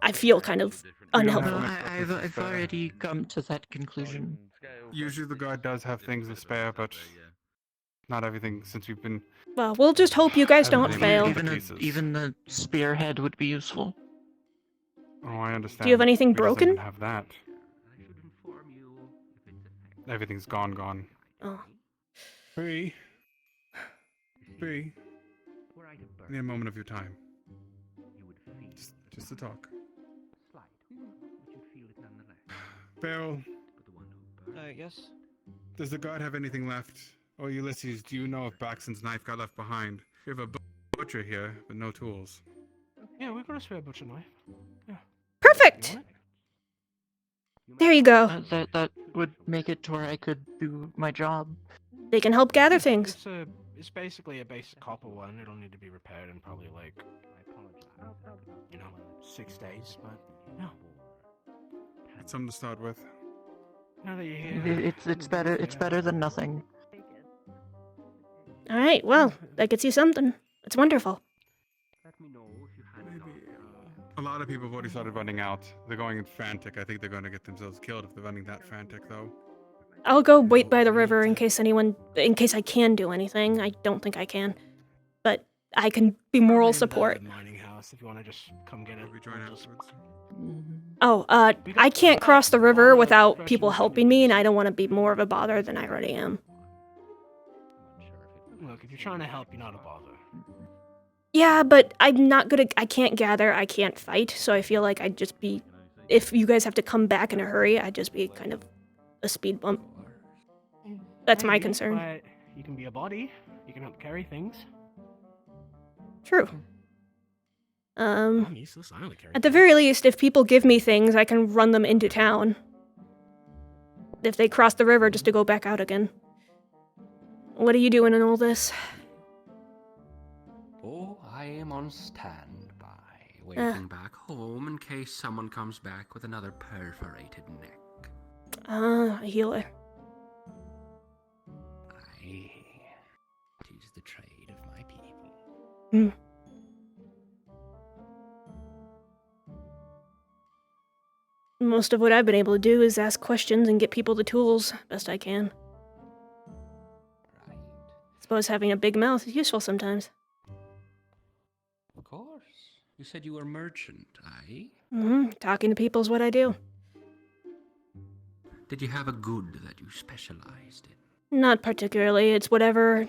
I feel kind of unhelpful. No, I've already come to that conclusion. Usually the guard does have things to spare, but not everything since we've been... Well, we'll just hope you guys don't Hasn't been fail. able to Even the spearhead would be useful. Oh, I understand. Do you have anything We just don't broken? even have that. Everything's gone. Oh. Bree. I need a moment of your time. Just to talk. Beryl. Yes? Does the guard have anything left? Oh, Ulysses, do you know if Baxton's knife got left behind? We have a butcher here, but no tools. Yeah, we've got a spare butcher knife. Yeah. Perfect! There you go. That would make it to where I could do my job. They can help gather things. It's basically a basic copper one. It'll need to be repaired in probably like, 6 days, but no. It's something to start with. Now that you're here. It's better than nothing. Alright, well, that gets you something. It's wonderful. A lot of people have already started running out. They're going frantic. I think they're going to get themselves killed if they're running that frantic, though. I'll go wait by the river in case I can do anything. I don't think I can. But I can be moral support. Mining house if you want to just come get it. We join afterwards. Oh, I can't cross the river without people helping me, and I don't want to be more of a bother than I already am. Look, if you're trying to help, you're not a bother. Yeah, but I'm not good at... I can't gather, I can't fight, so I feel like I'd just be... If you guys have to come back in a hurry, I'd just be kind of a speed bump. That's my concern. But you can be a body. You can help carry things. True. I'm useless. I only carry At the very least, if people give me things, I can run them into town. If they cross the river just to go back out again. What are you doing in all this? Oh, I am on standby, waiting back home in case someone comes back with another perforated neck. A healer. Aye, it is the trade of my people. Hmm. Most of what I've been able to do is ask questions and get people the tools best I can. Right. Suppose having a big mouth is useful sometimes. Of course. You said you were a merchant, aye? Talking to people is what I do. Did you have a good that you specialized in? Not particularly. It's whatever.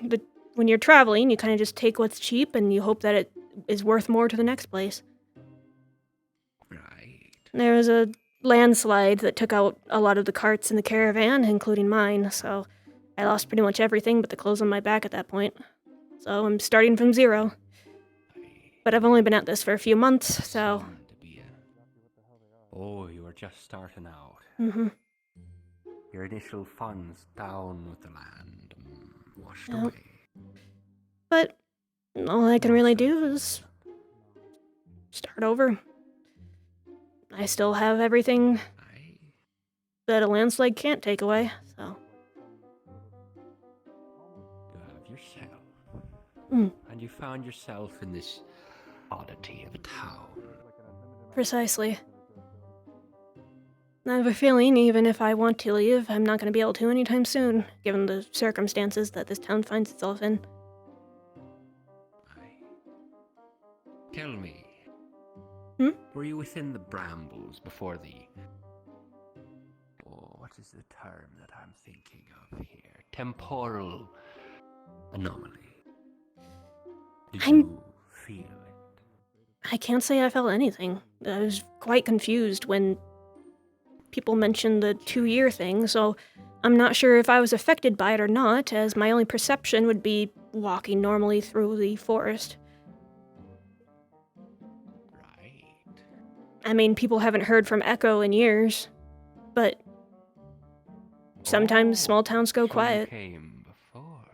When you're traveling, you kind of just take what's cheap and you hope that it is worth more to the next place. Right. There was a landslide that took out a lot of the carts in the caravan, including mine, so I lost pretty much everything but the clothes on my back at that point. So I'm starting from zero. But I've only been at this for a few months, so... Oh, you were just starting out. Mm-hmm. Your initial funds down with the land, washed Yep. away. But all I can really do is start over. I still have everything that a landslide can't take away, so... You have yourself. Mm. And you found yourself in this oddity of a town. Precisely. I have a feeling, even if I want to leave, I'm not going to be able to anytime soon, given the circumstances that this town finds itself in. Tell me. Were you within the brambles before the... Oh, what is the term that I'm thinking of here? Temporal anomaly. Did you feel it? I can't say I felt anything. I was quite confused when people mentioned the 2-year thing, so I'm not sure if I was affected by it or not, as my only perception would be walking normally through the forest. I mean, people haven't heard from Echo in years, but sometimes small towns go quiet. You came before.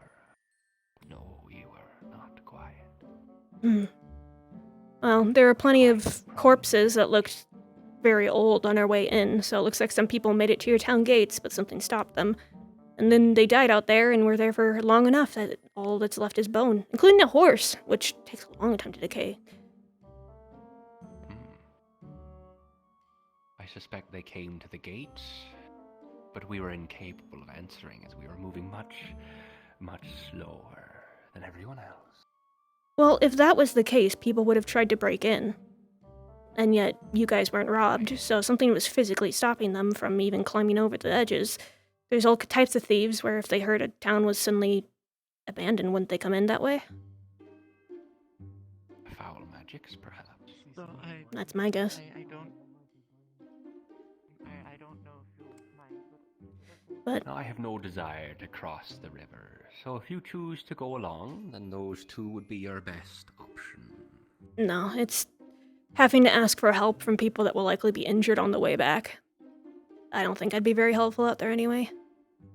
No, you were not quiet. Well, there were plenty of corpses that looked very old on our way in, so it looks like some people made it to your town gates, but something stopped them. And then they died out there and were there for long enough that all that's left is bone, including a horse, which takes a long time to decay. I suspect they came to the gates, but we were incapable of answering as we were moving much, much slower than everyone else. Well, if that was the case, people would have tried to break in. And yet, you guys weren't robbed, so something was physically stopping them from even climbing over the edges. There's all types of thieves where if they heard a town was suddenly abandoned, wouldn't they come in that way? Foul magics, perhaps. So That's my guess. I don't know if you mind. But I have no desire to cross the river, so if you choose to go along, then those two would be your best option. no, it's having to ask for help from people that will likely be injured on the way back. I don't think I'd be very helpful out there anyway.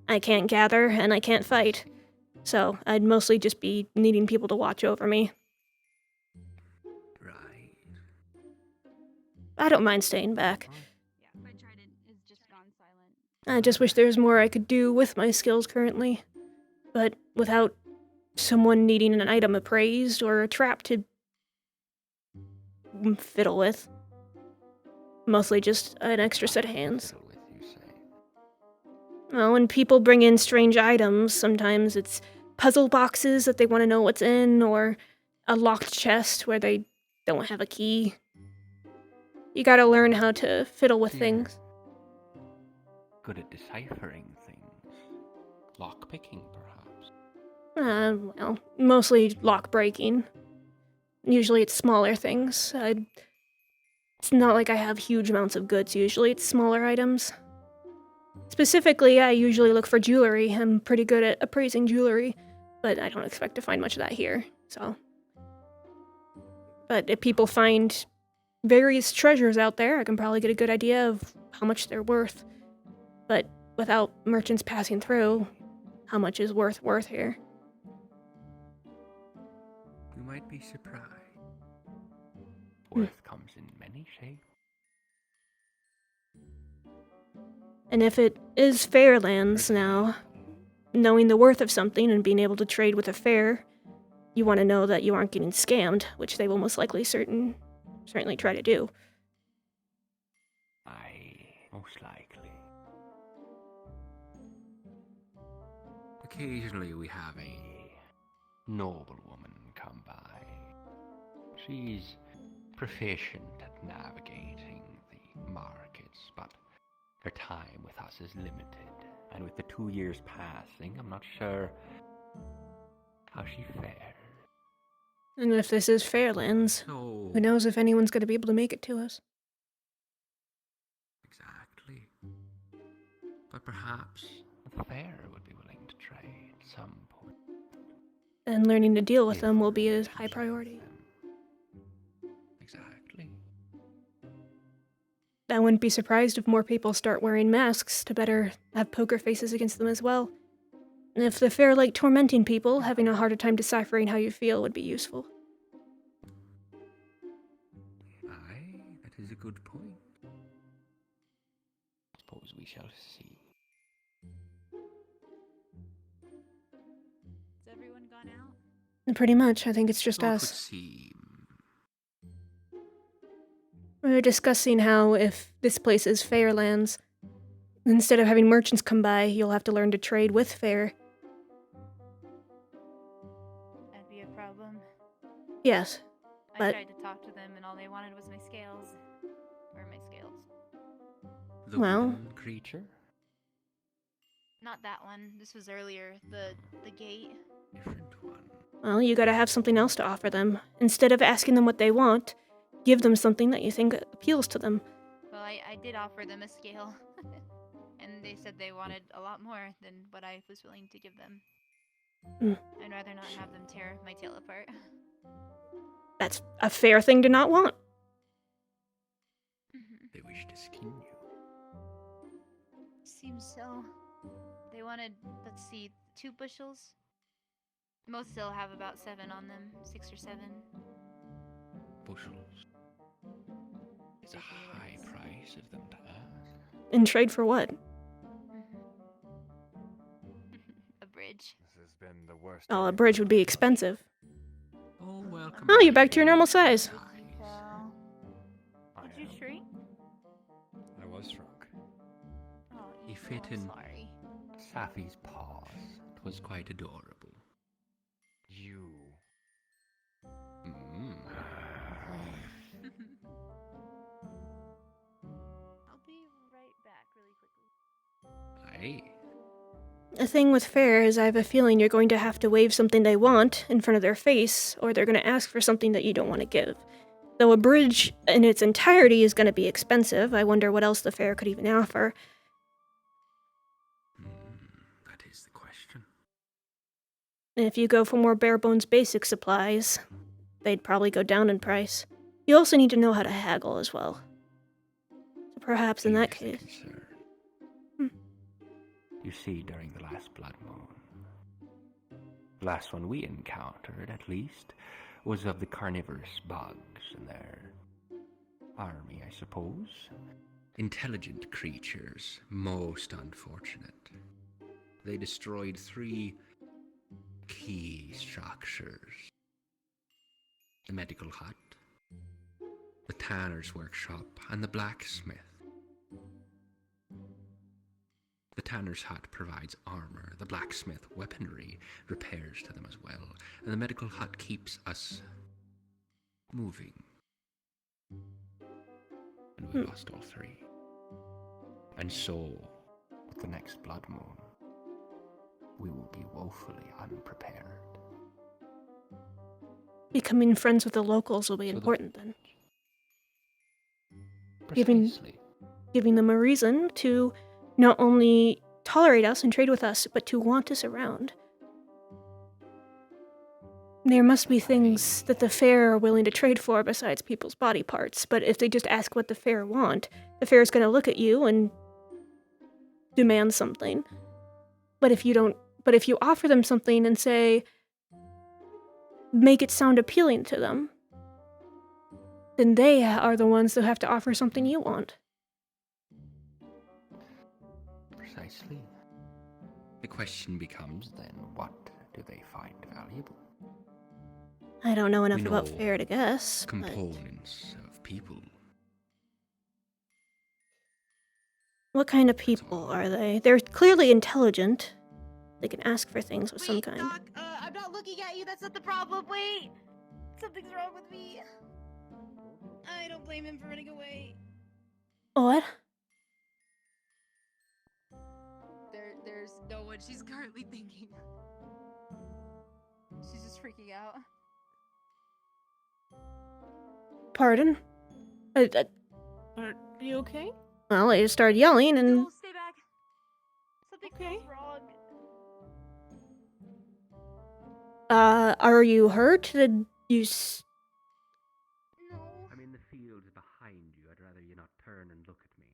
I can't gather, and I can't fight, so I'd mostly just be needing people to watch over me. Right. I don't mind staying back. I just wish there was more I could do with my skills currently. But without someone needing an item appraised or a trap to fiddle with. Mostly just an extra set of hands. Well, when people bring in strange items, sometimes it's puzzle boxes that they want to know what's in, or a locked chest where they don't have a key. You gotta learn how to fiddle with things. Good at deciphering things. Lockpicking, perhaps. Well, mostly lock breaking. Usually it's smaller things. It's not like I have huge amounts of goods, usually it's smaller items. Specifically, I usually look for jewelry. I'm pretty good at appraising jewelry, but I don't expect to find much of that here, so. But if people find various treasures out there, I can probably get a good idea of how much they're worth. But without merchants passing through, how much is worth here? You might be surprised. Worth comes in many shapes. And if it is fair lands now, knowing the worth of something and being able to trade with a fair, you want to know that you aren't getting scammed, which they will most likely certainly try to do. Most likely. Occasionally we have a noblewoman come by. She's proficient at navigating the markets, but her time with us is limited. And with the 2 years passing, I'm not sure how she fares. And if this is Fairlands, So, who knows if anyone's going to be able to make it to us? exactly. But perhaps the fair would be willing to trade at some point. And learning to deal with them will be a high priority. Exactly. I wouldn't be surprised if more people start wearing masks to better have poker faces against them as well. And if the fair like tormenting people, having a harder time deciphering how you feel would be useful. Aye, that is a good point. Suppose we shall see. Has everyone gone out? And pretty much, I think it's just So it would us. seem. We were discussing how if this place is Fairlands, instead of having merchants come by, you'll have to learn to trade with fair. That'd be a problem. Yes, I but tried to talk to them, and all they wanted was my scales. Or my scales. The Well. wooden creature? Not that one. This was earlier. The gate. Different one. well, you gotta have something else to offer them. Instead of asking them what they want, give them something that you think appeals to them. Well, I did offer them a scale. And they said they wanted a lot more than what I was willing to give them. I'd rather not have them tear my tail apart. That's a fair thing to not want. They wish to skin you. Seems so. They wanted, let's see, 2 bushels? Most still have about 7 on them. 6 or 7. Bushels. It's a high price Nice of them to ask. In trade for what? A bridge. This has been the worst. Oh, a bridge would be expensive. Oh, welcome. Oh, you're back to your normal size. Well, did you shrink? I was drunk. Oh, He Eagle, fit I'm in sorry. Safi's paws. It was quite adorable. You. Mm. I'll be right back really quickly. Aye. The thing with fair is I have a feeling you're going to have to wave something they want in front of their face, or they're going to ask for something that you don't want to give. Though a bridge in its entirety is going to be expensive, I wonder what else the fair could even offer. That is the question. If you go for more bare-bones basic supplies, they'd probably go down in price. You also need to know how to haggle as well. So perhaps in that case... You see, during the last blood moon, the last one we encountered, at least, was of the carnivorous bugs and their army, I suppose. Intelligent creatures, most unfortunate. They destroyed 3 key structures. The medical hut, the tanner's workshop, and the blacksmith. The tanner's hut provides armor, the blacksmith weaponry, repairs to them as well, and the medical hut keeps us moving. And we lost all 3. And so, with the next blood moon, we will be woefully unprepared. Becoming friends with the locals will be important then. Precisely. Giving them a reason to not only tolerate us and trade with us, but to want us around. There must be things that the fair are willing to trade for besides people's body parts, but if they just ask what the fair want, the fair is going to look at you and demand something. But if you offer them something and say, make it sound appealing to them, then they are the ones who have to offer something you want. Precisely. The question becomes then, what do they find valuable? I don't know enough We about know fair to guess. but- components of people. What kind of people are they? They're clearly intelligent. They can ask for things of some kind. Doc, I'm not looking at you. That's not the problem. Wait, something's wrong with me. I don't blame him for running away. What? There's no one she's currently thinking. She's just freaking out. Pardon? Are you okay? Well, they just started yelling and... No, stay back. Something feels wrong. Are you hurt? Did you I'm in the fields behind you. I'd rather you not turn and look at me.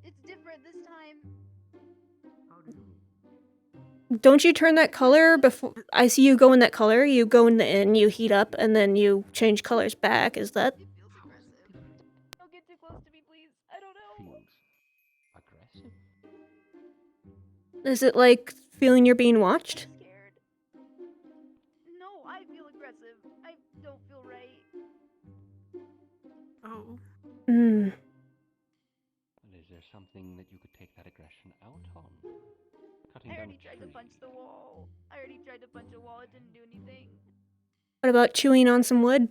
It's different this time. How do you mean? Don't you turn that color before... I see you go in that color, you go in the inn, you heat up, and then you change colors back. Is that... Don't get too close to me, please. I don't know. Feels aggressive. Is it like feeling you're being watched? Scared. No, I feel aggressive. I don't feel right. Oh. Hmm. Well, is there something that you could take that aggression out on? Cutting I down already tried to punch the wall. I already tried to punch a wall. It didn't do anything. What about chewing on some wood?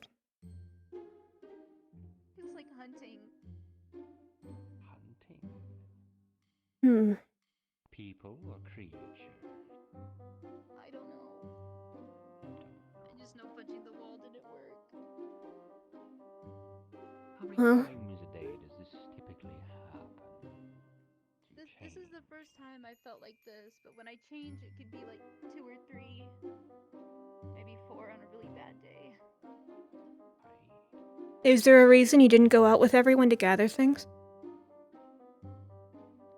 Feels like hunting. Hunting? Hmm. People or creatures? I don't know. I just know punching the wall didn't work. How many Huh? times a day does this typically happen? This is the first time I felt like this, but when I change, it could be like 2 or 3, maybe 4 on a really bad day. Is there a reason you didn't go out with everyone to gather things?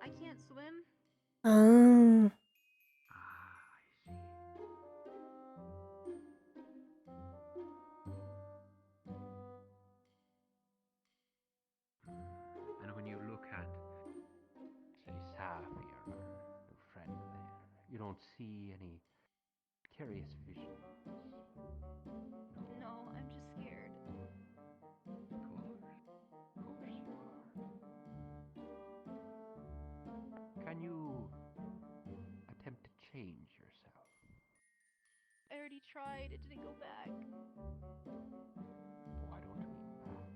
I can't swim. Oh. don't see any curious visions. No, I'm just scared. Of course you are. Can you attempt to change yourself? I already tried. It didn't go back. Oh, I don't mean back.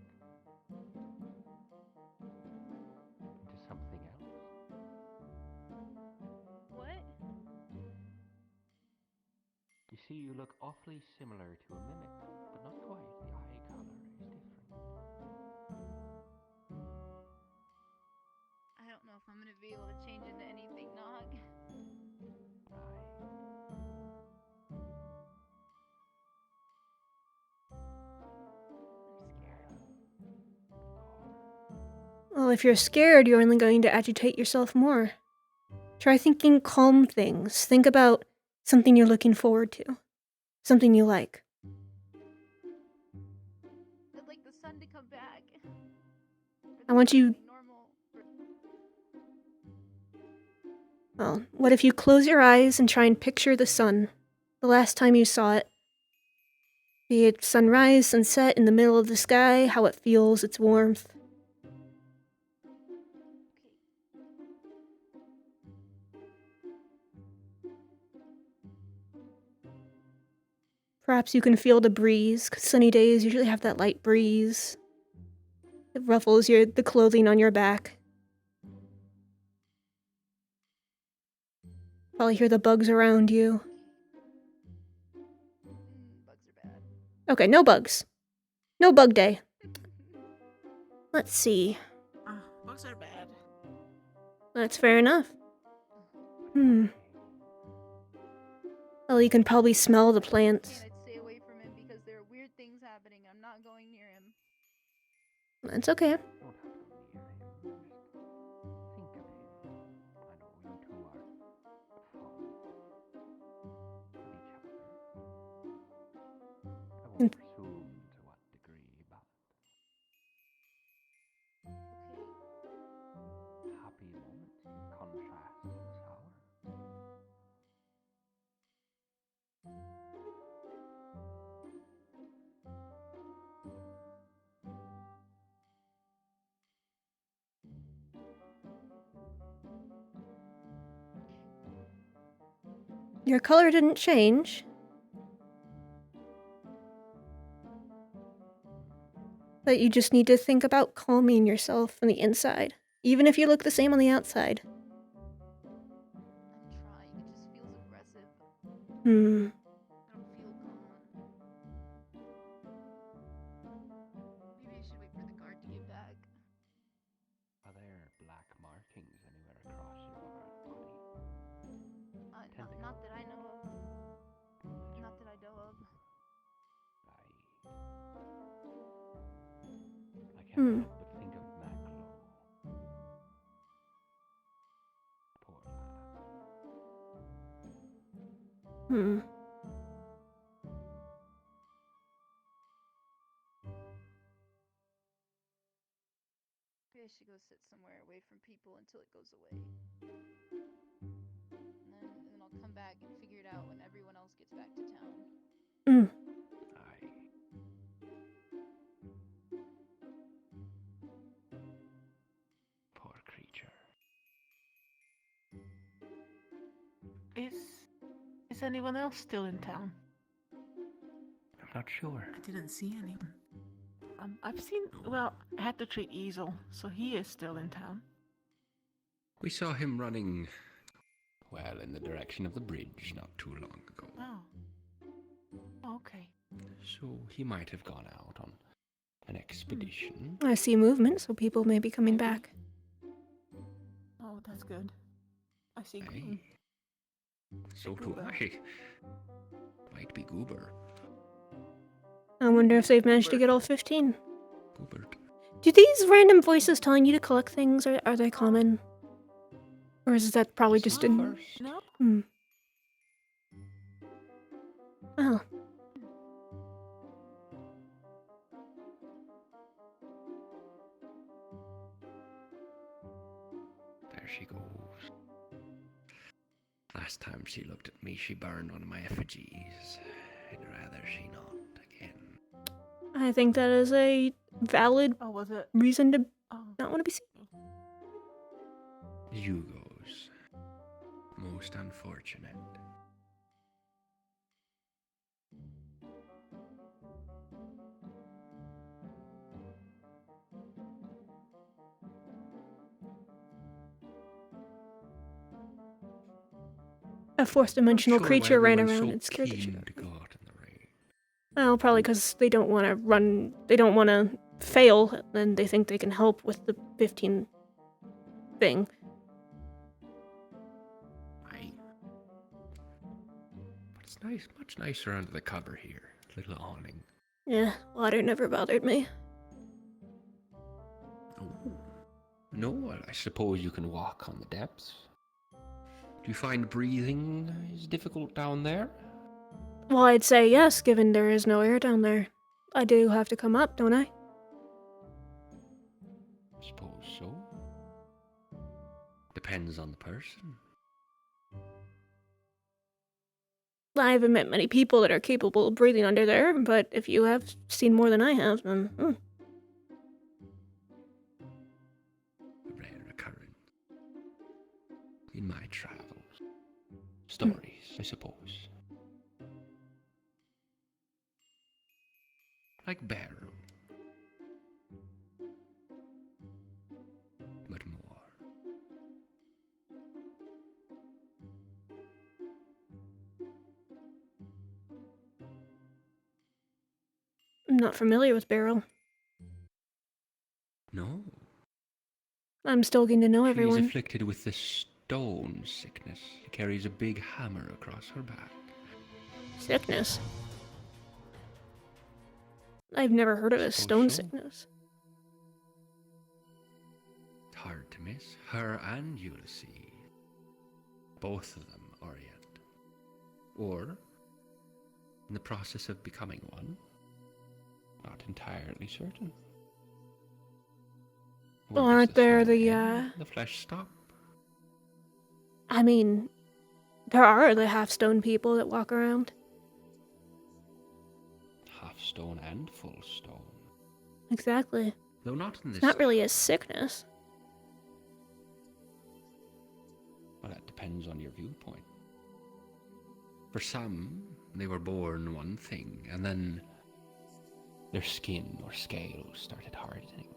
Into something else? What? You see, you look awfully similar to a mimic, but not quite. The eye color is different. I don't know if I'm gonna be able to change into anything, Nog. Well, if you're scared, you're only going to agitate yourself more. Try thinking calm things. Think about something you're looking forward to. Something you like. I'd like the sun to come back. I want you... Well, what if you close your eyes and try and picture the sun? The last time you saw it. Be it sunrise, sunset, in the middle of the sky, how it feels, its warmth. Perhaps you can feel the breeze, 'cause sunny days usually have that light breeze. It ruffles the clothing on your back. Probably hear the bugs around you. Bugs are bad. Okay, no bugs. No bug day. Let's see. Bugs are bad. That's fair enough. Well, you can probably smell the plants. I'd stay away from him because there are weird things happening. I'm not going near him. That's okay. I won't presume to what degree, but happy moments contrast with sour. Your color didn't change. But you just need to think about calming yourself from the inside. Even if you look the same on the outside. I'm trying. It just feels aggressive. Hmm. I don't feel calm. Maybe I should wait for the guard to get back. Are there black markings anywhere across your body? Not that I know of. Not that I know of. I can't help but think of Maclo. Poor lad. Maybe I should go sit somewhere away from people until it goes away. And then I'll come back and figure it out when everyone else gets back to town. Poor creature. Is anyone else still in town? I'm not sure. I didn't see anyone. I've seen. Well, I had to treat Easel, so he is still in town. We saw him running, well, in the direction of the bridge not too long ago. Oh, okay. So he might have gone out on an expedition. I see movement, so people may be coming back. Oh, that's good. I see green. So do I. Might be Goober. I wonder if they've managed to get all 15. Goobert. Do these random voices telling you to collect things, are they common? Or is that probably just in... No. Oh. There she goes. I Last time she looked at me, she burned one of my effigies. I'd rather she not again. I think that is a valid was it? reason to not want to be seen. Hugo's. Most unfortunate. A fourth dimensional Sure why creature ran everyone's around so and scared the shit keen out of to me. go out in the rain. Well, probably because they don't want to run. They don't want to fail, and they think they can help with the 15 thing. But it's nice, much nicer under the cover here. Little awning. Yeah, water never bothered me. No, well, I suppose you can walk on the depths. Do you find breathing is difficult down there? Well, I'd say yes, given there is no air down there. I do have to come up, don't I? Suppose so. Depends on the person. I haven't met many people that are capable of breathing under there, but if you have seen more than I have, then... Rare occurrence. In my travels. Stories, I suppose. Like Barrow. But more. I'm not familiar with Beryl. No. I'm still getting to know She's everyone. afflicted with the stone sickness. She carries a big hammer across her back. Sickness? I've never heard of a stone sickness. It's hard to miss. Her and Ulysses. Both of them Orient. Or, in the process of becoming one. Not entirely certain. Well, aren't there the, The flesh stop. I mean, there are the half-stone people that walk around. Half stone and full stone. Exactly. Though not in this. It's not really a sickness. Well, that depends on your viewpoint. For some, they were born one thing, and then their skin or scales started hardening.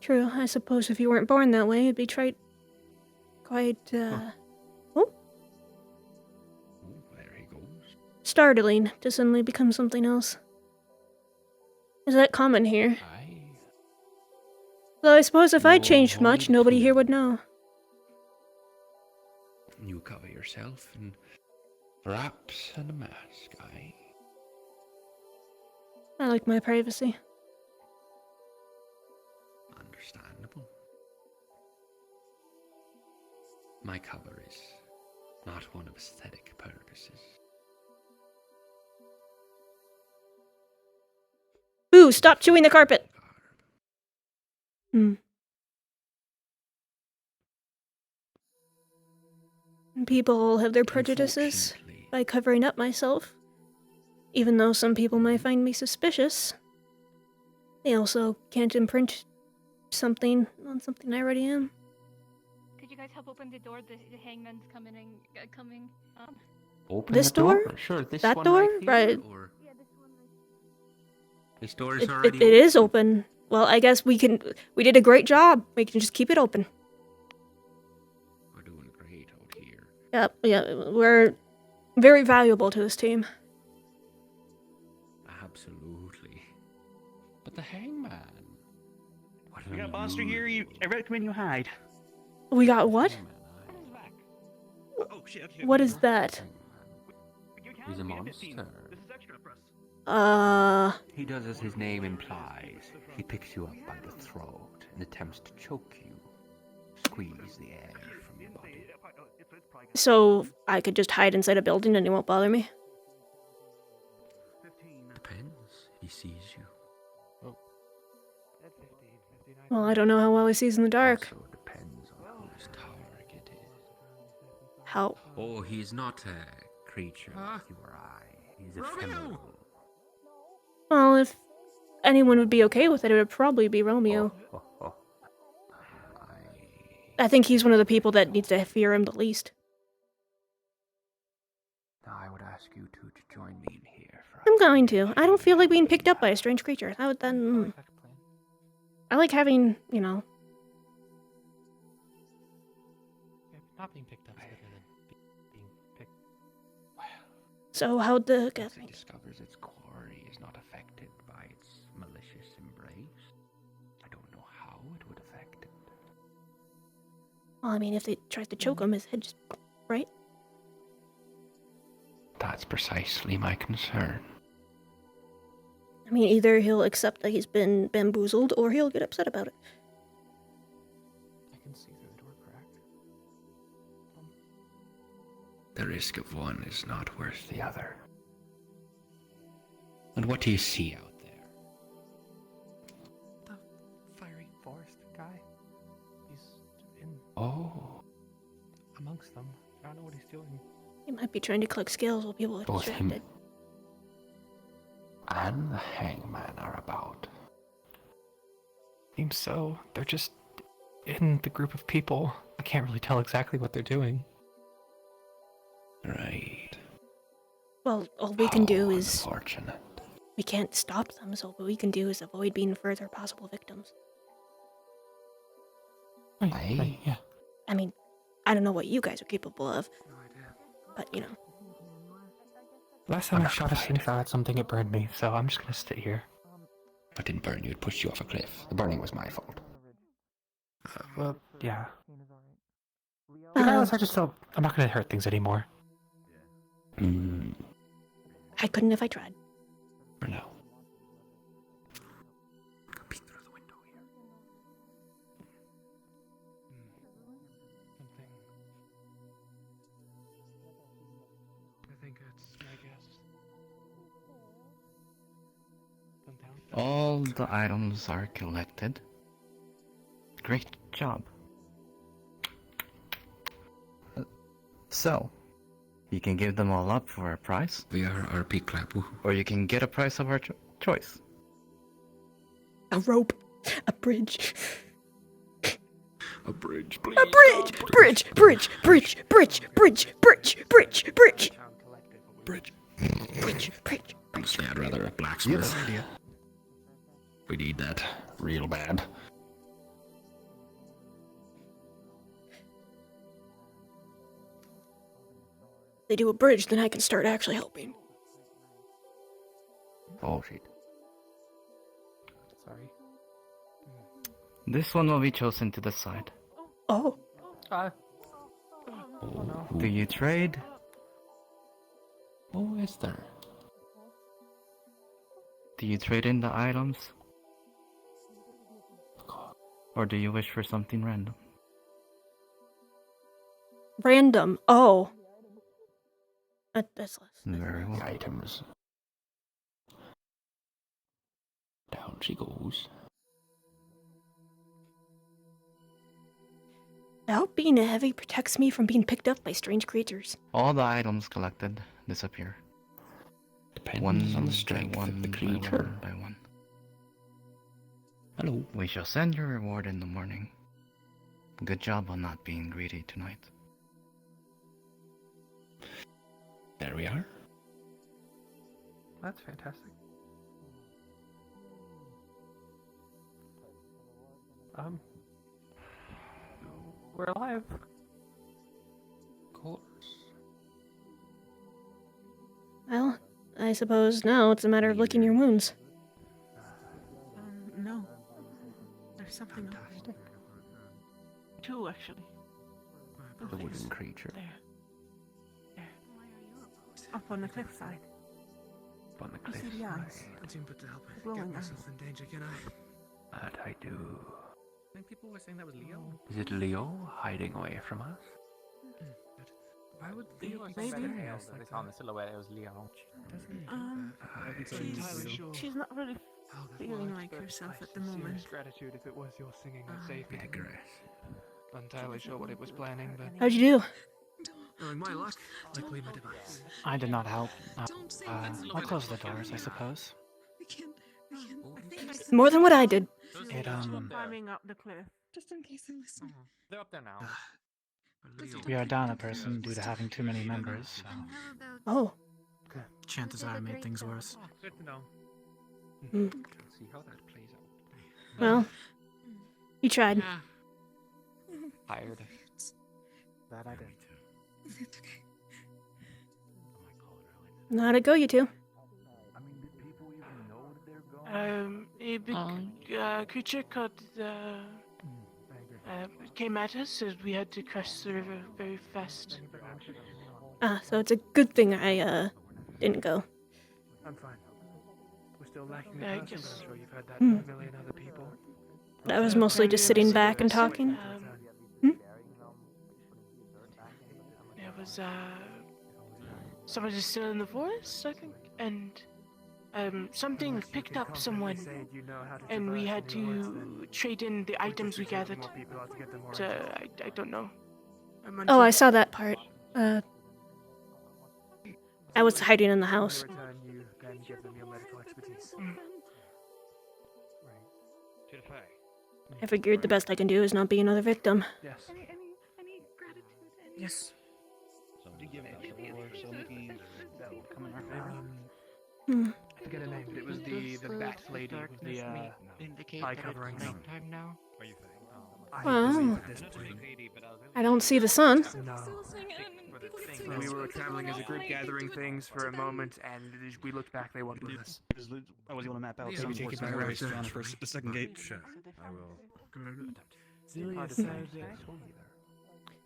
True, I suppose if you weren't born that way, it'd be quite, Oh, there he goes. startling to suddenly become something else. Is that common here? Though I suppose if I changed much, nobody here would know. You cover yourself in wraps and a mask, aye. I like my privacy. Understandable. My cover is not one of aesthetic purposes. Boo! Stop chewing the carpet! People have their prejudices by covering up myself. Even though some people might find me suspicious, they also can't imprint something on something I already am. Could you guys help open the door? The hangman's coming. Open This the door? door? Sure, this that one door? right here, Right. or... This door is It already is open. Well, I guess we did a great job. We can just keep it open. We're doing great out here. Yep, yeah, we're very valuable to this team. Absolutely. But the hangman. What We got Buster here. I recommend you hide. We got what? Oh shit. Okay, What is that? He's a monster. He does as his name implies. He picks you up by the throat and attempts to choke you. Squeeze the air from your body. So I could just hide inside a building and he won't bother me? Depends. He sees you. Oh. Well, I don't know how well he sees in the dark. Also depends on whose target. How? Oh, he's not a creature like you or I. He's ephemeral. Well, if anyone would be okay with it, it would probably be Romeo. I think he's one of the people that needs to fear him the least. I would ask you two to join me in here. I'm going to. I don't feel like being picked up by a strange creature. That would then. I like having, you know. Not being picked up is better than being picked. So how'd the Once it discovers its quarry is not affected by its malicious embrace, I don't know how it would affect it. Well, I mean, if it tries to choke him, his head just. Right? That's precisely my concern. I mean, either he'll accept that he's been bamboozled, or he'll get upset about it. I can see through the door crack. The risk of one is not worth the other. And what do you see out there? The fiery forest guy. He's in amongst them. I don't know what he's doing. He might be trying to collect scales while people are Both him distracted. and the hangman are about. Seems so. They're just in the group of people. I can't really tell exactly what they're doing. Right. Well, all we can do is... Unfortunate. We can't stop them, so what we can do is avoid being further possible victims. Right, yeah. I mean, I don't know what you guys are capable of. But, you know. Last time I shot a snake at something, it burned me, so I'm just gonna sit here. I didn't burn you, it pushed you off a cliff. The burning was my fault. Well, yeah. Regardless, I'm not gonna hurt things anymore. I couldn't if I tried. For now. I think that's my guess. All the items are collected. Great job. So, you can give them all up for a price. VRRP clap. Or you can get a price of our choice. A rope. A bridge. A bridge, please. A bridge! Bridge! Bridge! Bridge! Bridge! Bridge! Bridge! Bridge! Bridge! Bridge. Bridge! Bridge! Honestly, I'd rather a blacksmith. Yes. We need that real bad. They do a bridge, then I can start actually helping. Oh shit. Sorry. This one will be chosen to decide. Oh. Oh no. Do you trade? Oh, is there? Do you trade in the items? Or do you wish for something random? Random. Oh. That's less. Very well. The items. Down she goes. I hope being a heavy protects me from being picked up by strange creatures. All the items collected disappear. Depends on the strength of the creature. By one. Hello. We shall send your reward in the morning. Good job on not being greedy tonight. There we are. That's fantastic. We're alive. Of course. Well, I suppose now it's a matter of licking your wounds. No. There's something else. Two, actually. The wooden creature. There. Up on the cliffside. Up on the You see the cliffside. eyes? I can't but to help The get glowing myself eyes. in danger, can I? That I do. I think people were saying that was Leo. Is it Leo hiding away from us? Why would Maybe. Leo Maybe. They saw in the silhouette, it was Leo. She's not really feeling like herself at the moment. Gratitude if it was your singing that saved me. I'm not entirely sure what it was planning, but How'd you do? Knowing my luck, likely my demise. I did not help. Don't say I'll close the doors, I suppose. We can't. I think More than what I did. It, Climbing up the cliff. Just in case I listen. They're up there now. we are down a person due to having too many members, so. Oh. Chances are I made things worse. Good to know. Mm. See how that plays out. Well, you tried. Tired. That I did. It's okay. How'd it go, you two? A big creature called came at us, so we had to cross the river very fast. Ah, so it's a good thing I didn't go. I'm fine. We're still lacking the I person. guess. I'm sure you've heard that Hmm. from a million other people. I was mostly just sitting back and talking. There was someone is still in the forest, I think, and something picked up someone, and we had to trade in the items we gathered. So I don't know. Oh, I saw that part. I was hiding in the house. I figured the best I can do is not be another victim. Yes. Any gratitude? Yes. I forget her name, but it was the bat lady with the eye covering. Nighttime now. Well, I don't see the sun. No. We were traveling as a group, gathering things for a moment, and we looked back. They weren't with us. Oh, was you want to map out? Yeah, take it by right down for the second gate. Sure. I will.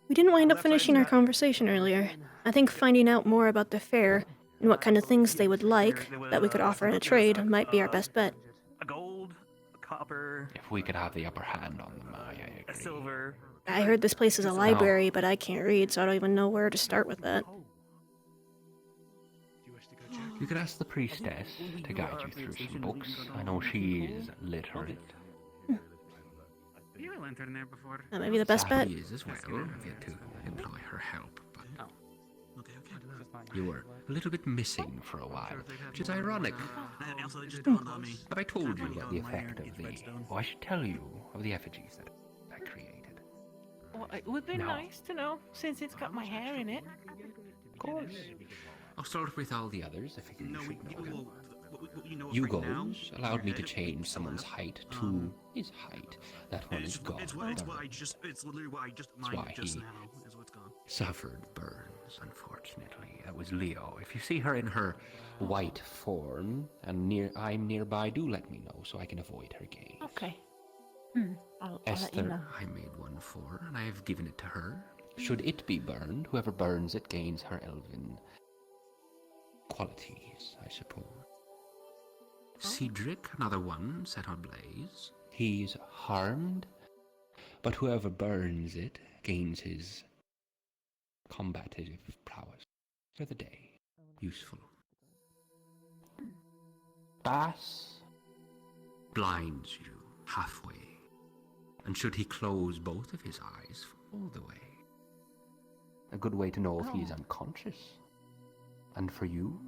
We didn't wind up finishing our conversation earlier. I think finding out more about the fair and what kind of things they would like that we could offer in a trade might be our best bet. A gold, a copper, If we could have the upper hand on them, I agree. a silver. I heard this place is a library, but I can't read, so I don't even know where to start with that. You could ask the priestess to guide you through some books. I know she is literate. You were lantern there before. That might be the best bet. He is as well. I've yet to employ her help, but Okay. you were a little bit missing for a while, which is ironic. And also, it just dawned on me. Have I told you about the effect of the... Oh, I should tell you of the effigies that I created. Well, it would be No. nice to know, since it's got my hair in it. Of course. I'll start with all the others. I figure you should know them. What you know of right now, Yugos allowed me to change someone's height to his height. That one is gone. It's what I just. It's literally what I just mined why just he now. Is what's gone. Suffered burns, unfortunately. That was Leo. If you see her in her white form and I'm nearby, do let me know so I can avoid her gaze. Okay. I'll let you Esther, know. I made one for her, and I have given it to her. Should it be burned, whoever burns it gains her elven qualities, I suppose. Cedric, another one set on blaze. He's harmed, but whoever burns it gains his combative prowess for the day. Useful. Bass Blinds you halfway. And should he close both of his eyes all the way? a good way to know if he's unconscious. And for you,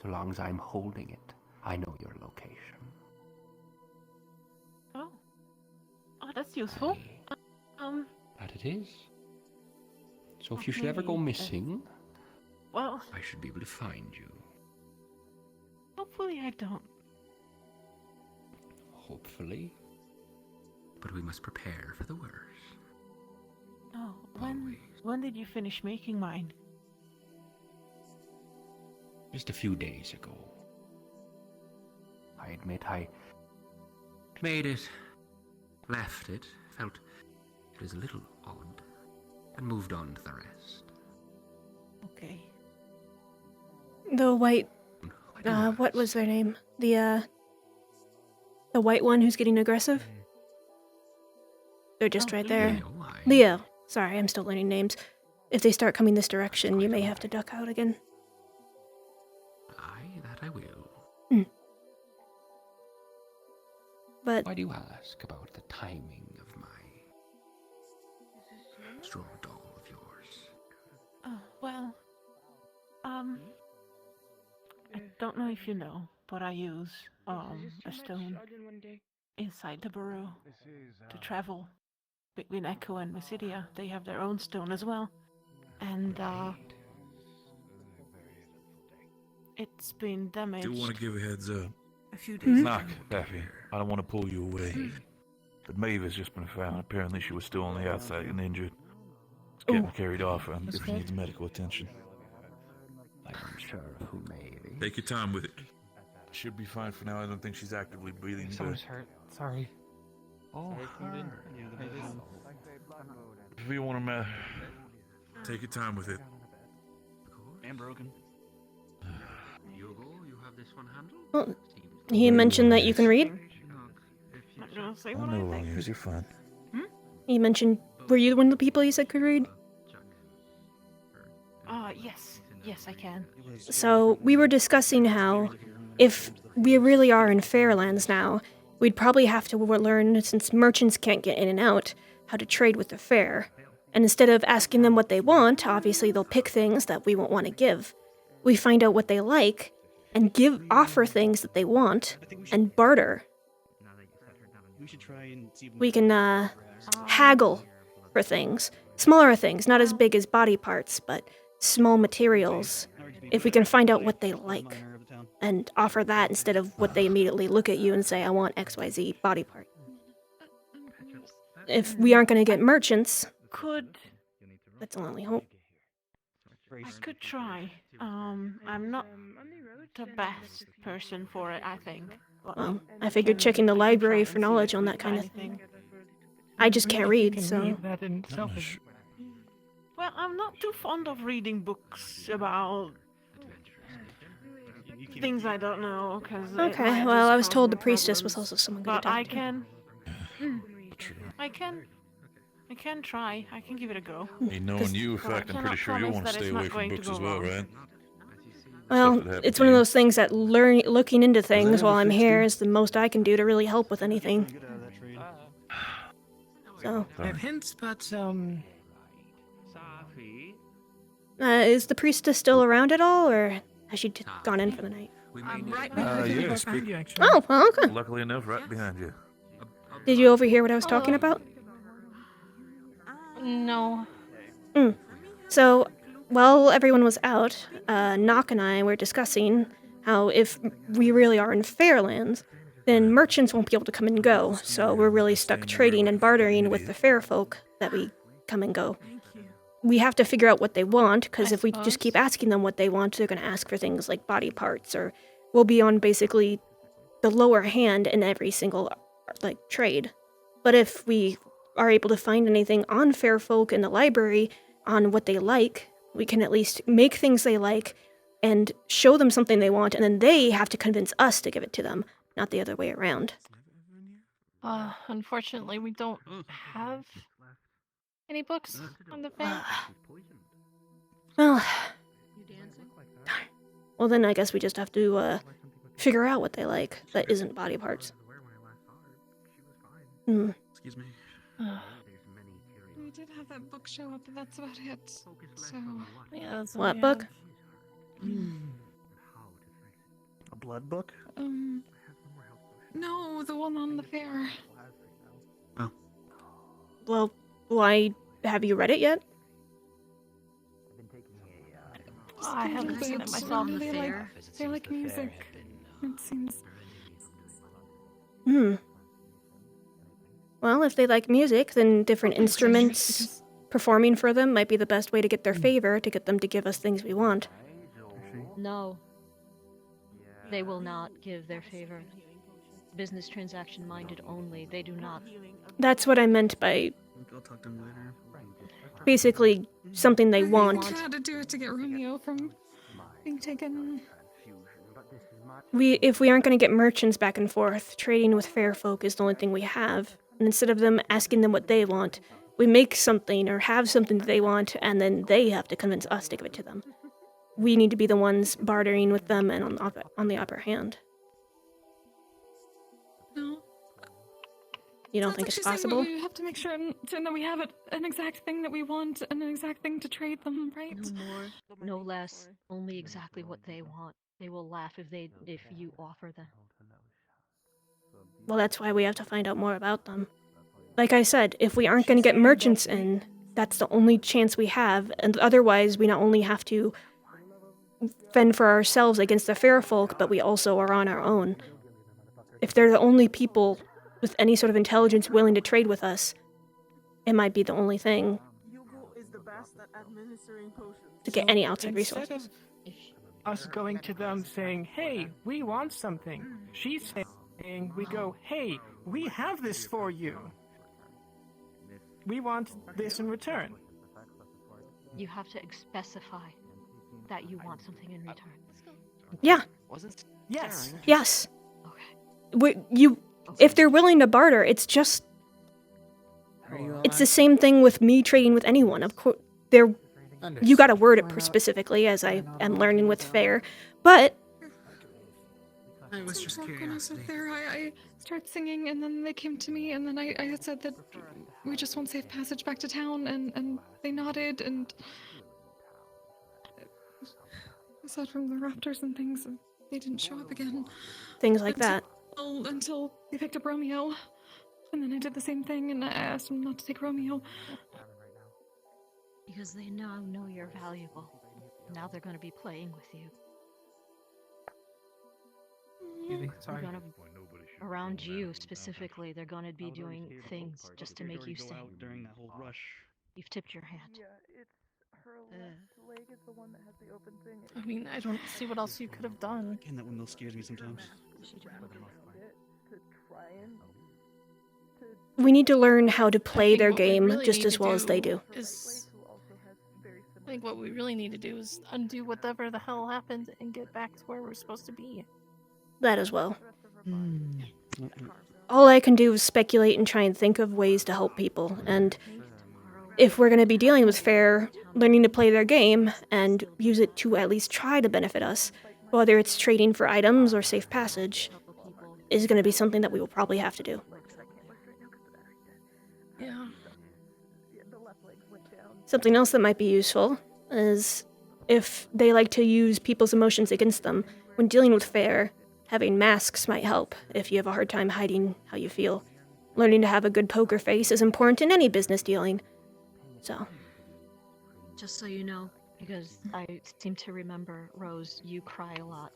so long as I'm holding it, I know your location. Oh, that's useful. That it is. So if you should ever go Okay, missing, well, I should be able to find you. hopefully I don't. hopefully. But we must prepare for the worst. Oh, when did you finish making mine? Just a few days ago. I admit I Made it, left it, felt it was a little odd, and moved on to the rest. Okay. The white... what was their name? The white one who's getting aggressive? They're just right there. Leo. Sorry, I'm still learning names. If they start coming this direction, you may have to duck out again. Aye, that I will. But... Why do you ask about the timing of my straw doll of yours? Oh. I don't know if you know, but I use a stone inside the burrow to travel between Echo and Mysidia. They have their own stone as well, and it's been damaged. Do want to give a heads up. A few days ago. Knock, Daffy. I don't want to pull you away. But Maeve has just been found. Apparently she was still on the outside and injured. It's getting carried off if she needs medical attention. I'm sure who may be. Take your time with it. Should be fine for now. I don't think she's actively breathing. Someone's hurt. Sorry. Oh, If you want to, take your time with it. And broken. Hugo, you have this one handled? Well, he mentioned that you can read. Not gonna say I what know I long think. ears, you're fine. He mentioned, were you one of the people he said could read? Yes, I can. So, we were discussing how, if we really are in Fairlands now, we'd probably have to learn, since merchants can't get in and out, how to trade with the fair. And instead of asking them what they want, obviously they'll pick things that we won't want to give. We find out what they like, and offer things that they want, and barter. We should try and see. We can, haggle for things. Smaller things, not as big as body parts, but small materials. If we can find out what they like, and offer that instead of what they immediately look at you and say, I want XYZ body part. If we aren't going to get merchants, that's the only hope. I could try. I'm not the best person for it, I think. Well, I figured checking the library for knowledge on that kind of thing. I just can't read, so... Well, I'm not too fond of reading books about things I don't know, because... Okay, well, I was told the priestess was also someone good to But talk I to. can... I can try. I can give it a go. Me knowing you, in fact, I'm pretty sure you'll want to stay away from books as well, right? Well, it's one of those things that looking into things while I'm here is the most I can do to really help with anything. So... I have hints, but is the priestess still around at all, or has she gone in for the night? Right Yeah, behind you, actually. Oh, well, okay. Luckily enough, right behind you. Did you overhear what I was talking about? No. So, while everyone was out, Nock and I were discussing how if we really are in Fairlands, then merchants won't be able to come and go, so we're really stuck trading and bartering with the fair folk that we come and go. We have to figure out what they want, because if we just keep asking them what they want, they're going to ask for things like body parts, or we'll be on basically the lower hand in every single trade. But if we are able to find anything on fair folk in the library on what they like, we can at least make things they like and show them something they want, and then they have to convince us to give it to them, not the other way around. Unfortunately, we don't have any books on the fair. Well, well then I guess we just have to figure out what they like that isn't body parts. Excuse me. We did have that book show up, but that's about it. So yeah, that's What book? a blood book? No, the one on the fair. Well, why have you read it yet? I haven't seen it myself. They like music. It seems. Well, if they like music, then different instruments performing for them might be the best way to get their favor, to get them to give us things we want. No. They will not give their favor. Business transaction minded only. They do not. That's what I meant by I'll talk to him later. basically something they I want. had to do it to get Romeo from being taken. If we aren't going to get merchants back and forth, trading with fair folk is the only thing we have. And instead of them asking them what they want, we make something or have something that they want, and then they have to convince us to give it to them. We need to be the ones bartering with them and on the upper hand. No. You don't Sounds think like it's she's saying possible? We have to make sure that we have an exact thing that we want and an exact thing to trade them, right? No more, no less. Only exactly what they want. They will laugh if you offer them. Well, that's why we have to find out more about them. Like I said, if we aren't going to get merchants in, that's the only chance we have, and otherwise we not only have to fend for ourselves against the fair folk, but we also are on our own. If they're the only people with any sort of intelligence willing to trade with us, it might be the only thing to get any outside Instead resources. of us going to them saying, hey, we want something, she's saying, we go, hey, we have this for you. We want this in return. You have to specify that you want something in return. Yeah. Yes. Yes. If they're willing to barter, it's just... It's the same thing with me trading with anyone. Of course, you gotta word it specifically, as I am learning with Fair, but... I was just curious. When I was there, I started singing, and then they came to me, and then I had said that we just want safe passage back to town, and they nodded, and aside from the raptors and things, they didn't show up again. Things like that. Until they picked up Romeo, and then I did the same thing, and I asked them not to take Romeo. Because they now know you're valuable. Now they're going to be playing with you. Sorry. Around you specifically, they're going to be doing things just to make you sing. During that whole rush. You've tipped your hand. Yeah, it's her left leg is the one that has the open thing. I mean, I don't see what else you could have done. Again, that windmill scares me sometimes. We need to learn how to play their game just as well as they do. I think what we really need to do is undo whatever the hell happened and get back to where we're supposed to be. That as well. All I can do is speculate and try and think of ways to help people, and if we're going to be dealing with Fair, learning to play their game and use it to at least try to benefit us, whether it's trading for items or safe passage, is going to be something that we will probably have to do. Yeah. Something else that might be useful is if they like to use people's emotions against them. When dealing with Fair, having masks might help if you have a hard time hiding how you feel. Learning to have a good poker face is important in any business dealing. So. Just so you know, because I seem to remember, Rose, you cry a lot.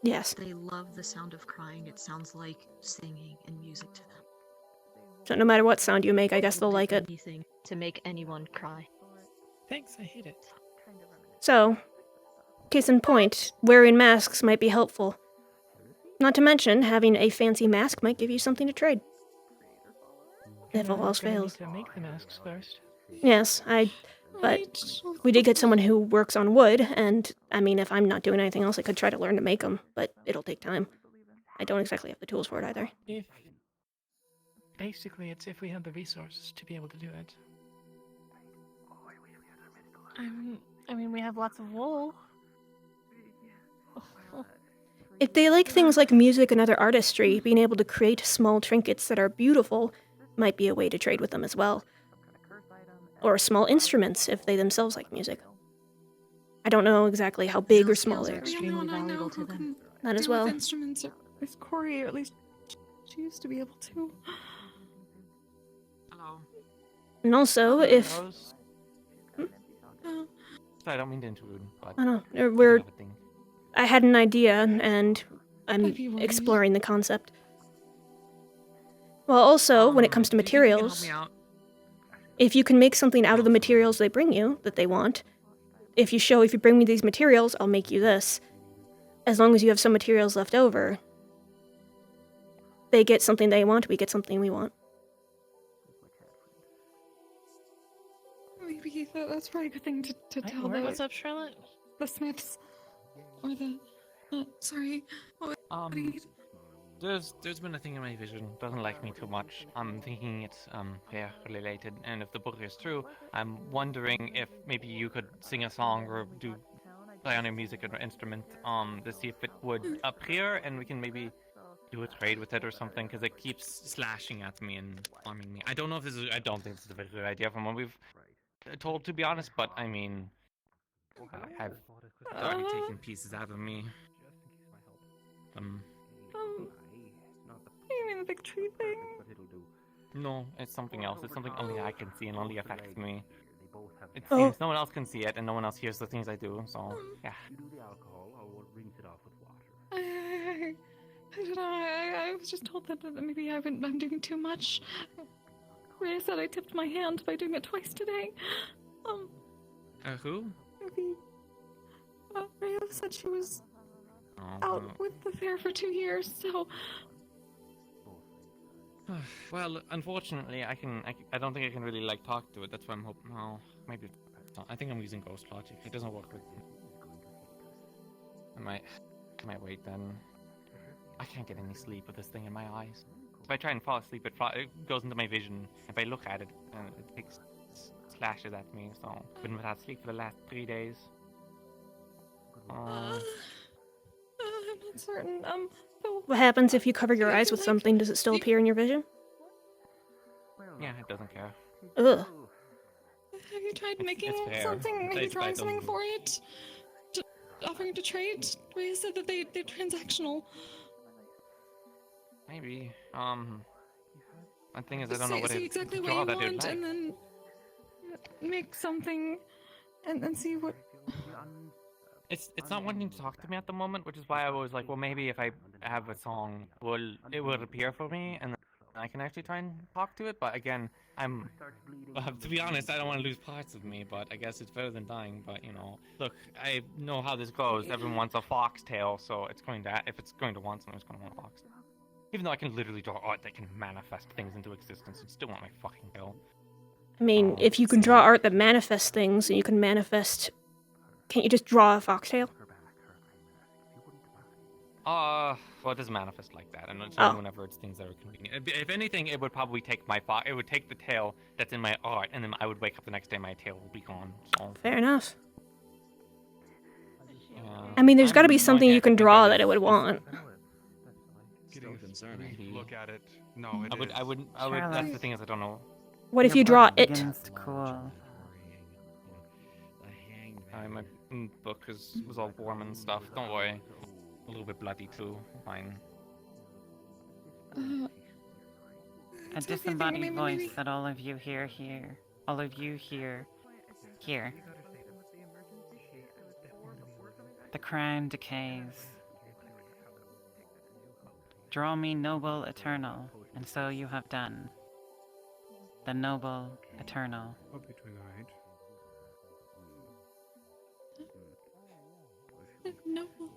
Yes. They love the sound of crying. It sounds like singing and music to them. So no matter what sound you make, I guess they'll like it. Anything to make anyone cry. Thanks, I hate it. So, case in point, wearing masks might be helpful. Not to mention, having a fancy mask might give you something to trade. If all else fails. To make the masks first. Yes, but we did get someone who works on wood, and I mean, if I'm not doing anything else, I could try to learn to make them, but it'll take time. I don't exactly have the tools for it either. Basically, it's if we have the resources to be able to do it. I mean, we have lots of wool. If they like things like music and other artistry, being able to create small trinkets that are beautiful might be a way to trade with them as well. Or small instruments if they themselves like music. I don't know exactly how big or small they are. Extremely valuable to them. That as well. Instruments is Corey, or at least she used to be able to. Hello. And also, if... Rose? I don't mean to intrude, but... I don't know, I had an idea, and I'm exploring the concept. Well, also, when it comes to materials, if you can make something out of the materials they bring you, that they want, if you bring me these materials, I'll make you this. As long as you have some materials left over, they get something they want, we get something we want. Maybe that's probably a good thing to tell them. What's up, Charlotte? The Smiths. Or the... sorry. There's been a thing in my vision. Doesn't like me too much. I'm thinking it's hair related, and if the book is true, I'm wondering if maybe you could sing a song or play on a music or instrument to see if it would appear, and we can maybe do a trade with it or something, because it keeps slashing at me and harming me. I don't know if this is. I don't think this is a very good idea from what we've told, to be honest. But I mean, I've already taken pieces out of me. You mean the big tree thing? No, it's something else. It's something only I can see and only affects me. It Oh. seems no one else can see it and no one else hears the things I do. So yeah. I don't know. I was just told that maybe I'm doing too much. Rhea said I tipped my hand by doing it twice today. Who? Maybe. Rhea said she was Oh, out with the fair for 2 years, so. well, unfortunately, I don't think I can really like talk to it. That's why I'm hoping. No, maybe. I think I'm using ghost logic. It doesn't work with. I might wait then. I can't get any sleep with this thing in my eyes. If I try and fall asleep, it goes into my vision. If I look at it, it slashes at me. So I've been without sleep for the last 3 days. I'm not certain. What happens if you cover your eyes with something? Does it still appear in your vision? Yeah, it doesn't care. Ugh. Have you tried making fair. something? Have you It's drawing something doesn't- for it? Offering to trade? Rhea said that they're transactional. Maybe. The thing is, I don't know what see it exactly what draw you that it want, like. and then make something, and see what. It's not wanting to talk to me at the moment, which is why I was like, well, maybe if I have a song, it will appear for me, and then I can actually try and talk to it. But again, to be honest, I don't want to lose parts of me, but I guess it's better than dying. But you know, look, I know how this goes. Everyone wants a foxtail, so if it's going to want something, it's going to want a foxtail. Even though I can literally draw art that can manifest things into existence, it still want my fucking tail. I mean, if you can draw art that manifests things, and you can manifest... Can't you just draw a foxtail? Well, it doesn't manifest like that, and it's only whenever it's things that are convenient. If anything, it would probably take it would take the tail that's in my art, and then I would wake up the next day, my tail will be gone. So. Fair enough. Yeah. I mean, there's got to be no something idea you if can I think draw I that it would was- want. Getting concerning. Look at it. No, it I would. That's the thing is, I don't know. What if you draw it? Cool. My book was all warm and stuff. Don't worry. A little bit bloody too. Fine. A disembodied voice that all of you hear here. All of you hear. Here. The crime decays. Draw me noble eternal, and so you have done. The noble eternal. Hope you're doing alright.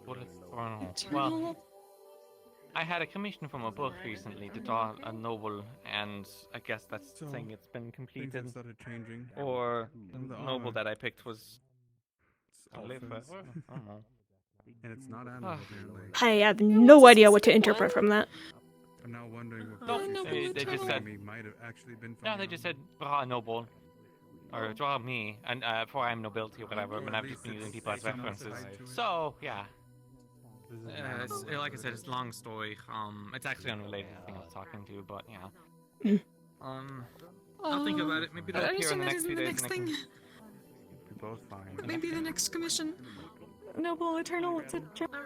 What well, I had a commission from a book recently to draw a noble, and I guess that's saying it's been completed. Things have started changing. Or And the the noble armor. that I picked was. It's orphans. I don't know. And it's not animal, apparently. I have no idea what to interpret from that. I'm now wondering what No, they just said. might have actually been from No, they just said draw a noble, or draw me, and for I am nobility or whatever. And I've just been using people as references. So yeah. Like I said, it's a long story. It's actually unrelated to the thing I was talking to, but yeah. I'll think about it. Maybe they'll I appear in assume the that next isn't few the days. next and I can- thing. You're both fine. Maybe the next commission. Noble Eternal. It's a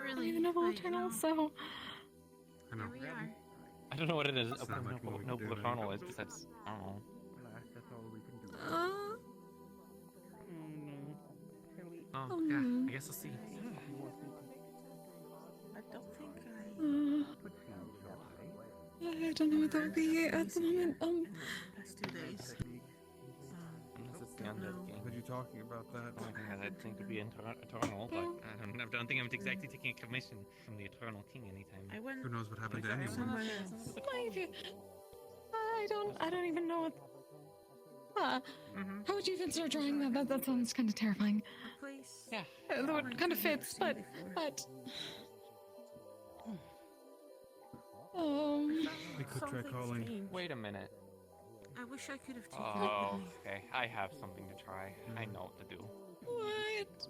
really. Noble Eternal. So. I know. I don't know what it is. It's not much more we can Noble do, then. Eternal is. That's I don't know. Oh yeah. I guess I'll see. I don't think I don't know what that would be at the moment. That's 2 days. Unless it's the undead game. What are you talking about that? I'd think to be eternal, but I don't think I'm exactly taking a commission from the Eternal King anytime. Who knows what happened to anyone? I don't even know what. How would you even start drawing that? That sounds kind of terrifying. Yeah. Though it kind of fits, but. We could try calling. Wait a minute. I wish I could have taken Oh, okay. I have something to try. I know what to do.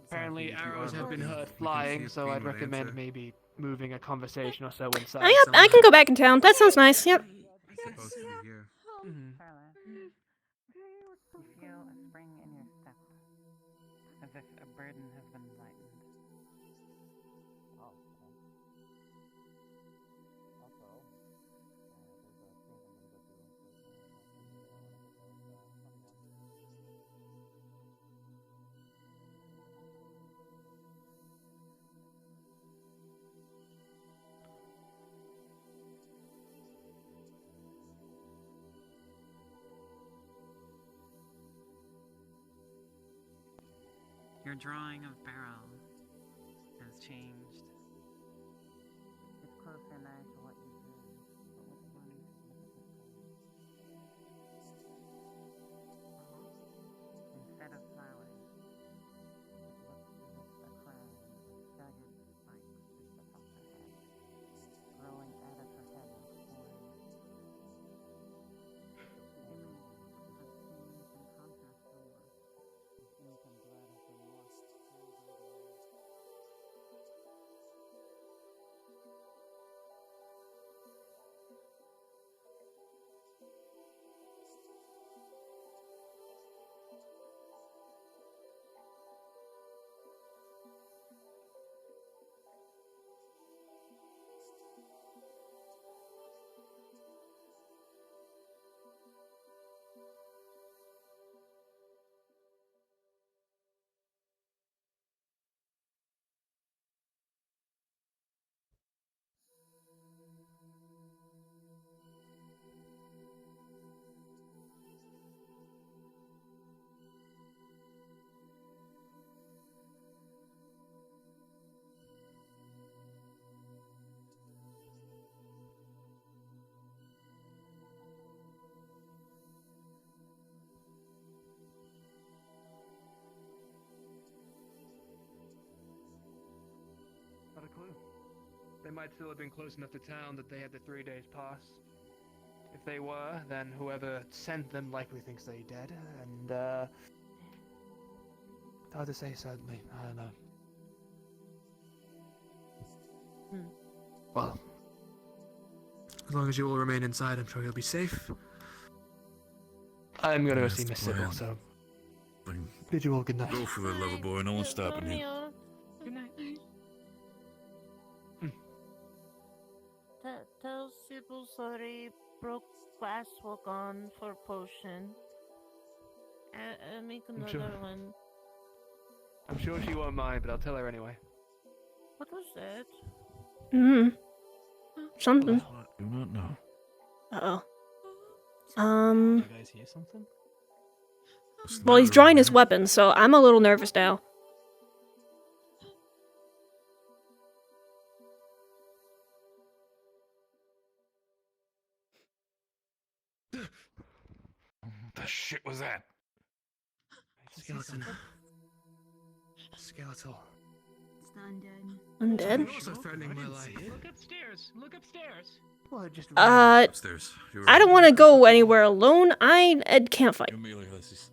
Apparently, arrows have been heard flying, so I'd recommend maybe moving a conversation or so inside. I can go back in town. That sounds nice. Yep. It's supposed to be here. Carla, you feel a spring in your step, as if a burden has been lightened. Your drawing of Barrow has changed. It's closer now to what you drew, but with one significant change. Instead of flowers, it looks as if a crown with staggered spikes sits atop her head, growing out of her head like horns. Maybe has changed in contrast somewhat. Ink and blood have been washed through by the wind. Not a clue. They might still have been close enough to town that they had the 3 days pass. If they were, then whoever sent them likely thinks they're dead, and it's hard to say, certainly. I don't know. Well, as long as you all remain inside, I'm sure you'll be safe. I'm gonna go see Miss Sybil, so bid you all good night. Go for the lover boy, no one's stopping you. Good night. Tell Sybil sorry, broke glass will gone for potion. Make another sure. one. I'm sure she won't mind, but I'll tell her anyway. What was that? Something. Do not know. Uh-oh. You guys hear something? Well, he's drawing his weapon, so I'm a little nervous now. What the shit was that? Skeleton. Skeletal. It's the undead. Undead? You're also threatening my life. Look upstairs. Look upstairs. Well, just Upstairs. I don't want to go anywhere alone. Ed can't fight. Amelia, this is...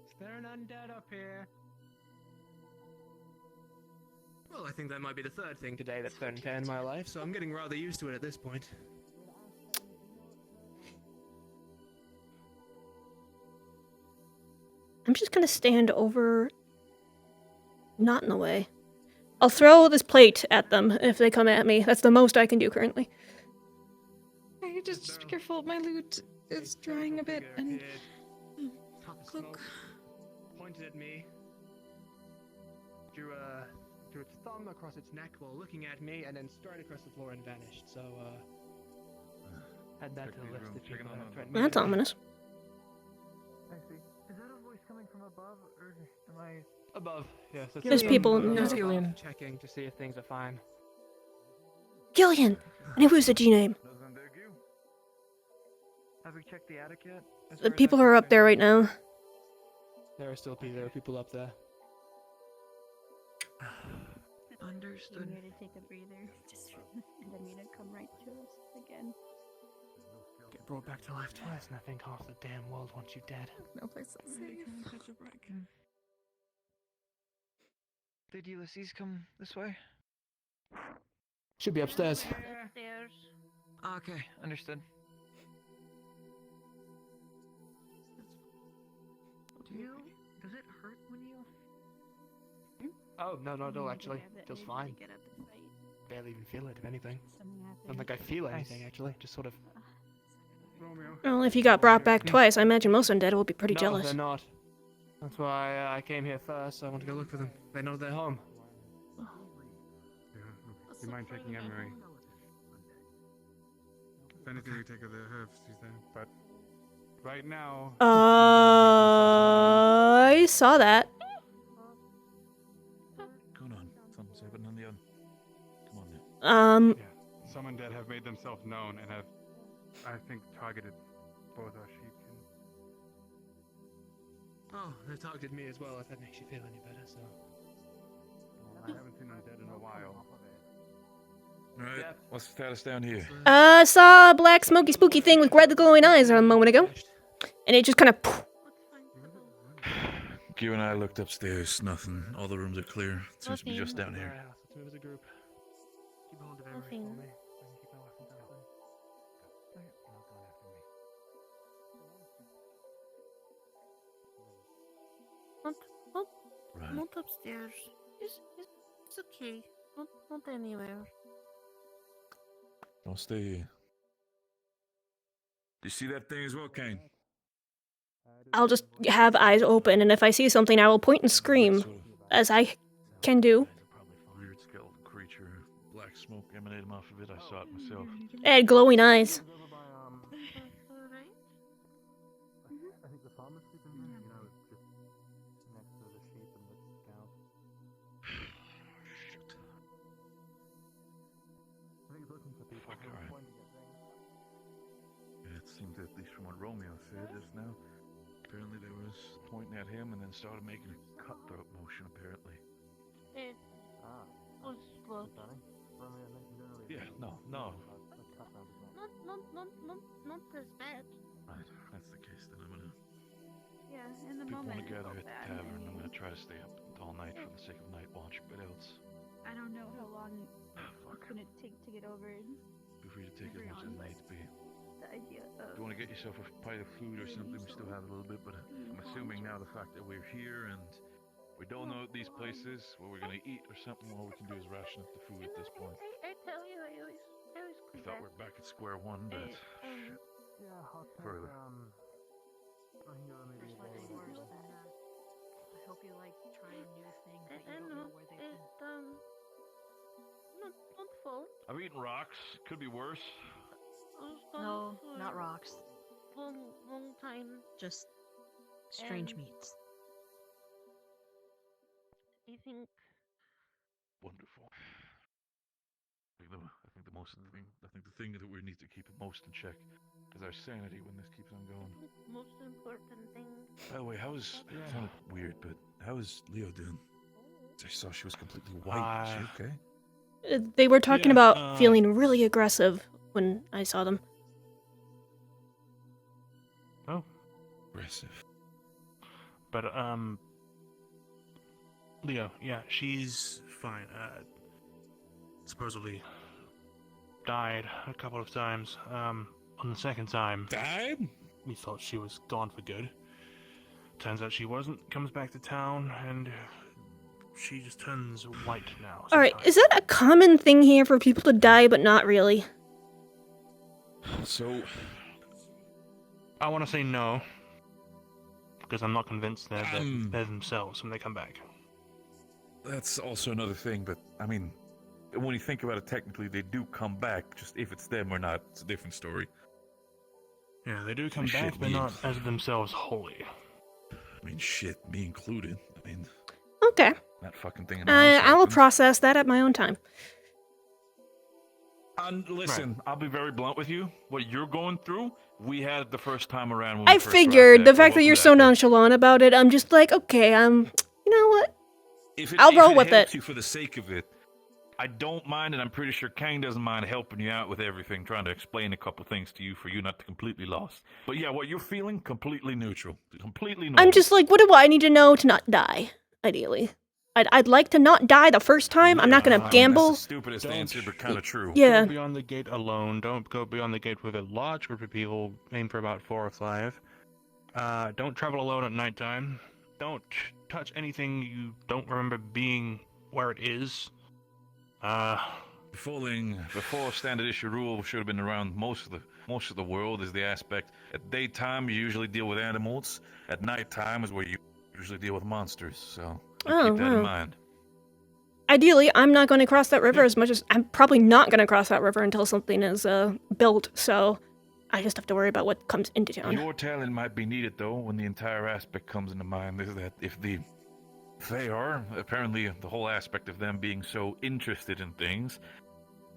Is there an undead up here? Well, I think that might be the third thing today that's thrown tear in my life, so I'm getting rather used to it at this point. I'm just gonna stand over... not in the way. I'll throw this plate at them if they come at me. That's the most I can do currently. Hey, just be careful. My loot is drying a bit, and cloak. Pointed at me. Drew its thumb across its neck while looking at me, and then straight across the floor and vanished. So, add that to the list of people that have threatened me. That's ominous. Actually, is that a voice coming from above, or am I above? Yes. Yeah, There's people in there. Gillian. Checking to see if things are fine. Gillian! I knew it was a G name. Have we checked the attic yet? The people are up there right now. There are people up there. Understood. You need to take a breather. Just and then need to come right to us again. Get brought back to life twice, and I think half the damn world wants you dead. No place that's safe. Did Ulysses come this way? Should be upstairs. Upstairs. Okay, understood. Does it hurt when you? Oh, no, actually. Feels fine. Barely even feel it, if anything. Don't think I feel anything, actually. Just sort of... Well, if you got brought back twice, I imagine most undead will be pretty no, jealous. they're not. That's why I came here first. I want to go look for them. They know they're home. Yeah, you mind taking Emery? If anything, we take her the herbs, she's there. But right now... I saw that. Going on. Something's happening on the other. Come on now. Yeah, some undead have made themselves known and have, I think, targeted both our sheep. Oh, they targeted me as well, if that makes you feel any better, so... I haven't seen undead in a while. Alright, what's the status down here? Saw a black smoky spooky thing with red glowing eyes a moment ago. And it just kind of... Q and I looked upstairs, nothing. All the rooms are clear. It seems to be just down here. Let's move as a group. Keep hold of Emery for me. I can keep my weapons out. Not upstairs. It's okay. Not anywhere. Don't stay here. You see that thing as well, Kane? I'll just have eyes open, and if I see something, I will point and scream, as I can do. Weird skeleton creature. Black smoke emanating off of it. I saw it myself. It had glowing eyes. I think the farmer's sleeping here, you know, just next to the sheep and the cows. Shit. I think he's looking for people who are pointing at things. Yeah, it seemed, at least from what Romeo said just now, apparently there was pointing at him and then started making a cutthroat motion, apparently. It was look. Romeo mentioned earlier. Yeah, no. Not as bad. Right, if that's the case, then I'm gonna... Yeah, in the People moment. want to gather it's at the bad. tavern. I'm gonna try to stay up all night for the sake of night watch, but else... I don't know how long it's gonna take to get over Feel free to take as much as it needs to be. the idea If of. you want to get yourself a pint of food or something, we still have a little bit, but I'm assuming now the fact that we're here and we don't know these places where we're gonna eat or something, all we can do is ration up the food at this point. I tell you, I always I thought we're back at square one, but shit. Yeah, I'll take, Further. I can go maybe a day or two. I hope you like trying new things that I you don't know know where they've been. not full. I've eaten rocks. Could be worse. No, not rocks. Long time. Just strange And- meats. I think Wonderful. I think the thing that we need to keep most in check is our sanity when this keeps on going. most important thing. By the way, how is it sounded weird, but how is Leo doing? I saw she was completely white. Is she okay? They were talking Yeah, about feeling really aggressive when I saw them. Oh. Aggressive. But, Leo, yeah, she's fine. Supposedly died a couple of times. On the second time... Died? We thought she was gone for good. Turns out she wasn't. Comes back to town, and she just turns white now. Alright, is that a common thing here for people to die, but not really? So... I want to say no. Because I'm not convinced they're themselves when they come back. That's also another thing, but, I mean, when you think about it, technically, they do come back. Just if it's them or not, it's a different story. Yeah, they do come Shit, back, but me not as themselves wholly. I mean, shit, me included. I mean, Okay. that fucking thing in the house I will happens. process that at my own time. And listen, I'll be very blunt with you. What you're going through, we had it the first time around. When I we first figured arrived the at fact that you're so nonchalant about it, I'm just like, okay, you know what? I'll roll with helps it. you for the sake of it, I don't mind, and I'm pretty sure Kang doesn't mind helping you out with everything, trying to explain a couple things to you for you not to completely lost. But yeah, what you're feeling, completely neutral. Completely normal. I'm just like, what do I need to know to not die, ideally? I'd like to not die the first time. I'm not gonna gamble. That's the stupidest answer, but kind of true. Yeah. Go beyond the gate alone. Don't go beyond the gate with a large group of people. Aim for about 4 or 5. Don't travel alone at nighttime. Don't touch anything you don't remember being where it is. Before standard issue rule should have been around most of the world is the aspect. At daytime you usually deal with animals. At nighttime is where you usually deal with monsters. So keep that in mind. Ideally, I'm not going to cross that river as much as I'm probably not going to cross that river until something is built. So I just have to worry about what comes into town. Your talent might be needed though when the entire aspect comes into mind. Is that if they are apparently the whole aspect of them being so interested in things.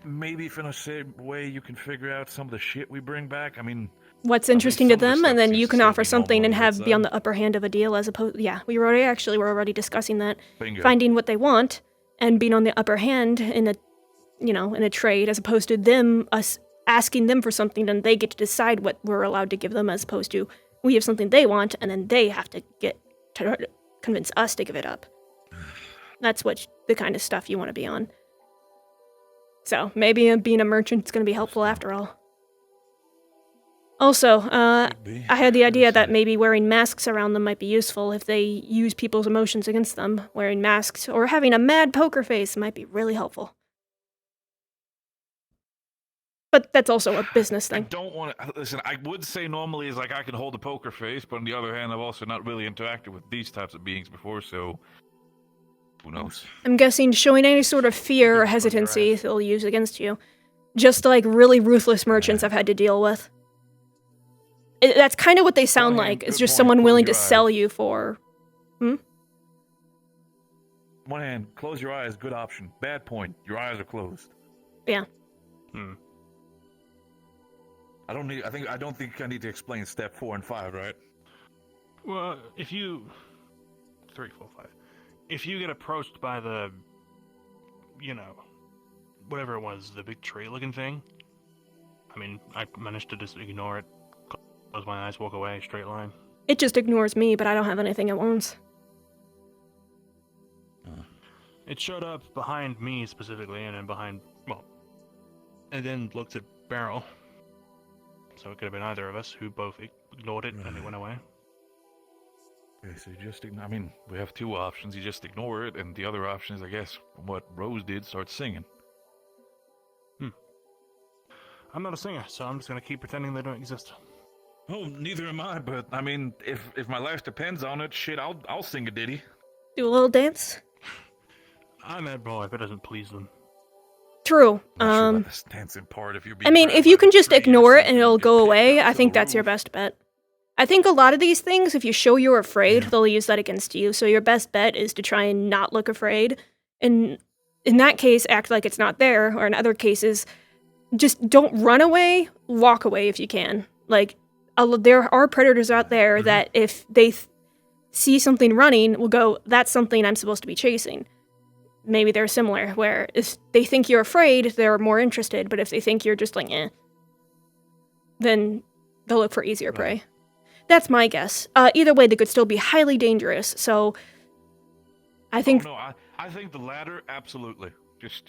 Maybe if in a same way you can figure out some of the shit we bring back. I mean, what's interesting to them, and then you can offer something and be on the upper hand of a deal as opposed. Yeah, we're already discussing that. Bingo. Finding what they want and being on the upper hand in a trade, as opposed to us asking them for something and they get to decide what we're allowed to give them, as opposed to we have something they want and then they have to convince us to give it up. That's the kind of stuff you want to be on. So maybe being a merchant's going to be helpful after all. Also, I had the idea that maybe wearing masks around them might be useful if they use people's emotions against them. Wearing masks or having a mad poker face might be really helpful. But that's also a business thing. I don't want to listen. I would say normally is like I can hold a poker face, but on the other hand, I've also not really interacted with these types of beings before, so who knows? I'm guessing showing any sort of fear or hesitancy they'll use against you. Just like really ruthless merchants I've had to deal with. That's kind of what they sound like. It's just someone willing to sell you for... On one hand, close your eyes, good option. Bad point, your eyes are closed. Yeah. I don't think I need to explain step 4 and 5, right? Well, if you... 3, 4, 5. If you get approached by the... whatever it was, the big tree-looking thing, I mean, I managed to just ignore it. Close my eyes, walk away, straight line. It just ignores me, but I don't have anything it wants. It showed up behind me specifically, and then and then looked at Beryl. So it could have been either of us who both ignored it and it went away. Okay, so we have 2 options. You just ignore it, and the other option is, I guess, from what Rose did, start singing. I'm not a singer, so I'm just gonna keep pretending they don't exist. Oh, neither am I, but I mean, if my life depends on it, shit, I'll sing a ditty. Do a little dance? I'm that boy if it doesn't please them. True. This dancing part, if if you can just ignore it and it'll go away, I think that's your best bet. I think a lot of these things, if you show you're afraid, they'll use that against you. So your best bet is to try and not look afraid. And in that case, act like it's not there. Or in other cases, just don't run away, walk away if you can. Like, there are predators out there that if they see something running, will go, that's something I'm supposed to be chasing. Maybe they're similar, where if they think you're afraid, they're more interested, but if they think you're just like, then they'll look for easier prey. That's my guess. Either way, they could still be highly dangerous, so I think... Oh, no, I think the latter, absolutely. Just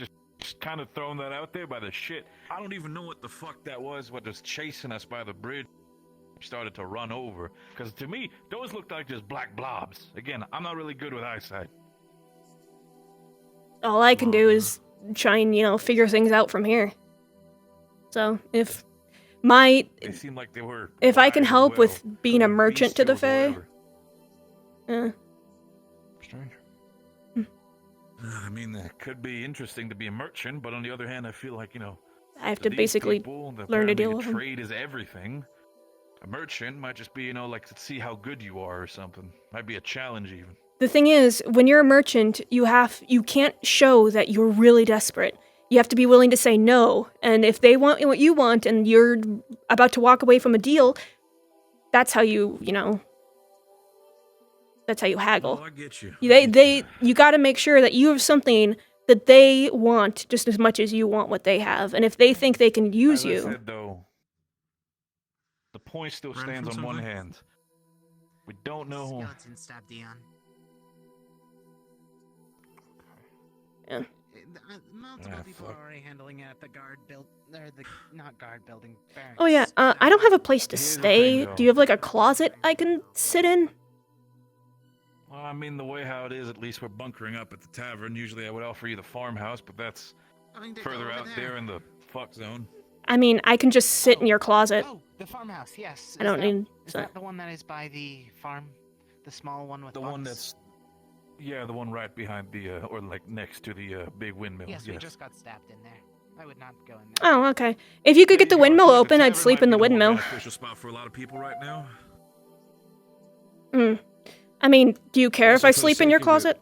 kind of throwing that out there by the shit. I don't even know what the fuck that was, what was chasing us by the bridge. Started to run over, because to me, those looked like just black blobs. Again, I'm not really good with eyesight. All I can do is try and, figure things out from here. So, They seemed like they were... If I can help with being a merchant to the Fae... Strange. I mean, it could be interesting to be a merchant, but on the other hand, I feel like, I have to basically learn to deal with them. Trade is everything. A merchant might just be, like to see how good you are or something. Might be a challenge even. The thing is, when you're a merchant, you can't show that you're really desperate. You have to be willing to say no, and if they want what you want and you're about to walk away from a deal, that's how you that's how you haggle. Oh, I get you. You got to make sure that you have something that they want just as much as you want what they have, and if they think they can use you... As I said, though, the point still stands on one hand. We don't know. Skeleton stabbed Dion. Yeah. Multiple people are already handling it at the guard build, or the not guard building. Barracks. Oh yeah, I don't have a place to Here's the stay. thing, though. Do you have like a closet I can sit in? Well, I mean, the way how it is, at least we're bunkering up at the tavern. Usually I would offer you the farmhouse, but that's further out there in the fuck zone. I mean, I can just sit in your closet. Oh, the farmhouse. Yes. I don't need. Is that the one that is by the farm? The small one with the one that's, yeah, the one right behind the or like next to the big windmill. Yes, we just got stabbed in there. I would not go in there. Oh, okay. If you could get the windmill open, I'd sleep in the windmill. Beneficial spot for a lot of people right now. Hmm. I mean, do you care if I sleep in your closet?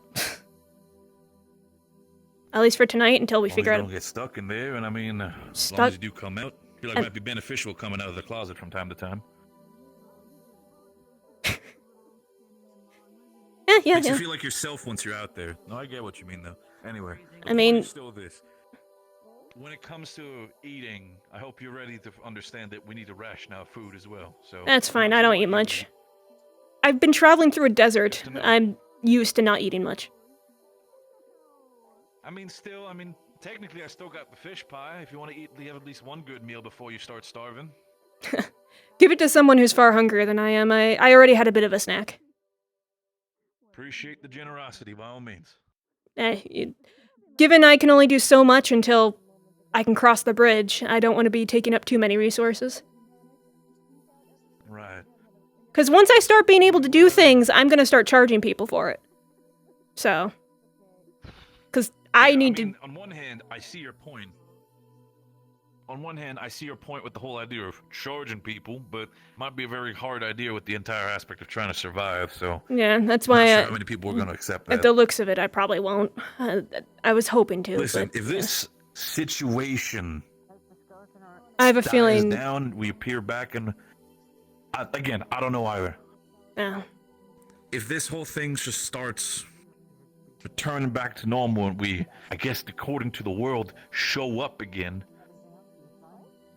At least for tonight, until we figure out. Don't get stuck in there, and I mean, as long Stuck- as you do come out, I feel like it might be beneficial coming out of the closet from time to time. Yeah. Makes you feel like yourself once you're out there. No, I get what you mean, though. Anyway, I mean- still this. When it comes to eating, I hope you're ready to understand that we need to ration our food as well. So That's fine. I don't eat much. I've been traveling through a desert. I'm used to not eating much. I mean, technically, I still got the fish pie. If you want to have at least one good meal before you start starving. Give it to someone who's far hungrier than I am. I already had a bit of a snack. Appreciate the generosity, by all means. Given I can only do so much until I can cross the bridge, I don't want to be taking up too many resources. Right. Because once I start being able to do things, I'm going to start charging people for it. So. Because I need to. On one hand, I see your point. On one hand, I see your point with the whole idea of charging people, but might be a very hard idea with the entire aspect of trying to survive, so. Yeah, that's why. I'm not sure how many people are going to accept that. At the looks of it, I probably won't. I was hoping to. Listen, but, if this situation I have a dies feeling. down, we appear back and. Again, I don't know either. Yeah. If this whole thing just starts returning back to normal and we, I guess, according to the world, show up again,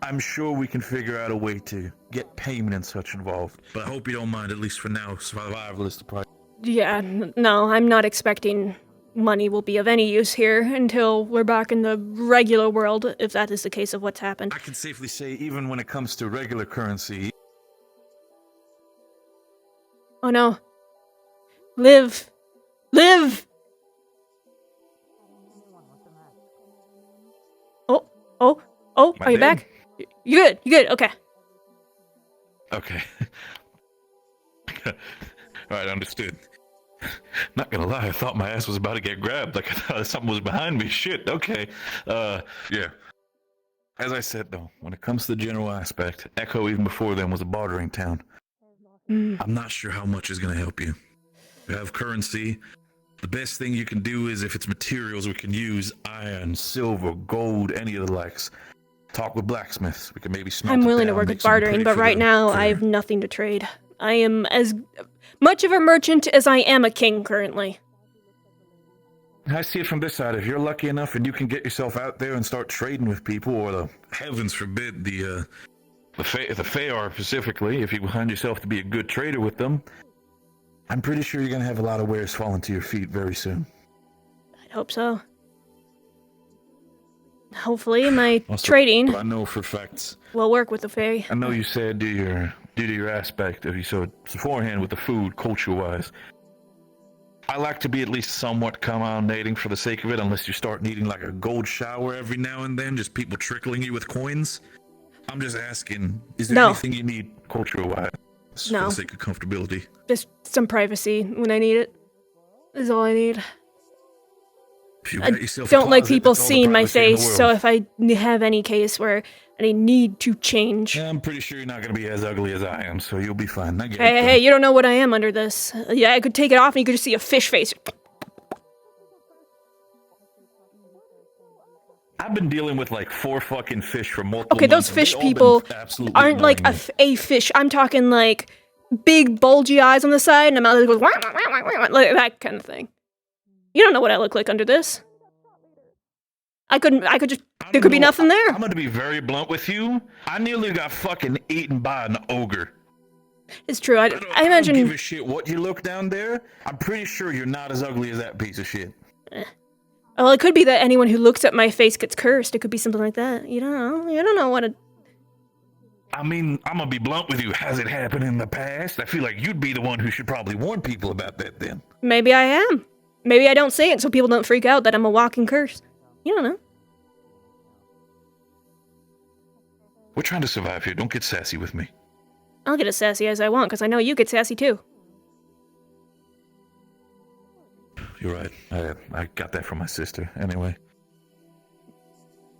I'm sure we can figure out a way to get payment and such involved. But I hope you don't mind, at least for now, survival is the price. Yeah, no, I'm not expecting money will be of any use here until we're back in the regular world, if that is the case of what's happened. I can safely say, even when it comes to regular currency. Oh no. Live! Live! Oh, are you back? You good, okay. Okay. Alright, understood. Not gonna lie, I thought my ass was about to get grabbed, like I thought something was behind me. Shit, okay. Yeah. As I said, though, when it comes to the general aspect, Echo, even before then, was a bartering town. I'm not sure how much is gonna help you. You have currency. The best thing you can do is, if it's materials we can use, iron, silver, gold, any of the likes. Talk with blacksmiths. We can maybe smelt I'm it willing to down, work make with something bartering, pretty but for right the now I fair. have nothing to trade. I am as much of a merchant as I am a king currently. I see it from this side. If you're lucky enough and you can get yourself out there and start trading with people, or the heavens forbid, the Feyar specifically, if you find yourself to be a good trader with them, I'm pretty sure you're gonna have a lot of wares falling to your feet very soon. I hope so. Hopefully my Also, trading I know for facts. will work with the Fae. I know you said due to your aspect of you so beforehand with the food, culture-wise. I like to be at least somewhat accommodating for the sake of it, unless you start needing like a gold shower every now and then, just people trickling you with coins. I'm just asking, is there anything you need culture-wise for No. the sake of comfortability? Just some privacy when I need it. Is all I need. If you I got yourself a don't like closet, people that's all the seeing my privacy in the face, world. so if I have any case where I need to change. Yeah, I'm pretty sure you're not going to be as ugly as I am, so you'll be fine. I get Hey, it, hey, you don't know what I am under this. Yeah, I could take it off and you could just see a fish face. I've been dealing with like 4 fucking fish for multiple Okay, those months, and fish they all been people absolutely aren't like annoying me. a fish. I'm talking like big bulgy eyes on the side and a mouth that goes wah, wah, wah, wah, wah, like that kind of thing. You don't know what I look like under this. I could just, there could be nothing there. I'm going to be very blunt with you. I nearly got fucking eaten by an ogre. It's true. I I imagine. don't give a shit what you look down there. I'm pretty sure you're not as ugly as that piece of shit. Well, it could be that anyone who looks at my face gets cursed. It could be something like that. You don't know. You don't know what it... I mean, I'm gonna be blunt with you. Has it happened in the past? I feel like you'd be the one who should probably warn people about that then. Maybe I am. Maybe I don't say it so people don't freak out that I'm a walking curse. You don't know. We're trying to survive here. Don't get sassy with me. I'll get as sassy as I want, because I know you get sassy too. You're right. I got that from my sister. Anyway.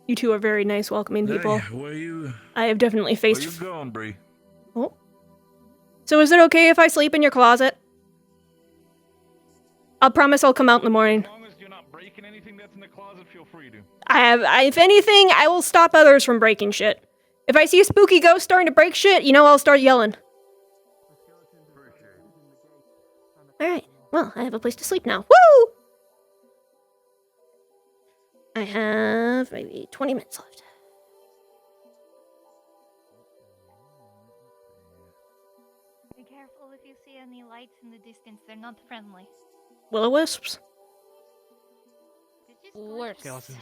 You two are very nice, welcoming people. Hey, where you? I have definitely faced... Where you going, Bree? Oh. So is it okay if I sleep in your closet? I'll promise I'll come out in the morning. As long as you're not breaking anything that's in the closet, feel free to. If anything, I will stop others from breaking shit. If I see a spooky ghost starting to break shit, you know I'll start yelling. Alright, well, I have a place to sleep now. Woo! I have maybe 20 minutes left. Be careful if you see any lights in the distance. They're not friendly. Will-o-wisps? Worse. Skeletons.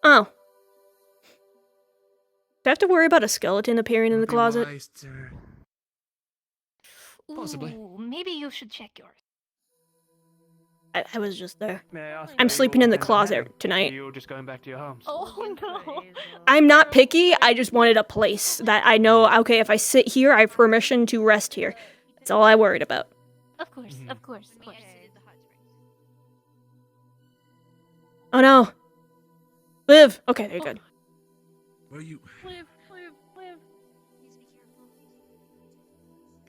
Oh. Do I have to worry about a skeleton appearing in the closet? Possibly. Ooh, maybe you should check yours. I was just there. May I ask I'm where sleeping you in the intend on closet heading? tonight. You're just going back to your homes. Oh no. I'm not picky, I just wanted a place that I know, okay, if I sit here, I have permission to rest here. That's all I worried about. Of course, of course, of course. Oh no. Liv! Okay, they're good. Where you? Live.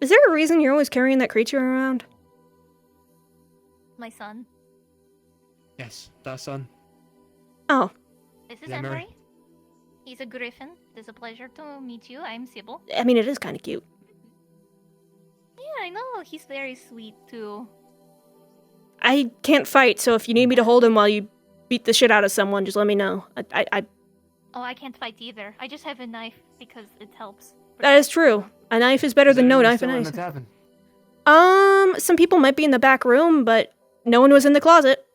Is there a reason you're always carrying that creature around? My son. Yes, that son. Oh. This is Yeah, Mary. Emery. He's a griffin. It is a pleasure to meet you. I'm Sybil. I mean, it is kind of cute. Yeah, I know. He's very sweet too. I can't fight, so if you need me to hold him while you beat the shit out of someone, just let me know. Oh, I can't fight either. I just have a knife because it helps. That is true. A knife is better than no knife and in ice. the tavern? Some people might be in the back room, but no one was in the closet.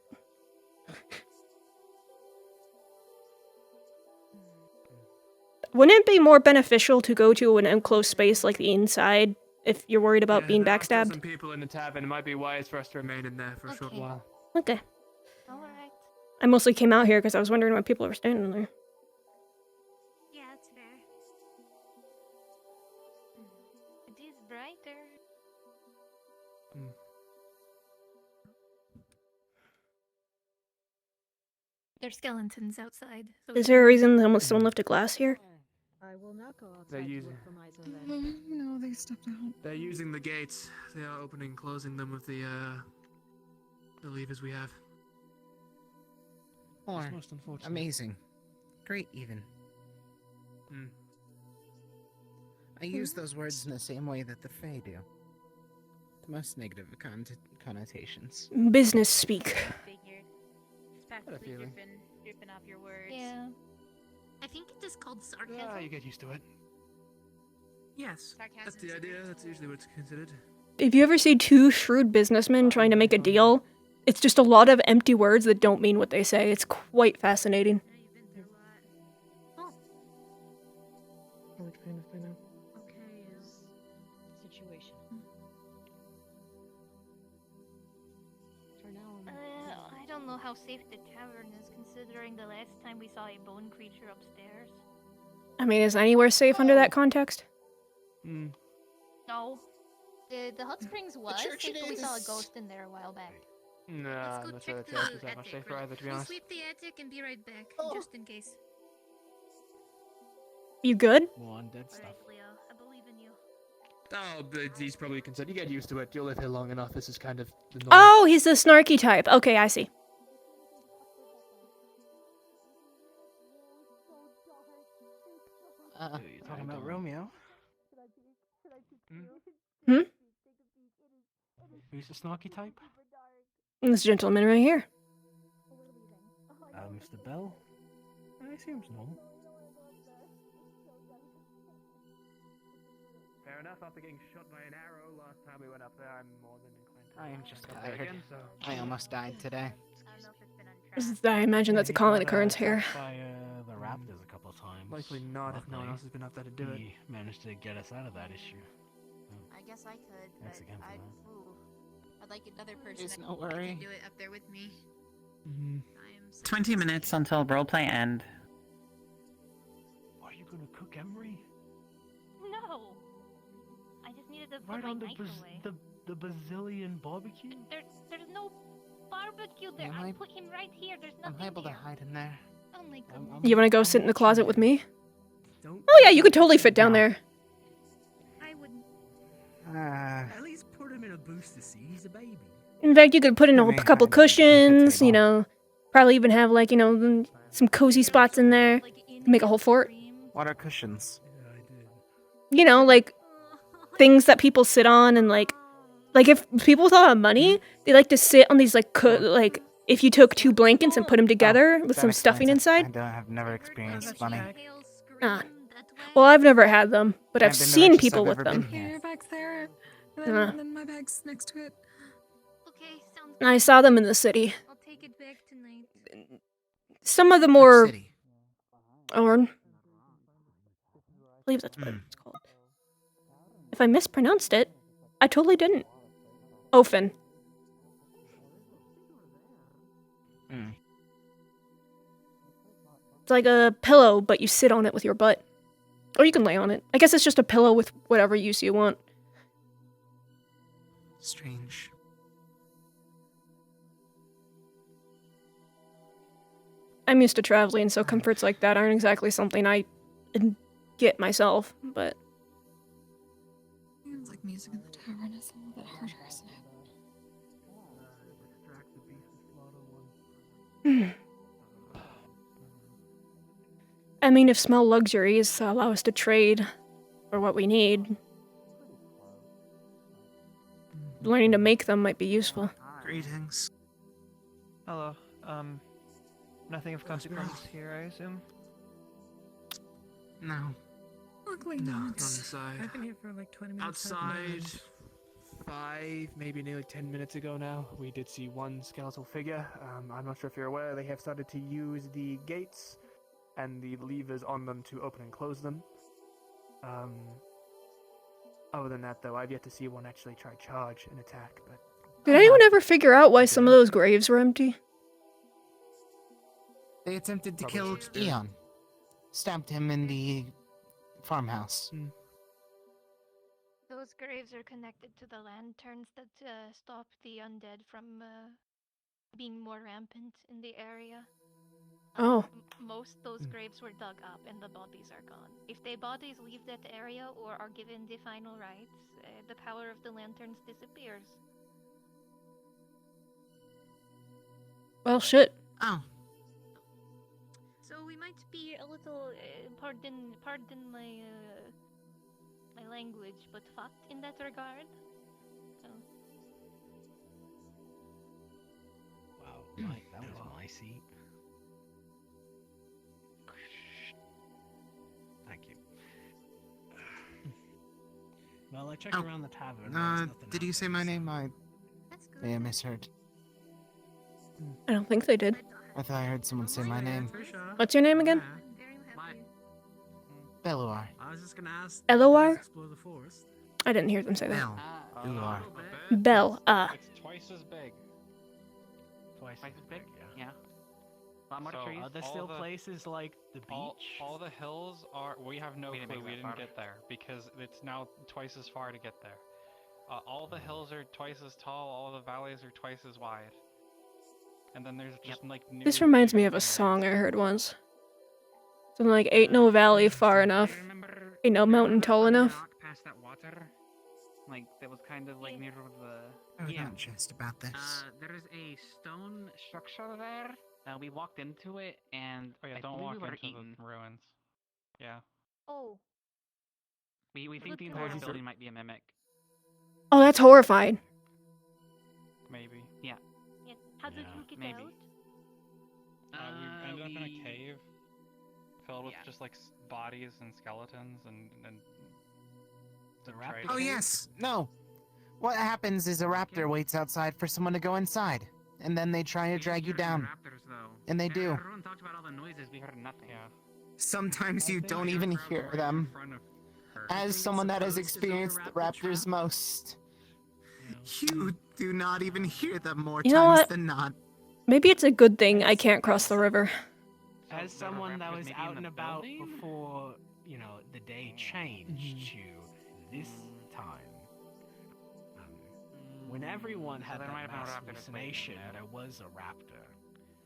Wouldn't it be more beneficial to go to an enclosed space like the inside if you're worried about being there are still backstabbed? some people in the tavern. It might be wise for us to remain in there for a short while. Okay. Alright. I mostly came out here because I was wondering why people were standing there. Yeah, that's fair. It is brighter. There's skeletons outside. So Is there a reason that someone left a glass here? I will not go outside They're to using. look for my son. No, they stepped out. They're using the gates. They are opening and closing them with the levers we have. Or most unfortunate. amazing. Great, even. I use those words in the same way that the Fae do. The most negative connotations. Business speak. Figured. It's practically feeling. dripping off your words. Yeah. I think it is called sarcasm. Yeah, you get used to it. Yes, that's the idea. That's usually what it's considered. If you ever see two shrewd businessmen trying to make a deal, it's just a lot of empty words that don't mean what they say. It's quite fascinating. Okay, is situation. For now, I don't know how safe the tavern is considering the last time we saw a bone creature upstairs. I mean, is anywhere safe under that context? No. The hot springs was church safe, it but we saw a is. ghost in there a while back. Nah, Let's I'm go not sure check that the is that much attic. safer either, to be We'll honest. sweep the attic and be right back, just in case. You good? More undead stuff. Alright, Leo, I believe in you. Oh, but he's probably concerned. You get used to it. You'll live here long enough. This is kind of the norm. Oh, he's the snarky type. Okay, I see. You're talking about Romeo? Hmm? Who's the snarky type? This gentleman right here. Mr. Bell? He seems normal. Fair enough, after getting shot by an arrow last time we went up there, I'm more than inclined to... I am just come there tired. again, so... I almost died today. I don't know if it's been untracked. I imagine that's a common occurrence here. By the raptors a couple of times. Likely not if no one else has been out there to do it. He managed to get us out of that issue. I guess I could, Thanks but again for I'd like another person Please, that don't that worry. can do it up there with me. 20 minutes until roleplay end. Are you gonna cook Emery? No. I just needed to put Right my on knife away. the Brazilian barbecue? There's no barbecue there. Am I I- put him right here. There's I'm nothing able to there. hide in there. Oh my goodness. You want to go sit in the closet with me? Oh yeah, you could totally fit down there. I wouldn't. At least put him in a booster seat. He's a baby. In fact, you could put in a couple cushions, you know, probably even have like, you know, some cozy spots in there. Make a whole fort. What are cushions? You know, like things that people sit on and like if people thought of money, they like to sit on these like if you took 2 blankets and put them together with That some stuffing explains it. inside. I've never experienced money. Well, I've never had them, but I've I've been the seen richest people I've with ever been them. Yeah, your bag's there. Uh. And then my bag's next to it. Okay, sounds I saw them in the city. I'll take it back tonight. Some of the more I believe that's what it's called. If I mispronounced it, I totally didn't. Ofen. It's like a pillow, but you sit on it with your butt. Or you can lay on it. I guess it's just a pillow with whatever use you want. Strange. I'm used to traveling, so comforts like that aren't exactly something I get myself, but... It's like music in the tavern. It's a little bit harder, isn't it? I mean, if small luxuries allow us to trade for what we need, learning to make them might be useful. Greetings. Hello. Nothing of consequence here, I assume? No. Luckily No, not. not inside. I've been here for like 20 minutes. Outside, 5, maybe nearly 10 minutes ago now, we did see one skeletal figure. I'm not sure if you're aware, they have started to use the gates and the levers on them to open and close them. Other than that, though, I've yet to see one actually try charge and attack, but... Did anyone ever figure out why some of those graves were empty? They attempted to kill Probably. Eon. Stabbed him in the farmhouse. Those graves are connected to the lanterns that stop the undead from being more rampant in the area. Oh. Most those graves were dug up and the bodies are gone. If the bodies leave that area or are given the final rites, the power of the lanterns disappears. Well, shit. Oh. So we might be a little, pardon my my language, but fucked in that regard. So. Wow, Mike, that was my seat. Thank you. Well, I checked around the tavern. There was nothing did you say my name? I may have misheard. I don't think they did. I thought I heard someone say my name. What's your name again? Beluar. I was just gonna ask. Eloar? Explore the forest. I didn't hear them say that. Beluar. Bell, It's twice as big. Twice as big? Yeah. A lot more trees. Are there still places like the beach? All the hills are. We have no We didn't clue. make We that didn't far. get there because it's now twice as far to get there. All the hills are twice as tall. All the valleys are twice as wide. And then there's just like. This reminds me of a song I heard once. Something like, ain't no valley far enough. Ain't no mountain tall enough. Past that water, like that was kind of like near the. I was not just about this. There is a stone structure there. We walked into it, and I don't believe walk we were into eaten. the ruins. Yeah. Oh. We think the Good entire call. building might be a mimic. Oh, that's horrifying. Maybe. Yeah. Yeah. How did you get maybe. out? We ended up in a cave filled with just like bodies and skeletons and the Oh yes. No. What happens is a raptor waits outside for someone to go inside, and then they try to drag you down. Raptors, though. and they do. Everyone talked about all the noises. We heard nothing. Yeah. Sometimes you don't even hear them. As someone that has experienced the raptors most, you do not even hear them more You know times what? than not. Maybe it's a good thing I can't cross the river. As someone that was out and about before, you know, the day changed to this time, when everyone had there that might have been a mass raptor that's waiting hallucination, there. there was a raptor.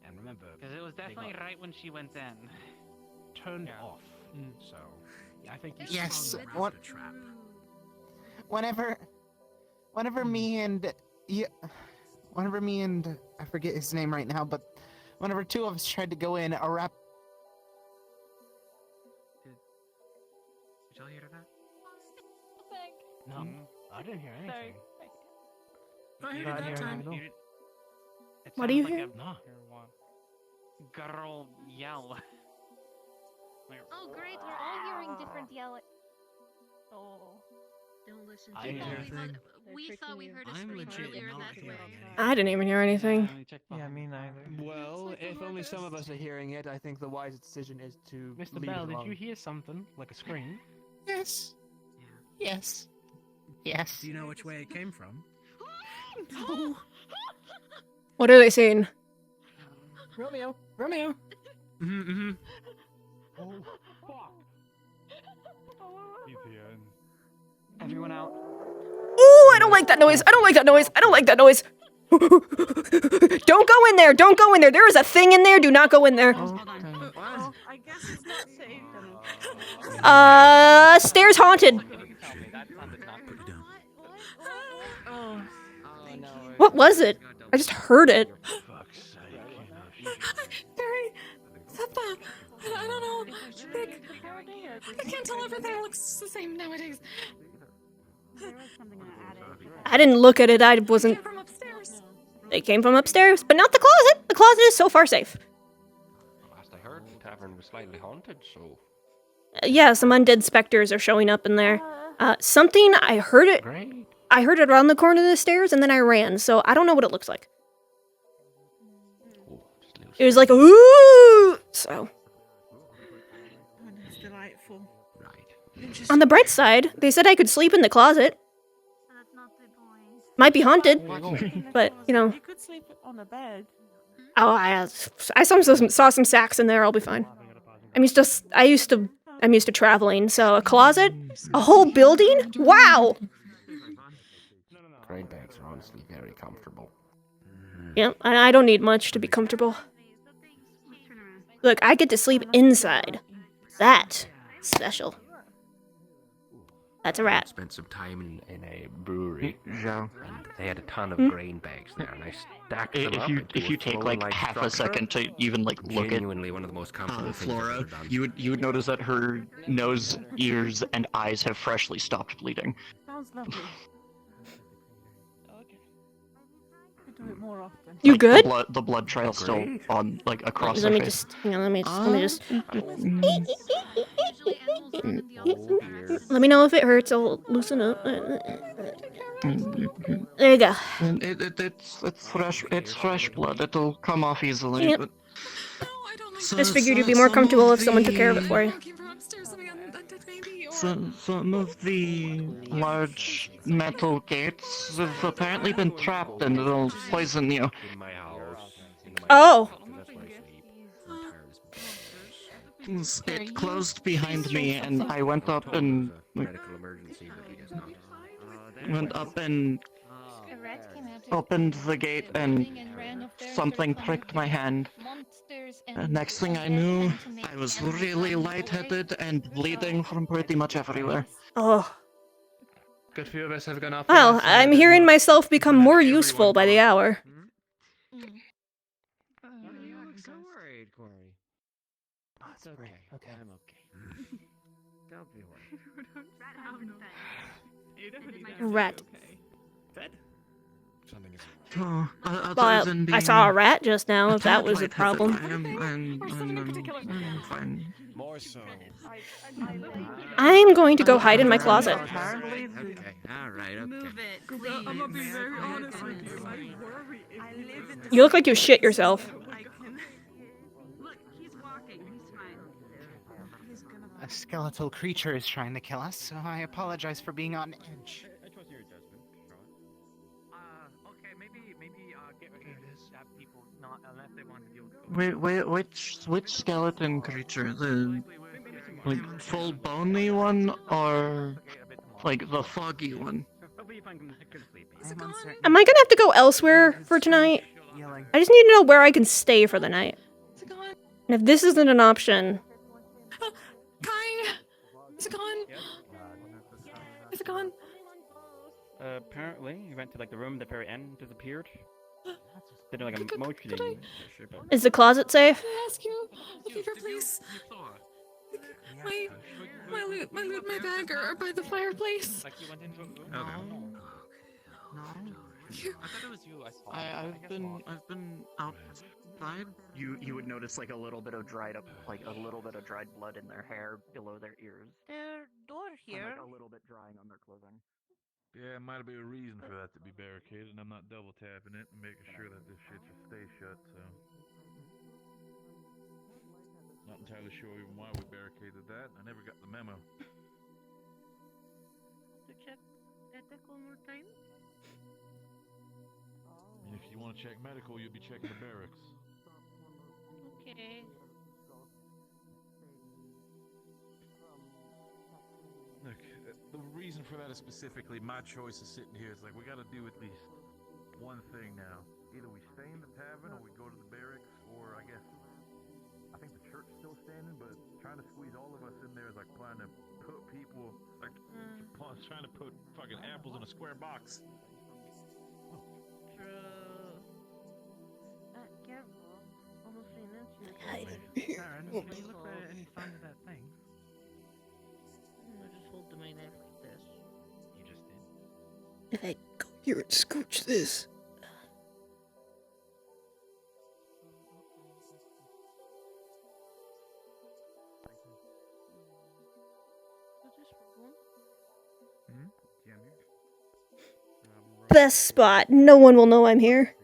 And remember, Because it was they definitely got right when she went in. turned off. So, yeah, I think you Yes, sprung the what? raptor trap. Whenever me and I forget his name right now, but whenever two of us tried to go in, a rap. Did y'all hear that? No, I didn't hear anything. I You heard didn't it that time. you didn't- It What do you sounded hear? like No. a girl yell. Like, Oh, great, we're all hearing different yelling. Oh. Don't listen I to didn't hear them. anything. We thought we heard a I'm scream legit earlier not that hearing way. I didn't even hear anything. Yeah, me neither. Well, if only some of us are hearing it, I think the wise decision is to Mr. leave Bell, it did alone. you hear something like a scream? Yes. Yes. Yes. Do you know which way it came from? No. What are they saying? Romeo. Romeo. Mm-hmm. oh, fuck. Everyone out. Ooh, I don't like that noise. I don't like that noise. I don't like that noise. Don't go in there. Don't go in there. There is a thing in there. Do not go in there. Well, I guess it's not safe. Stairs haunted. Oh. What was it? I just heard it. Barry, stop that. I don't know. Like, I can't tell everything looks the same nowadays. I didn't look at it. I wasn't. From upstairs. They came from upstairs, but not the closet. The closet is so far safe. Last I heard, the tavern was slightly haunted, so... Yeah, some undead specters are showing up in there. Something, I heard it. Great. I heard it around the corner of the stairs, and then I ran, so I don't know what it looks like. It was like, ooh! So, That's delightful. on the bright side, they said I could sleep in the closet. Might be haunted, but, you know. You could sleep on a bed. Oh, I saw some sacks in there. I'll be fine. I'm used to traveling, so a closet, a whole building. Wow. Grain bags are honestly very comfortable. Yep, and I don't need much to be comfortable. Look, I get to sleep inside. That's special. That's a rat. Spent some time in a brewery, Yeah. and they had a ton of Hmm? grain bags there, and I stacked them If up you into if a you take like throne-like half a structure. second to even like look at Genuinely one of the most comfortable things I've Flora, ever done. you would notice that her nose, ears, and eyes have freshly stopped bleeding. Sounds lovely. Could do it more often. You Like, good? The blood trail still Great. on like across Let her me face. just, hang on, let me just. Oh dear. Let me know if it hurts. I'll loosen up. There you go. And it's fresh. It's fresh blood. It'll come off easily. Yep. But Just figured you'd be more comfortable if someone took care of it for you. Some of the large metal gates have apparently been trapped and it'll poison you. In my house. Oh. That's where I sleep. It closed behind me, and I went up and Medical emergency, but I guess not. went up and A rat came out opened the gate, and and ran up there something pricked my hand. monsters Next thing I knew, I was really lightheaded and bleeding from pretty much everywhere. Oh. Good few of us have gone off. Well, I'm hearing myself become more useful by the hour. You look so worried, Corey. It's okay. Okay. I'm okay. Don't be worried. Rat. Fed? Something is Oh, other Well, than I saw a being rat just now, if that was a lightheaded, problem. I'm fine. more so. I'm going to go hide in my closet. Okay, alright, okay. Move it, please. I'm gonna be very honest with you. I worry if You look like you shit yourself. A skeletal creature is trying to kill us, so I apologize for being on edge. I trust your judgment, Charlotte. Okay, maybe get rid of that people not unless they want to deal with Which skeleton creature? The like full bony one or like the foggy one? Am I gonna have to go elsewhere for tonight? I just need to know where I can stay for the night. And if this isn't an option... Kai! Is it gone? Is it gone? Apparently, you went to like the room at the very end, disappeared. Did like a motioning. Is the closet safe? Can I ask you a favor, please? My loot, my bag are by the fireplace. Like you went into a room? No. I thought it was you I saw. I've been outside. You would notice like a little bit of dried blood in their hair below their ears. Their door here. And, like, a little bit drying on their clothing. Yeah, it might be a reason for that to be barricaded, and I'm not double tapping it and making sure that this shit just stays shut, so. Not entirely sure even why we barricaded that. I never got the memo. To check attack one more time. And if you want to check medical, you'll be checking the barracks. Okay. Look, the reason for that is specifically my choice of sitting here. It's like, we gotta do at least one thing now. Either we stay in the tavern or we go to the barracks, or I guess, I think the church's still standing, but trying to squeeze all of us in there is like trying to put people, like, trying to put fucking apples in a square box. True. Careful. Almost an inch. Karen, can you look for any signs of that thing? I just hold the main knife like this. You just did. If I go here and scooch this... Best spot. No one will know I'm here.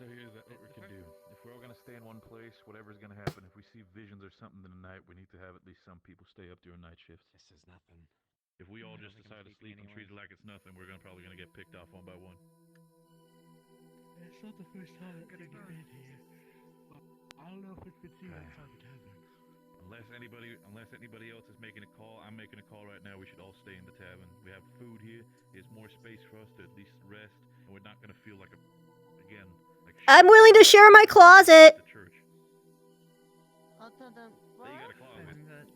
So here's what we can do. If we're all gonna stay in one place, whatever's gonna happen, if we see visions or something in the night, we need to have at least some people stay up during night shifts. This is nothing. If we all just decide to sleep and treat it like it's nothing, we're probably gonna get picked off one by one. It's not the first time I'm gonna get in here. I don't know if it's been seen outside the tavern. Unless anybody else is making a call, I'm making a call right now. We should all stay in the tavern. We have food here. There's more space for us to at least rest, and we're not gonna feel like I'm willing to share my closet. the church. I'll tell them. What? You got a closet.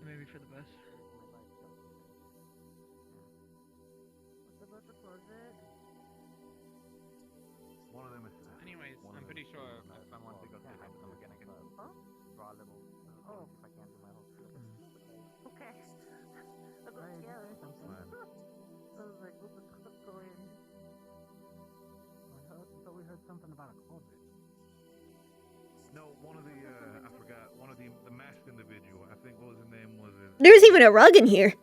Maybe for the best. What about the closet? One of them is. Anyways, I'm pretty sure if I want to go to the next one, I can Draw a little. Oh. If I can do my little. Okay. I got scared. I was like, what the fuck's going on? I thought we heard something about a closet. No, one of the I forgot. One of the masked individual. I think what was his name was it? There's even a rug in here.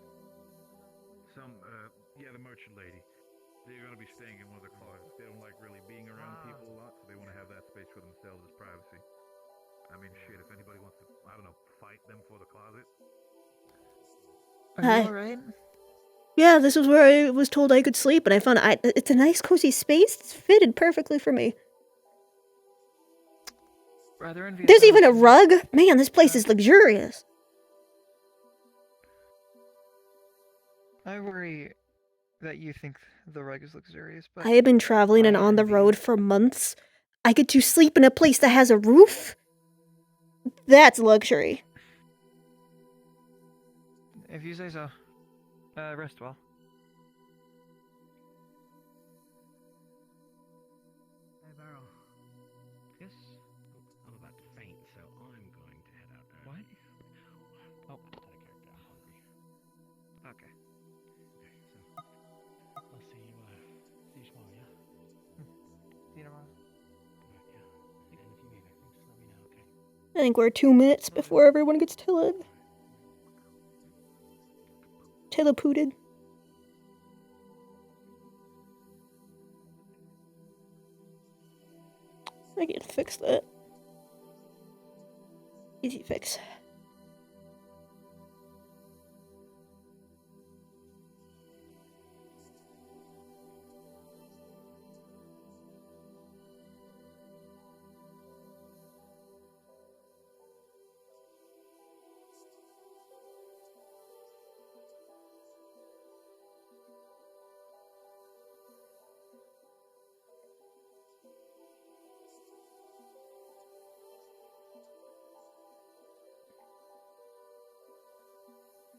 The merchant lady. They're gonna be staying in one of the closets. They don't like really being around people a lot, so they want to have that space for themselves as privacy. I mean, shit. If anybody wants to, I don't know, fight them for the closet. Are you alright? Yeah, this is where I was told I could sleep, and I found it's a nice, cozy space. It's fitted perfectly for me. Rather envious. There's even a rug. Man, this place is luxurious. I worry that you think the rug is luxurious, but I have been traveling and on the road for months. I get to sleep in a place that has a roof? That's luxury. if you say so. Rest well. Hey, Barrel. Yes? I'm about to faint, so I'm going to head out there. What? Oh, out of character. I'm hungry. Okay. Okay, so I'll see you tomorrow, yeah? See you tomorrow. Alright, yeah. And if you need anything, just let me know, okay? I think we're 2 minutes before everyone gets to it. Teleported. I can fix that. Easy fix.